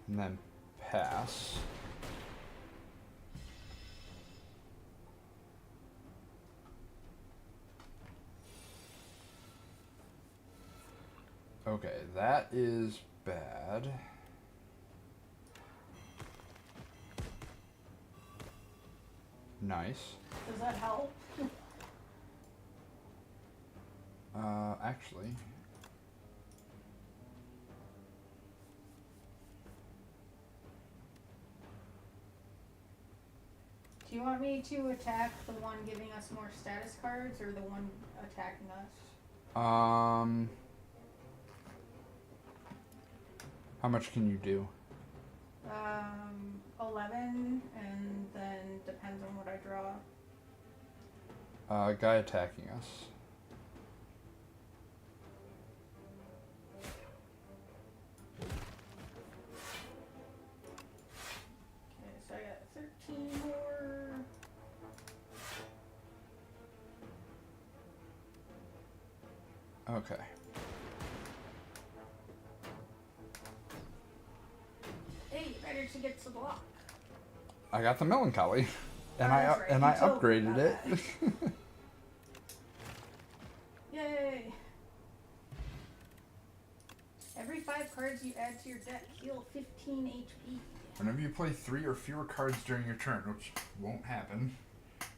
And then pass. Okay, that is bad. Nice. Does that help? Actually. Do you want me to attack the one giving us more status cards or the one attacking us? How much can you do? 11, and then depends on what I draw. Guy attacking us. Okay, so I got 13 more. Okay. Hey, better to get to block. I got the melancholy, and Oh, I that's right. and You I told me upgraded it. about Yay! Every 5 cards you add to your deck heal 15 HP. Whenever you play 3 or fewer cards during your turn, which won't happen,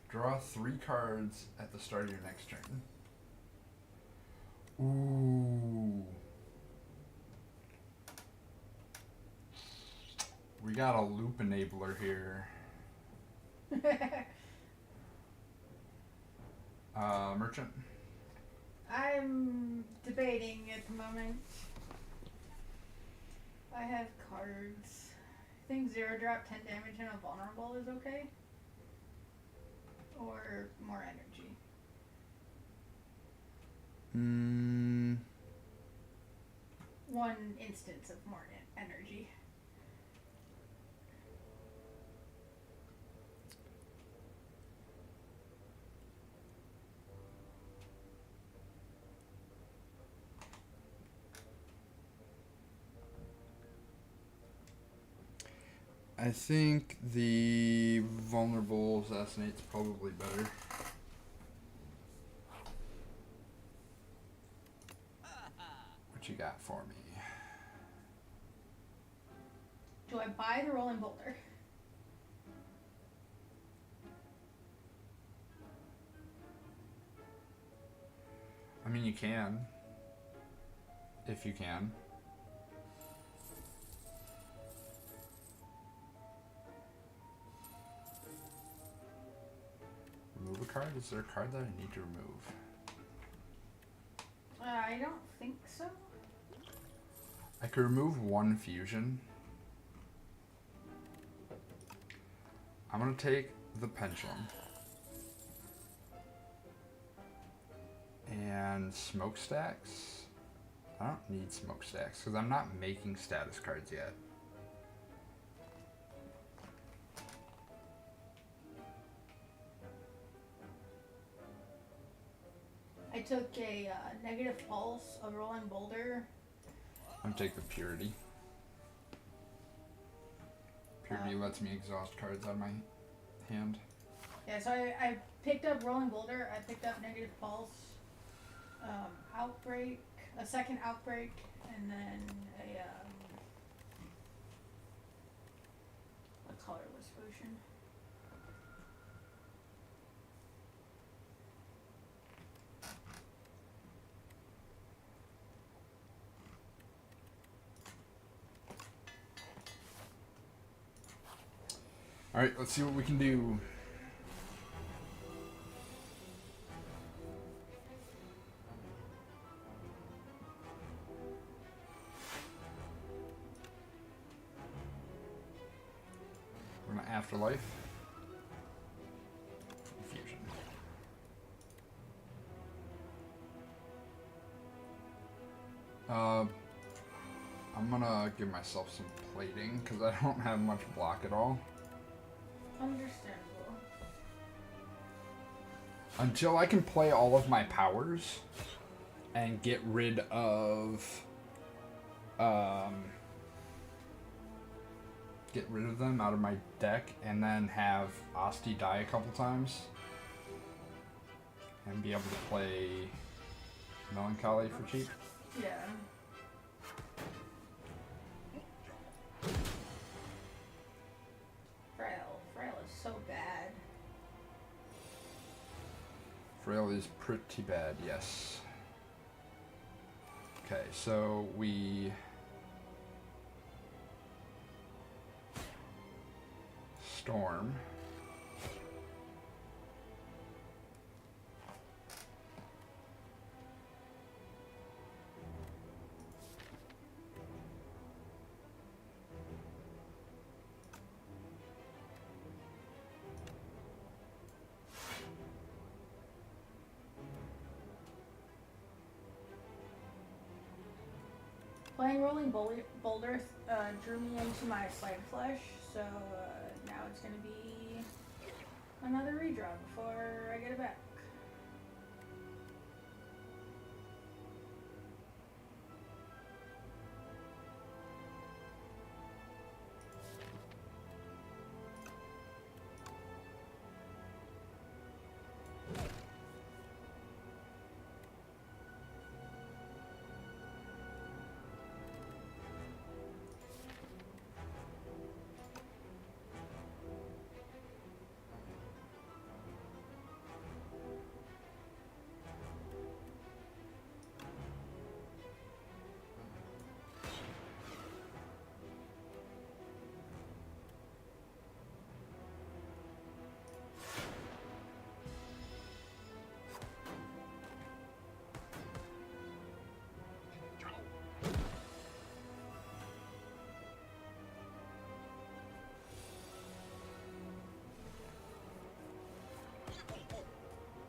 draw 3 cards at the start of your next turn. Ooh. We got a loop enabler here. Merchant. I'm debating at the moment. I have cards. I think 0 drop 10 damage and a vulnerable is okay. Or more energy. One instance of more energy. I think the vulnerable assassinate's probably better. What you got for me? Do I buy the rolling boulder? I mean, you can. If you can. Remove a card? Is there a card that I need to remove? I don't think so. I could remove 1 fusion. I'm gonna take the pendulum. And smokestacks. I don't need smokestacks because I'm not making status cards yet. I took a negative pulse, a rolling boulder. I'm gonna take the purity. Purity lets me exhaust cards out of my hand. Yeah, so I picked up rolling boulder. I picked up negative pulse, outbreak, a second outbreak, and then a colorless potion. Alright, let's see what we can do. We're gonna afterlife. Fusion. I'm gonna give myself some plating because I don't have much block at all. Understandable. Until I can play all of my powers and get rid of them out of my deck and then have Asti die a couple times and be able to play Melancholy for cheap. Yeah. Frail is so bad. Frail is pretty bad, yes. Okay, so we Storm. Playing Rolling Boulder drew me into my Slide Flesh, so now it's going to be another redraw before I get it back.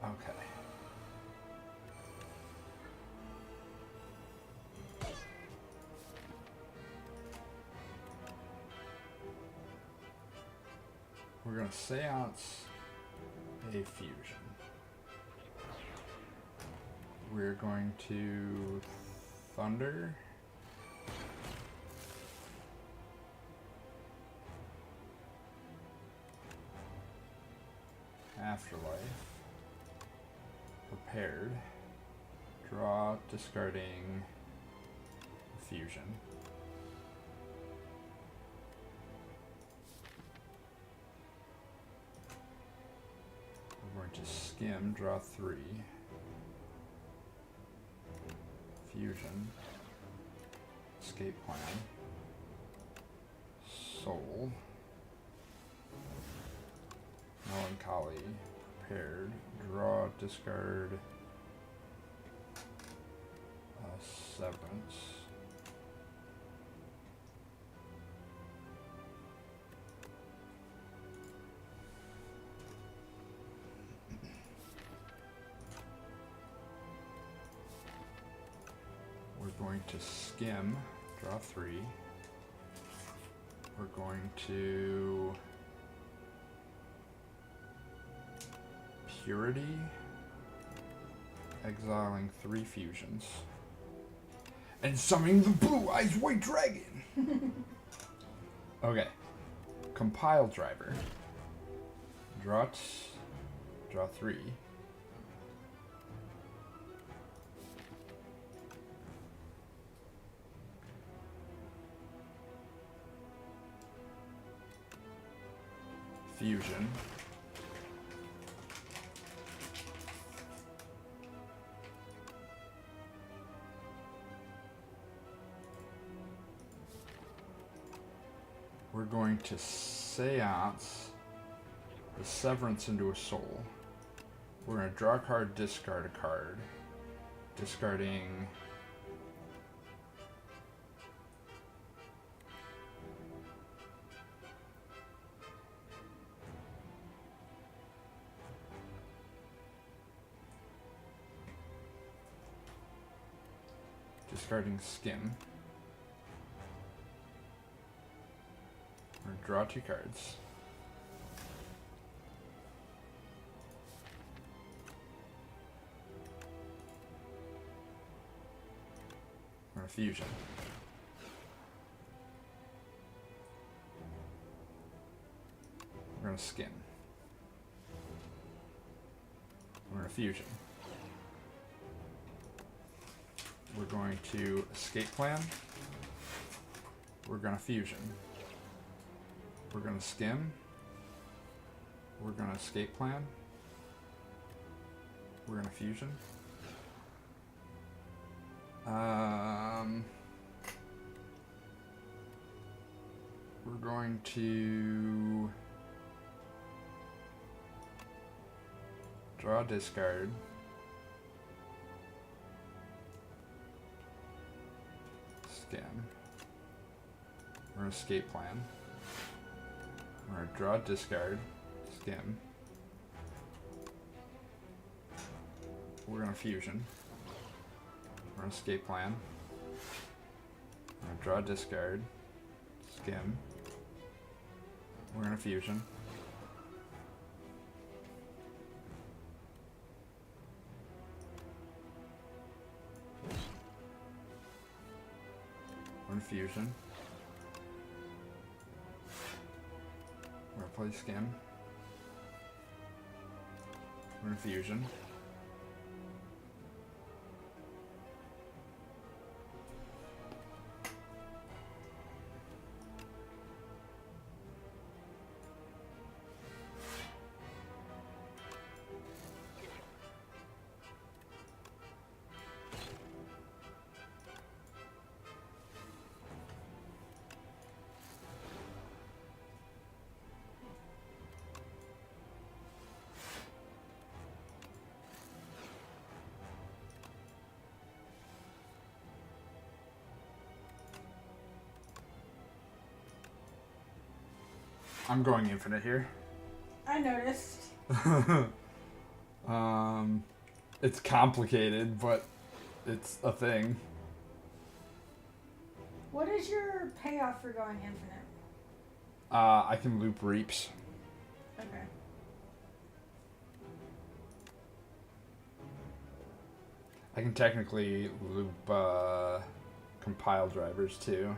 Okay. We're going to seance a fusion. We're going to thunder. Afterlife. Prepared. Draw, discarding fusion. We're going to skim, draw 3. Fusion. Escape plan. Soul. Melancholy. Prepared. Draw, discard. Severance. We're going to skim, draw 3. We're going to purity, Exiling 3 fusions. And summoning the Blue Eyes White Dragon! Okay. Compile driver. Draw 3. Fusion. We're going to seance the severance into a soul. We're going to draw a card, discard a card. Discarding skim. We're going to draw 2 cards. We're going to fusion. We're going to skim. We're going to fusion. We're going to escape plan. We're going to fusion. We're going to skim. We're going to escape plan. We're going to fusion. We're going to draw a discard. Skim. We're going to escape plan. We're going to draw a discard. Skim. We're going to fusion. We're going to escape plan. We're going to draw a discard. Skim. We're going to fusion. We're going to fusion. We're going to play skim. We're going to fusion. I'm going infinite here. I noticed. It's complicated, but it's a thing. What is your payoff for going infinite? I can loop reaps. Okay. I can technically loop compile drivers too.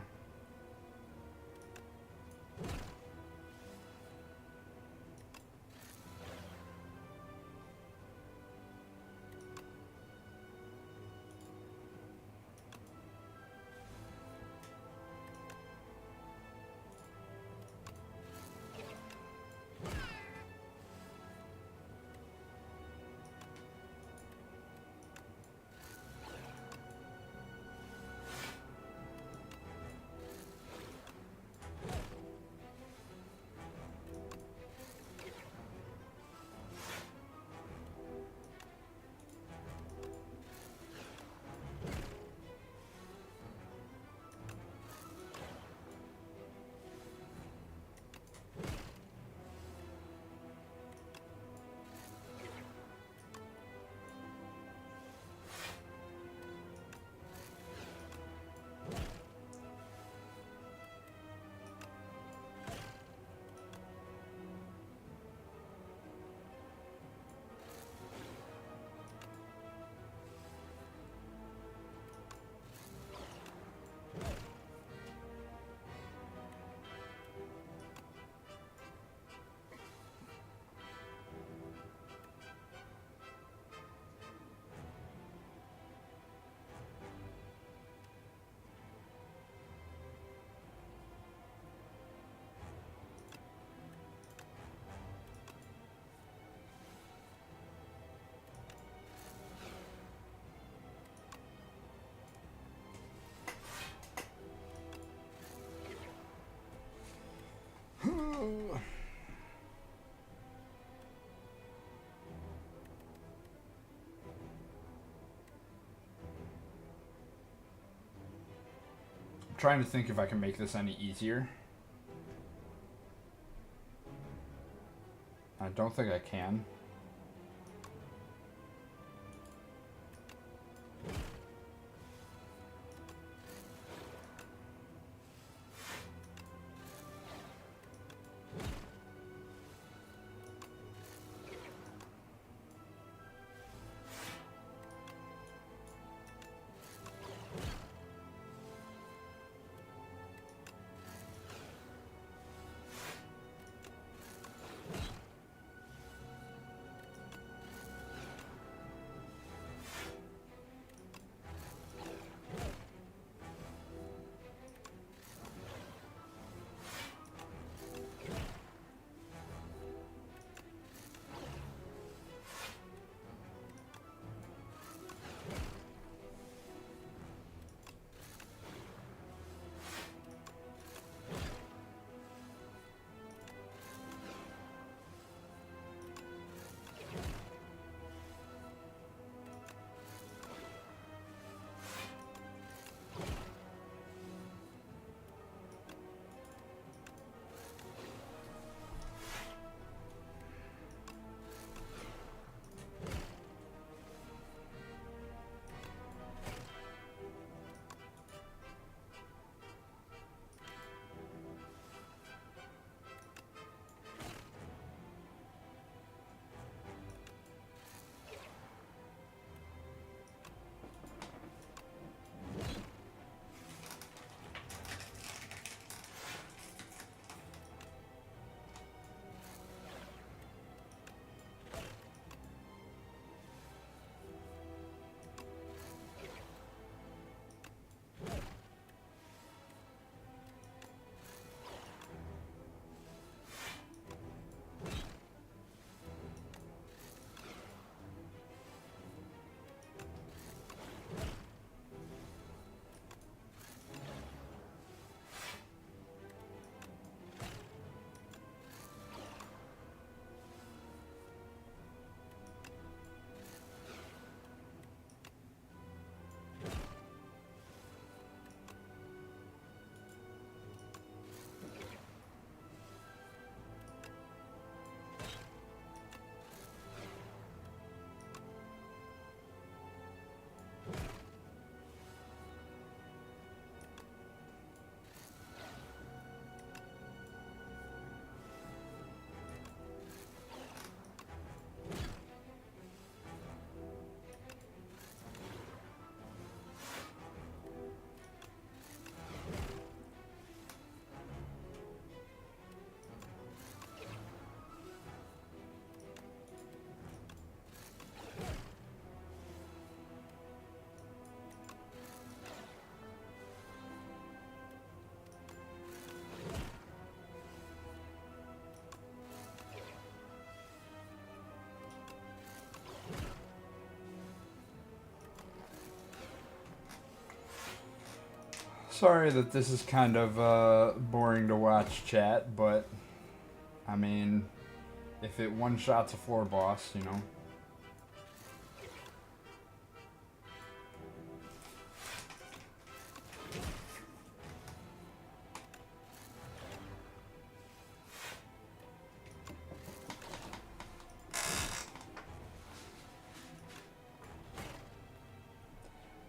Trying to think if I can make this any easier. I don't think I can. Sorry that this is kind of boring to watch, chat, but I mean, if it one-shots a floor boss, you know.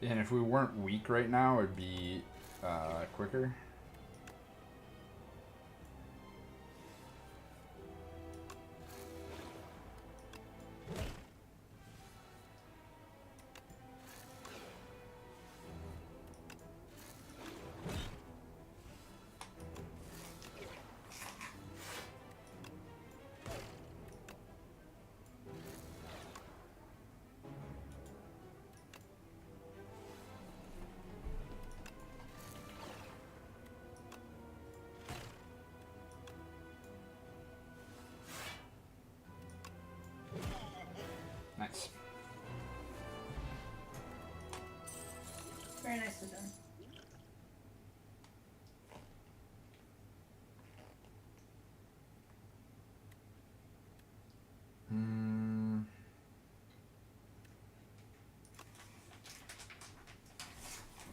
And if we weren't weak right now, it'd be quicker.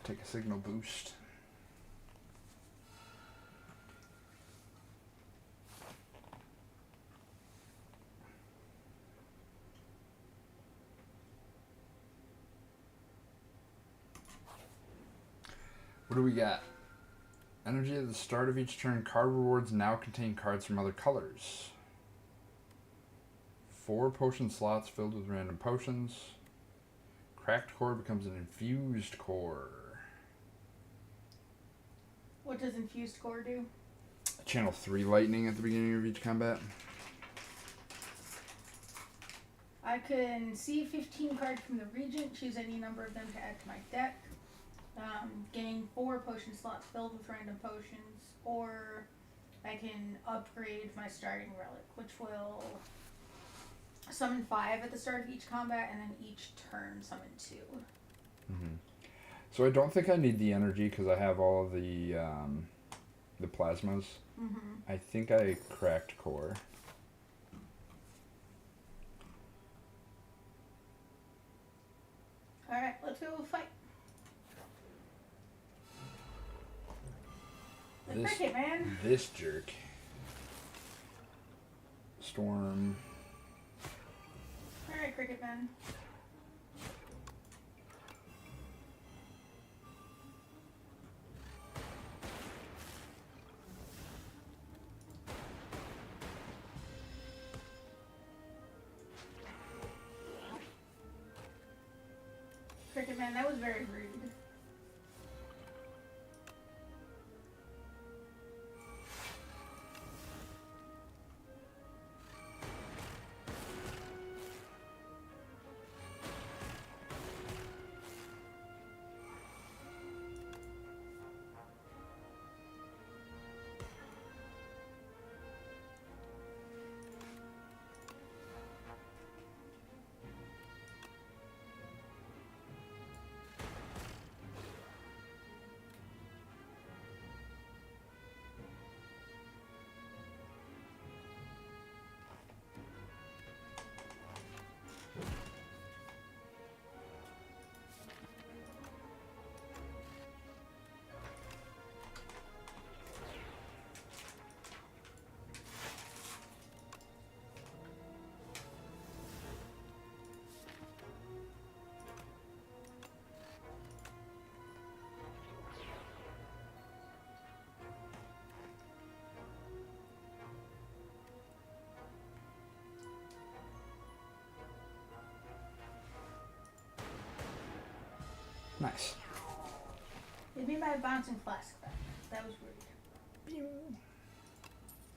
take a signal boost. What do we got? Energy at the start of each turn. Card rewards now contain cards from other colors. 4 potion slots filled with random potions. Cracked core becomes an infused core. What does infused core do? Channel 3 lightning at the beginning of each combat. I can see 15 cards from the Regent, choose any number of them to add to my deck. Gain 4 potion slots filled with random potions, or I can upgrade my starting relic, which will summon 5 at the start of each combat, and then each turn summon 2. Mm-hmm. So I don't think I need the energy because I have all of the plasmas. Mm-hmm. I think I cracked core. Alright, let's go fight. The cricket, man. This jerk. Storm. Alright, cricket man. Cricket man, that was very rude. Nice. Give me my bouncing flask back. That was rude.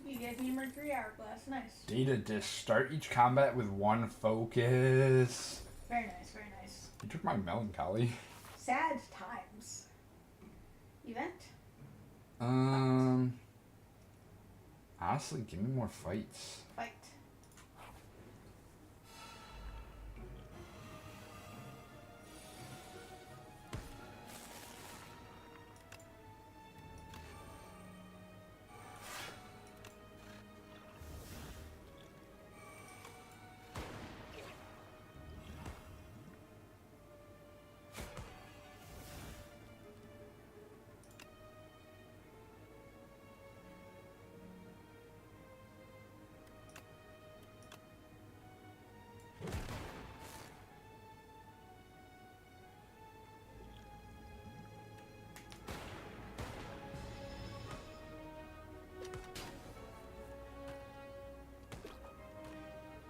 You gave me Mercury Hourglass. Nice. Data disk. Start each combat with 1 focus. Very nice, very nice. You took my melancholy. Sad times. Event? Honestly, give me more fights. Fight.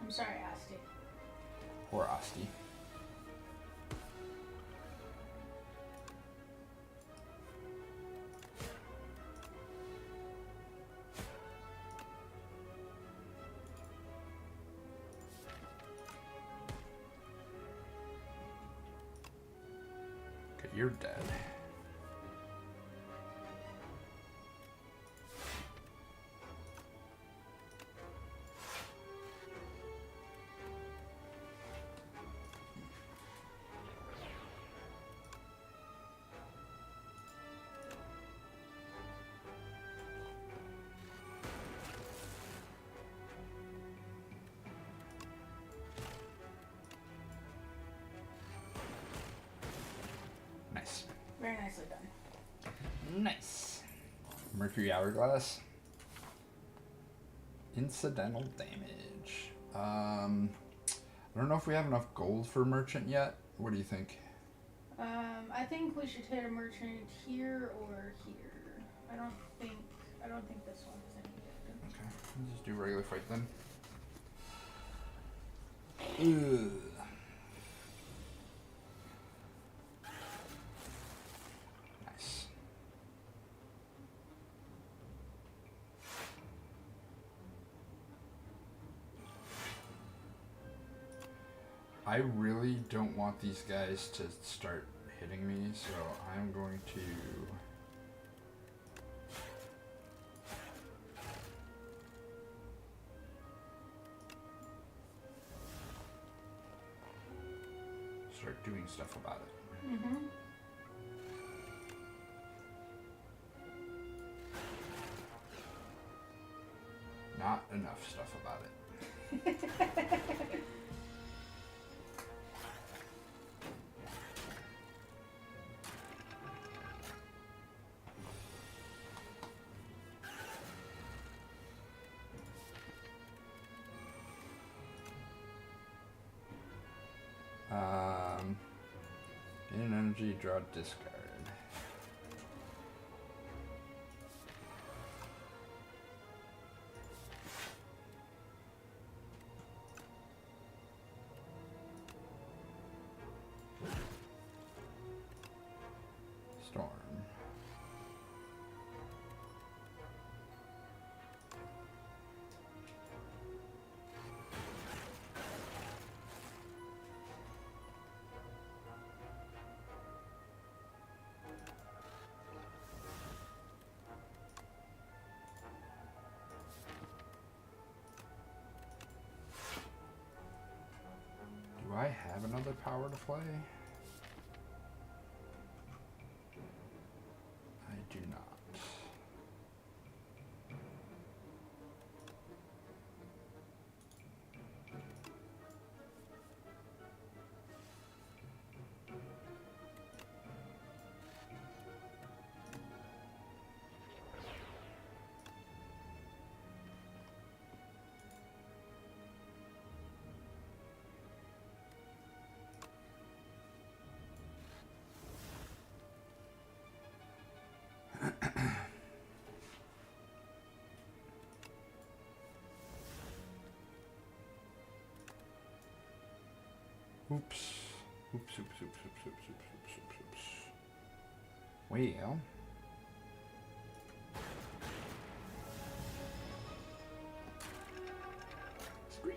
I'm sorry, Asti. Or Asti. Okay, you're dead. Nice. Very nicely done. Nice. Mercury Hourglass. Incidental damage. I don't know if we have enough gold for merchant yet. What do you think? I think we should hit a merchant here or here. I don't think this one is any good. Okay, let's just do regular fight then. Ugh. Nice. I really don't want these guys to start hitting me, so I'm going to start doing stuff about it. Mm-hmm. Not enough stuff about it. Gain energy, draw, discard. Storm. Do I have another power to play? I do not. Oops. Oops, oops, oops, oops, oops, oops, oops, oops, oops. Well. Scream.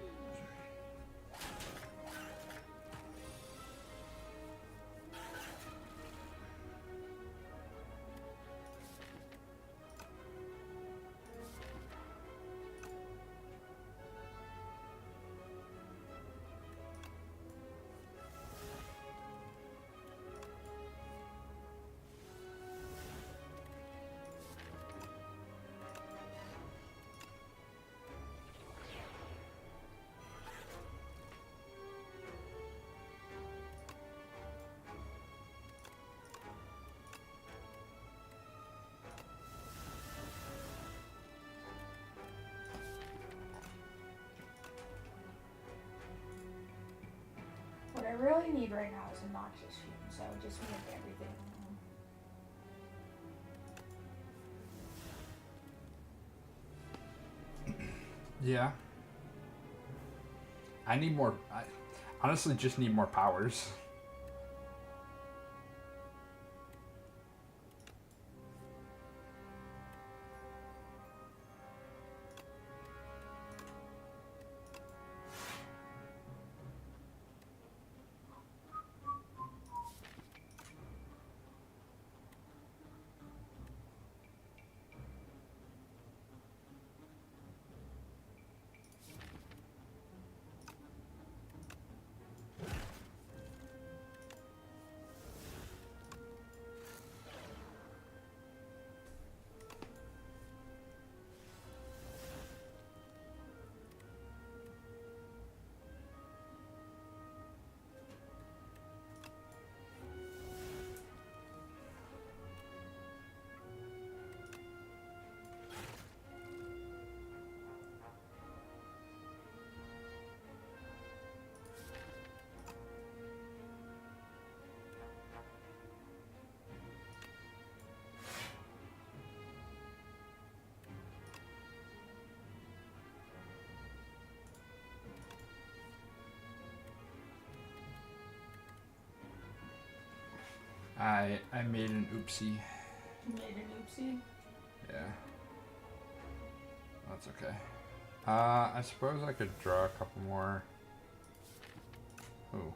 What I really need right now is a noxious fume, so just make everything. Yeah. I need more. I honestly just need more powers. I made an oopsie. You made an oopsie. Yeah. That's okay. I suppose I could draw a couple more. Ooh.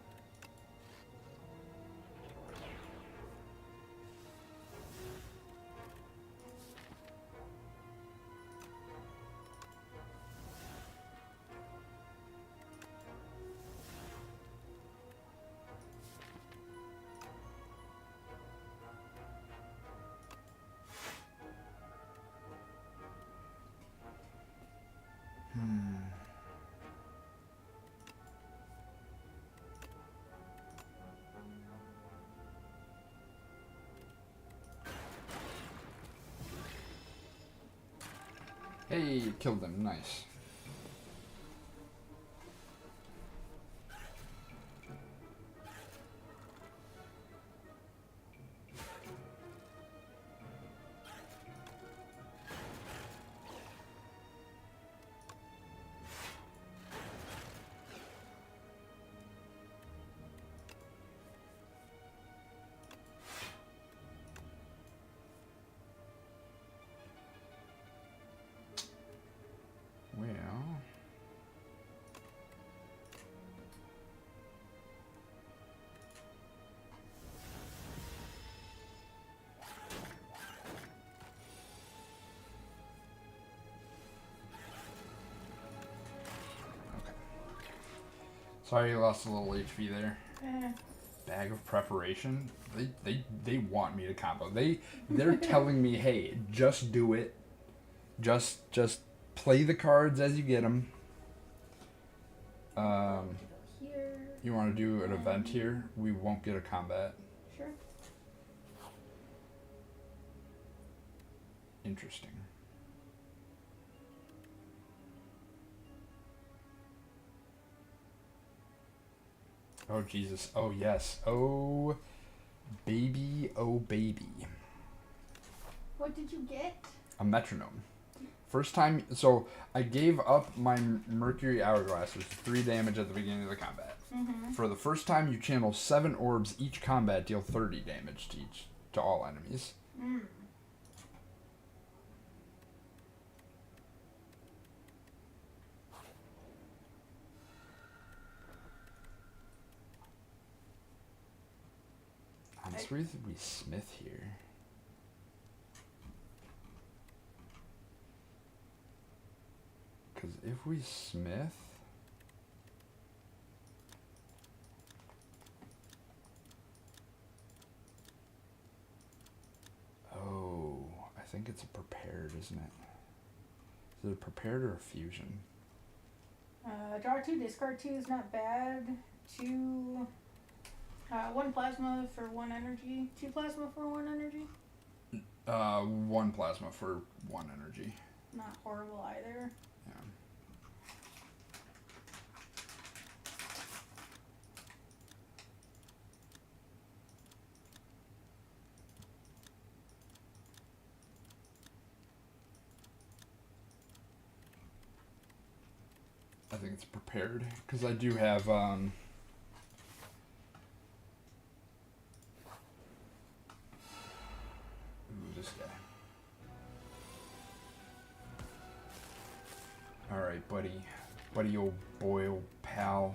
Hey, you killed him. Nice. Well, okay. Sorry you lost a little HP there. Bag of preparation. They want me to combo. They're telling me, hey, just do it. Just play the cards as you get them. You want to do an event here? We won't get a combat. Sure. Interesting. Oh Jesus. Oh yes. Oh baby. Oh baby. What did you get? A metronome. First time, so I gave up my Mercury Hourglass, which is 3 damage at the beginning of the combat. Mm-hmm. For the first time, you channel 7 orbs. Each combat deal 30 damage to all enemies. Mm. Honestly, we Smith here. Because if we Smith... Oh, I think it's a prepared, isn't it? Is it a prepared or a fusion? Draw 2, discard 2 is not bad. 2... 1 plasma for 1 energy. 2 plasma for 1 energy? 1 plasma for 1 energy. Not horrible either. Yeah. I think it's prepared because I do have ooh, this guy. All right, buddy, old boy, old pal.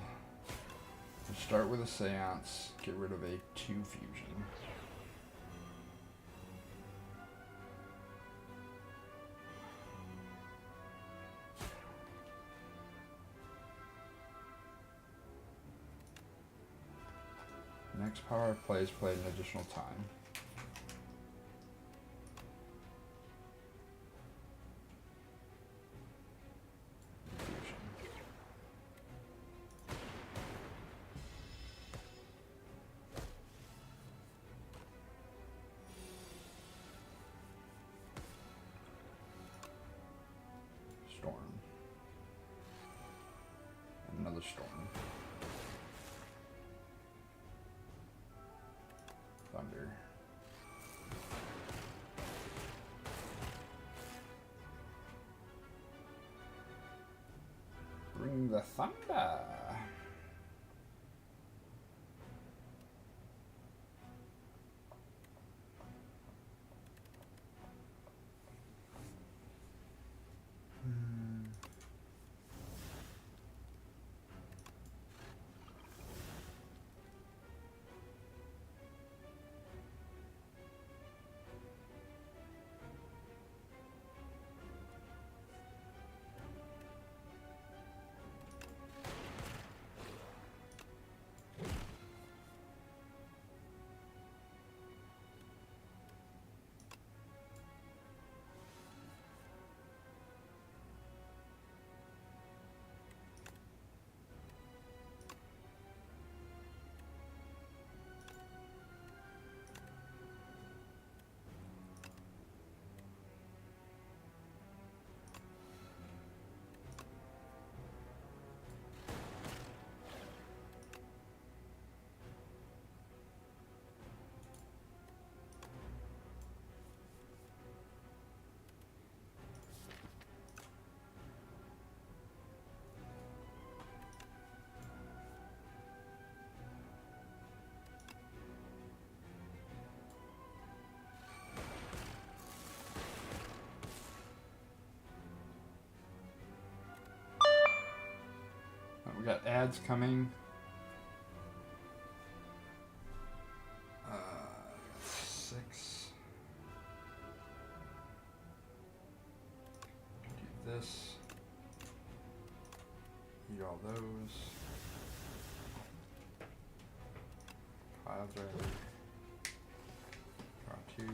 We'll start with a seance. Get rid of a 2 fusion. Next power play is played an additional time. Fusion. Storm. Another storm. Thunder. Bring the thunder. ads coming. 6. Do this. Eat all those. Piles ready. Draw 2.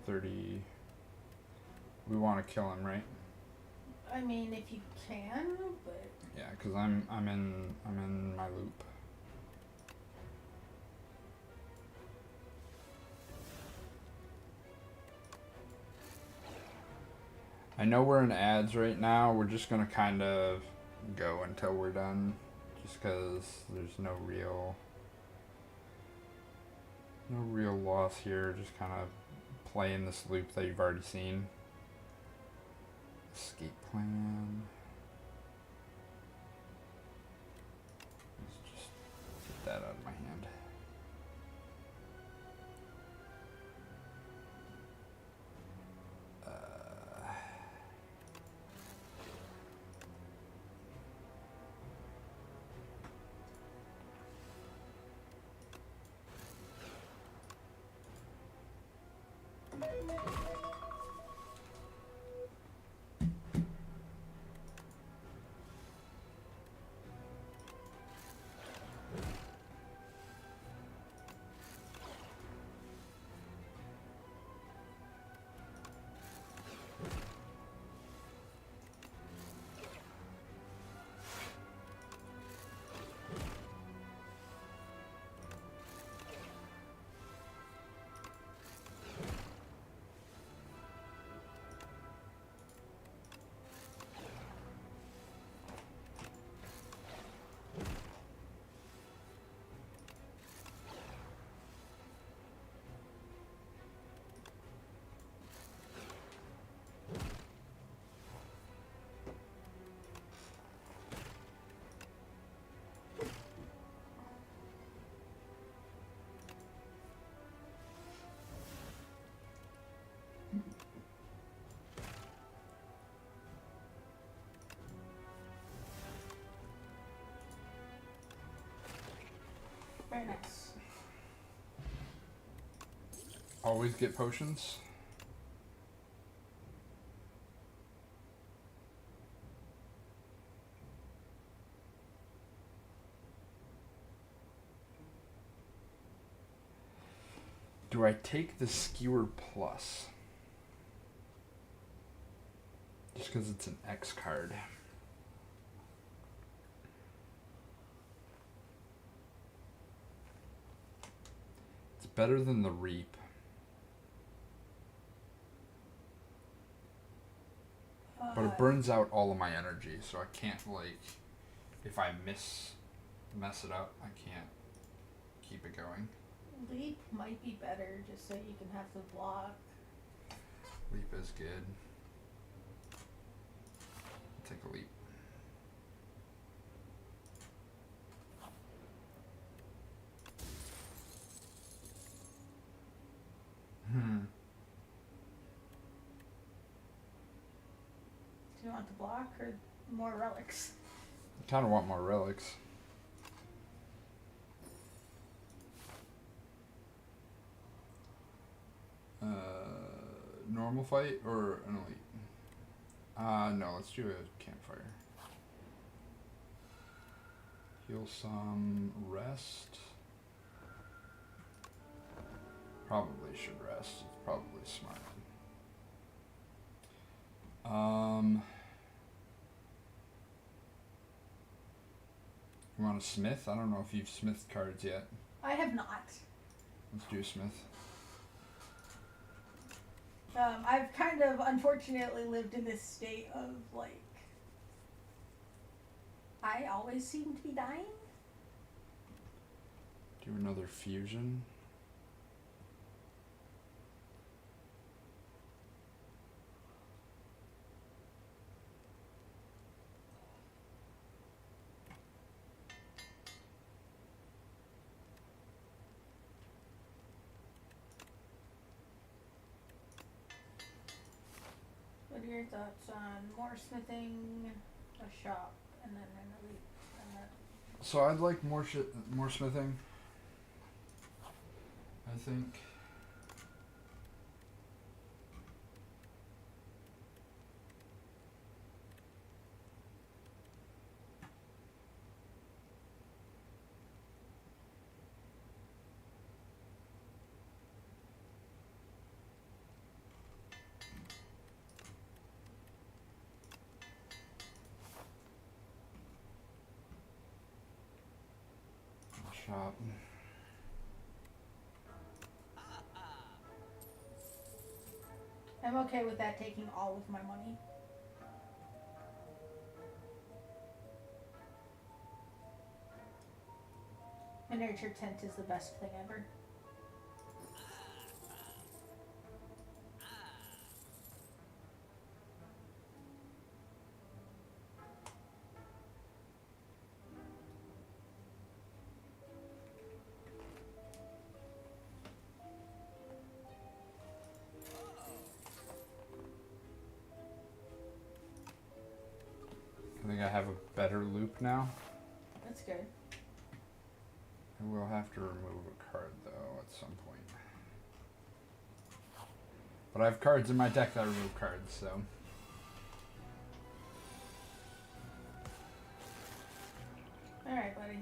$130. We want to kill him, right? I mean, if you can, but yeah, because I'm in my loop. I know we're in ads right now. We're just gonna kind of go until we're done, just because there's no real loss here. Just kind of playing this loop that you've already seen. Escape plan. Let's just get that out of my hand. Very nice. Always get potions. Do I take the Skewer Plus? Just because it's an X card. It's better than the Reap. But it burns out all of my energy, so I can't, like, if I mess it up, I can't keep it going. Leap might be better, just so you can have the block. Leap is good. I'll take a leap. Do you want the block or more relics? I kind of want more relics. Normal fight or an elite? No, let's do a campfire. Heal some, rest. Probably should rest. It's probably smart. You want a smith? I don't know if you've smithed cards yet. I have not. Let's do a smith. I've kind of unfortunately lived in this state of like, I always seem to be dying. Do another fusion. What are your thoughts on more smithing, a shop, and then an elite? And then... So I'd like more smithing. I think. Shop. I'm okay with that taking all of my money. Miniature tent is the best thing ever. I think I have a better loop now. That's good. I will have to remove a card though at some point. But I have cards in my deck that remove cards, so. Alright, buddy.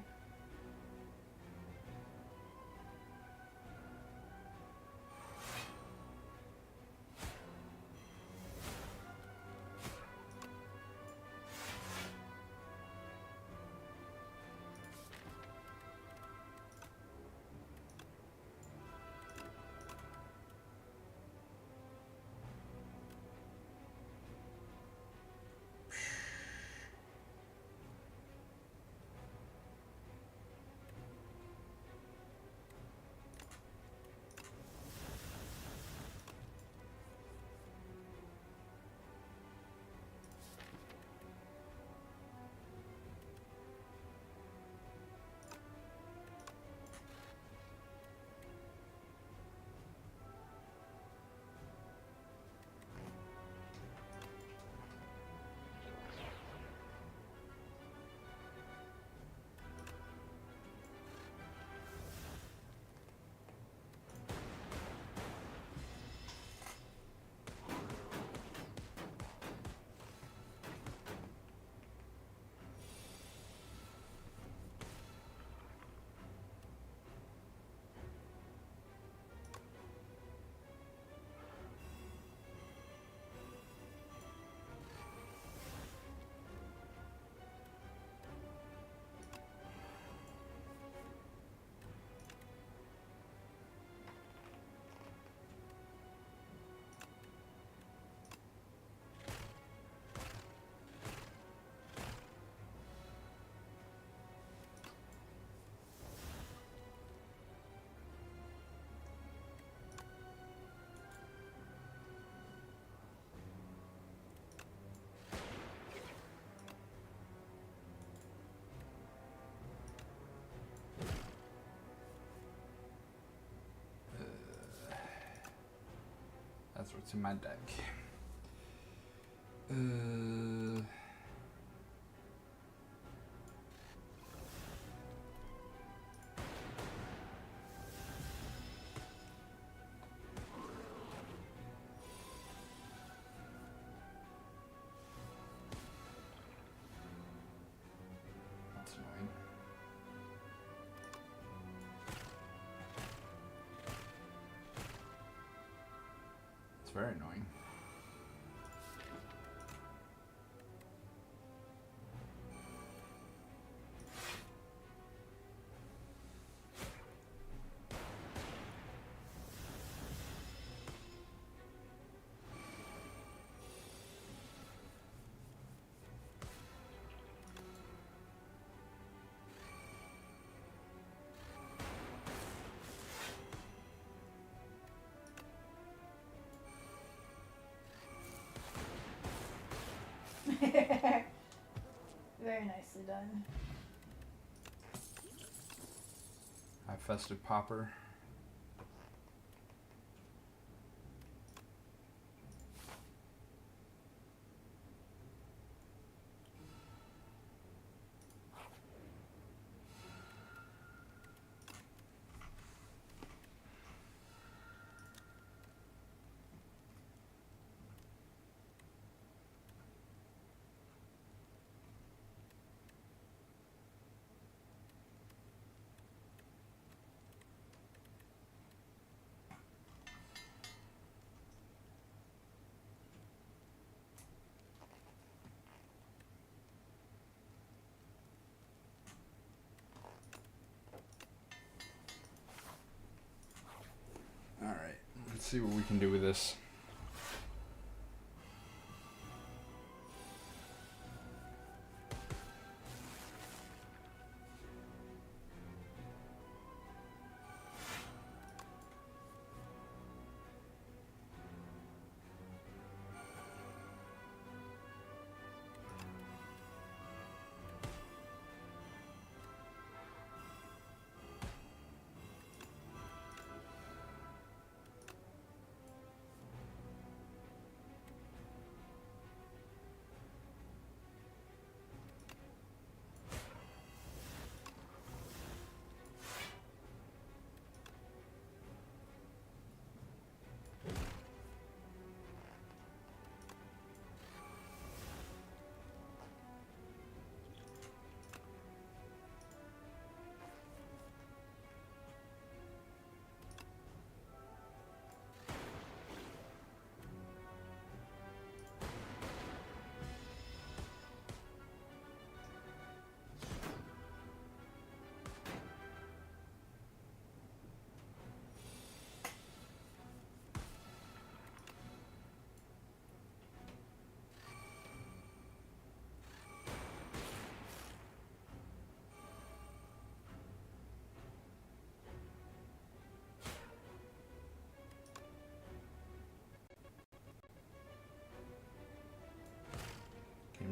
That's what's in my deck. That's annoying. It's very annoying. Very nicely done. High festive popper. Alright, let's see what we can do with this.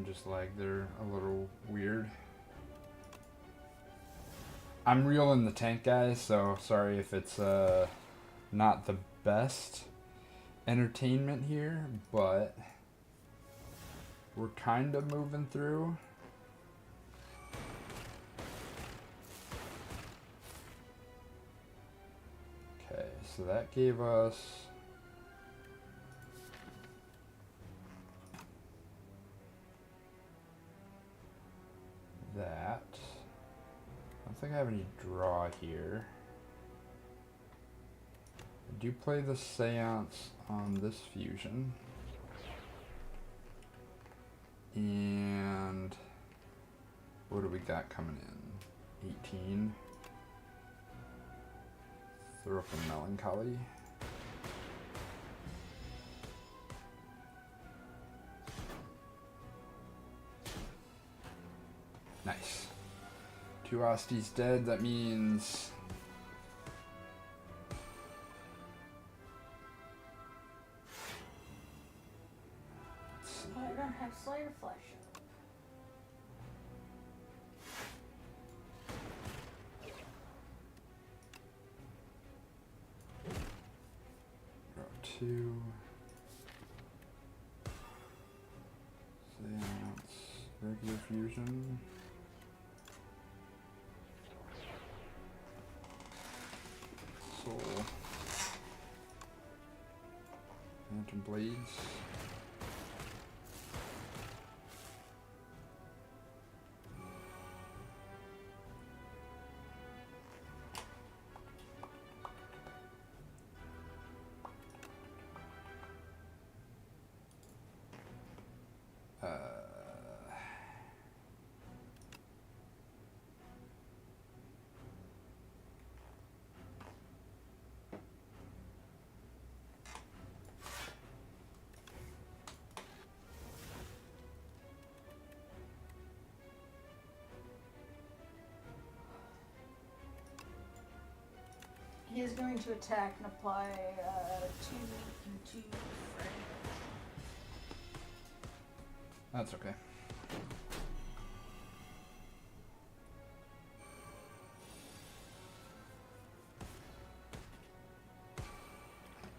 Just like they're a little weird. I'm reeling the tank, guys, so sorry if it's not the best entertainment here, but we're kind of moving through. Okay, so that gave us that. I don't think I have any draw here. I do play the Seance on this fusion. And what do we got coming in? 18. Throw up a Melancholy. Nice. 2 Osties dead, that means... I don't have Slayer Flesh up. Draw 2. fusion. Soul. Phantom blades. He is going to attack and apply 2 and 2 frame. That's okay.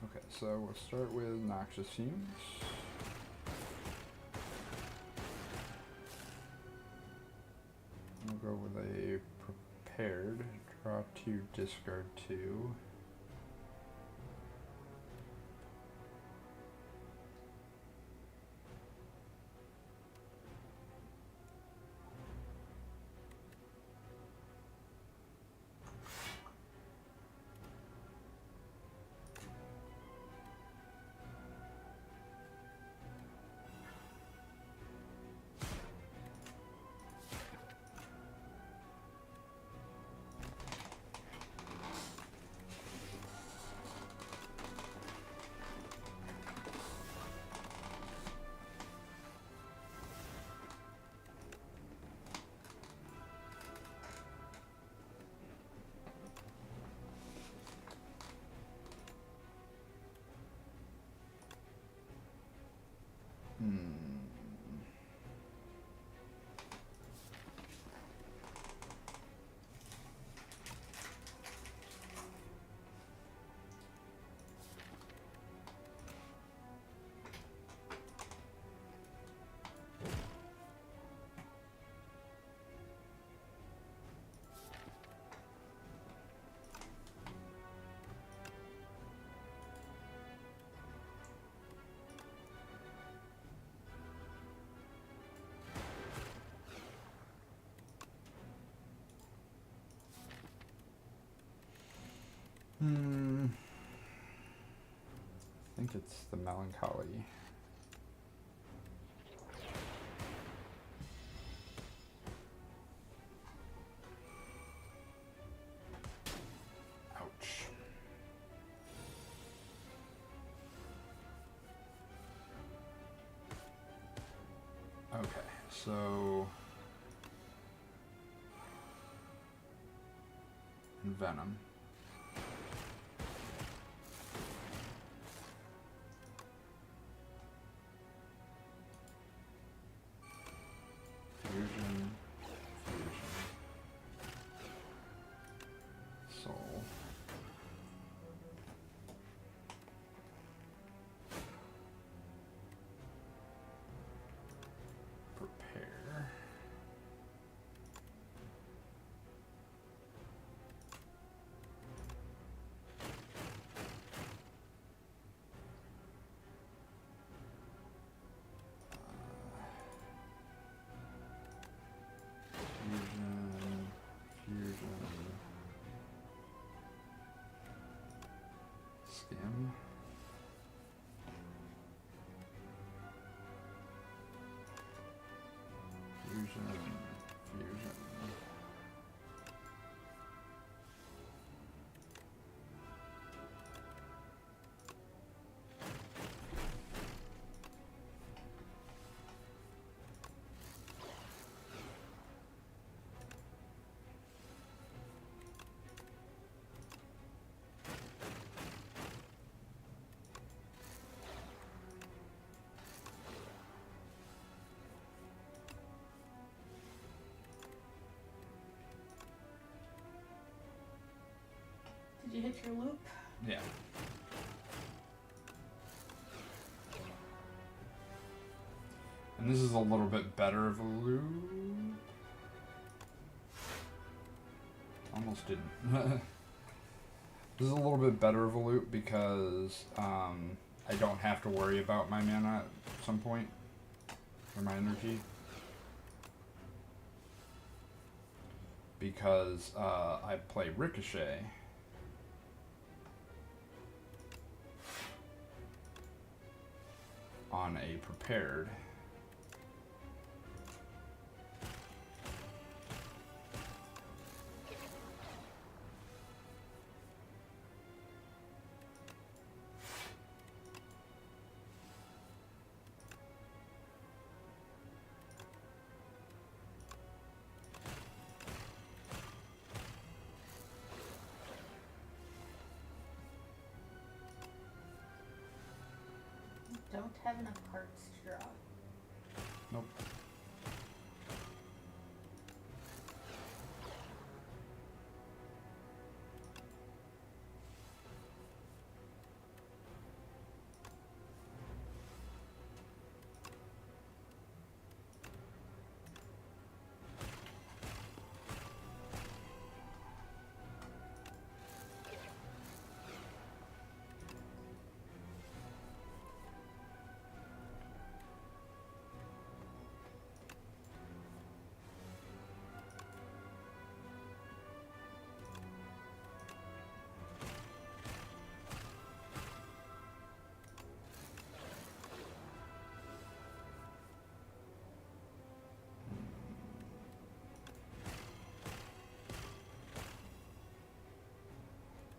Okay, so we'll start with Noxious Fumes. We'll go with a Prepared. Draw 2, discard 2. I think it's the Melancholy. Ouch. Okay, so Venom. Fusion, Soul. Prepare. Fusion. Skim. Fusion. Did you hit your loop? Yeah. And And this is a little bit better of a loop. Almost didn't. This is a little bit better of a loop because I don't have to worry about my mana at some point. Or my energy. Because I play Ricochet. On a prepared. Don't have enough cards to draw. Nope.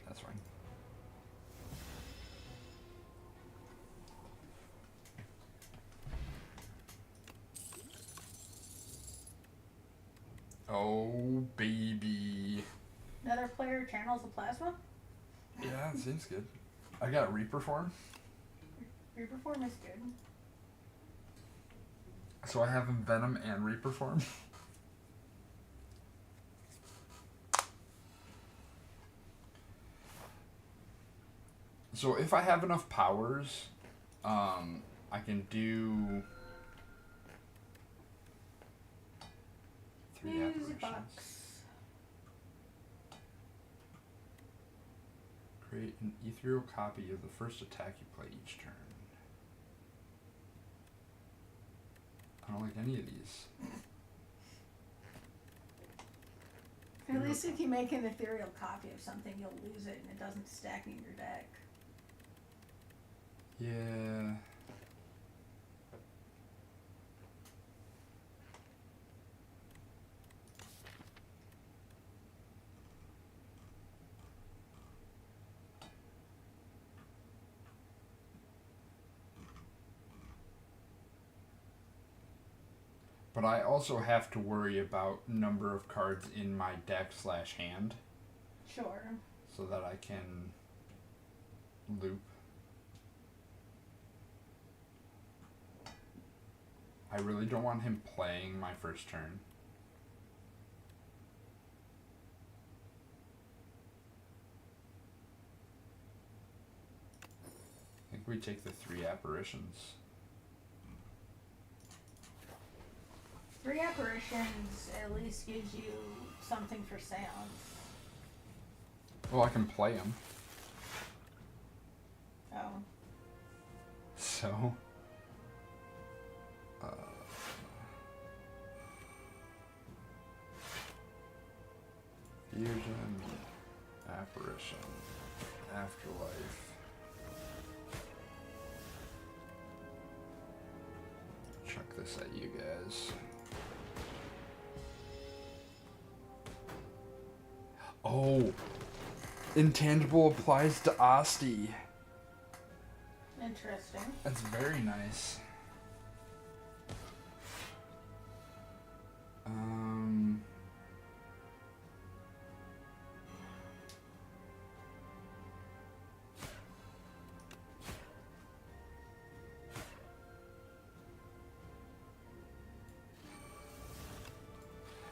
That's fine. Oh, baby. Another player channels the plasma? Yeah, it seems good. I got Reaper form. Reaper form is good. So I have Venom and Reaper form. So if I have enough powers, I can do 3 Music apparitions. box. Create an ethereal copy of the first attack you play each turn. I don't like any of these. At least if you make an ethereal copy of something, you'll lose it and it doesn't stack in your deck. Yeah. But I also have to worry about number of cards in my deck / hand. Sure. So that I can loop. I really don't want him playing my first turn. I think we take the 3 apparitions. 3 apparitions at least gives you something for sound. Well, I can play them. Oh. So. Fusion, apparition, afterlife. Chuck this at you guys. Oh, intangible applies to Asti. Interesting. That's very nice.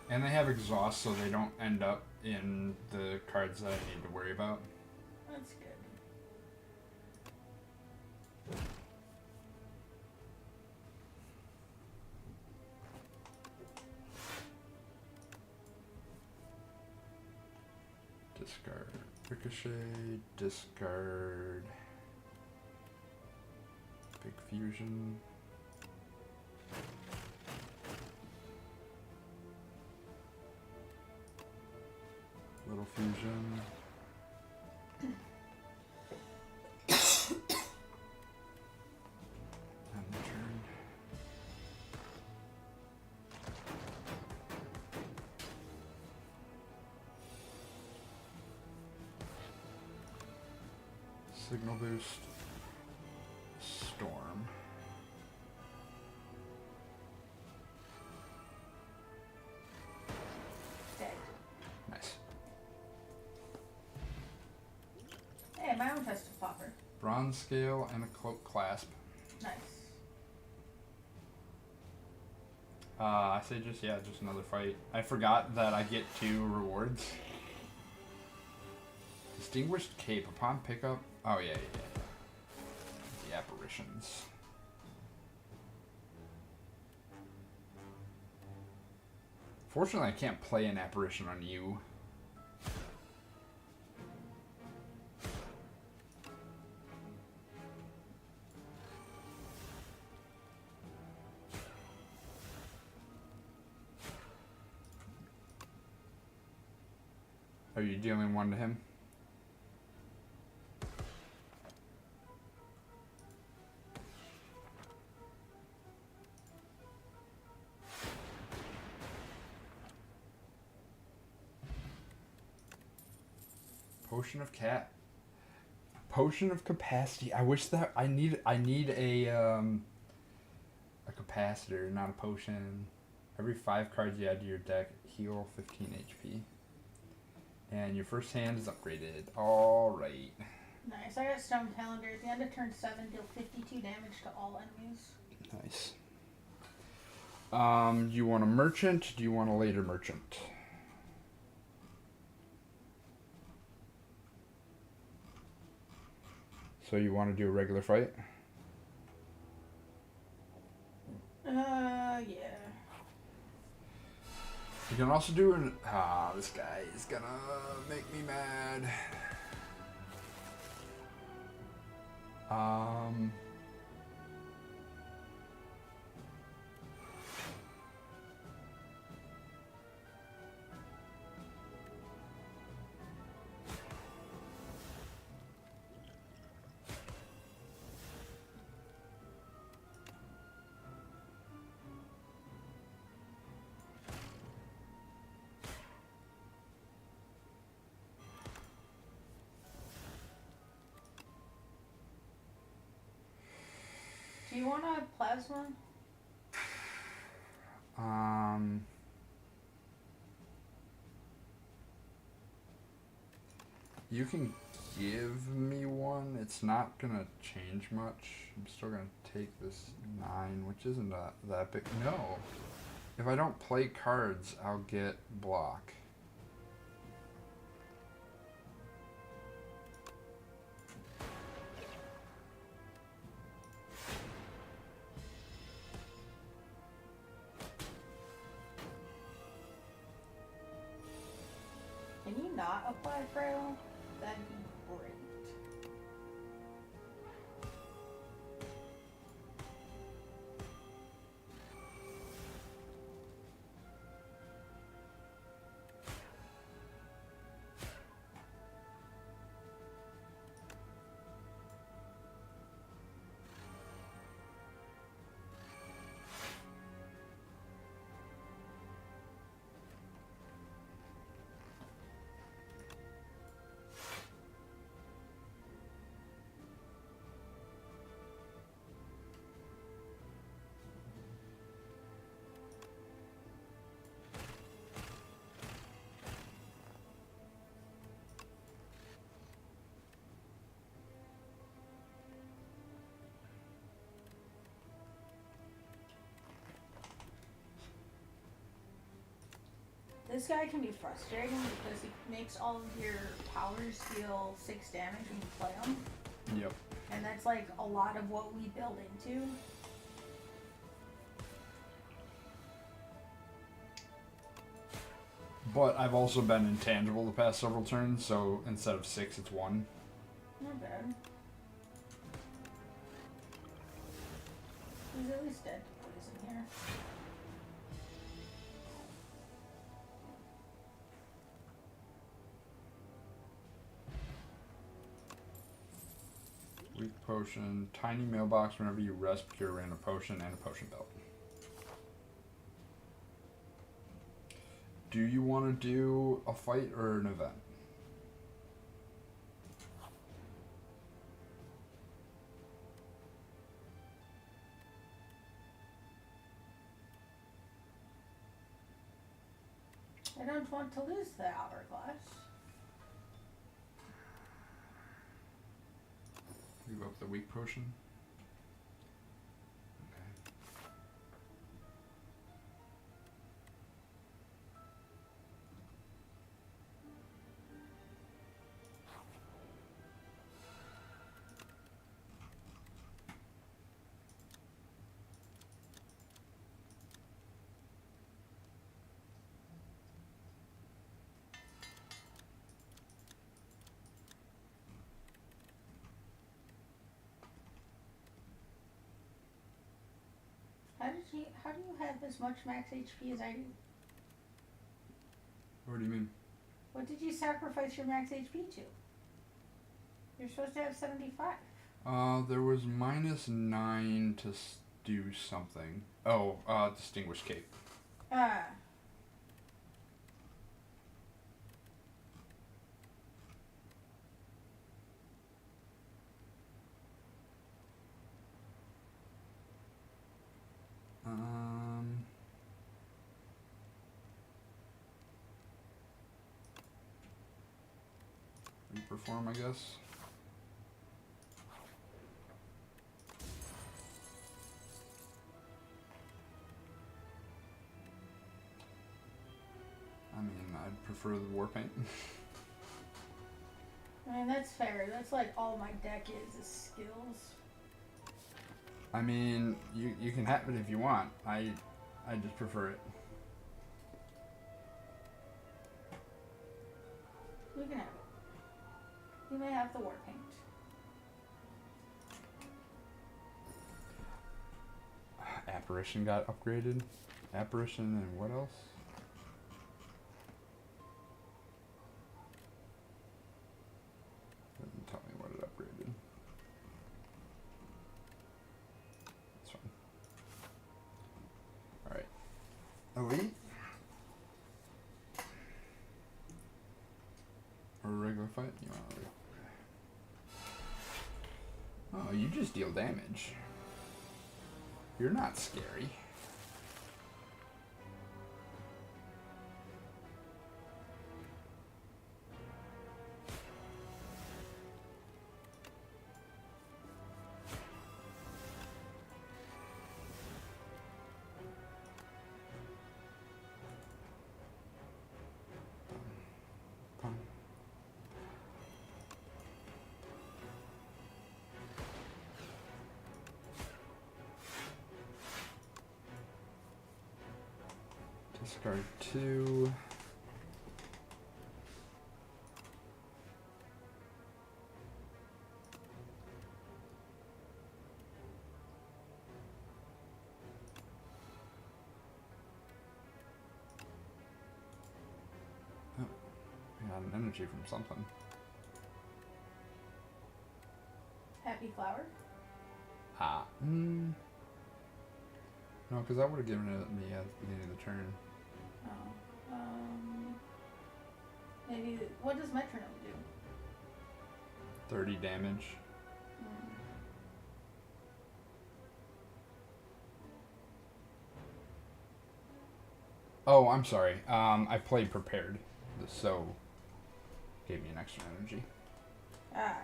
And they have exhaust, so they don't end up in the cards that I need to worry about. That's good. Discard. Ricochet. Discard. Big fusion. Little fusion. And turn. Signal boost. Storm. Dead. Nice. Hey, my own festive popper. Bronze scale and a cloak clasp. Nice. I say just another fight. I forgot that I get 2 rewards. Distinguished cape upon pickup. Oh yeah. The apparitions. Fortunately, I can't play an apparition on you. Are you dealing 1 to him? Potion of Potion of capacity. I wish that I need a capacitor, not a potion. Every 5 cards you add to your deck, heal 15 HP. And your first hand is upgraded. Alright. Nice. I got Stone Calendar. At the end of turn 7, deal 52 damage to all enemies. Nice. You want a merchant? Do you want a later merchant? So you want to do a regular fight? Yeah. You can also do an... this guy is gonna make me mad. Do you want a plasma? You can give me one. It's not gonna change much. I'm still gonna take this 9, which isn't that big. No. If I don't play cards, I'll get block. Can you not apply Frail? That'd be great. This guy can be frustrating because he makes all of your powers deal 6 damage when you play them. Yep. And that's like a lot of what we build into. But I've also been intangible the past several turns, so instead of 6, it's 1. Not bad. He's at least dead to poison here. Weak potion, tiny mailbox whenever you rest, procure a random potion, and a potion belt. Do you want to do a fight or an event? I don't want to lose the hourglass. You go up the weak potion. How do you have as much max HP as I do? What do you mean? What did you sacrifice your max HP to? You're supposed to have 75. There was -9 to do something. Oh, Distinguished Cape. Ah. Reperform, I guess. I mean, I'd prefer the war paint. I mean, that's fair. That's like all my deck is skills. I mean, you can have it if you want. I just prefer it. You can have it. You may have the war paint. Apparition got upgraded. Apparition and what else? Doesn't tell me what it upgraded. That's fine. Alright. Elite? Or a regular fight? You want a regular? Oh, you just deal damage. You're not scary. Discard 2. Oh, I got an energy from something. Happy flower? Ah. No, because that would have given it me at the beginning of the turn. Oh. Maybe. What does metronome do? 30 damage. Oh, I'm sorry. I played prepared, so gave me an extra energy. Ah.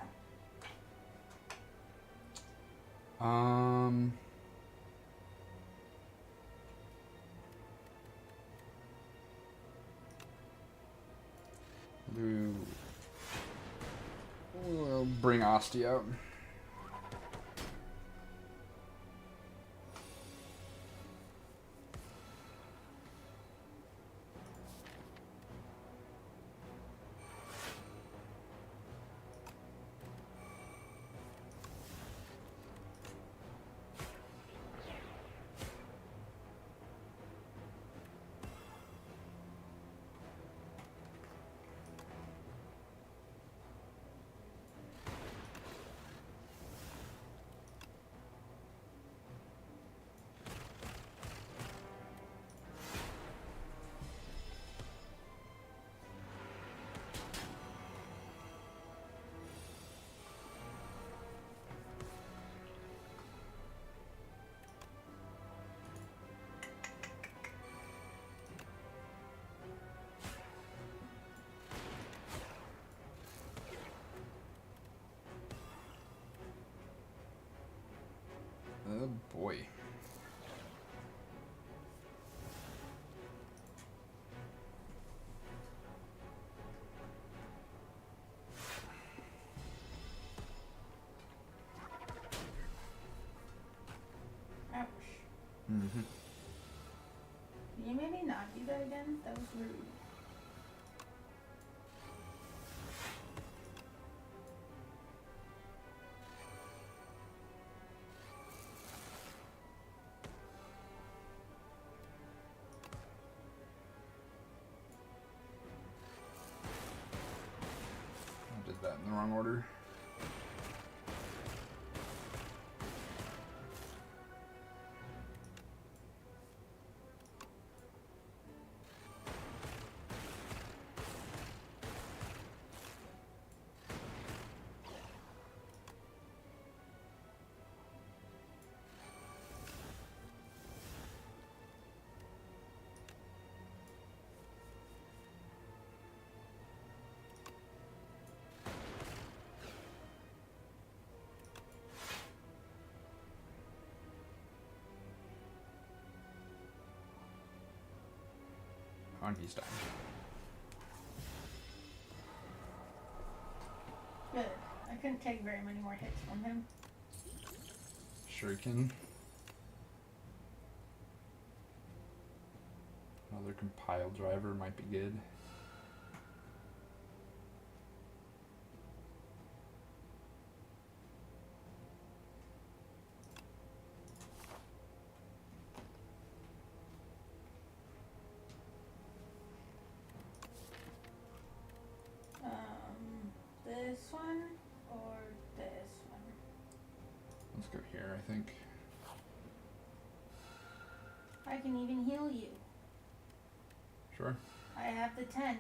We'll bring Asti out. Rude. I did that in the wrong order. He's dying. Good. I couldn't take very many more hits from him. Shuriken. Another compile driver might be good. This one or this one? Let's go here, I think. I can even heal you. Sure. I have the tent.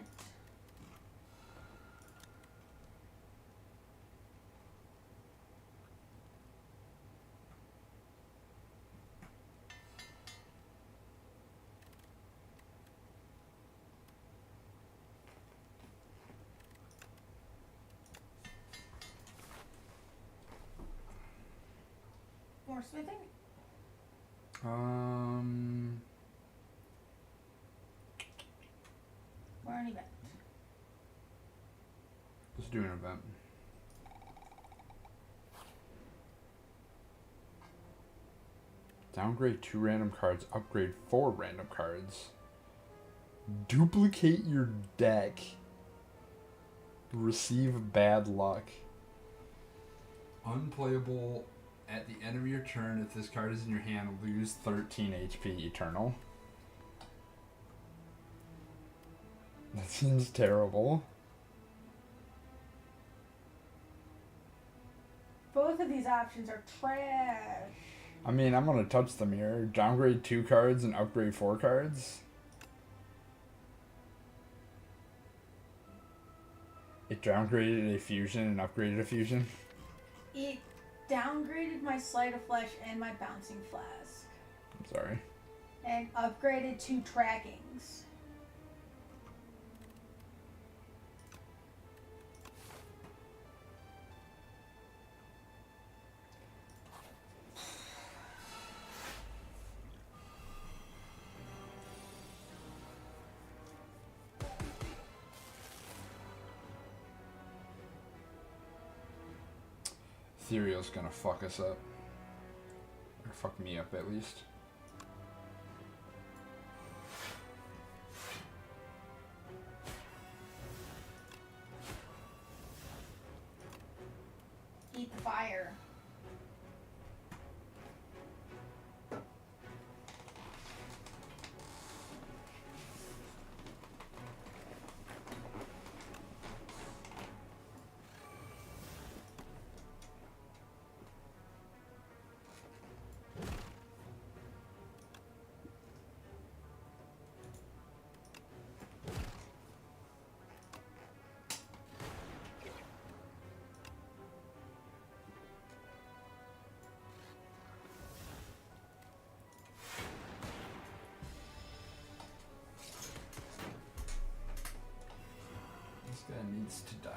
More smithing? Or an event? Let's do an event. Downgrade 2 random cards, upgrade 4 random cards. Duplicate your deck. Receive bad luck. Unplayable at the end of your turn if this card is in your hand, lose 13 HP eternal. That seems terrible. Both of these options are trash. I mean, I'm gonna touch them here. Downgrade 2 cards and upgrade 4 cards. It downgraded a fusion and upgraded a fusion. It downgraded my Sleight of Flesh and my Bouncing Flask. I'm sorry. And upgraded 2 trackings. Ethereal's gonna fuck us up. Or fuck me up at least. Eat the fire. This guy needs to die.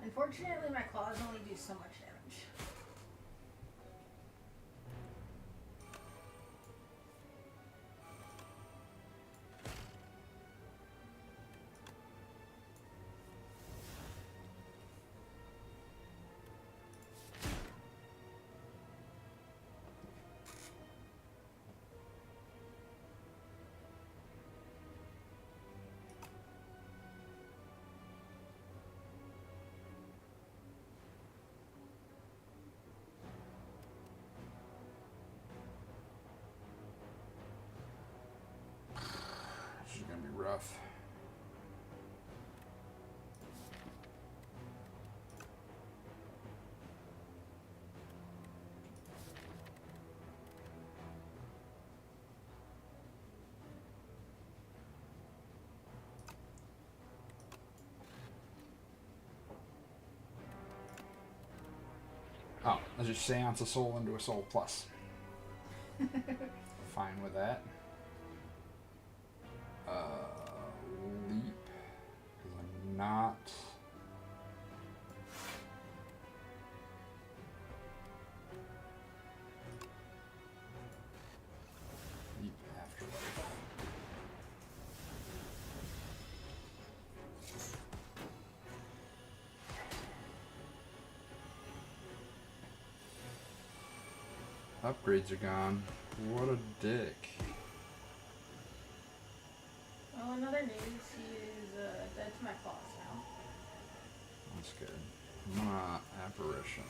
Unfortunately, my claws only do so much damage. Oh, I just seance a soul into a soul plus. Fine with that. Leap. Because I'm not... Leap afterlife. Upgrades are gone. What a dick. Well, another news, he is dead to my claws now. That's good. I'm gonna apparition.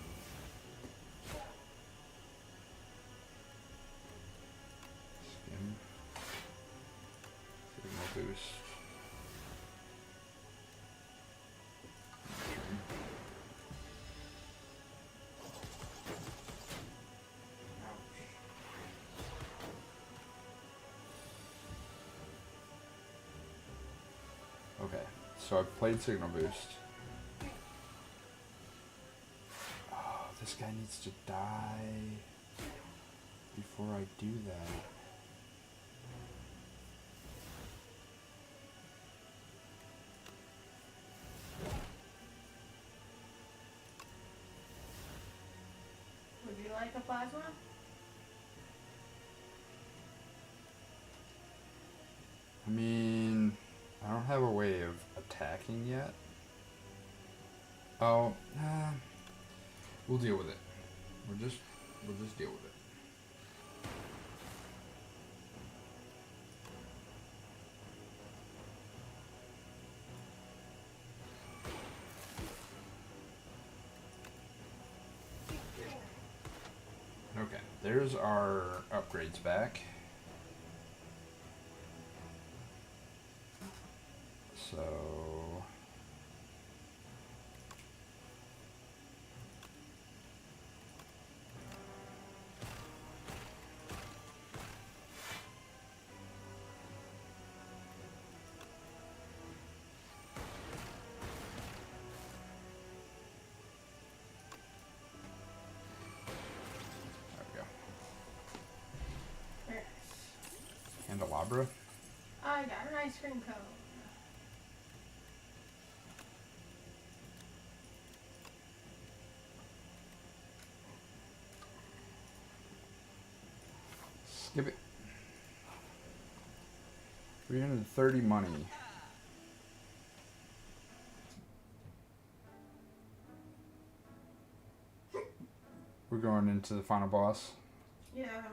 Skim. Signal boost. Okay, so I've played Signal Boost. Oh, this guy needs to die before I do that. Would you like a plasma? I mean, I don't have a way of attacking yet. Oh, we'll deal with it. We'll just deal with it. Okay, there's our upgrades back. So there we go. There. Candelabra. I got an ice cream cone. Skip it. 330 money. We're going into the final boss. Yeah.